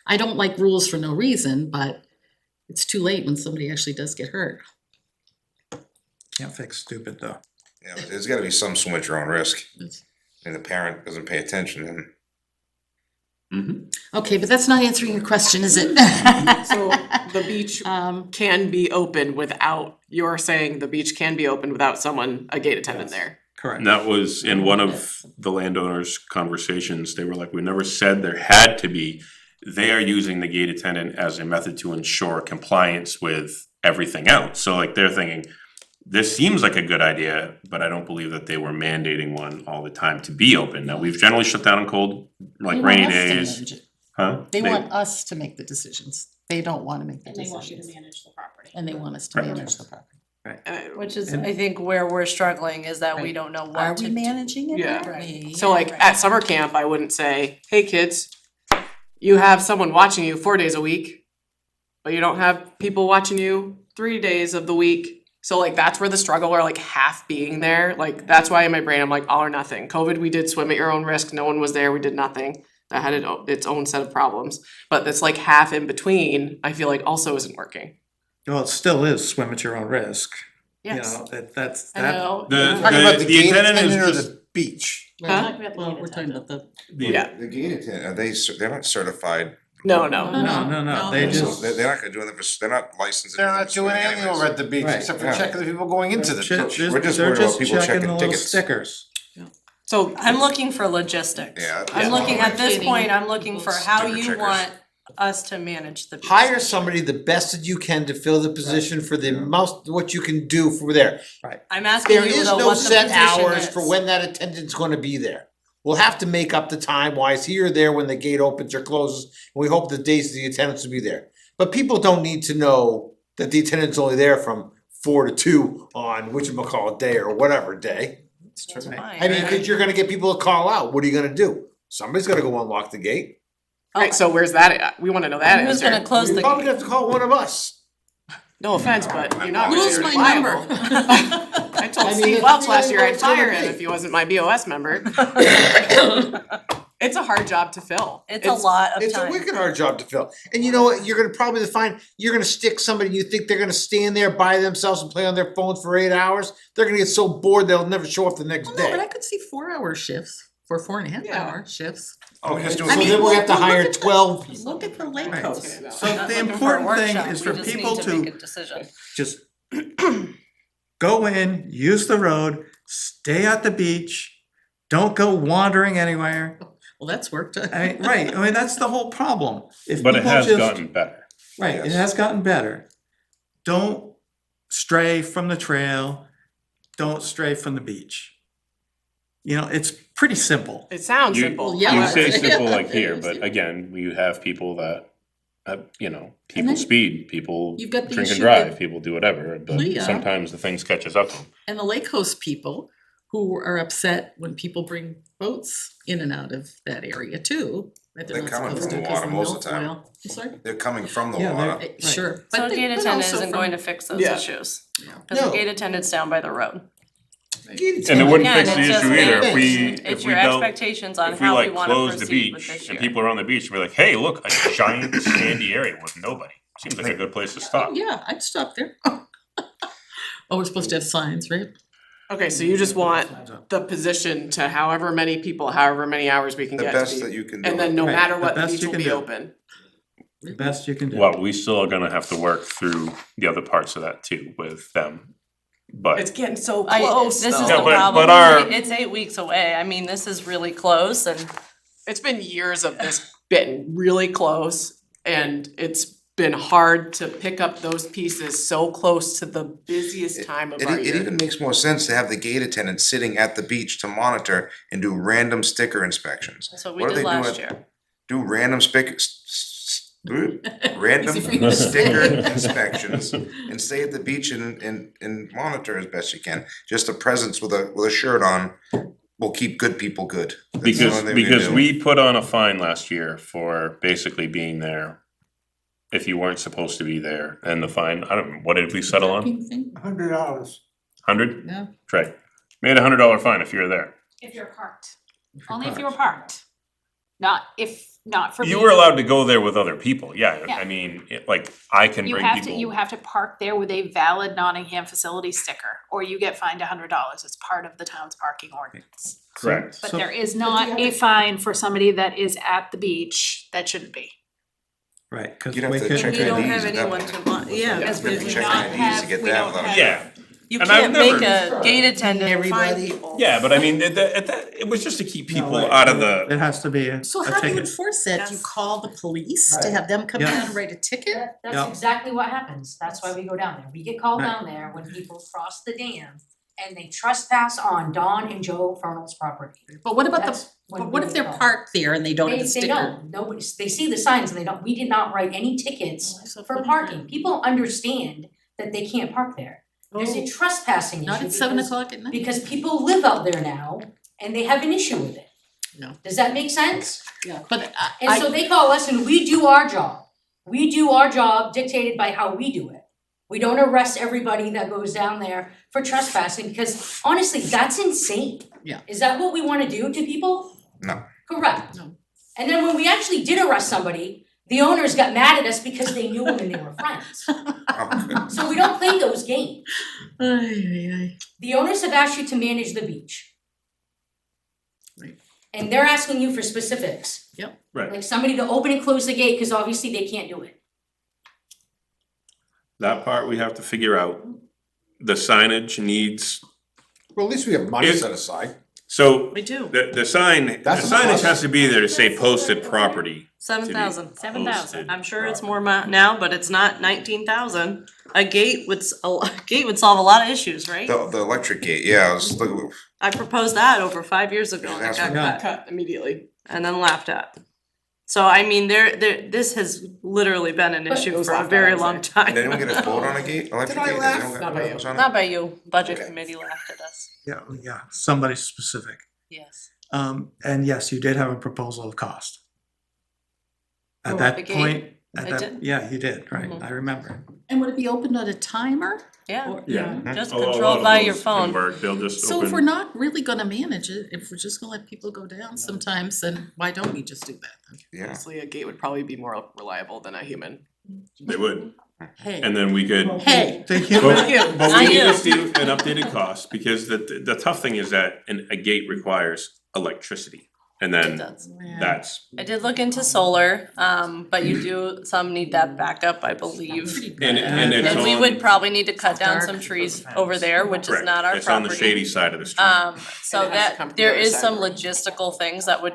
[SPEAKER 3] I don't like rules for no reason, but it's too late when somebody actually does get hurt.
[SPEAKER 2] Can't fix stupid though.
[SPEAKER 5] yeah, there's gotta be some at your own risk. And the parent doesn't pay attention, then
[SPEAKER 3] Okay, but that's not answering your question, is it?
[SPEAKER 22] So the beach can be open without, you're saying the beach can be open without someone, a gate attendant there?
[SPEAKER 2] Correct.
[SPEAKER 1] And that was in one of the landowners' conversations, they were like, we never said there had to be. They are using the gate attendant as a method to ensure compliance with everything else. So like they're thinking, this seems like a good idea, but I don't believe that they were mandating one all the time to be open. Now, we've generally shut down on cold, like
[SPEAKER 3] They want
[SPEAKER 1] rainy
[SPEAKER 3] us to
[SPEAKER 1] days.
[SPEAKER 3] manage it.
[SPEAKER 1] Huh?
[SPEAKER 3] They want us to make the decisions. They don't wanna make the
[SPEAKER 4] And they want you to
[SPEAKER 3] decisions.
[SPEAKER 4] manage the property.
[SPEAKER 3] And they want us to
[SPEAKER 1] Right.
[SPEAKER 3] manage the property.
[SPEAKER 14] Which is,
[SPEAKER 2] And-
[SPEAKER 14] I think, where we're struggling is that we
[SPEAKER 3] Right.
[SPEAKER 14] don't know
[SPEAKER 3] Are
[SPEAKER 14] what
[SPEAKER 3] we
[SPEAKER 14] to do.
[SPEAKER 3] managing it?
[SPEAKER 22] Yeah.
[SPEAKER 3] Are we?
[SPEAKER 22] So like at summer camp, I wouldn't say, hey kids, you have someone watching you 4 days a week, but you don't have people watching you 3 days of the week. So like that's where the struggle or like half being there, like that's why in my brain I'm like all or nothing. COVID, we did swim at your own risk, no one was there, we did nothing. That had its own set of problems, but this like half in between, I feel like also isn't working.
[SPEAKER 2] Well, it still is swim at your own risk. You
[SPEAKER 14] Yes.
[SPEAKER 2] know, that's,
[SPEAKER 14] I
[SPEAKER 2] that,
[SPEAKER 14] know.
[SPEAKER 1] The,
[SPEAKER 8] Talking about the
[SPEAKER 1] the
[SPEAKER 8] gate
[SPEAKER 1] attendant
[SPEAKER 8] attendant or
[SPEAKER 1] is just.
[SPEAKER 8] the beach?
[SPEAKER 3] Well, we're talking about the.
[SPEAKER 22] Yeah.
[SPEAKER 5] The gate attendant, are they, they're not certified.
[SPEAKER 22] No.
[SPEAKER 2] no, they
[SPEAKER 5] So
[SPEAKER 2] just.
[SPEAKER 5] they're not gonna do anything, they're not licensed.
[SPEAKER 8] They're not doing anything over at the beach
[SPEAKER 2] Right.
[SPEAKER 8] except for
[SPEAKER 5] Yeah.
[SPEAKER 8] checking the people going into the beach.
[SPEAKER 5] We're just worried about people
[SPEAKER 2] checking
[SPEAKER 5] checking
[SPEAKER 2] the little
[SPEAKER 5] tickets.
[SPEAKER 2] stickers.
[SPEAKER 22] So
[SPEAKER 14] I'm looking for logistics.
[SPEAKER 5] Yeah.
[SPEAKER 14] I'm looking, at this
[SPEAKER 3] Getting
[SPEAKER 14] point, I'm looking for how
[SPEAKER 5] sticker
[SPEAKER 14] you
[SPEAKER 5] checkers.
[SPEAKER 14] want us to manage the beach.
[SPEAKER 8] Hire somebody the best that you can to fill the position for the most, what you can do for there.
[SPEAKER 14] I'm asking
[SPEAKER 8] There
[SPEAKER 14] you
[SPEAKER 8] is
[SPEAKER 14] though
[SPEAKER 8] no
[SPEAKER 14] what the
[SPEAKER 8] set
[SPEAKER 14] position
[SPEAKER 8] hours
[SPEAKER 14] is.
[SPEAKER 8] for when that attendant's gonna be there. We'll have to make up the time wise here or there when the gate opens or closes, and we hope the days the attendants will be there. But people don't need to know that the attendant's only there from 4 to 2 on whatchamacallit day or whatever day.
[SPEAKER 14] That's fine.
[SPEAKER 8] I mean, cause you're gonna get people to call out, what are you gonna do? Somebody's gotta go unlock the gate.
[SPEAKER 22] right, so where's that at? We wanna know that
[SPEAKER 14] Who's
[SPEAKER 22] answer.
[SPEAKER 14] gonna close
[SPEAKER 8] You
[SPEAKER 14] the
[SPEAKER 8] probably
[SPEAKER 14] gate?
[SPEAKER 8] have to call one of us.
[SPEAKER 22] No offense, but you're not
[SPEAKER 3] Who's
[SPEAKER 22] very
[SPEAKER 3] my
[SPEAKER 22] reliable.
[SPEAKER 3] number?
[SPEAKER 22] I told
[SPEAKER 8] I mean,
[SPEAKER 22] Steve
[SPEAKER 8] that's
[SPEAKER 22] Welch
[SPEAKER 8] the
[SPEAKER 22] last
[SPEAKER 8] only
[SPEAKER 22] year
[SPEAKER 8] way
[SPEAKER 22] I'd
[SPEAKER 8] it's gonna
[SPEAKER 22] fire him
[SPEAKER 8] be.
[SPEAKER 22] if he wasn't my BOS member. It's a hard job to fill.
[SPEAKER 14] It's a lot of
[SPEAKER 8] It's a
[SPEAKER 14] time.
[SPEAKER 8] wicked hard job to fill. And you know what, you're gonna probably find, you're gonna stick somebody, you think they're gonna stand there by themselves and play on their phones for 8 hours? They're gonna get so bored they'll never show up the next
[SPEAKER 3] Well, no, but
[SPEAKER 8] day.
[SPEAKER 3] I could see 4-hour shifts for 4.5
[SPEAKER 22] Yeah.
[SPEAKER 3] hour shifts.
[SPEAKER 8] Okay, so
[SPEAKER 3] I mean,
[SPEAKER 8] then we'll have to
[SPEAKER 3] well, look
[SPEAKER 8] hire
[SPEAKER 3] at the-
[SPEAKER 8] 12 people.
[SPEAKER 3] Look at the lake
[SPEAKER 2] Right.
[SPEAKER 3] coast.
[SPEAKER 2] So
[SPEAKER 14] Not
[SPEAKER 2] the
[SPEAKER 14] looking for a
[SPEAKER 2] important thing
[SPEAKER 14] workshop,
[SPEAKER 2] is
[SPEAKER 14] we
[SPEAKER 2] for
[SPEAKER 14] just
[SPEAKER 2] people
[SPEAKER 14] need to make
[SPEAKER 2] to
[SPEAKER 14] a decision.
[SPEAKER 2] just go in, use the road, stay at the beach, don't go wandering anywhere.
[SPEAKER 3] Well, that's worked.
[SPEAKER 2] I mean, right, I mean, that's the whole problem. If
[SPEAKER 1] But it
[SPEAKER 2] people
[SPEAKER 1] has
[SPEAKER 2] just-
[SPEAKER 1] gotten better.
[SPEAKER 2] Right, it
[SPEAKER 5] Yes.
[SPEAKER 2] has gotten better. Don't stray from the trail, don't stray from the beach. You know, it's pretty simple.
[SPEAKER 22] It sounds
[SPEAKER 1] You-
[SPEAKER 22] simple.
[SPEAKER 3] Yeah.
[SPEAKER 1] You say simple like
[SPEAKER 3] Yeah.
[SPEAKER 1] here, but again, you have people that, you know,
[SPEAKER 3] And
[SPEAKER 1] people
[SPEAKER 3] then
[SPEAKER 1] speed, people
[SPEAKER 3] you've got the
[SPEAKER 1] drink and
[SPEAKER 3] issue
[SPEAKER 1] drive,
[SPEAKER 3] with
[SPEAKER 1] people do whatever, but
[SPEAKER 3] Leah.
[SPEAKER 1] sometimes the things catches up to them.
[SPEAKER 3] And the lake coast people who are upset when people bring boats in and out of that area too. That
[SPEAKER 5] They're
[SPEAKER 3] not
[SPEAKER 5] coming
[SPEAKER 3] supposed
[SPEAKER 5] from
[SPEAKER 3] to
[SPEAKER 5] the
[SPEAKER 3] 'cause
[SPEAKER 5] water most of the time.
[SPEAKER 3] milfoil. I'm sorry?
[SPEAKER 5] They're coming from the
[SPEAKER 2] Yeah,
[SPEAKER 5] water.
[SPEAKER 2] they're-
[SPEAKER 3] Sure.
[SPEAKER 14] So
[SPEAKER 3] But they-
[SPEAKER 14] gate
[SPEAKER 3] but
[SPEAKER 14] attendant
[SPEAKER 3] also
[SPEAKER 14] isn't
[SPEAKER 3] from-
[SPEAKER 14] going to fix those
[SPEAKER 22] Yeah.
[SPEAKER 14] issues.
[SPEAKER 3] Yeah.
[SPEAKER 14] Cause the
[SPEAKER 8] No.
[SPEAKER 14] gate attendant's down by the road.
[SPEAKER 1] And it wouldn't
[SPEAKER 14] Again,
[SPEAKER 1] fix the
[SPEAKER 14] it's just
[SPEAKER 1] issue either if we,
[SPEAKER 14] it's
[SPEAKER 1] if we
[SPEAKER 14] your
[SPEAKER 1] don't,
[SPEAKER 14] expectations on
[SPEAKER 1] if we
[SPEAKER 14] how we
[SPEAKER 1] like
[SPEAKER 14] wanna
[SPEAKER 1] close the
[SPEAKER 14] proceed with
[SPEAKER 1] beach
[SPEAKER 14] this
[SPEAKER 1] and
[SPEAKER 14] year.
[SPEAKER 1] people are on the beach, we're like, hey, look, a giant sandy area with nobody. Seems like a good place to stop.
[SPEAKER 3] Yeah, I'd stop there. Oh, we're supposed to have signs, right?
[SPEAKER 22] Okay, so you just want the position to however many people, however many hours we can
[SPEAKER 5] The
[SPEAKER 22] get
[SPEAKER 5] best
[SPEAKER 22] to
[SPEAKER 5] that
[SPEAKER 22] be.
[SPEAKER 5] you can do.
[SPEAKER 22] And then no
[SPEAKER 2] Right,
[SPEAKER 22] matter
[SPEAKER 2] the
[SPEAKER 22] what, the
[SPEAKER 2] best
[SPEAKER 22] beach
[SPEAKER 2] you
[SPEAKER 22] will
[SPEAKER 2] can
[SPEAKER 22] be
[SPEAKER 2] do.
[SPEAKER 22] open.
[SPEAKER 2] The best you can do.
[SPEAKER 1] Well, we still are gonna have to work through the other parts of that too with them, but.
[SPEAKER 22] It's getting so
[SPEAKER 14] I,
[SPEAKER 22] close
[SPEAKER 14] this is
[SPEAKER 22] though.
[SPEAKER 14] the
[SPEAKER 1] Yeah, but
[SPEAKER 14] problem,
[SPEAKER 1] our-
[SPEAKER 14] it's 8 weeks away, I mean, this is really close and
[SPEAKER 22] It's been years of this been really close and it's been hard to pick up those pieces so close to the busiest time of our
[SPEAKER 5] It
[SPEAKER 22] year.
[SPEAKER 5] even makes more sense to have the gate attendant sitting at the beach to monitor and do random sticker inspections.
[SPEAKER 14] that's what we
[SPEAKER 5] What do
[SPEAKER 14] did
[SPEAKER 5] they do
[SPEAKER 14] last
[SPEAKER 5] at-
[SPEAKER 14] year.
[SPEAKER 5] Do random random
[SPEAKER 3] Easy for you to say.
[SPEAKER 5] sticker inspections and stay at the beach and monitor as best you can. Just a presence with a shirt on will keep good people good. That's the
[SPEAKER 1] Because,
[SPEAKER 5] only thing we
[SPEAKER 1] because
[SPEAKER 5] do.
[SPEAKER 1] we put on a fine last year for basically being there if you weren't supposed to be there, and the fine, I don't, what did we settle on?
[SPEAKER 7] $100.
[SPEAKER 1] 100?
[SPEAKER 3] Yeah.
[SPEAKER 1] Right, made $100 fine if you were there.
[SPEAKER 4] If you're parked, only if you were parked. Not if not for
[SPEAKER 1] You
[SPEAKER 4] me.
[SPEAKER 1] were allowed to go there with other people, yeah,
[SPEAKER 4] Yeah.
[SPEAKER 1] I mean, like, I can
[SPEAKER 4] You
[SPEAKER 1] bring
[SPEAKER 4] have to,
[SPEAKER 1] people.
[SPEAKER 4] you have to park there with a valid Nottingham facility sticker, or you get fined $100. It's part of the town's parking ordinance.
[SPEAKER 1] Correct.
[SPEAKER 4] But
[SPEAKER 2] So-
[SPEAKER 4] there is not a fine for somebody that is at the beach that shouldn't be.
[SPEAKER 2] Right, cause
[SPEAKER 5] You'd have
[SPEAKER 2] we
[SPEAKER 5] to
[SPEAKER 2] could.
[SPEAKER 5] check
[SPEAKER 12] We don't
[SPEAKER 5] IDs
[SPEAKER 12] have
[SPEAKER 5] at that
[SPEAKER 12] anyone
[SPEAKER 5] point.
[SPEAKER 12] to, yeah.
[SPEAKER 4] Because
[SPEAKER 5] We have
[SPEAKER 4] we
[SPEAKER 5] to
[SPEAKER 4] do
[SPEAKER 5] check
[SPEAKER 4] not
[SPEAKER 5] IDs
[SPEAKER 4] have,
[SPEAKER 5] to get
[SPEAKER 4] we
[SPEAKER 5] that
[SPEAKER 4] don't
[SPEAKER 5] without-
[SPEAKER 4] have.
[SPEAKER 1] Yeah,
[SPEAKER 12] You
[SPEAKER 1] And I've
[SPEAKER 12] can't make
[SPEAKER 1] never-
[SPEAKER 12] a gate attendant find
[SPEAKER 8] Everybody-
[SPEAKER 12] people.
[SPEAKER 1] yeah, but I mean, it was just to keep people
[SPEAKER 2] No,
[SPEAKER 1] out of the,
[SPEAKER 2] It has to be a
[SPEAKER 3] So how do you
[SPEAKER 2] ticket.
[SPEAKER 3] enforce that? Do you
[SPEAKER 12] Yes.
[SPEAKER 3] call the police to
[SPEAKER 2] Right.
[SPEAKER 3] have them come
[SPEAKER 2] Yeah.
[SPEAKER 3] down and write a ticket?
[SPEAKER 11] That's
[SPEAKER 2] Yeah.
[SPEAKER 11] exactly what happens, that's why we go down there, we get called
[SPEAKER 2] Right.
[SPEAKER 11] down there when people cross the dam and they trespass on Don and Joe Fernald's property.
[SPEAKER 3] But what about
[SPEAKER 11] That's when
[SPEAKER 3] but what
[SPEAKER 11] we
[SPEAKER 3] if
[SPEAKER 11] get
[SPEAKER 3] they're
[SPEAKER 11] called.
[SPEAKER 3] parked there and they don't have a
[SPEAKER 11] They
[SPEAKER 3] sticker?
[SPEAKER 11] don't, nobody, they see the signs and they don't, we did not write any tickets for parking, people understand that they can't park there. There's a trespassing issue
[SPEAKER 3] Not at 7
[SPEAKER 11] because-
[SPEAKER 3] o'clock at night?
[SPEAKER 11] because people live out there now and they have an issue with it.
[SPEAKER 3] No.
[SPEAKER 11] Does that make sense?
[SPEAKER 3] Yeah, but
[SPEAKER 11] And so they call us and we do our job. We do our job dictated by how we do it. We don't arrest everybody that goes down there for trespassing because honestly, that's insane.
[SPEAKER 3] Yeah.
[SPEAKER 11] Is that what we wanna do to people?
[SPEAKER 5] No.
[SPEAKER 11] Correct.
[SPEAKER 3] No.
[SPEAKER 11] And then when we actually did arrest somebody, the owners got mad at us because they knew them and they were friends.
[SPEAKER 5] Okay.
[SPEAKER 11] So we don't play those games.
[SPEAKER 3] Ay, ay, ay.
[SPEAKER 11] The owners have asked you to manage the beach.
[SPEAKER 3] Right.
[SPEAKER 11] And they're asking you for specifics.
[SPEAKER 1] right,
[SPEAKER 11] Like somebody to open and close the gate, cause obviously they can't do it.
[SPEAKER 1] that part we have to figure out. The signage needs,
[SPEAKER 8] Well, at least we have money
[SPEAKER 1] If-
[SPEAKER 8] set aside.
[SPEAKER 1] so,
[SPEAKER 12] We do.
[SPEAKER 1] the sign, the
[SPEAKER 8] That's a
[SPEAKER 1] signage
[SPEAKER 8] plus.
[SPEAKER 1] has to be there to say posted property.
[SPEAKER 12] 7,000.
[SPEAKER 1] 7,000.
[SPEAKER 12] I'm sure it's more now, but it's not 19,000. A gate would solve a lot of issues, right?
[SPEAKER 5] The electric gate, yeah, I was looking,
[SPEAKER 12] I proposed that over 5 years ago and it
[SPEAKER 5] That's
[SPEAKER 12] got
[SPEAKER 5] what-
[SPEAKER 12] cut
[SPEAKER 22] Cut immediately.
[SPEAKER 12] and then laughed at. So I mean, this has literally been an
[SPEAKER 11] But-
[SPEAKER 12] issue
[SPEAKER 22] It was
[SPEAKER 12] for a
[SPEAKER 22] laughed at,
[SPEAKER 12] very
[SPEAKER 22] I
[SPEAKER 12] long
[SPEAKER 22] would
[SPEAKER 12] time.
[SPEAKER 5] did anyone get a quote on a gate, electric
[SPEAKER 8] I
[SPEAKER 5] gate?
[SPEAKER 8] laugh?
[SPEAKER 5] Anyone
[SPEAKER 22] Not
[SPEAKER 5] got
[SPEAKER 22] by
[SPEAKER 5] a
[SPEAKER 22] you.
[SPEAKER 5] quote on it?
[SPEAKER 12] Not by you, budget
[SPEAKER 5] Okay.
[SPEAKER 12] committee laughed at us.
[SPEAKER 2] Yeah, somebody specific.
[SPEAKER 12] Yes.
[SPEAKER 2] And yes, you did have a proposal of cost. At
[SPEAKER 12] For
[SPEAKER 2] that
[SPEAKER 12] the gate?
[SPEAKER 2] point,
[SPEAKER 12] I did.
[SPEAKER 2] yeah, you did, right,
[SPEAKER 12] Mhm.
[SPEAKER 2] I remember.
[SPEAKER 3] And would it be opened on a timer?
[SPEAKER 12] Yeah,
[SPEAKER 3] Or-
[SPEAKER 1] Yeah.
[SPEAKER 12] just
[SPEAKER 1] A lot
[SPEAKER 12] controlled
[SPEAKER 1] of
[SPEAKER 12] by
[SPEAKER 1] those
[SPEAKER 12] your
[SPEAKER 1] can
[SPEAKER 12] phone.
[SPEAKER 1] work. They'll just
[SPEAKER 3] So if we're
[SPEAKER 1] open,
[SPEAKER 3] not really gonna manage it, if we're just gonna let people go down sometimes, then why don't we just do that then?
[SPEAKER 5] Yeah,
[SPEAKER 22] Honestly, a gate would probably be more reliable than a human.
[SPEAKER 1] they would,
[SPEAKER 3] Hey,
[SPEAKER 1] and then we could.
[SPEAKER 3] hey,
[SPEAKER 2] The human,
[SPEAKER 1] But
[SPEAKER 12] I
[SPEAKER 1] we need
[SPEAKER 12] do.
[SPEAKER 1] to see an updated cost, because the tough thing is that a gate requires electricity, and
[SPEAKER 12] It
[SPEAKER 1] then
[SPEAKER 12] does.
[SPEAKER 1] that's,
[SPEAKER 12] I did look into solar, but some need that backup, I believe.
[SPEAKER 1] and it's
[SPEAKER 12] And we
[SPEAKER 1] on,
[SPEAKER 12] would probably need to cut down
[SPEAKER 3] Dark.
[SPEAKER 12] some trees over there, which is
[SPEAKER 1] correct,
[SPEAKER 12] not our
[SPEAKER 1] it's on the
[SPEAKER 12] property.
[SPEAKER 1] shady side of the street.
[SPEAKER 12] So
[SPEAKER 22] And it has to come
[SPEAKER 12] that,
[SPEAKER 22] from
[SPEAKER 12] there
[SPEAKER 22] the other
[SPEAKER 12] is
[SPEAKER 22] side
[SPEAKER 12] some
[SPEAKER 22] of the road.
[SPEAKER 12] logistical things that would,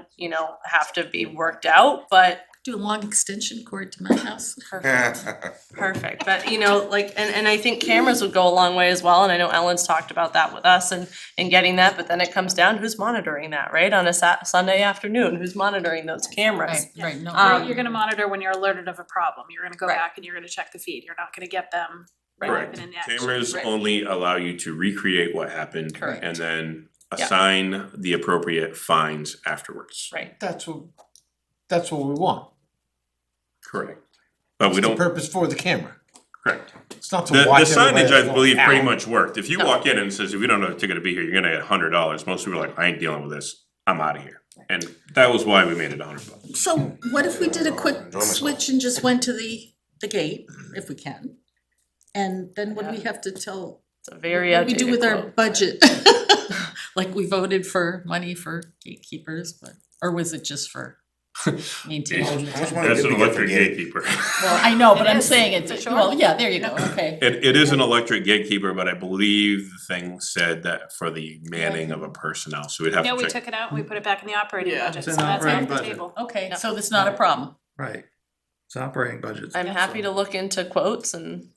[SPEAKER 12] have to be worked out, but
[SPEAKER 3] do a long extension cord to my house.
[SPEAKER 12] perfect, but and I think cameras would go a long way as well, and I know Ellen's talked about that with us and getting that, but then it comes down, who's monitoring that, right? On a Sunday afternoon, who's monitoring those cameras?
[SPEAKER 3] Right, no.
[SPEAKER 12] Um,
[SPEAKER 4] You're gonna monitor when you're alerted of a problem, you're gonna go
[SPEAKER 12] Right.
[SPEAKER 4] back and you're gonna check the feed, you're not gonna get them
[SPEAKER 1] Correct.
[SPEAKER 4] in action.
[SPEAKER 1] Cameras
[SPEAKER 12] Right.
[SPEAKER 1] only allow you to recreate what happened,
[SPEAKER 12] Correct.
[SPEAKER 1] and then
[SPEAKER 12] Yeah.
[SPEAKER 1] assign the appropriate fines afterwards.
[SPEAKER 12] Right.
[SPEAKER 8] That's what we want.
[SPEAKER 1] Correct. But we
[SPEAKER 8] It's the
[SPEAKER 1] don't,
[SPEAKER 8] purpose for the camera.
[SPEAKER 1] correct.
[SPEAKER 8] It's not to
[SPEAKER 1] The
[SPEAKER 8] watch
[SPEAKER 1] signage,
[SPEAKER 8] everybody
[SPEAKER 1] I believe,
[SPEAKER 8] that's
[SPEAKER 1] pretty
[SPEAKER 8] going
[SPEAKER 1] much worked. If you
[SPEAKER 12] No.
[SPEAKER 1] walk in and it says, if you don't have a ticket to be here, you're gonna get $100, most people are like, I ain't dealing with this, I'm out of here. And that was why we made it $100.
[SPEAKER 3] So what if we did a quick
[SPEAKER 5] Enjoy myself.
[SPEAKER 3] switch and just went to the gate, if we can? And then what do we have to tell,
[SPEAKER 12] It's a very
[SPEAKER 3] what do we do
[SPEAKER 12] outdated
[SPEAKER 3] with our
[SPEAKER 12] quote.
[SPEAKER 3] budget? Like we voted for money for gatekeepers, but, or was it just for maintaining?
[SPEAKER 5] How much money
[SPEAKER 1] That's
[SPEAKER 5] did
[SPEAKER 1] an
[SPEAKER 5] we get for
[SPEAKER 1] electric
[SPEAKER 5] gate?
[SPEAKER 1] gatekeeper.
[SPEAKER 3] Well, I know, but
[SPEAKER 4] It
[SPEAKER 3] I'm
[SPEAKER 4] is,
[SPEAKER 3] saying
[SPEAKER 4] for
[SPEAKER 3] it's,
[SPEAKER 4] sure.
[SPEAKER 3] well, yeah, there you go, okay.
[SPEAKER 1] It is an electric gatekeeper, but I believe the thing said that for the manning of a personnel, so we'd have
[SPEAKER 4] No,
[SPEAKER 1] to
[SPEAKER 4] we
[SPEAKER 1] check.
[SPEAKER 4] took it out and we put it back in the operating
[SPEAKER 22] Yeah.
[SPEAKER 4] budget,
[SPEAKER 2] It's
[SPEAKER 4] so
[SPEAKER 2] in
[SPEAKER 4] that's
[SPEAKER 2] operating
[SPEAKER 4] off the
[SPEAKER 2] budget.
[SPEAKER 4] table.
[SPEAKER 3] Okay, so that's not a problem.
[SPEAKER 2] right, it's operating budget.
[SPEAKER 12] I'm happy to look into quotes and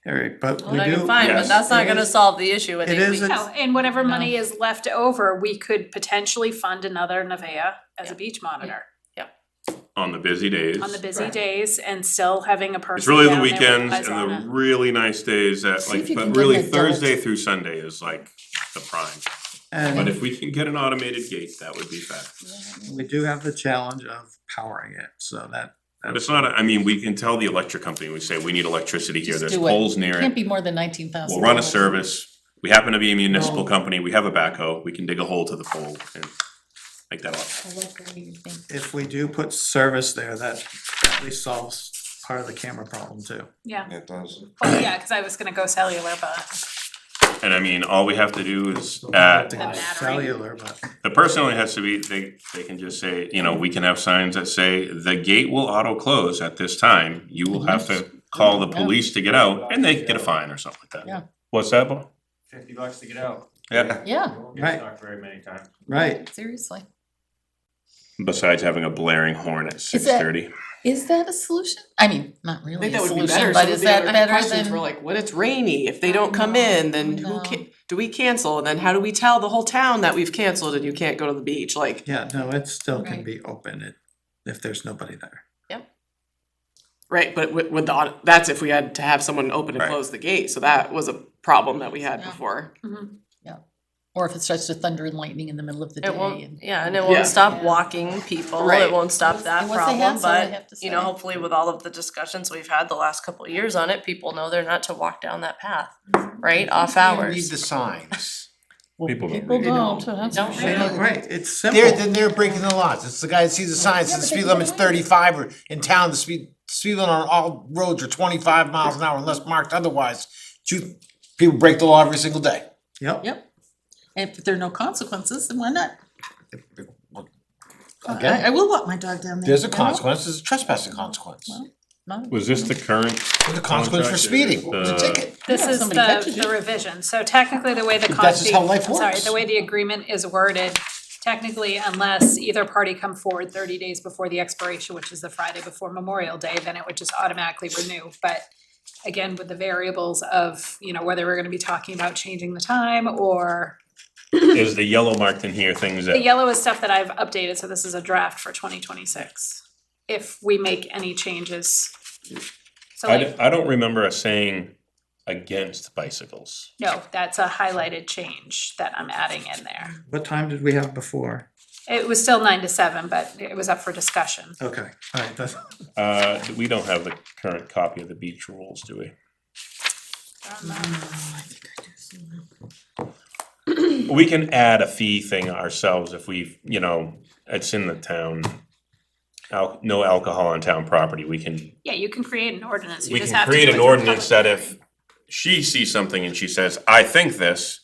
[SPEAKER 2] Alright, but we
[SPEAKER 12] what I
[SPEAKER 2] do.
[SPEAKER 12] can find, but
[SPEAKER 1] yes.
[SPEAKER 12] that's not
[SPEAKER 2] It
[SPEAKER 12] gonna
[SPEAKER 2] is-
[SPEAKER 12] solve the issue in
[SPEAKER 2] it
[SPEAKER 12] 8
[SPEAKER 2] is
[SPEAKER 12] weeks.
[SPEAKER 2] a-
[SPEAKER 4] No, and whatever
[SPEAKER 3] No.
[SPEAKER 4] money is left over, we could potentially fund another Nevaeh as a beach monitor
[SPEAKER 1] On the busy days.
[SPEAKER 4] on the busy days and still having a person
[SPEAKER 1] It's really the
[SPEAKER 4] down there with
[SPEAKER 1] weekends
[SPEAKER 4] eyes on
[SPEAKER 1] and
[SPEAKER 4] it.
[SPEAKER 1] the really nice days that
[SPEAKER 3] See if
[SPEAKER 1] like,
[SPEAKER 3] you can
[SPEAKER 1] but
[SPEAKER 3] get
[SPEAKER 1] really
[SPEAKER 3] an adult.
[SPEAKER 1] Thursday through Sunday is like the prime. But
[SPEAKER 2] And
[SPEAKER 1] if we can get an automated gate, that would be fabulous.
[SPEAKER 2] we do have the challenge of powering it, so that.
[SPEAKER 1] But it's not, I mean, we can tell the electric company, we say, we need electricity here,
[SPEAKER 3] Just
[SPEAKER 1] there's
[SPEAKER 3] do it.
[SPEAKER 1] poles near
[SPEAKER 3] Can't
[SPEAKER 1] it.
[SPEAKER 3] be more than 19,000.
[SPEAKER 1] We'll run a service, we happen to be a municipal company, we have a backhoe, we can dig a hole to the pole and make that up.
[SPEAKER 3] I like the way you think.
[SPEAKER 2] If we do put service there, that at least solves part of the camera problem too.
[SPEAKER 4] Yeah,
[SPEAKER 5] It does.
[SPEAKER 4] well, yeah, cause I was gonna go cellular, but
[SPEAKER 1] And I mean, all we have to do is add,
[SPEAKER 4] the battery.
[SPEAKER 2] Cellular, but
[SPEAKER 1] the person only has to be, they can just say, you know, we can have signs that say, the gate will auto close at this time. You will have to call the police to get out, and they can get a fine or something like that.
[SPEAKER 3] Yeah.
[SPEAKER 1] What's that, Bo?
[SPEAKER 16] $50 to get out.
[SPEAKER 1] Yeah,
[SPEAKER 3] Yeah,
[SPEAKER 16] You won't
[SPEAKER 2] Right.
[SPEAKER 16] get stuck very many times.
[SPEAKER 2] right.
[SPEAKER 3] seriously.
[SPEAKER 1] besides having a blaring horn at 6:30.
[SPEAKER 3] Is that a solution? I mean, not
[SPEAKER 22] I
[SPEAKER 3] really
[SPEAKER 22] think
[SPEAKER 3] a
[SPEAKER 22] that would be
[SPEAKER 3] solution,
[SPEAKER 22] better,
[SPEAKER 3] but
[SPEAKER 22] some
[SPEAKER 3] is
[SPEAKER 22] of the
[SPEAKER 3] that
[SPEAKER 22] other
[SPEAKER 3] better
[SPEAKER 22] questions
[SPEAKER 3] than?
[SPEAKER 22] were like, what if it's rainy, if they don't come in, then who do we cancel, and then how do we tell the whole town that we've canceled and you can't go to the beach, like.
[SPEAKER 2] Yeah, no, it still can
[SPEAKER 3] Right.
[SPEAKER 2] be open if there's nobody there.
[SPEAKER 22] Right, but with the, that's if we had to have someone open and
[SPEAKER 5] Right.
[SPEAKER 22] close the gate, so that was a problem that we had
[SPEAKER 3] Yeah.
[SPEAKER 22] before.
[SPEAKER 3] Or if it starts to thunder and lightning in the middle of the day
[SPEAKER 10] It won't,
[SPEAKER 3] and.
[SPEAKER 10] yeah, and it
[SPEAKER 22] Yeah.
[SPEAKER 10] won't stop walking people,
[SPEAKER 22] Right.
[SPEAKER 10] it won't stop that
[SPEAKER 3] And once they
[SPEAKER 10] problem,
[SPEAKER 3] have some, I
[SPEAKER 10] but,
[SPEAKER 3] have to
[SPEAKER 10] you know,
[SPEAKER 3] say.
[SPEAKER 10] hopefully with all of the discussions we've had the last couple of years on it, people know they're not to walk down that path, right, off
[SPEAKER 8] Read
[SPEAKER 10] hours.
[SPEAKER 8] the signs.
[SPEAKER 3] Well,
[SPEAKER 1] People don't
[SPEAKER 3] people
[SPEAKER 1] read.
[SPEAKER 3] don't, so that's
[SPEAKER 10] Don't
[SPEAKER 3] for
[SPEAKER 10] read
[SPEAKER 3] sure.
[SPEAKER 10] it.
[SPEAKER 2] Right, it's simple.
[SPEAKER 8] Then they're breaking the laws. It's the guy that sees the sign, says the speed limit's 35, or in town, the speed limit on all roads are 25 miles an hour unless marked otherwise. People break the law every single day.
[SPEAKER 2] Yep.
[SPEAKER 3] Yep. And if there are no consequences, then why not?
[SPEAKER 8] Again,
[SPEAKER 3] I will walk my dog down there.
[SPEAKER 8] there's a
[SPEAKER 3] you know?
[SPEAKER 8] consequence, there's a trespassing consequence.
[SPEAKER 3] No.
[SPEAKER 1] Was this the current?
[SPEAKER 8] There's a consequence for
[SPEAKER 1] contract?
[SPEAKER 8] speeding,
[SPEAKER 1] Is
[SPEAKER 8] it's a
[SPEAKER 1] the-
[SPEAKER 8] ticket.
[SPEAKER 4] This
[SPEAKER 3] Yeah,
[SPEAKER 4] is
[SPEAKER 3] somebody catches
[SPEAKER 4] the
[SPEAKER 3] you.
[SPEAKER 4] revision, so technically the way the
[SPEAKER 8] That's just how life
[SPEAKER 4] I'm sorry,
[SPEAKER 8] works.
[SPEAKER 4] the way the agreement is worded, technically unless either party come forward 30 days before the expiration, which is the Friday before Memorial Day, then it would just automatically renew, but again, with the variables of, you know, whether we're gonna be talking about changing the time or
[SPEAKER 1] Is the yellow marked in here things
[SPEAKER 4] the
[SPEAKER 1] that,
[SPEAKER 4] yellow is stuff that I've updated, so this is a draft for 2026. If we make any changes. So like,
[SPEAKER 1] I don't remember us saying against bicycles.
[SPEAKER 4] no, that's a highlighted change that I'm adding in there.
[SPEAKER 2] What time did we have before?
[SPEAKER 4] It was still 9 to 7, but it was up for discussion.
[SPEAKER 2] Okay, alright, that's,
[SPEAKER 1] We don't have the current copy of the beach rules, do we? We can add a fee thing ourselves if we, you know, it's in the town. No alcohol on town property, we can,
[SPEAKER 4] Yeah, you can create an ordinance, you
[SPEAKER 1] we
[SPEAKER 4] just
[SPEAKER 1] can
[SPEAKER 4] have to
[SPEAKER 1] create
[SPEAKER 4] do
[SPEAKER 1] an
[SPEAKER 4] it through
[SPEAKER 1] ordinance that
[SPEAKER 4] public
[SPEAKER 1] if she sees something and she says, I think this,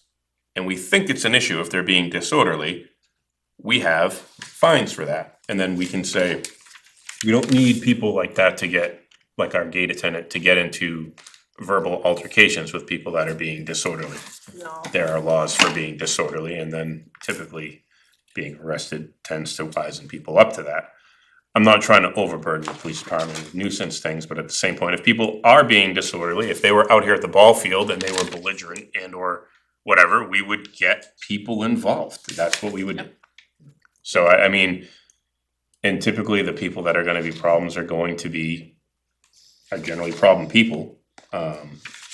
[SPEAKER 1] and we think it's an issue if they're being disorderly, we have fines for that. And then we can say, we don't need people like that to get, like our gate attendant, to get into verbal altercations with people that are being disorderly.
[SPEAKER 10] No.
[SPEAKER 1] There are laws for being disorderly, and then typically being arrested tends to wisen people up to that. I'm not trying to overburden the police department with nuisance things, but at the same point, if people are being disorderly, if they were out here at the ball field and they were belligerent and or whatever, we would get people involved. That's what we would do. So I mean, and typically the people that are gonna be problems are generally problem people.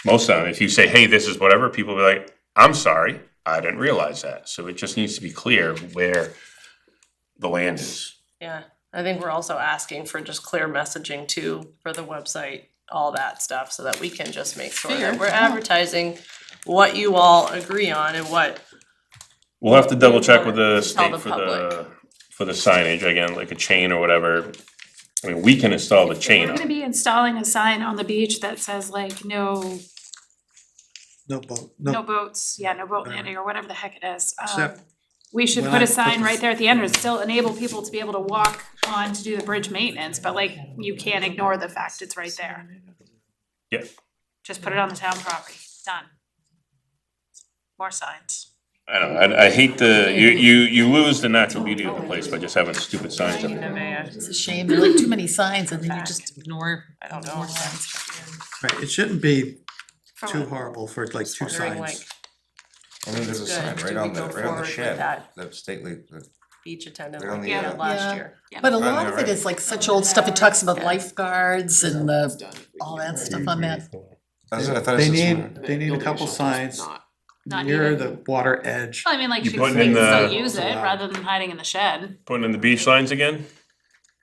[SPEAKER 1] Most of them, if you say, hey, this is whatever, people will be like, I'm sorry, I didn't realize that. So it just needs to be clear where the land is.
[SPEAKER 10] Yeah, I think we're also asking for just clear messaging too, for the website, all that stuff, so that we can just make sure
[SPEAKER 3] Fair,
[SPEAKER 10] that we're
[SPEAKER 3] yeah.
[SPEAKER 10] advertising what you all agree on and what,
[SPEAKER 1] We'll have to double check with the
[SPEAKER 10] Tell
[SPEAKER 1] state
[SPEAKER 10] the
[SPEAKER 1] for the signage, again, like a chain or whatever. I mean, we can install the chain
[SPEAKER 4] We're
[SPEAKER 1] up.
[SPEAKER 4] gonna be installing a sign on the beach that says like, no
[SPEAKER 2] no boat,
[SPEAKER 4] no
[SPEAKER 2] no,
[SPEAKER 4] boats, yeah, no boat landing or whatever the heck it is.
[SPEAKER 2] Except
[SPEAKER 4] We should
[SPEAKER 2] when
[SPEAKER 4] put
[SPEAKER 2] I
[SPEAKER 4] a
[SPEAKER 2] put
[SPEAKER 4] sign
[SPEAKER 2] the-
[SPEAKER 4] right there at the entrance, still enable people to be able to walk on to do the bridge maintenance, but like, you can't ignore the fact it's right there.
[SPEAKER 1] Yeah.
[SPEAKER 4] Just put it on the town property, done. More signs.
[SPEAKER 1] I don't know, I hate you lose the natural beauty of the place by just having stupid signs up there.
[SPEAKER 3] It's a shame, there are like too many signs and then you just ignore
[SPEAKER 10] I don't know.
[SPEAKER 3] more signs.
[SPEAKER 2] right, it shouldn't be too horrible for like two
[SPEAKER 10] wondering, like,
[SPEAKER 2] signs.
[SPEAKER 5] I mean, there's a
[SPEAKER 10] Good.
[SPEAKER 5] sign
[SPEAKER 10] Do
[SPEAKER 5] right
[SPEAKER 10] we
[SPEAKER 5] on
[SPEAKER 10] go
[SPEAKER 5] the
[SPEAKER 10] forward with
[SPEAKER 5] shed,
[SPEAKER 10] that?
[SPEAKER 5] that stately,
[SPEAKER 10] beach attendant
[SPEAKER 5] Right on
[SPEAKER 10] like
[SPEAKER 5] the,
[SPEAKER 10] we did last
[SPEAKER 3] Yeah.
[SPEAKER 10] year.
[SPEAKER 3] But a
[SPEAKER 5] Right,
[SPEAKER 3] lot
[SPEAKER 5] yeah,
[SPEAKER 3] of it
[SPEAKER 5] right.
[SPEAKER 3] is like such old stuff, it talks about lifeguards and all that stuff on that.
[SPEAKER 5] I thought it
[SPEAKER 2] They
[SPEAKER 5] said
[SPEAKER 2] need a couple signs
[SPEAKER 4] Not
[SPEAKER 2] near
[SPEAKER 4] needed.
[SPEAKER 2] the water edge.
[SPEAKER 4] Well, I mean, like,
[SPEAKER 1] You
[SPEAKER 4] you
[SPEAKER 1] putting
[SPEAKER 4] can
[SPEAKER 1] in
[SPEAKER 4] still
[SPEAKER 1] the-
[SPEAKER 4] use it rather than hiding in the shed.
[SPEAKER 1] Putting in the beach lines again?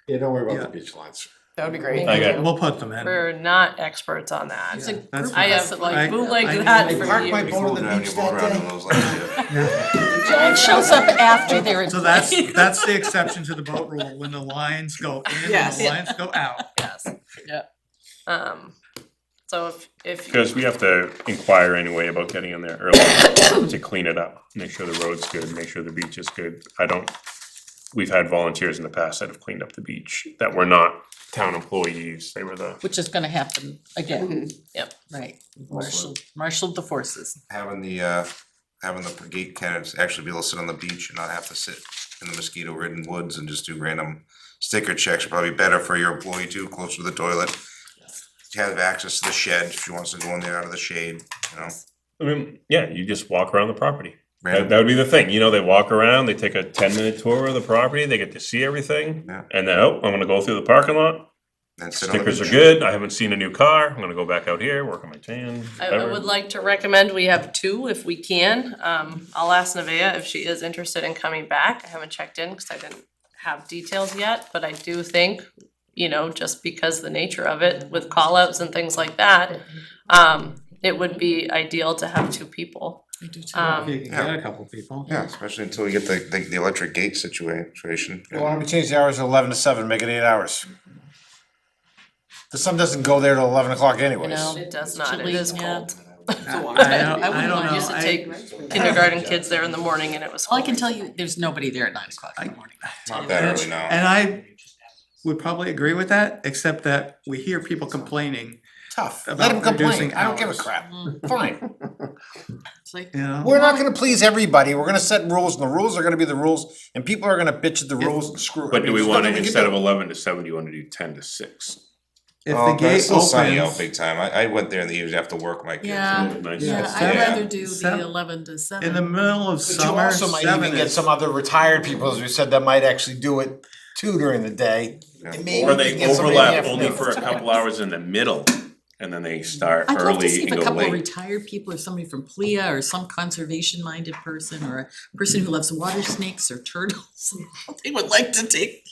[SPEAKER 8] Yeah, don't worry
[SPEAKER 2] Yeah.
[SPEAKER 8] the beach lines.
[SPEAKER 14] That would be great.
[SPEAKER 1] I got-
[SPEAKER 2] We'll put them in.
[SPEAKER 14] We're not experts on that.
[SPEAKER 3] It's a
[SPEAKER 2] That's
[SPEAKER 3] group
[SPEAKER 14] I
[SPEAKER 3] of
[SPEAKER 14] have
[SPEAKER 3] us that
[SPEAKER 14] like
[SPEAKER 3] like.
[SPEAKER 14] bootlegged that
[SPEAKER 8] I
[SPEAKER 14] for
[SPEAKER 8] parked my
[SPEAKER 14] years.
[SPEAKER 8] boat on the
[SPEAKER 5] Down
[SPEAKER 8] beach
[SPEAKER 5] your boat
[SPEAKER 8] that
[SPEAKER 5] around
[SPEAKER 8] day.
[SPEAKER 5] those lines,
[SPEAKER 3] John shows up after they're in
[SPEAKER 2] So
[SPEAKER 3] play.
[SPEAKER 2] that's the exception to the boat rule, when the lines go in and
[SPEAKER 14] Yes.
[SPEAKER 2] the lines go out.
[SPEAKER 14] Yes, yeah. So if.
[SPEAKER 1] Because we have to inquire anyway about getting in there early to clean it up, make sure the road's good, make sure the beach is good. We've had volunteers in the past that have cleaned up the beach that were not town employees, they were the.
[SPEAKER 3] Which is gonna happen again,
[SPEAKER 14] Yep.
[SPEAKER 3] right, marshaled the forces.
[SPEAKER 5] having the gate candidates actually be able to sit on the beach and not have to sit in the mosquito ridden woods and just do random sticker checks, are probably better for your employee too, closer to the toilet. To have access to the shed if she wants to go in there out of the shade, you know.
[SPEAKER 1] I mean, yeah, you just walk around the property.
[SPEAKER 5] Random.
[SPEAKER 1] That would be the thing, you know, they walk around, they take a 10-minute tour of the property, they get to see everything.
[SPEAKER 5] Yeah.
[SPEAKER 1] And then, oh, I'm gonna go through the parking lot,
[SPEAKER 5] And sit on the
[SPEAKER 1] stickers are
[SPEAKER 5] beach.
[SPEAKER 1] good, I haven't seen a new car, I'm gonna go back out here, work on my tan,
[SPEAKER 14] I
[SPEAKER 1] whatever.
[SPEAKER 14] would like to recommend we have two if we can. I'll ask Nevaeh if she is interested in coming back. I haven't checked in because I didn't have details yet, but I do think, you know, just because the nature of it with call outs and things like that, it would be ideal to have two people.
[SPEAKER 2] You can get a couple people.
[SPEAKER 5] Yeah, especially until we get the electric gate situation.
[SPEAKER 8] Why don't we change the hours to 11 to 7, make it 8 hours? The sun doesn't go there till 11 o'clock anyways.
[SPEAKER 3] know,
[SPEAKER 14] It does
[SPEAKER 3] It's
[SPEAKER 14] not, it
[SPEAKER 3] chilly,
[SPEAKER 14] is
[SPEAKER 3] yeah.
[SPEAKER 14] cold.
[SPEAKER 2] I
[SPEAKER 3] wouldn't
[SPEAKER 2] don't
[SPEAKER 3] mind.
[SPEAKER 2] know.
[SPEAKER 14] Used to take kindergarten kids there in the morning and it was.
[SPEAKER 3] All I can tell you, there's nobody there at 9 o'clock in the morning.
[SPEAKER 5] Not that early now.
[SPEAKER 2] And I would probably agree with that, except that we hear people complaining,
[SPEAKER 8] Tough, let
[SPEAKER 2] About
[SPEAKER 8] them complain,
[SPEAKER 2] reducing
[SPEAKER 8] I don't give a
[SPEAKER 2] hours.
[SPEAKER 8] crap, fine.
[SPEAKER 3] It's like,
[SPEAKER 2] you know?
[SPEAKER 8] We're not gonna please everybody, we're gonna set rules, and the rules are gonna be the rules, and people are gonna bitch at the rules and screw.
[SPEAKER 1] But do we want it, instead of
[SPEAKER 8] a
[SPEAKER 1] 11 to 7, do you wanna do 10 to 6?
[SPEAKER 2] If
[SPEAKER 5] Oh,
[SPEAKER 2] the
[SPEAKER 5] but
[SPEAKER 2] gate
[SPEAKER 5] it's still sunny out
[SPEAKER 2] opens,
[SPEAKER 5] big time. I went there in the evenings after work, my kids.
[SPEAKER 3] yeah,
[SPEAKER 1] Nice.
[SPEAKER 3] yeah,
[SPEAKER 2] Yeah.
[SPEAKER 3] I'd
[SPEAKER 5] Yeah.
[SPEAKER 3] rather do
[SPEAKER 2] Seven-
[SPEAKER 3] the 11 to 7.
[SPEAKER 2] in the middle of
[SPEAKER 8] But you
[SPEAKER 2] summer,
[SPEAKER 8] also might even
[SPEAKER 2] 7
[SPEAKER 8] get
[SPEAKER 2] is.
[SPEAKER 8] some other retired people, as we said, that might actually do it too during the day. And maybe
[SPEAKER 1] Or
[SPEAKER 8] we
[SPEAKER 1] they
[SPEAKER 8] can get somebody in the
[SPEAKER 1] overlap only
[SPEAKER 8] afternoon.
[SPEAKER 1] for a couple hours in the middle, and then they start
[SPEAKER 3] I'd love to
[SPEAKER 1] early
[SPEAKER 3] see if
[SPEAKER 1] and
[SPEAKER 3] a
[SPEAKER 1] go
[SPEAKER 3] couple of
[SPEAKER 1] late.
[SPEAKER 3] retired people or somebody from PLEA or some conservation-minded person or a person who loves water snakes or turtles, they would like to take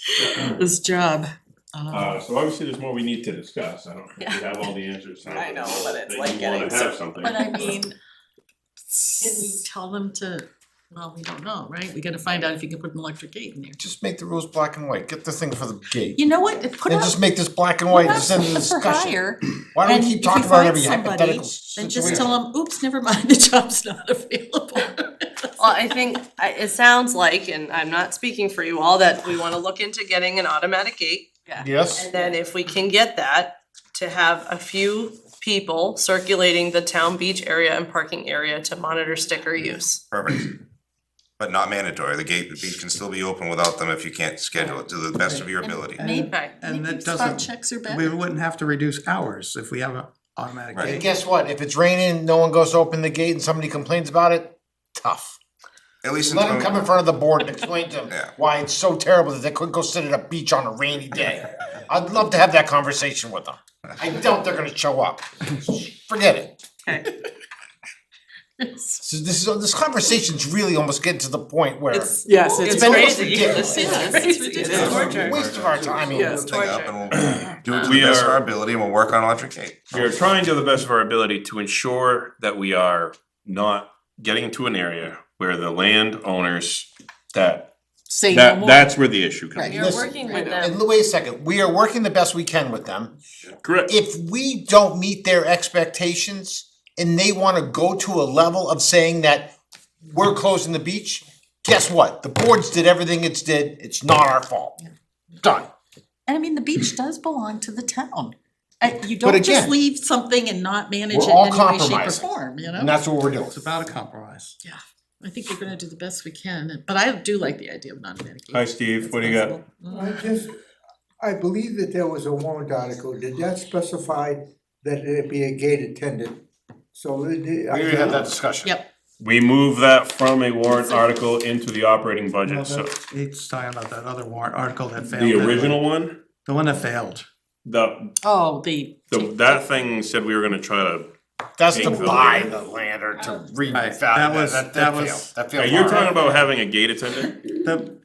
[SPEAKER 3] this job.
[SPEAKER 1] So obviously there's more we need to discuss, I don't think we have all the answers.
[SPEAKER 14] I know, but it's
[SPEAKER 1] that
[SPEAKER 14] like
[SPEAKER 1] you wanna
[SPEAKER 14] getting
[SPEAKER 1] have
[SPEAKER 14] so-
[SPEAKER 1] something.
[SPEAKER 3] But I mean, can we tell them to, well, we don't know, right? We gotta find out if you can put an electric gate in there.
[SPEAKER 8] Just make the rules black and white, get the thing for the gate.
[SPEAKER 3] You know what, put
[SPEAKER 8] And
[SPEAKER 3] up,
[SPEAKER 8] just make this black and white,
[SPEAKER 3] put up
[SPEAKER 8] just end the
[SPEAKER 3] something for
[SPEAKER 8] discussion.
[SPEAKER 3] hire.
[SPEAKER 8] Why do
[SPEAKER 3] And
[SPEAKER 8] we keep
[SPEAKER 3] if you
[SPEAKER 8] talking about
[SPEAKER 3] find
[SPEAKER 8] every
[SPEAKER 3] somebody,
[SPEAKER 8] hypothetical
[SPEAKER 3] then just
[SPEAKER 8] situation?
[SPEAKER 3] tell them, oops, never mind, the job's not available.
[SPEAKER 14] Well, I think, it sounds like, and I'm not speaking for you all, that we wanna look into getting an automatic gate.
[SPEAKER 8] Yes,
[SPEAKER 14] And then if we can get that, to have a few people circulating the town beach area and parking area to monitor sticker use.
[SPEAKER 5] Perfect. But not mandatory. The beach can still be open without them if you can't schedule it to the best of your ability.
[SPEAKER 3] Maybe,
[SPEAKER 14] Okay.
[SPEAKER 2] And
[SPEAKER 3] maybe
[SPEAKER 2] that
[SPEAKER 3] spot
[SPEAKER 2] doesn't,
[SPEAKER 3] checks are
[SPEAKER 2] we
[SPEAKER 3] better.
[SPEAKER 2] wouldn't have to reduce hours if we have an automatic
[SPEAKER 5] Right.
[SPEAKER 8] and
[SPEAKER 2] gate.
[SPEAKER 8] guess what, if it's raining, no one goes to open the gate and somebody complains about it, tough.
[SPEAKER 5] At least
[SPEAKER 8] Let them
[SPEAKER 5] until,
[SPEAKER 8] come in front of the board and explain to them
[SPEAKER 5] Yeah.
[SPEAKER 8] why it's so terrible that they couldn't go sit at a beach on a rainy day. I'd love to have that conversation with them. I doubt they're gonna show up. Forget it.
[SPEAKER 14] Okay.
[SPEAKER 8] So this conversation's really almost getting to the point where
[SPEAKER 14] It's,
[SPEAKER 22] Yes,
[SPEAKER 8] it's
[SPEAKER 22] it's
[SPEAKER 8] been
[SPEAKER 22] crazy.
[SPEAKER 8] almost ridiculous.
[SPEAKER 14] Yes, it's ridiculous.
[SPEAKER 8] It's a waste of our time here.
[SPEAKER 14] Yes.
[SPEAKER 5] thing up and we'll do it to
[SPEAKER 1] We
[SPEAKER 5] the best of
[SPEAKER 1] are-
[SPEAKER 5] our ability and we'll work on electric gate.
[SPEAKER 1] We are trying to the best of our ability to ensure that we are not getting into an area where the landowners
[SPEAKER 3] Say no more.
[SPEAKER 1] that's where the issue comes
[SPEAKER 3] Right.
[SPEAKER 1] in.
[SPEAKER 14] You're
[SPEAKER 8] Listen,
[SPEAKER 14] working with them.
[SPEAKER 8] And wait a second, we are working the best we can with them.
[SPEAKER 1] Correct.
[SPEAKER 8] If we don't meet their expectations and they wanna go to a level of saying that we're closing the beach, guess what? The boards did everything it's did, it's not our fault. Done.
[SPEAKER 3] And I mean, the beach does belong to the town. You
[SPEAKER 8] But
[SPEAKER 3] don't just
[SPEAKER 8] again,
[SPEAKER 3] leave something and not manage
[SPEAKER 8] we're
[SPEAKER 3] it
[SPEAKER 8] all
[SPEAKER 3] in any way, shape or
[SPEAKER 8] compromising.
[SPEAKER 3] form, you know?
[SPEAKER 8] And that's what we're doing.
[SPEAKER 2] It's about a compromise.
[SPEAKER 3] Yeah, I think we're gonna do the best we can, but I do like the idea of non-automatic gate.
[SPEAKER 1] Hi, Steve, what do you got?
[SPEAKER 7] I believe that there was a warrant article, did that specify that it be a gate attendant? So
[SPEAKER 8] We already had that discussion.
[SPEAKER 3] Yep,
[SPEAKER 1] We move that from a warrant article into the operating
[SPEAKER 2] Well,
[SPEAKER 1] budget, so
[SPEAKER 2] he's talking about that other warrant article that failed.
[SPEAKER 1] the
[SPEAKER 2] anyway.
[SPEAKER 1] original one,
[SPEAKER 2] The one that failed.
[SPEAKER 3] oh,
[SPEAKER 1] that thing said we were gonna try to.
[SPEAKER 8] That's to
[SPEAKER 1] Pink
[SPEAKER 8] buy
[SPEAKER 1] building.
[SPEAKER 8] the land or to
[SPEAKER 2] Right,
[SPEAKER 8] revalue,
[SPEAKER 2] that was-
[SPEAKER 8] that
[SPEAKER 2] that
[SPEAKER 8] failed,
[SPEAKER 2] was-
[SPEAKER 8] that
[SPEAKER 1] Are
[SPEAKER 8] failed
[SPEAKER 1] you
[SPEAKER 8] hard.
[SPEAKER 1] talking about having a gate attendant?
[SPEAKER 2] The,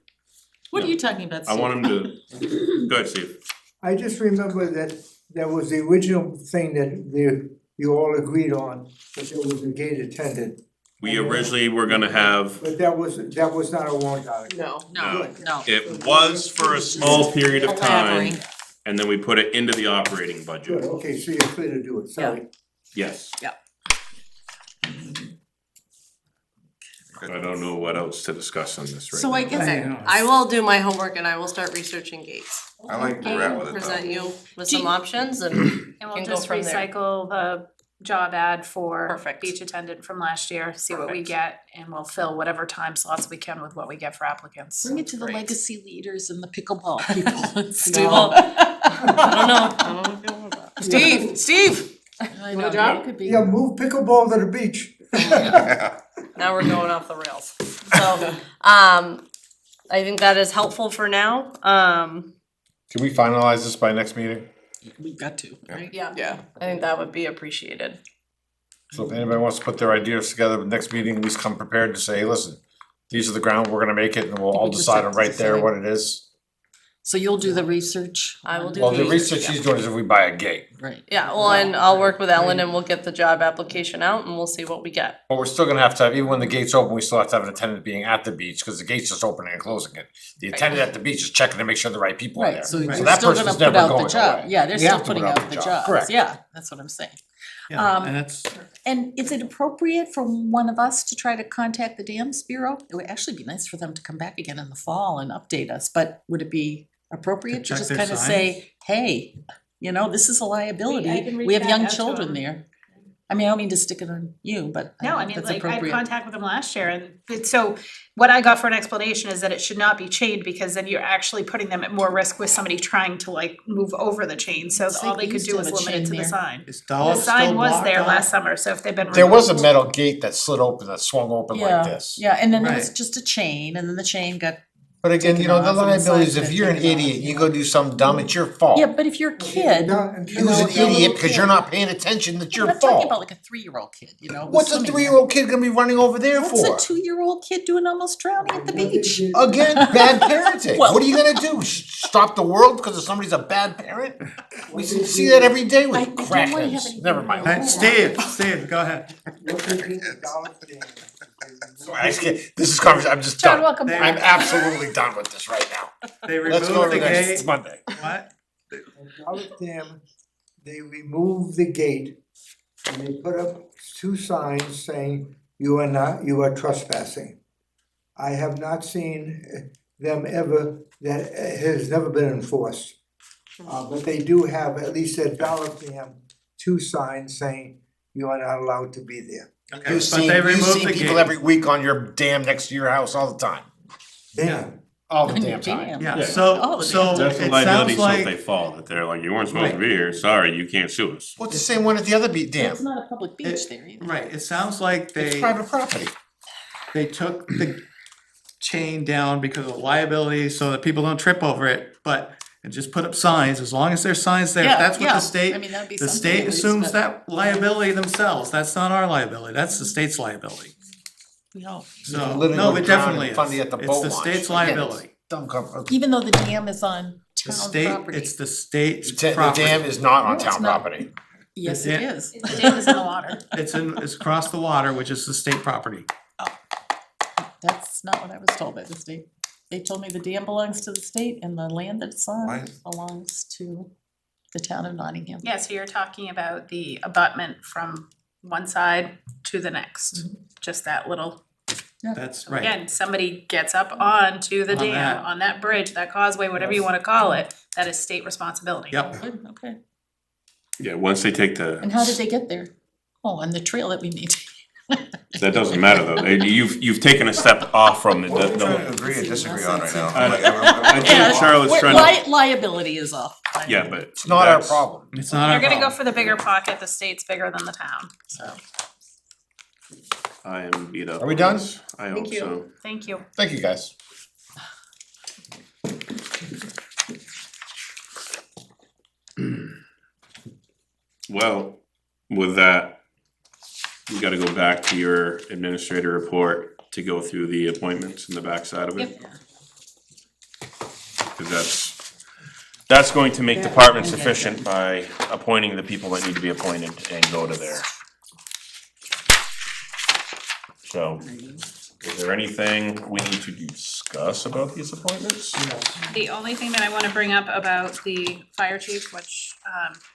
[SPEAKER 3] what are you talking about,
[SPEAKER 1] I
[SPEAKER 3] Steve?
[SPEAKER 1] want him to, go ahead, Steve.
[SPEAKER 7] I just remember that there was the original thing that you all agreed on, that there was a gate attendant.
[SPEAKER 1] We originally were gonna have,
[SPEAKER 7] But that was not a warrant article.
[SPEAKER 3] No, no.
[SPEAKER 1] it was for a small period of time,
[SPEAKER 3] Elaborate.
[SPEAKER 1] and then we put it into the operating
[SPEAKER 7] Good,
[SPEAKER 1] budget.
[SPEAKER 7] okay, so you're clear to do it, sorry.
[SPEAKER 1] Yes.
[SPEAKER 3] Yeah.
[SPEAKER 1] I don't know what else to discuss on this right
[SPEAKER 3] So I
[SPEAKER 1] now.
[SPEAKER 3] guess,
[SPEAKER 14] I will do my homework and I will start researching gates.
[SPEAKER 5] I like where we're at with it though.
[SPEAKER 14] Present you with
[SPEAKER 3] Do
[SPEAKER 14] some
[SPEAKER 3] you-
[SPEAKER 14] options and
[SPEAKER 4] And we'll
[SPEAKER 14] can go
[SPEAKER 4] just
[SPEAKER 14] from there.
[SPEAKER 4] recycle the job ad for
[SPEAKER 14] Perfect.
[SPEAKER 4] beach attendant from last year, see what we
[SPEAKER 14] Perfect.
[SPEAKER 4] get, and we'll fill whatever time slots we can with what we get for applicants.
[SPEAKER 3] bring it to the
[SPEAKER 14] Great.
[SPEAKER 3] legacy leaders and the pickleball people.
[SPEAKER 14] Steve, I don't know if you want that. Steve,
[SPEAKER 3] I
[SPEAKER 14] You want
[SPEAKER 3] know,
[SPEAKER 14] a job?
[SPEAKER 3] it could be.
[SPEAKER 7] Yeah, move pickleball to the beach.
[SPEAKER 14] now we're going off the rails. So, I think that is helpful for now.
[SPEAKER 8] Can we finalize this by next meeting?
[SPEAKER 3] We've got to, right?
[SPEAKER 14] Yeah, I think that would be appreciated.
[SPEAKER 8] So if anybody wants to put their ideas together, next meeting, at least come prepared to say, listen, these are the ground, we're gonna make it, and we'll all
[SPEAKER 3] We just
[SPEAKER 8] decide
[SPEAKER 3] have
[SPEAKER 8] on
[SPEAKER 3] to
[SPEAKER 8] right there
[SPEAKER 3] decide.
[SPEAKER 8] what it is.
[SPEAKER 3] So you'll do the research?
[SPEAKER 14] I will do
[SPEAKER 8] Well, the
[SPEAKER 14] the
[SPEAKER 8] research
[SPEAKER 14] research,
[SPEAKER 8] he's doing is if we buy a gate,
[SPEAKER 3] Right.
[SPEAKER 14] Yeah, well, and I'll work with Ellen and we'll get the job application out and we'll see what we get.
[SPEAKER 8] but we're still gonna have to have, even when the gate's open, we still have to have an attendant being at the beach, cause the gate's just opening and closing it. The attendant at the beach is checking to make sure the right people are there.
[SPEAKER 3] Right, so you're
[SPEAKER 8] that
[SPEAKER 3] still gonna
[SPEAKER 8] person's
[SPEAKER 3] put
[SPEAKER 8] never
[SPEAKER 3] out the
[SPEAKER 8] going
[SPEAKER 3] job,
[SPEAKER 8] away.
[SPEAKER 3] yeah, they're
[SPEAKER 8] We
[SPEAKER 3] still
[SPEAKER 8] have to
[SPEAKER 3] putting
[SPEAKER 8] put
[SPEAKER 3] out the jobs,
[SPEAKER 8] Correct.
[SPEAKER 3] yeah, that's what I'm saying.
[SPEAKER 2] Yeah,
[SPEAKER 3] Um,
[SPEAKER 2] and it's,
[SPEAKER 3] And is it appropriate for one of us to try to contact the Dams Bureau? It would actually be nice for them to come back again in the fall and update us, but would it be appropriate to
[SPEAKER 2] check
[SPEAKER 3] just
[SPEAKER 2] their
[SPEAKER 3] kind of
[SPEAKER 2] signs?
[SPEAKER 3] say, hey, you know, this is a
[SPEAKER 4] I
[SPEAKER 3] liability,
[SPEAKER 4] can reach
[SPEAKER 3] we have
[SPEAKER 4] back
[SPEAKER 3] young
[SPEAKER 4] out to
[SPEAKER 3] children
[SPEAKER 4] them.
[SPEAKER 3] there. I mean, I don't mean to stick it on you, but
[SPEAKER 4] No, I
[SPEAKER 3] I
[SPEAKER 4] mean,
[SPEAKER 3] think that's
[SPEAKER 4] like, I had
[SPEAKER 3] appropriate.
[SPEAKER 4] contact with them last year, and so what I got for an explanation is that it should not be chained, because then you're actually putting them at more risk with somebody trying to like move over the chain, so
[SPEAKER 3] It's
[SPEAKER 4] all
[SPEAKER 3] like
[SPEAKER 4] they
[SPEAKER 3] we
[SPEAKER 4] could
[SPEAKER 3] used
[SPEAKER 4] do
[SPEAKER 3] to
[SPEAKER 4] was
[SPEAKER 3] have a
[SPEAKER 4] limit it
[SPEAKER 3] chain
[SPEAKER 4] to the
[SPEAKER 3] there.
[SPEAKER 4] sign.
[SPEAKER 2] is
[SPEAKER 4] The
[SPEAKER 2] Dolph still
[SPEAKER 4] sign was
[SPEAKER 2] blocked
[SPEAKER 4] there
[SPEAKER 2] off?
[SPEAKER 4] last summer, so if they've been.
[SPEAKER 8] There was a
[SPEAKER 4] removed-
[SPEAKER 8] metal gate that slid open, that swung open like
[SPEAKER 3] Yeah,
[SPEAKER 8] this.
[SPEAKER 3] yeah, and then there was
[SPEAKER 2] Right.
[SPEAKER 3] just a chain, and then the chain got,
[SPEAKER 8] But again, you
[SPEAKER 3] taken
[SPEAKER 8] know, the
[SPEAKER 3] off and the
[SPEAKER 8] liability is
[SPEAKER 3] sign's
[SPEAKER 8] if
[SPEAKER 3] been
[SPEAKER 8] you're an
[SPEAKER 3] taken off,
[SPEAKER 8] idiot, you
[SPEAKER 3] yeah.
[SPEAKER 8] go do something dumb, it's your fault.
[SPEAKER 3] yeah, but if you're a kid,
[SPEAKER 8] He was an idiot because you're not paying attention, that's your
[SPEAKER 3] I'm not talking
[SPEAKER 8] fault.
[SPEAKER 3] about like a 3-year-old kid, you know?
[SPEAKER 8] What's a
[SPEAKER 3] swimming there.
[SPEAKER 8] 3-year-old kid gonna be running over there
[SPEAKER 3] What's
[SPEAKER 8] for?
[SPEAKER 3] a 2-year-old kid doing almost drowning at the beach?
[SPEAKER 8] Again, bad parenting.
[SPEAKER 3] Well-
[SPEAKER 8] What are you gonna do? Stop the world because somebody's a bad parent? We see that every day with
[SPEAKER 3] I don't wanna have
[SPEAKER 8] crackheads.
[SPEAKER 3] anything
[SPEAKER 8] Never
[SPEAKER 3] to
[SPEAKER 8] mind.
[SPEAKER 3] do with
[SPEAKER 2] Hey, Steve, go ahead.
[SPEAKER 8] I just can't- This is conversation, I'm just
[SPEAKER 3] John,
[SPEAKER 8] done.
[SPEAKER 3] welcome
[SPEAKER 2] They-
[SPEAKER 3] back.
[SPEAKER 8] I'm absolutely done with this right now.
[SPEAKER 2] They
[SPEAKER 8] Let's
[SPEAKER 2] removed
[SPEAKER 8] go to
[SPEAKER 2] the
[SPEAKER 8] the next
[SPEAKER 2] gate,
[SPEAKER 8] Monday.
[SPEAKER 2] what?
[SPEAKER 7] Dolph Dam, they removed the gate and they put up 2 signs saying you are trespassing. I have not seen them ever, that has never been enforced. But they do have, at least at Dolph Dam, 2 signs saying you are not allowed to be there.
[SPEAKER 2] Okay,
[SPEAKER 8] You
[SPEAKER 2] but
[SPEAKER 8] see,
[SPEAKER 2] they
[SPEAKER 8] you
[SPEAKER 2] removed
[SPEAKER 8] see
[SPEAKER 2] the
[SPEAKER 8] people
[SPEAKER 2] gate.
[SPEAKER 8] every week on your dam next to your house all the time.
[SPEAKER 7] Damn.
[SPEAKER 8] All the
[SPEAKER 3] On
[SPEAKER 8] damn
[SPEAKER 3] your
[SPEAKER 8] time.
[SPEAKER 3] dam.
[SPEAKER 2] Yeah,
[SPEAKER 1] Yeah.
[SPEAKER 2] so,
[SPEAKER 3] Oh,
[SPEAKER 2] so
[SPEAKER 1] That's the
[SPEAKER 2] it
[SPEAKER 1] liability,
[SPEAKER 2] sounds
[SPEAKER 1] so if they
[SPEAKER 2] like,
[SPEAKER 1] fall, that they're like, you weren't supposed to be here, sorry, you can't sue us.
[SPEAKER 8] What's the same one at the other dam?
[SPEAKER 3] It's not a public beach there either.
[SPEAKER 2] right, it sounds like
[SPEAKER 8] It's
[SPEAKER 2] they,
[SPEAKER 8] private property.
[SPEAKER 2] they took the chain down because of liability so that people don't trip over it, but and just put up signs, as long as there's signs there, if
[SPEAKER 3] Yeah,
[SPEAKER 2] that's what
[SPEAKER 3] yeah.
[SPEAKER 2] the state,
[SPEAKER 3] I mean, that'd be
[SPEAKER 2] the
[SPEAKER 3] something
[SPEAKER 2] state
[SPEAKER 3] at least,
[SPEAKER 2] assumes
[SPEAKER 3] but-
[SPEAKER 2] that liability themselves, that's not our liability, that's the state's liability.
[SPEAKER 3] No.
[SPEAKER 2] So,
[SPEAKER 8] Literally
[SPEAKER 2] no,
[SPEAKER 8] go
[SPEAKER 2] it
[SPEAKER 8] drown
[SPEAKER 2] definitely
[SPEAKER 8] in
[SPEAKER 2] is,
[SPEAKER 8] Fundy at the
[SPEAKER 2] it's
[SPEAKER 8] boat
[SPEAKER 2] the
[SPEAKER 8] launch.
[SPEAKER 2] state's
[SPEAKER 8] Again, it's
[SPEAKER 2] liability.
[SPEAKER 8] Dumb cover.
[SPEAKER 3] Even though the dam is on
[SPEAKER 2] The
[SPEAKER 3] town
[SPEAKER 2] state,
[SPEAKER 3] property.
[SPEAKER 2] it's the state's
[SPEAKER 8] The
[SPEAKER 2] property.
[SPEAKER 8] dam is not on
[SPEAKER 3] No, it's
[SPEAKER 8] town
[SPEAKER 3] not.
[SPEAKER 8] property.
[SPEAKER 3] Yes,
[SPEAKER 2] the
[SPEAKER 3] it
[SPEAKER 2] dam-
[SPEAKER 3] is.
[SPEAKER 4] The dam is in the water.
[SPEAKER 2] It's across the water, which is the state property.
[SPEAKER 3] That's not what I was told by the state. They told me the dam belongs to the state and the land that it's on
[SPEAKER 5] Right.
[SPEAKER 3] belongs to the town of Nottingham.
[SPEAKER 4] Yeah, so you're talking about the abutment from one side to the next, just that little.
[SPEAKER 2] That's right.
[SPEAKER 4] Again, somebody gets up onto the
[SPEAKER 2] On
[SPEAKER 4] dam,
[SPEAKER 2] that.
[SPEAKER 4] on that bridge, that causeway, whatever you wanna call it, that is state responsibility.
[SPEAKER 2] Yep.
[SPEAKER 3] Good, okay.
[SPEAKER 1] Yeah, once they take
[SPEAKER 3] And how did they get there? Oh, on the trail that we made.
[SPEAKER 1] that doesn't matter though, you've taken a step off from the,
[SPEAKER 5] What are we trying to agree or disagree on right now?
[SPEAKER 1] I think Charlotte's trying to,
[SPEAKER 3] Liability is off.
[SPEAKER 1] yeah, but.
[SPEAKER 8] It's not our
[SPEAKER 1] that's-
[SPEAKER 8] problem.
[SPEAKER 2] It's not our
[SPEAKER 4] You're gonna go
[SPEAKER 2] problem.
[SPEAKER 4] for the bigger pocket, the state's bigger than the town, so,
[SPEAKER 1] I am beat up.
[SPEAKER 8] Are we
[SPEAKER 1] on
[SPEAKER 8] done?
[SPEAKER 1] this. I hope
[SPEAKER 14] Thank you.
[SPEAKER 1] so.
[SPEAKER 4] thank you.
[SPEAKER 8] Thank you, guys.
[SPEAKER 1] Well, with that, we gotta go back to your administrator report to go through the appointments in the backside of it. Cause That's going to make departments efficient by appointing the people that need to be appointed and go to there. So, is there anything we need to discuss about these appointments?
[SPEAKER 4] The only thing that I wanna bring up about the fire chief, which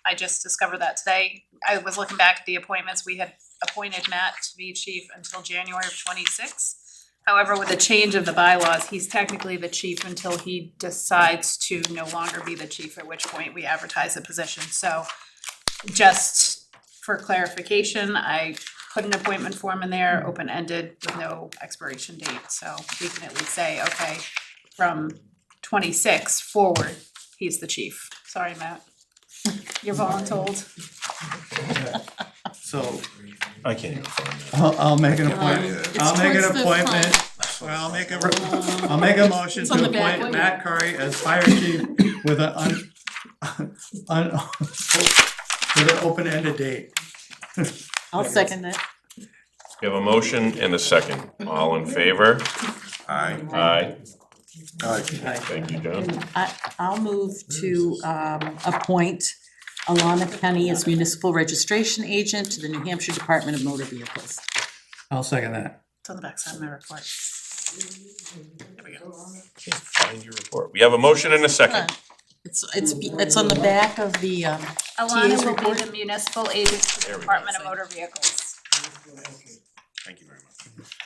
[SPEAKER 4] I just discovered that today, I was looking back at the appointments, we had appointed Matt to be chief until January of '26. However, with the change of the bylaws, he's technically the chief until he decides to no longer be the chief, at which point we advertise the position. So just for clarification, I put an appointment form in there, open-ended with no expiration date. So we can at least say, okay, from 26 forward, he's the chief. Sorry, Matt. You're voluntold.
[SPEAKER 2] So
[SPEAKER 1] I can't even find that.
[SPEAKER 2] I'll make an appointment,
[SPEAKER 3] It's
[SPEAKER 2] I'll make an
[SPEAKER 3] towards the
[SPEAKER 2] appointment, well, I'll make a motion
[SPEAKER 3] It's on
[SPEAKER 2] to
[SPEAKER 3] the back
[SPEAKER 2] appoint
[SPEAKER 3] way.
[SPEAKER 2] Matt Curry as fire chief with an with an open-ended date.
[SPEAKER 3] I'll second that.
[SPEAKER 1] We have a motion and a second. All in favor?
[SPEAKER 5] Aye.
[SPEAKER 1] Aye.
[SPEAKER 2] Aye.
[SPEAKER 1] Thank you, John.
[SPEAKER 3] I'll move to appoint Alana Kenny as municipal registration agent to the New Hampshire Department of Motor Vehicles.
[SPEAKER 2] I'll second that.
[SPEAKER 4] It's on the backside of my report.
[SPEAKER 1] There we go. Can't find your report. We have a motion and a second.
[SPEAKER 3] It's on the back of the
[SPEAKER 4] Alana
[SPEAKER 3] TA's
[SPEAKER 4] will be
[SPEAKER 3] report.
[SPEAKER 4] the municipal agent to
[SPEAKER 1] There
[SPEAKER 4] the
[SPEAKER 1] we go.
[SPEAKER 4] Department of Motor Vehicles.
[SPEAKER 1] Thank you very much.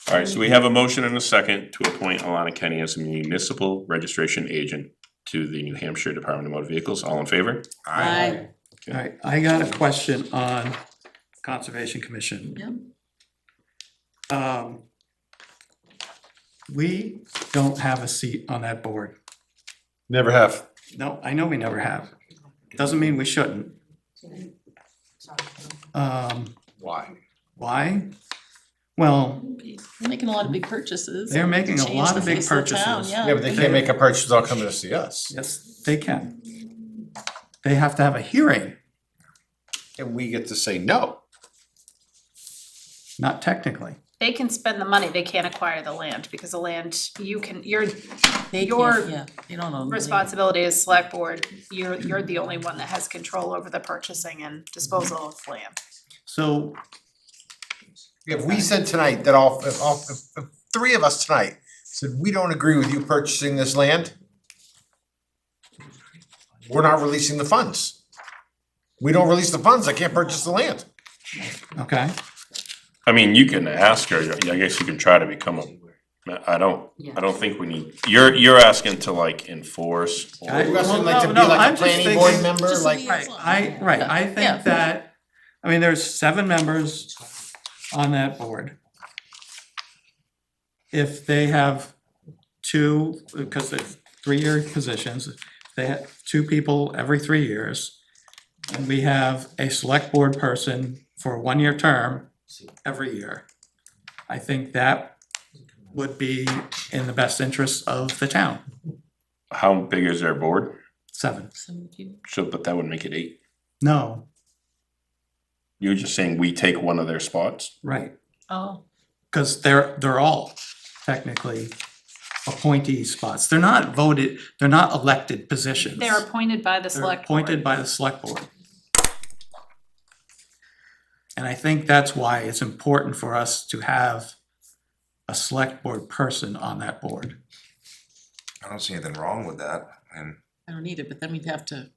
[SPEAKER 1] All right, so we have a motion and a second to appoint Alana Kenny as a municipal registration agent to the New Hampshire Department of Motor Vehicles. All in favor?
[SPEAKER 3] Aye.
[SPEAKER 2] Alright, I got a question on Conservation Commission.
[SPEAKER 3] Yep.
[SPEAKER 2] We don't have a seat on that board.
[SPEAKER 8] Never have.
[SPEAKER 2] No, I know we never have. Doesn't mean we shouldn't.
[SPEAKER 8] Why?
[SPEAKER 2] Why? Well,
[SPEAKER 3] They're making a lot of big purchases.
[SPEAKER 2] they're making a
[SPEAKER 3] Change
[SPEAKER 2] lot
[SPEAKER 3] the
[SPEAKER 2] of big
[SPEAKER 3] face of the town,
[SPEAKER 2] purchases.
[SPEAKER 3] yeah.
[SPEAKER 8] Yeah, but they can't make a purchase without coming to see us.
[SPEAKER 2] Yes, they can. They have to have a hearing,
[SPEAKER 8] And we get to say no.
[SPEAKER 2] not technically.
[SPEAKER 4] They can spend the money, they can't acquire the land, because the land, you can,
[SPEAKER 3] They
[SPEAKER 4] your
[SPEAKER 3] can't, yeah, they don't own the land.
[SPEAKER 4] responsibility as select board, you're the only one that has control over the purchasing and disposal of land.
[SPEAKER 2] So,
[SPEAKER 8] If we said tonight that if three of us tonight said, we don't agree with you purchasing this land, we're not releasing the funds. We don't release the funds, I can't purchase the land.
[SPEAKER 2] okay,
[SPEAKER 1] I mean, you can ask her, I guess you can try to become I don't think we need, you're asking to like enforce. or-
[SPEAKER 2] I-
[SPEAKER 8] You guys would like to be
[SPEAKER 2] no,
[SPEAKER 8] like
[SPEAKER 2] I'm
[SPEAKER 8] a
[SPEAKER 2] just
[SPEAKER 8] planning board
[SPEAKER 2] thinking-
[SPEAKER 8] member,
[SPEAKER 3] Just
[SPEAKER 8] like,
[SPEAKER 3] liaison.
[SPEAKER 2] I
[SPEAKER 3] Yeah.
[SPEAKER 2] think that, I mean, there's 7 members on that board. If they have 2, because they're 3-year positions, they have 2 people every 3 years. And we have a select board person for a 1-year term every year. I think that would be in the best interest of the town.
[SPEAKER 1] How big is their board?
[SPEAKER 2] 7.
[SPEAKER 1] So, but that would make it 8.
[SPEAKER 2] No,
[SPEAKER 1] You're just saying we take one of their spots?
[SPEAKER 2] right,
[SPEAKER 3] Oh,
[SPEAKER 2] because they're all technically appointee spots. They're not voted, they're not elected positions.
[SPEAKER 4] They're appointed by the
[SPEAKER 2] They're
[SPEAKER 4] select board.
[SPEAKER 2] appointed by the select board. And I think that's why it's important for us to have a select board person on that board.
[SPEAKER 5] I don't see anything wrong with that, and
[SPEAKER 3] I don't either, but then we'd have to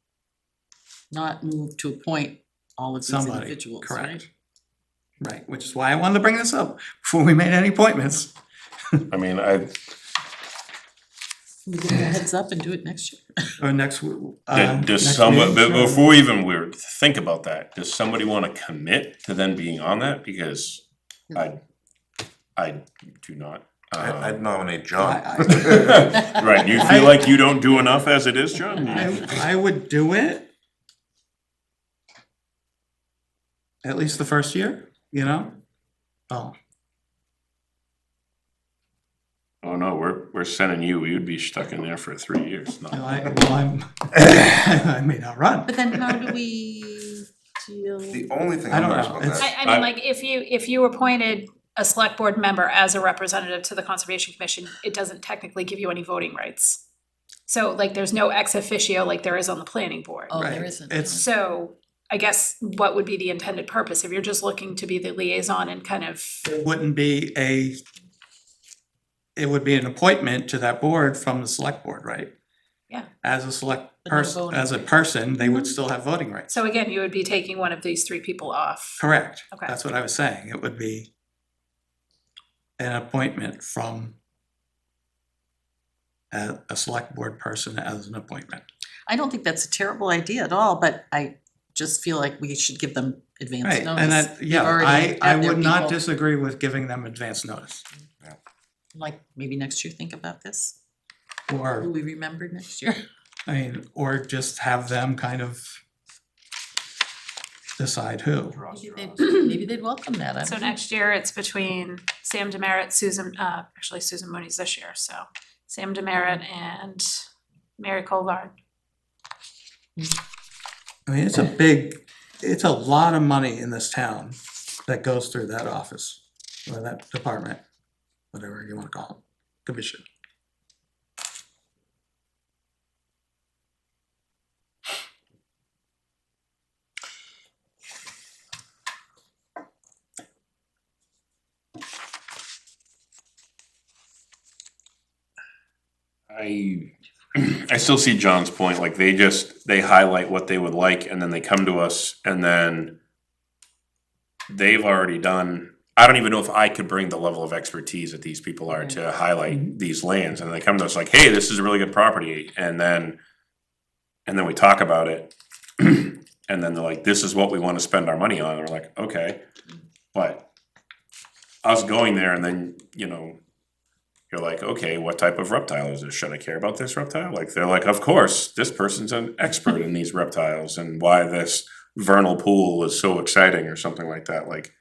[SPEAKER 3] not move to appoint all of these
[SPEAKER 2] Somebody,
[SPEAKER 3] individuals,
[SPEAKER 2] correct.
[SPEAKER 3] right?
[SPEAKER 2] Right, which is why I wanted to bring this up before we made any appointments.
[SPEAKER 1] I mean,
[SPEAKER 3] We give them a heads up and do it next year.
[SPEAKER 2] Or next,
[SPEAKER 1] does
[SPEAKER 2] next
[SPEAKER 1] somebody,
[SPEAKER 2] meeting, sure.
[SPEAKER 1] before we even we think about that, does somebody wanna commit to then being on that? Because I do not.
[SPEAKER 5] I'd nominate John.
[SPEAKER 1] Right, you feel like you don't do enough as it is, John?
[SPEAKER 2] I would do it. At least the first year, you know? Oh,
[SPEAKER 1] Oh, no, we're sending you, you'd be stuck in there for 3 years. No.
[SPEAKER 2] I'm, I may not run.
[SPEAKER 3] But then how do we deal?
[SPEAKER 5] The only thing
[SPEAKER 2] I
[SPEAKER 5] I'm
[SPEAKER 2] don't
[SPEAKER 5] nervous
[SPEAKER 2] know.
[SPEAKER 5] about
[SPEAKER 2] It's-
[SPEAKER 5] that,
[SPEAKER 4] I mean, like, if you appointed a select board member as a representative to the Conservation Commission, it doesn't technically give you any voting rights. So like there's no ex officio like there is on the planning board.
[SPEAKER 3] Oh, there
[SPEAKER 2] Right.
[SPEAKER 3] isn't.
[SPEAKER 2] It's-
[SPEAKER 4] So I guess what would be the intended purpose if you're just looking to be the liaison and kind of,
[SPEAKER 2] It wouldn't be it would be an appointment to that board from the select board, right?
[SPEAKER 4] Yeah.
[SPEAKER 2] As a select
[SPEAKER 3] But no
[SPEAKER 2] person,
[SPEAKER 3] voting
[SPEAKER 2] as a
[SPEAKER 3] rights.
[SPEAKER 2] person, they would still have voting rights.
[SPEAKER 4] so again, you would be taking one of these three people off.
[SPEAKER 2] Correct.
[SPEAKER 4] Okay.
[SPEAKER 2] That's what I was saying. It would be an appointment from a select board person as an appointment.
[SPEAKER 3] I don't think that's a terrible idea at all, but I just feel like we should give them advance
[SPEAKER 2] Right,
[SPEAKER 3] notice.
[SPEAKER 2] and that,
[SPEAKER 3] They've
[SPEAKER 2] yeah,
[SPEAKER 3] already
[SPEAKER 2] I
[SPEAKER 3] had their
[SPEAKER 2] would not
[SPEAKER 3] people.
[SPEAKER 2] disagree with giving them advance notice.
[SPEAKER 3] Like, maybe next year think about this, who
[SPEAKER 2] Or,
[SPEAKER 3] we remember next year.
[SPEAKER 2] I mean, or just have them kind of decide who.
[SPEAKER 3] Maybe they'd welcome that, I
[SPEAKER 4] So
[SPEAKER 3] don't know.
[SPEAKER 4] next year it's between Sam Demerit, Susan, actually Susan Mooney's this year, so Sam Demerit and Mary Colvard.
[SPEAKER 2] I mean, it's a lot of money in this town that goes through that office, or that department, whatever you wanna call it, commission.
[SPEAKER 1] I still see John's point, like they highlight what they would like and then they come to us and then they've already done, I don't even know if I could bring the level of expertise that these people are to highlight these lands, and they come to us like, hey, this is a really good property, and then we talk about it. And then they're like, this is what we wanna spend our money on, and we're like, okay, but us going there and then, you know, you're like, okay, what type of reptile is this? Should I care about this reptile? Like, they're like, of course, this person's an expert in these reptiles and why this vernal pool is so exciting or something like that. Like,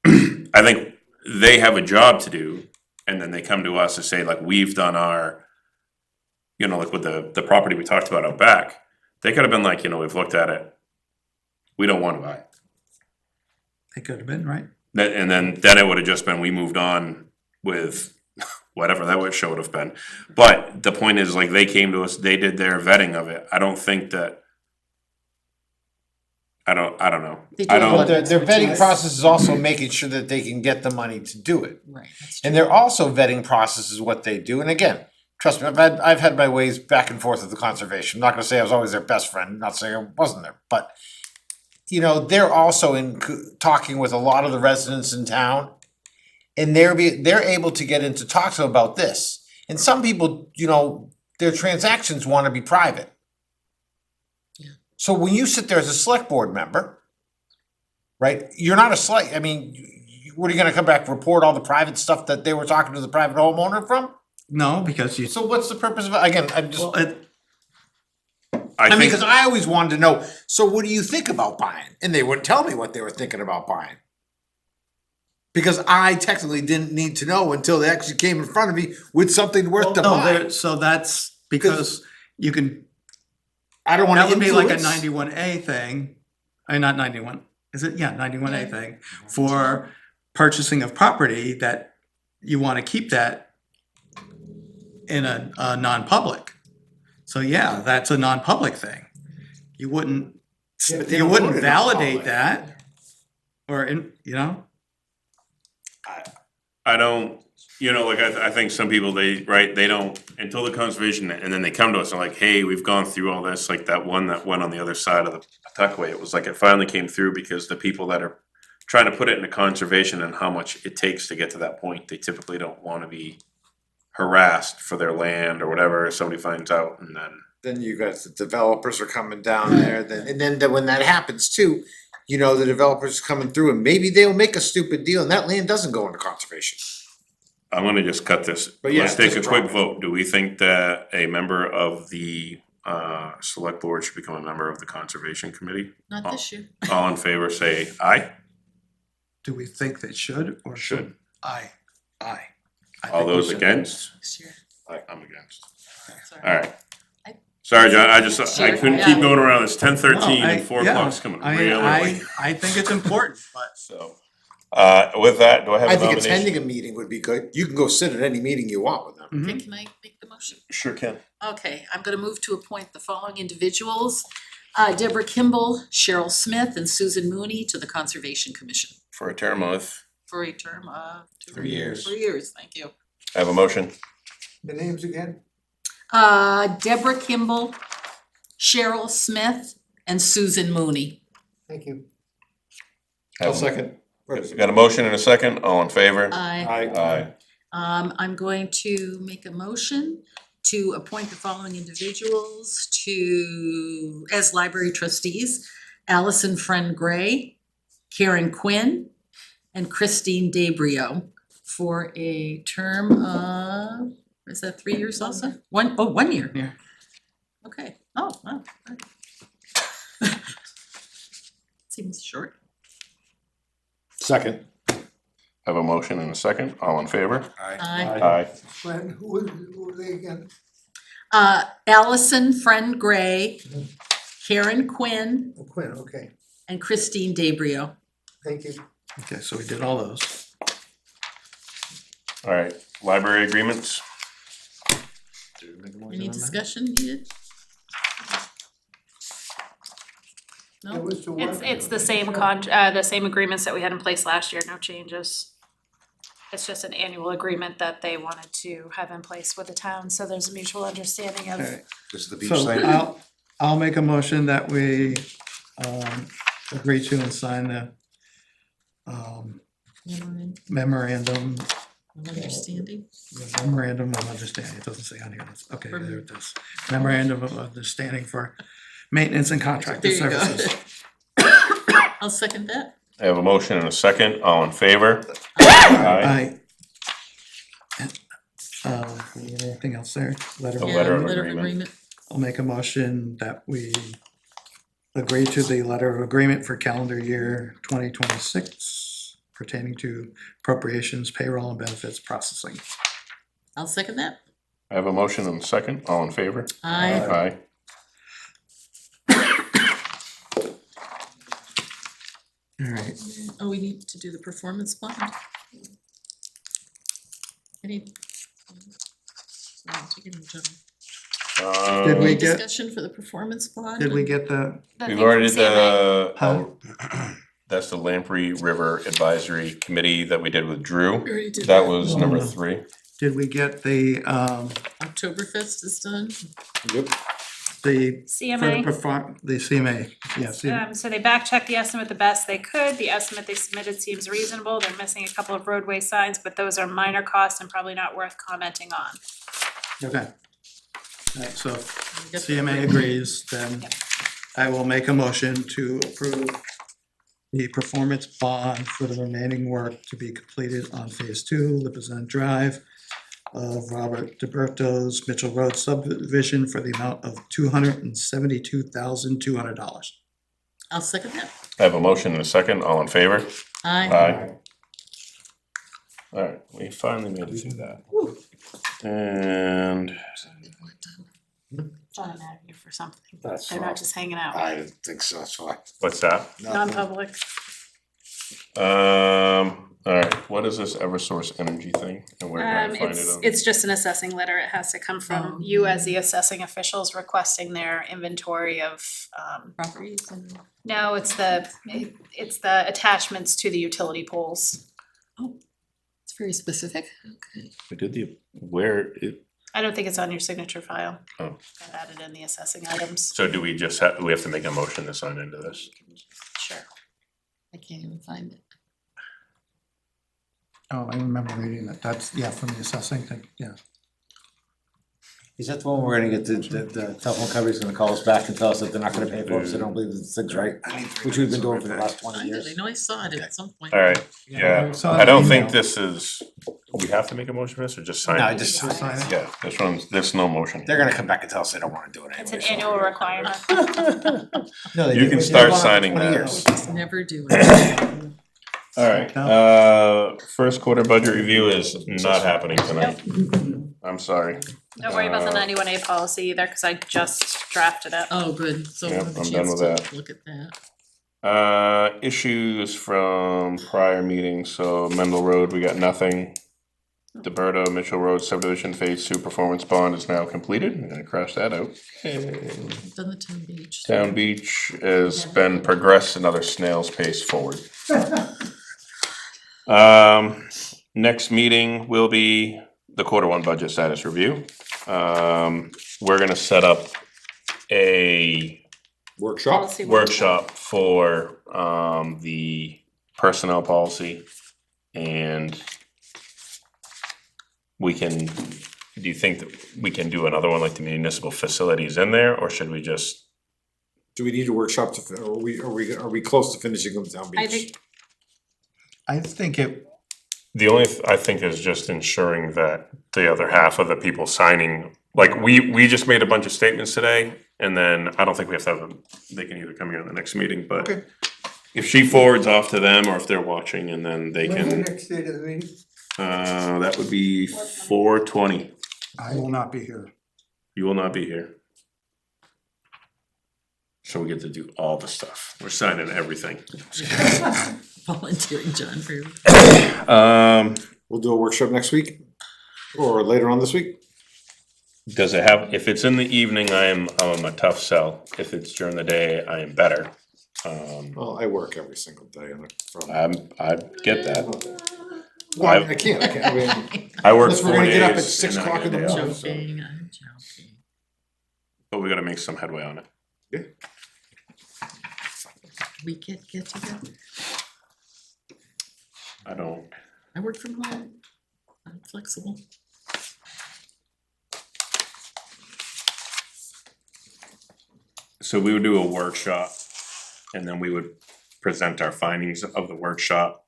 [SPEAKER 1] I think they have a job to do and then they come to us to say, like, we've done our, you know, like with the property we talked about out back. They could have been like, you know, we've looked at it. We don't wanna buy it.
[SPEAKER 2] They could have been, right?
[SPEAKER 1] And then it would have just been, we moved on with whatever that would should have been. But the point is, like, they came to us, they did their vetting of it. I don't think that. I don't know.
[SPEAKER 3] They do
[SPEAKER 1] I
[SPEAKER 3] a lot
[SPEAKER 1] don't,
[SPEAKER 3] of
[SPEAKER 8] Their vetting
[SPEAKER 3] expertise.
[SPEAKER 8] process is also making sure that they can get the money to do it.
[SPEAKER 3] Right, that's
[SPEAKER 8] And
[SPEAKER 3] true.
[SPEAKER 8] they're also vetting process is what they do, and again, trust me, I've had my ways back and forth with the conservation, I'm not gonna say I was always their best friend, not saying I wasn't there, but you know, they're also talking with a lot of the residents in town, and they're able to get into talk to them about this. And some people, you know, their transactions wanna be private. So when you sit there as a select board member, right, you're not a select, I mean, what are you gonna come back, report all the private stuff that they were talking to the private homeowner from?
[SPEAKER 2] No, because you,
[SPEAKER 8] So what's the purpose of it? Again, I'm just,
[SPEAKER 2] well, it,
[SPEAKER 8] I mean,
[SPEAKER 1] think,
[SPEAKER 8] cause I always wanted to know, so what do you think about buying? And they wouldn't tell me what they were thinking about buying. Because I technically didn't need to know until they actually came in front of me with something worth to
[SPEAKER 2] no,
[SPEAKER 8] buy.
[SPEAKER 2] so that's because you can,
[SPEAKER 8] I don't wanna
[SPEAKER 2] that would be like a
[SPEAKER 8] influence.
[SPEAKER 2] 91A thing, not 91, is it? Yeah, 91A thing, for purchasing of property that you wanna keep that in a non-public. So yeah, that's a non-public thing. You wouldn't,
[SPEAKER 8] Yeah, but they
[SPEAKER 2] you
[SPEAKER 8] don't
[SPEAKER 2] wouldn't
[SPEAKER 8] put it in
[SPEAKER 2] validate
[SPEAKER 8] non-public.
[SPEAKER 2] that. Or in, you know,
[SPEAKER 1] I don't, you know, like, I think some people, they don't, until the conservation, and then they come to us and like, hey, we've gone through all this, like that one that went on the other side of the Pawtucket, it was like, it finally came through because the people that are trying to put it into conservation and how much it takes to get to that point, they typically don't wanna be harassed for their land or whatever, if somebody finds out, and then.
[SPEAKER 8] Then you guys, the developers are coming down there, and then when that happens too, you know, the developers coming through and maybe they'll make a stupid deal and that land doesn't go into conservation.
[SPEAKER 1] I'm gonna just cut this.
[SPEAKER 8] But yeah,
[SPEAKER 1] Let's take a
[SPEAKER 8] just
[SPEAKER 1] quick
[SPEAKER 8] drop it.
[SPEAKER 1] vote. Do we think that a member of the select board should become a member of the conservation committee?
[SPEAKER 3] Not this year.
[SPEAKER 1] All in favor, say aye.
[SPEAKER 2] do we think they should or
[SPEAKER 1] Should.
[SPEAKER 2] I
[SPEAKER 1] All
[SPEAKER 2] think we
[SPEAKER 1] those
[SPEAKER 2] should.
[SPEAKER 1] against?
[SPEAKER 3] This year.
[SPEAKER 1] I'm against.
[SPEAKER 3] Sorry.
[SPEAKER 1] Alright.
[SPEAKER 3] I-
[SPEAKER 1] Sorry, John, I couldn't
[SPEAKER 3] Yeah.
[SPEAKER 1] keep going around. It's 10:13
[SPEAKER 2] No,
[SPEAKER 1] and 4
[SPEAKER 2] yeah,
[SPEAKER 1] o'clock's coming
[SPEAKER 2] I
[SPEAKER 1] really
[SPEAKER 2] mean,
[SPEAKER 1] late.
[SPEAKER 2] I think it's important, but
[SPEAKER 1] So, With that, do I have a
[SPEAKER 8] I think
[SPEAKER 1] nomination?
[SPEAKER 8] attending a meeting would be good. You can go sit at any meeting you want with them.
[SPEAKER 3] Okay, can I make the motion?
[SPEAKER 1] Sure can.
[SPEAKER 3] Okay, I'm gonna move to appoint the following individuals. Deborah Kimball, Cheryl Smith, and Susan Mooney to the Conservation Commission
[SPEAKER 1] For a term of,
[SPEAKER 3] for a term of
[SPEAKER 1] 3 years.
[SPEAKER 3] 3 years, thank you.
[SPEAKER 1] I have a motion.
[SPEAKER 7] The names again?
[SPEAKER 3] Deborah Kimball, Cheryl Smith, and Susan Mooney.
[SPEAKER 7] Thank you.
[SPEAKER 1] I have a- Got a motion and a second, all in favor?
[SPEAKER 3] Aye.
[SPEAKER 1] Aye.
[SPEAKER 3] I'm going to make a motion to appoint the following individuals to, as library trustees. Allison Friend Gray, Karen Quinn, and Christine DeBrio for a term of, is that 3 years also? 1 year.
[SPEAKER 2] Yeah.
[SPEAKER 3] Okay, oh, wow. Seems short.
[SPEAKER 8] Second.
[SPEAKER 1] I have a motion and a second, all in favor?
[SPEAKER 3] Aye.
[SPEAKER 1] Aye.
[SPEAKER 7] When, who are they again?
[SPEAKER 3] Allison Friend Gray, Karen Quinn,
[SPEAKER 7] Oh, Quinn, okay,
[SPEAKER 3] and Christine DeBrio.
[SPEAKER 7] thank you.
[SPEAKER 2] Okay, so we did all those.
[SPEAKER 1] All right, library agreements?
[SPEAKER 3] Any discussion needed?
[SPEAKER 7] That
[SPEAKER 3] No?
[SPEAKER 7] was the one.
[SPEAKER 4] It's the same the same agreements that we had in place last year, no changes. It's just an annual agreement that they wanted to have in place with the town, so there's a mutual understanding of.
[SPEAKER 2] Okay.
[SPEAKER 5] This is the beach
[SPEAKER 2] So
[SPEAKER 5] site.
[SPEAKER 2] I'll make a motion that we agree to and sign the memorandum
[SPEAKER 3] Understanding?
[SPEAKER 2] Memorandum of understanding, it doesn't say on here, that's, okay, there it is. Memorandum of understanding for maintenance and contracted
[SPEAKER 3] There you go.
[SPEAKER 2] services.
[SPEAKER 3] I'll second that.
[SPEAKER 1] I have a motion and a second, all in favor? Aye.
[SPEAKER 2] Anything else there? Letter
[SPEAKER 1] The
[SPEAKER 2] of
[SPEAKER 1] letter of
[SPEAKER 2] agreement.
[SPEAKER 3] Letter of agreement.
[SPEAKER 2] I'll make a motion that we agree to the letter of agreement for calendar year 2026 pertaining to appropriations, payroll, and benefits processing.
[SPEAKER 3] I'll second that.
[SPEAKER 1] I have a motion and a second, all in favor?
[SPEAKER 3] Aye.
[SPEAKER 1] Aye.
[SPEAKER 2] All right,
[SPEAKER 3] Oh, we need to do the performance bond. Any?
[SPEAKER 2] Did we
[SPEAKER 3] Any
[SPEAKER 2] get-
[SPEAKER 3] discussion for the performance bond?
[SPEAKER 2] did we get the,
[SPEAKER 1] We've already did the,
[SPEAKER 2] Huh?
[SPEAKER 1] that's the Lamprey River Advisory Committee that we did with Drew.
[SPEAKER 3] Already did
[SPEAKER 1] That
[SPEAKER 3] that.
[SPEAKER 1] was number 3.
[SPEAKER 2] did we get the
[SPEAKER 3] Oktoberfest is done.
[SPEAKER 2] the
[SPEAKER 4] CMA.
[SPEAKER 2] the CMA, yeah, CMA.
[SPEAKER 4] So they back-checked the estimate the best they could. The estimate they submitted seems reasonable. They're missing a couple of roadway signs, but those are minor costs and probably not worth commenting on.
[SPEAKER 2] Okay. Alright, so CMA agrees, then I will make a motion to approve the performance bond for the remaining work to be completed on phase 2, Lipizan Drive of Robert DeBerto's Mitchell Road subdivision for the amount of $272,200.
[SPEAKER 3] I'll second that.
[SPEAKER 1] I have a motion and a second, all in favor?
[SPEAKER 3] Aye.
[SPEAKER 1] Alright, we finally made it through that. And
[SPEAKER 4] Thought I'm out here for something.
[SPEAKER 5] That's
[SPEAKER 4] They're
[SPEAKER 5] fine.
[SPEAKER 4] not just hanging out.
[SPEAKER 5] I didn't think so, that's fine.
[SPEAKER 1] what's that?
[SPEAKER 4] Non-public.
[SPEAKER 1] Alright, what is this Eversource Energy thing and where can I find it on?
[SPEAKER 4] It's just an assessing letter. It has to come from you as the assessing officials requesting their inventory of,
[SPEAKER 3] Properties and.
[SPEAKER 4] no, it's the attachments to the utility poles.
[SPEAKER 3] It's very specific. Okay.
[SPEAKER 1] We did the, where it,
[SPEAKER 4] I don't think it's on your signature file.
[SPEAKER 1] Oh.
[SPEAKER 4] Got added in the assessing items.
[SPEAKER 1] so do we just have, we have to make a motion to sign into this?
[SPEAKER 4] Sure.
[SPEAKER 3] I can't even find it.
[SPEAKER 2] Oh, I remember reading that, that's, yeah, from the assessing thing, yeah.
[SPEAKER 8] Is that the one we're gonna get the telephone company's gonna call us back and tell us that they're not gonna pay for it, so they don't believe this thing's right? Which we've been doing for the last 20
[SPEAKER 3] I
[SPEAKER 8] years.
[SPEAKER 3] know I saw it at some point.
[SPEAKER 1] Alright, yeah,
[SPEAKER 2] So
[SPEAKER 1] I don't think
[SPEAKER 2] email.
[SPEAKER 1] this is, we have to make a motion for this or just sign it?
[SPEAKER 8] No, just
[SPEAKER 2] sign it.
[SPEAKER 1] Yeah, this one's, there's no motion.
[SPEAKER 8] They're gonna come back and tell us they don't wanna do it
[SPEAKER 4] It's
[SPEAKER 8] anyway.
[SPEAKER 4] an annual requirement.
[SPEAKER 8] No, they
[SPEAKER 1] You
[SPEAKER 8] did-
[SPEAKER 1] can
[SPEAKER 8] they
[SPEAKER 1] start
[SPEAKER 8] did it for
[SPEAKER 1] signing
[SPEAKER 8] 20
[SPEAKER 1] that.
[SPEAKER 8] years.
[SPEAKER 3] Just never do it.
[SPEAKER 1] Alright, first quarter budget review is not happening tonight. I'm sorry.
[SPEAKER 4] Don't worry about the 91A policy either, cause I just drafted it.
[SPEAKER 3] Oh, good, so
[SPEAKER 1] Yep,
[SPEAKER 3] we'll have a
[SPEAKER 1] I'm
[SPEAKER 3] chance
[SPEAKER 1] done with
[SPEAKER 3] to
[SPEAKER 1] that.
[SPEAKER 3] look at that.
[SPEAKER 1] Issues from prior meetings, so Mendel Road, we got nothing. DeBerto Mitchell Road subdivision phase 2 performance bond is now completed. I'm gonna cross that out.
[SPEAKER 3] Done the town beach.
[SPEAKER 1] Town Beach has been progressed another snail's pace forward. Next meeting will be the Q1 budget status review. We're gonna set up a workshop for the personnel policy, and we can, do you think that we can do another one like the municipal facilities in there, or should we just?
[SPEAKER 8] Do we need a workshop to, are we close to finishing them down beach?
[SPEAKER 2] I think it,
[SPEAKER 1] The only, I think, is just ensuring that the other half of the people signing, like, we just made a bunch of statements today, and then I don't think we have to have them, they can either come here in the next meeting, but
[SPEAKER 8] Okay.
[SPEAKER 1] if she forwards off to them, or if they're watching, and then they
[SPEAKER 7] When's the
[SPEAKER 1] can,
[SPEAKER 7] next date of the meeting?
[SPEAKER 1] that would be 4/20.
[SPEAKER 2] I will not be here.
[SPEAKER 1] You will not be here. So we get to do all the stuff. We're signing everything.
[SPEAKER 3] Volunteering John for your.
[SPEAKER 8] We'll do a workshop next week or later on this week.
[SPEAKER 1] Does it have, if it's in the evening, I'm a tough sell. If it's during the day, I am better.
[SPEAKER 8] Well, I work every single day and
[SPEAKER 1] I get that.
[SPEAKER 8] Well, I mean, I can't, I mean.
[SPEAKER 1] I work
[SPEAKER 8] Unless
[SPEAKER 1] 4
[SPEAKER 8] we're gonna get up at
[SPEAKER 1] days
[SPEAKER 8] 6
[SPEAKER 1] and then I
[SPEAKER 8] o'clock in the
[SPEAKER 1] get a day
[SPEAKER 8] morning.
[SPEAKER 1] off, so-
[SPEAKER 3] Joking, I'm joking.
[SPEAKER 1] But we gotta make some headway on it.
[SPEAKER 3] We get together.
[SPEAKER 1] I don't,
[SPEAKER 3] I work from home. I'm flexible.
[SPEAKER 1] so we would do a workshop, and then we would present our findings of the workshop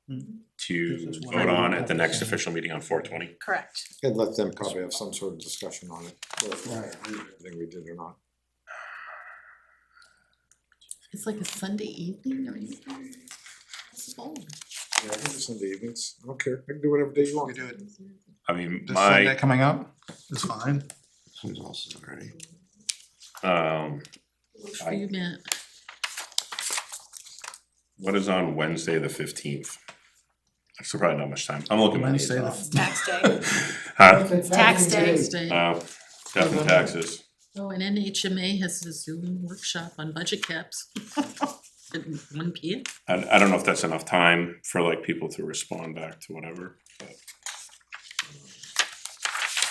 [SPEAKER 1] to vote on at the next official meeting on 4/20.
[SPEAKER 4] Correct.
[SPEAKER 8] And let them probably have some sort of discussion on it, whether everything we did or not.
[SPEAKER 3] It's like a Sunday evening, or anything. It's fun.
[SPEAKER 8] Yeah, I can do Sunday evenings, I don't care, I can do whatever day you want.
[SPEAKER 2] do it.
[SPEAKER 1] I mean,
[SPEAKER 2] This Sunday
[SPEAKER 1] my,
[SPEAKER 2] coming up is fine.
[SPEAKER 3] Works for you, Matt.
[SPEAKER 1] what is on Wednesday, the 15th? That's probably not much time. I'm looking at
[SPEAKER 2] Wednesday,
[SPEAKER 1] these
[SPEAKER 2] the
[SPEAKER 1] off.
[SPEAKER 4] Tax day.
[SPEAKER 1] Huh?
[SPEAKER 4] Tax day.
[SPEAKER 3] Tax day.
[SPEAKER 1] Death and taxes.
[SPEAKER 3] Oh, and NHMA has a Zoom workshop on budget caps. At 1 p.m.
[SPEAKER 1] I don't know if that's enough time for like people to respond back to whatever, but.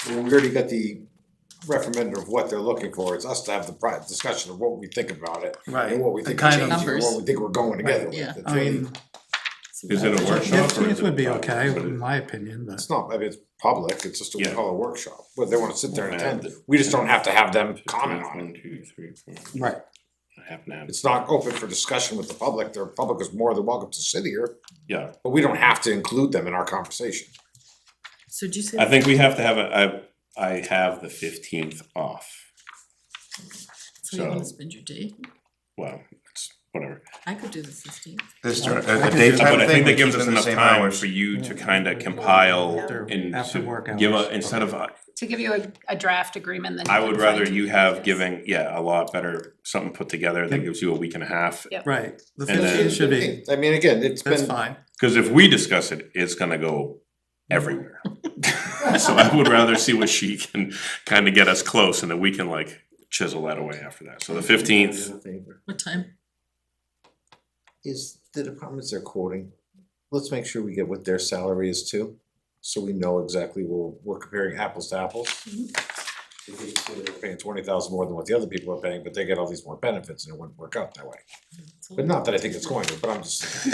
[SPEAKER 8] Well, we already got the referendum of what they're looking for, it's us to have the discussion of what we think about it.
[SPEAKER 2] Right,
[SPEAKER 8] And what we
[SPEAKER 2] the
[SPEAKER 8] think
[SPEAKER 2] kind
[SPEAKER 8] we're
[SPEAKER 2] of
[SPEAKER 8] changing, what we think we're going together with.
[SPEAKER 3] yeah.
[SPEAKER 8] It's
[SPEAKER 2] I
[SPEAKER 8] really-
[SPEAKER 2] mean,
[SPEAKER 1] Is it a workshop? or is
[SPEAKER 2] it would be
[SPEAKER 1] a-
[SPEAKER 2] okay,
[SPEAKER 1] what is-
[SPEAKER 2] in my opinion, but.
[SPEAKER 8] It's not, I mean, it's public, it's just what we
[SPEAKER 1] Yeah.
[SPEAKER 8] call a workshop, whether they wanna sit there and
[SPEAKER 1] Yeah.
[SPEAKER 8] attend, we just don't have to have them comment on it.
[SPEAKER 1] 1, 2, 3, 4.
[SPEAKER 2] Right.
[SPEAKER 1] Half an hour.
[SPEAKER 8] It's not open for discussion with the public, the public is more than welcome to sit here,
[SPEAKER 1] Yeah,
[SPEAKER 8] but we don't have to include them in our conversation.
[SPEAKER 3] So did you say?
[SPEAKER 1] I think we have to have I have the 15th off.
[SPEAKER 3] So you wanna
[SPEAKER 1] so-
[SPEAKER 3] spend your day?
[SPEAKER 1] Well, it's whatever.
[SPEAKER 3] I could do the 15th.
[SPEAKER 8] This
[SPEAKER 2] I
[SPEAKER 8] a
[SPEAKER 2] could do
[SPEAKER 8] daytime
[SPEAKER 1] But I
[SPEAKER 8] thing,
[SPEAKER 1] think
[SPEAKER 8] we
[SPEAKER 1] that gives
[SPEAKER 8] keep
[SPEAKER 1] us
[SPEAKER 8] it in the
[SPEAKER 1] enough
[SPEAKER 8] same
[SPEAKER 1] time
[SPEAKER 8] hours.
[SPEAKER 1] for you to kind of compile
[SPEAKER 2] After-
[SPEAKER 1] and
[SPEAKER 2] after
[SPEAKER 1] to
[SPEAKER 2] work
[SPEAKER 1] give
[SPEAKER 2] hours.
[SPEAKER 1] a, instead of,
[SPEAKER 4] To give you a draft agreement then.
[SPEAKER 1] I
[SPEAKER 4] you
[SPEAKER 1] would
[SPEAKER 4] can
[SPEAKER 1] rather
[SPEAKER 4] find
[SPEAKER 1] you have
[SPEAKER 4] changes.
[SPEAKER 1] giving, yeah, a lot better, something put together that gives you a week and a half.
[SPEAKER 4] Yep.
[SPEAKER 2] Right, the
[SPEAKER 1] And then-
[SPEAKER 2] 15th should be,
[SPEAKER 8] I mean, again, it's
[SPEAKER 2] that's
[SPEAKER 8] been,
[SPEAKER 2] fine.
[SPEAKER 1] Cause if we discuss it, it's gonna go everywhere. So I would rather see what she can kind of get us close, and then we can like chisel that away after that. So the 15th,
[SPEAKER 3] What time?
[SPEAKER 8] is the departments they're quoting, let's make sure we get what their salary is too, so we know exactly we're comparing apples to apples. Because they're paying 20,000 more than what the other people are paying, but they get all these more benefits and it wouldn't work out that way. But not that I think it's going to, but I'm just.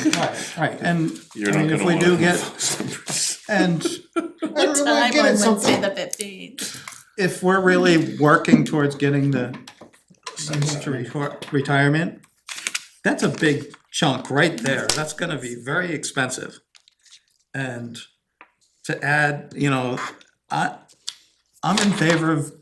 [SPEAKER 2] Right, and
[SPEAKER 1] you're
[SPEAKER 2] I mean,
[SPEAKER 1] not
[SPEAKER 2] if
[SPEAKER 1] gonna
[SPEAKER 2] we
[SPEAKER 1] wanna
[SPEAKER 2] do
[SPEAKER 1] know
[SPEAKER 2] get,
[SPEAKER 1] those numbers.
[SPEAKER 2] and
[SPEAKER 3] What time on Wednesday the 15th?
[SPEAKER 2] if we're really working towards getting the seniors to retirement, that's a big chunk right there, that's gonna be very expensive. And to add, you know, I'm in favor of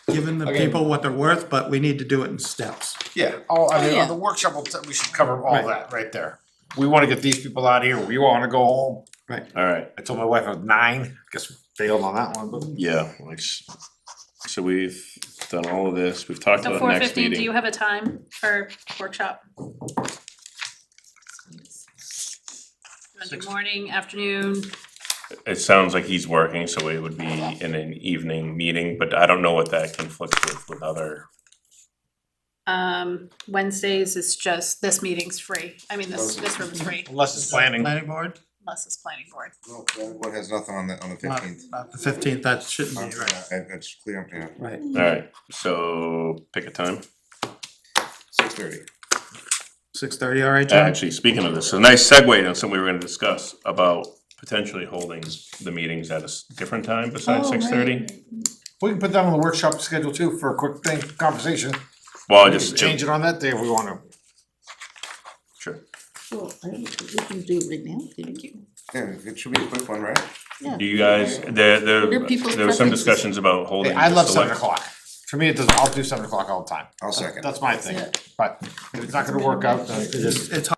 [SPEAKER 2] giving the
[SPEAKER 8] Again-
[SPEAKER 2] people what they're worth, but we need to do it in steps.
[SPEAKER 8] Yeah, I mean,
[SPEAKER 3] yeah.
[SPEAKER 8] on the workshop, we should cover all
[SPEAKER 2] Right.
[SPEAKER 8] that right there. We wanna get these people out of here, we wanna go home.
[SPEAKER 1] All right,
[SPEAKER 8] I told my wife I was 9, guess we failed on that one, but.
[SPEAKER 1] yeah, like, so we've done all of this, we've talked
[SPEAKER 4] So
[SPEAKER 1] about
[SPEAKER 4] four
[SPEAKER 1] next
[SPEAKER 4] fifteen, do you
[SPEAKER 1] meeting.
[SPEAKER 4] have a time for workshop? Morning, afternoon,
[SPEAKER 1] It sounds like he's working, so it would be in an evening meeting, but I don't know what that conflicts with other.
[SPEAKER 4] Wednesdays is just, this meeting's free, I mean, this room is free,
[SPEAKER 8] Unless it's planning.
[SPEAKER 2] Planning board,
[SPEAKER 4] unless it's planning board.
[SPEAKER 5] No, planning board has nothing on the
[SPEAKER 2] not,
[SPEAKER 5] fifteenth.
[SPEAKER 2] not the fifteenth, that shouldn't be right,
[SPEAKER 5] It's clear, yeah,
[SPEAKER 2] right.
[SPEAKER 1] Alright, so pick a time.
[SPEAKER 5] 6:30.
[SPEAKER 2] 6:30, all right, John?
[SPEAKER 1] Actually, speaking of this, a nice segue on something we were gonna discuss about potentially holding the meetings at a different time besides
[SPEAKER 2] Oh, right.
[SPEAKER 1] 6:30.
[SPEAKER 8] We can put that on the workshop schedule too for a quick thing, conversation.
[SPEAKER 1] Well, I
[SPEAKER 8] We
[SPEAKER 1] just.
[SPEAKER 8] can change it on that day if we wanna.
[SPEAKER 1] Sure.
[SPEAKER 3] Well, I don't think we can do it right now. Thank you.
[SPEAKER 5] Yeah, it should be a quick one, right?
[SPEAKER 1] Do you guys, there
[SPEAKER 3] What are people's
[SPEAKER 1] were some
[SPEAKER 3] preferences?
[SPEAKER 1] discussions about
[SPEAKER 8] Hey,
[SPEAKER 1] holding.
[SPEAKER 8] I
[SPEAKER 1] the
[SPEAKER 8] love 7
[SPEAKER 1] select-
[SPEAKER 8] o'clock. For me, it doesn't, I'll do 7 o'clock all the time.
[SPEAKER 5] I'll second.
[SPEAKER 8] That's my thing, but if it's not gonna work out, then
[SPEAKER 2] It's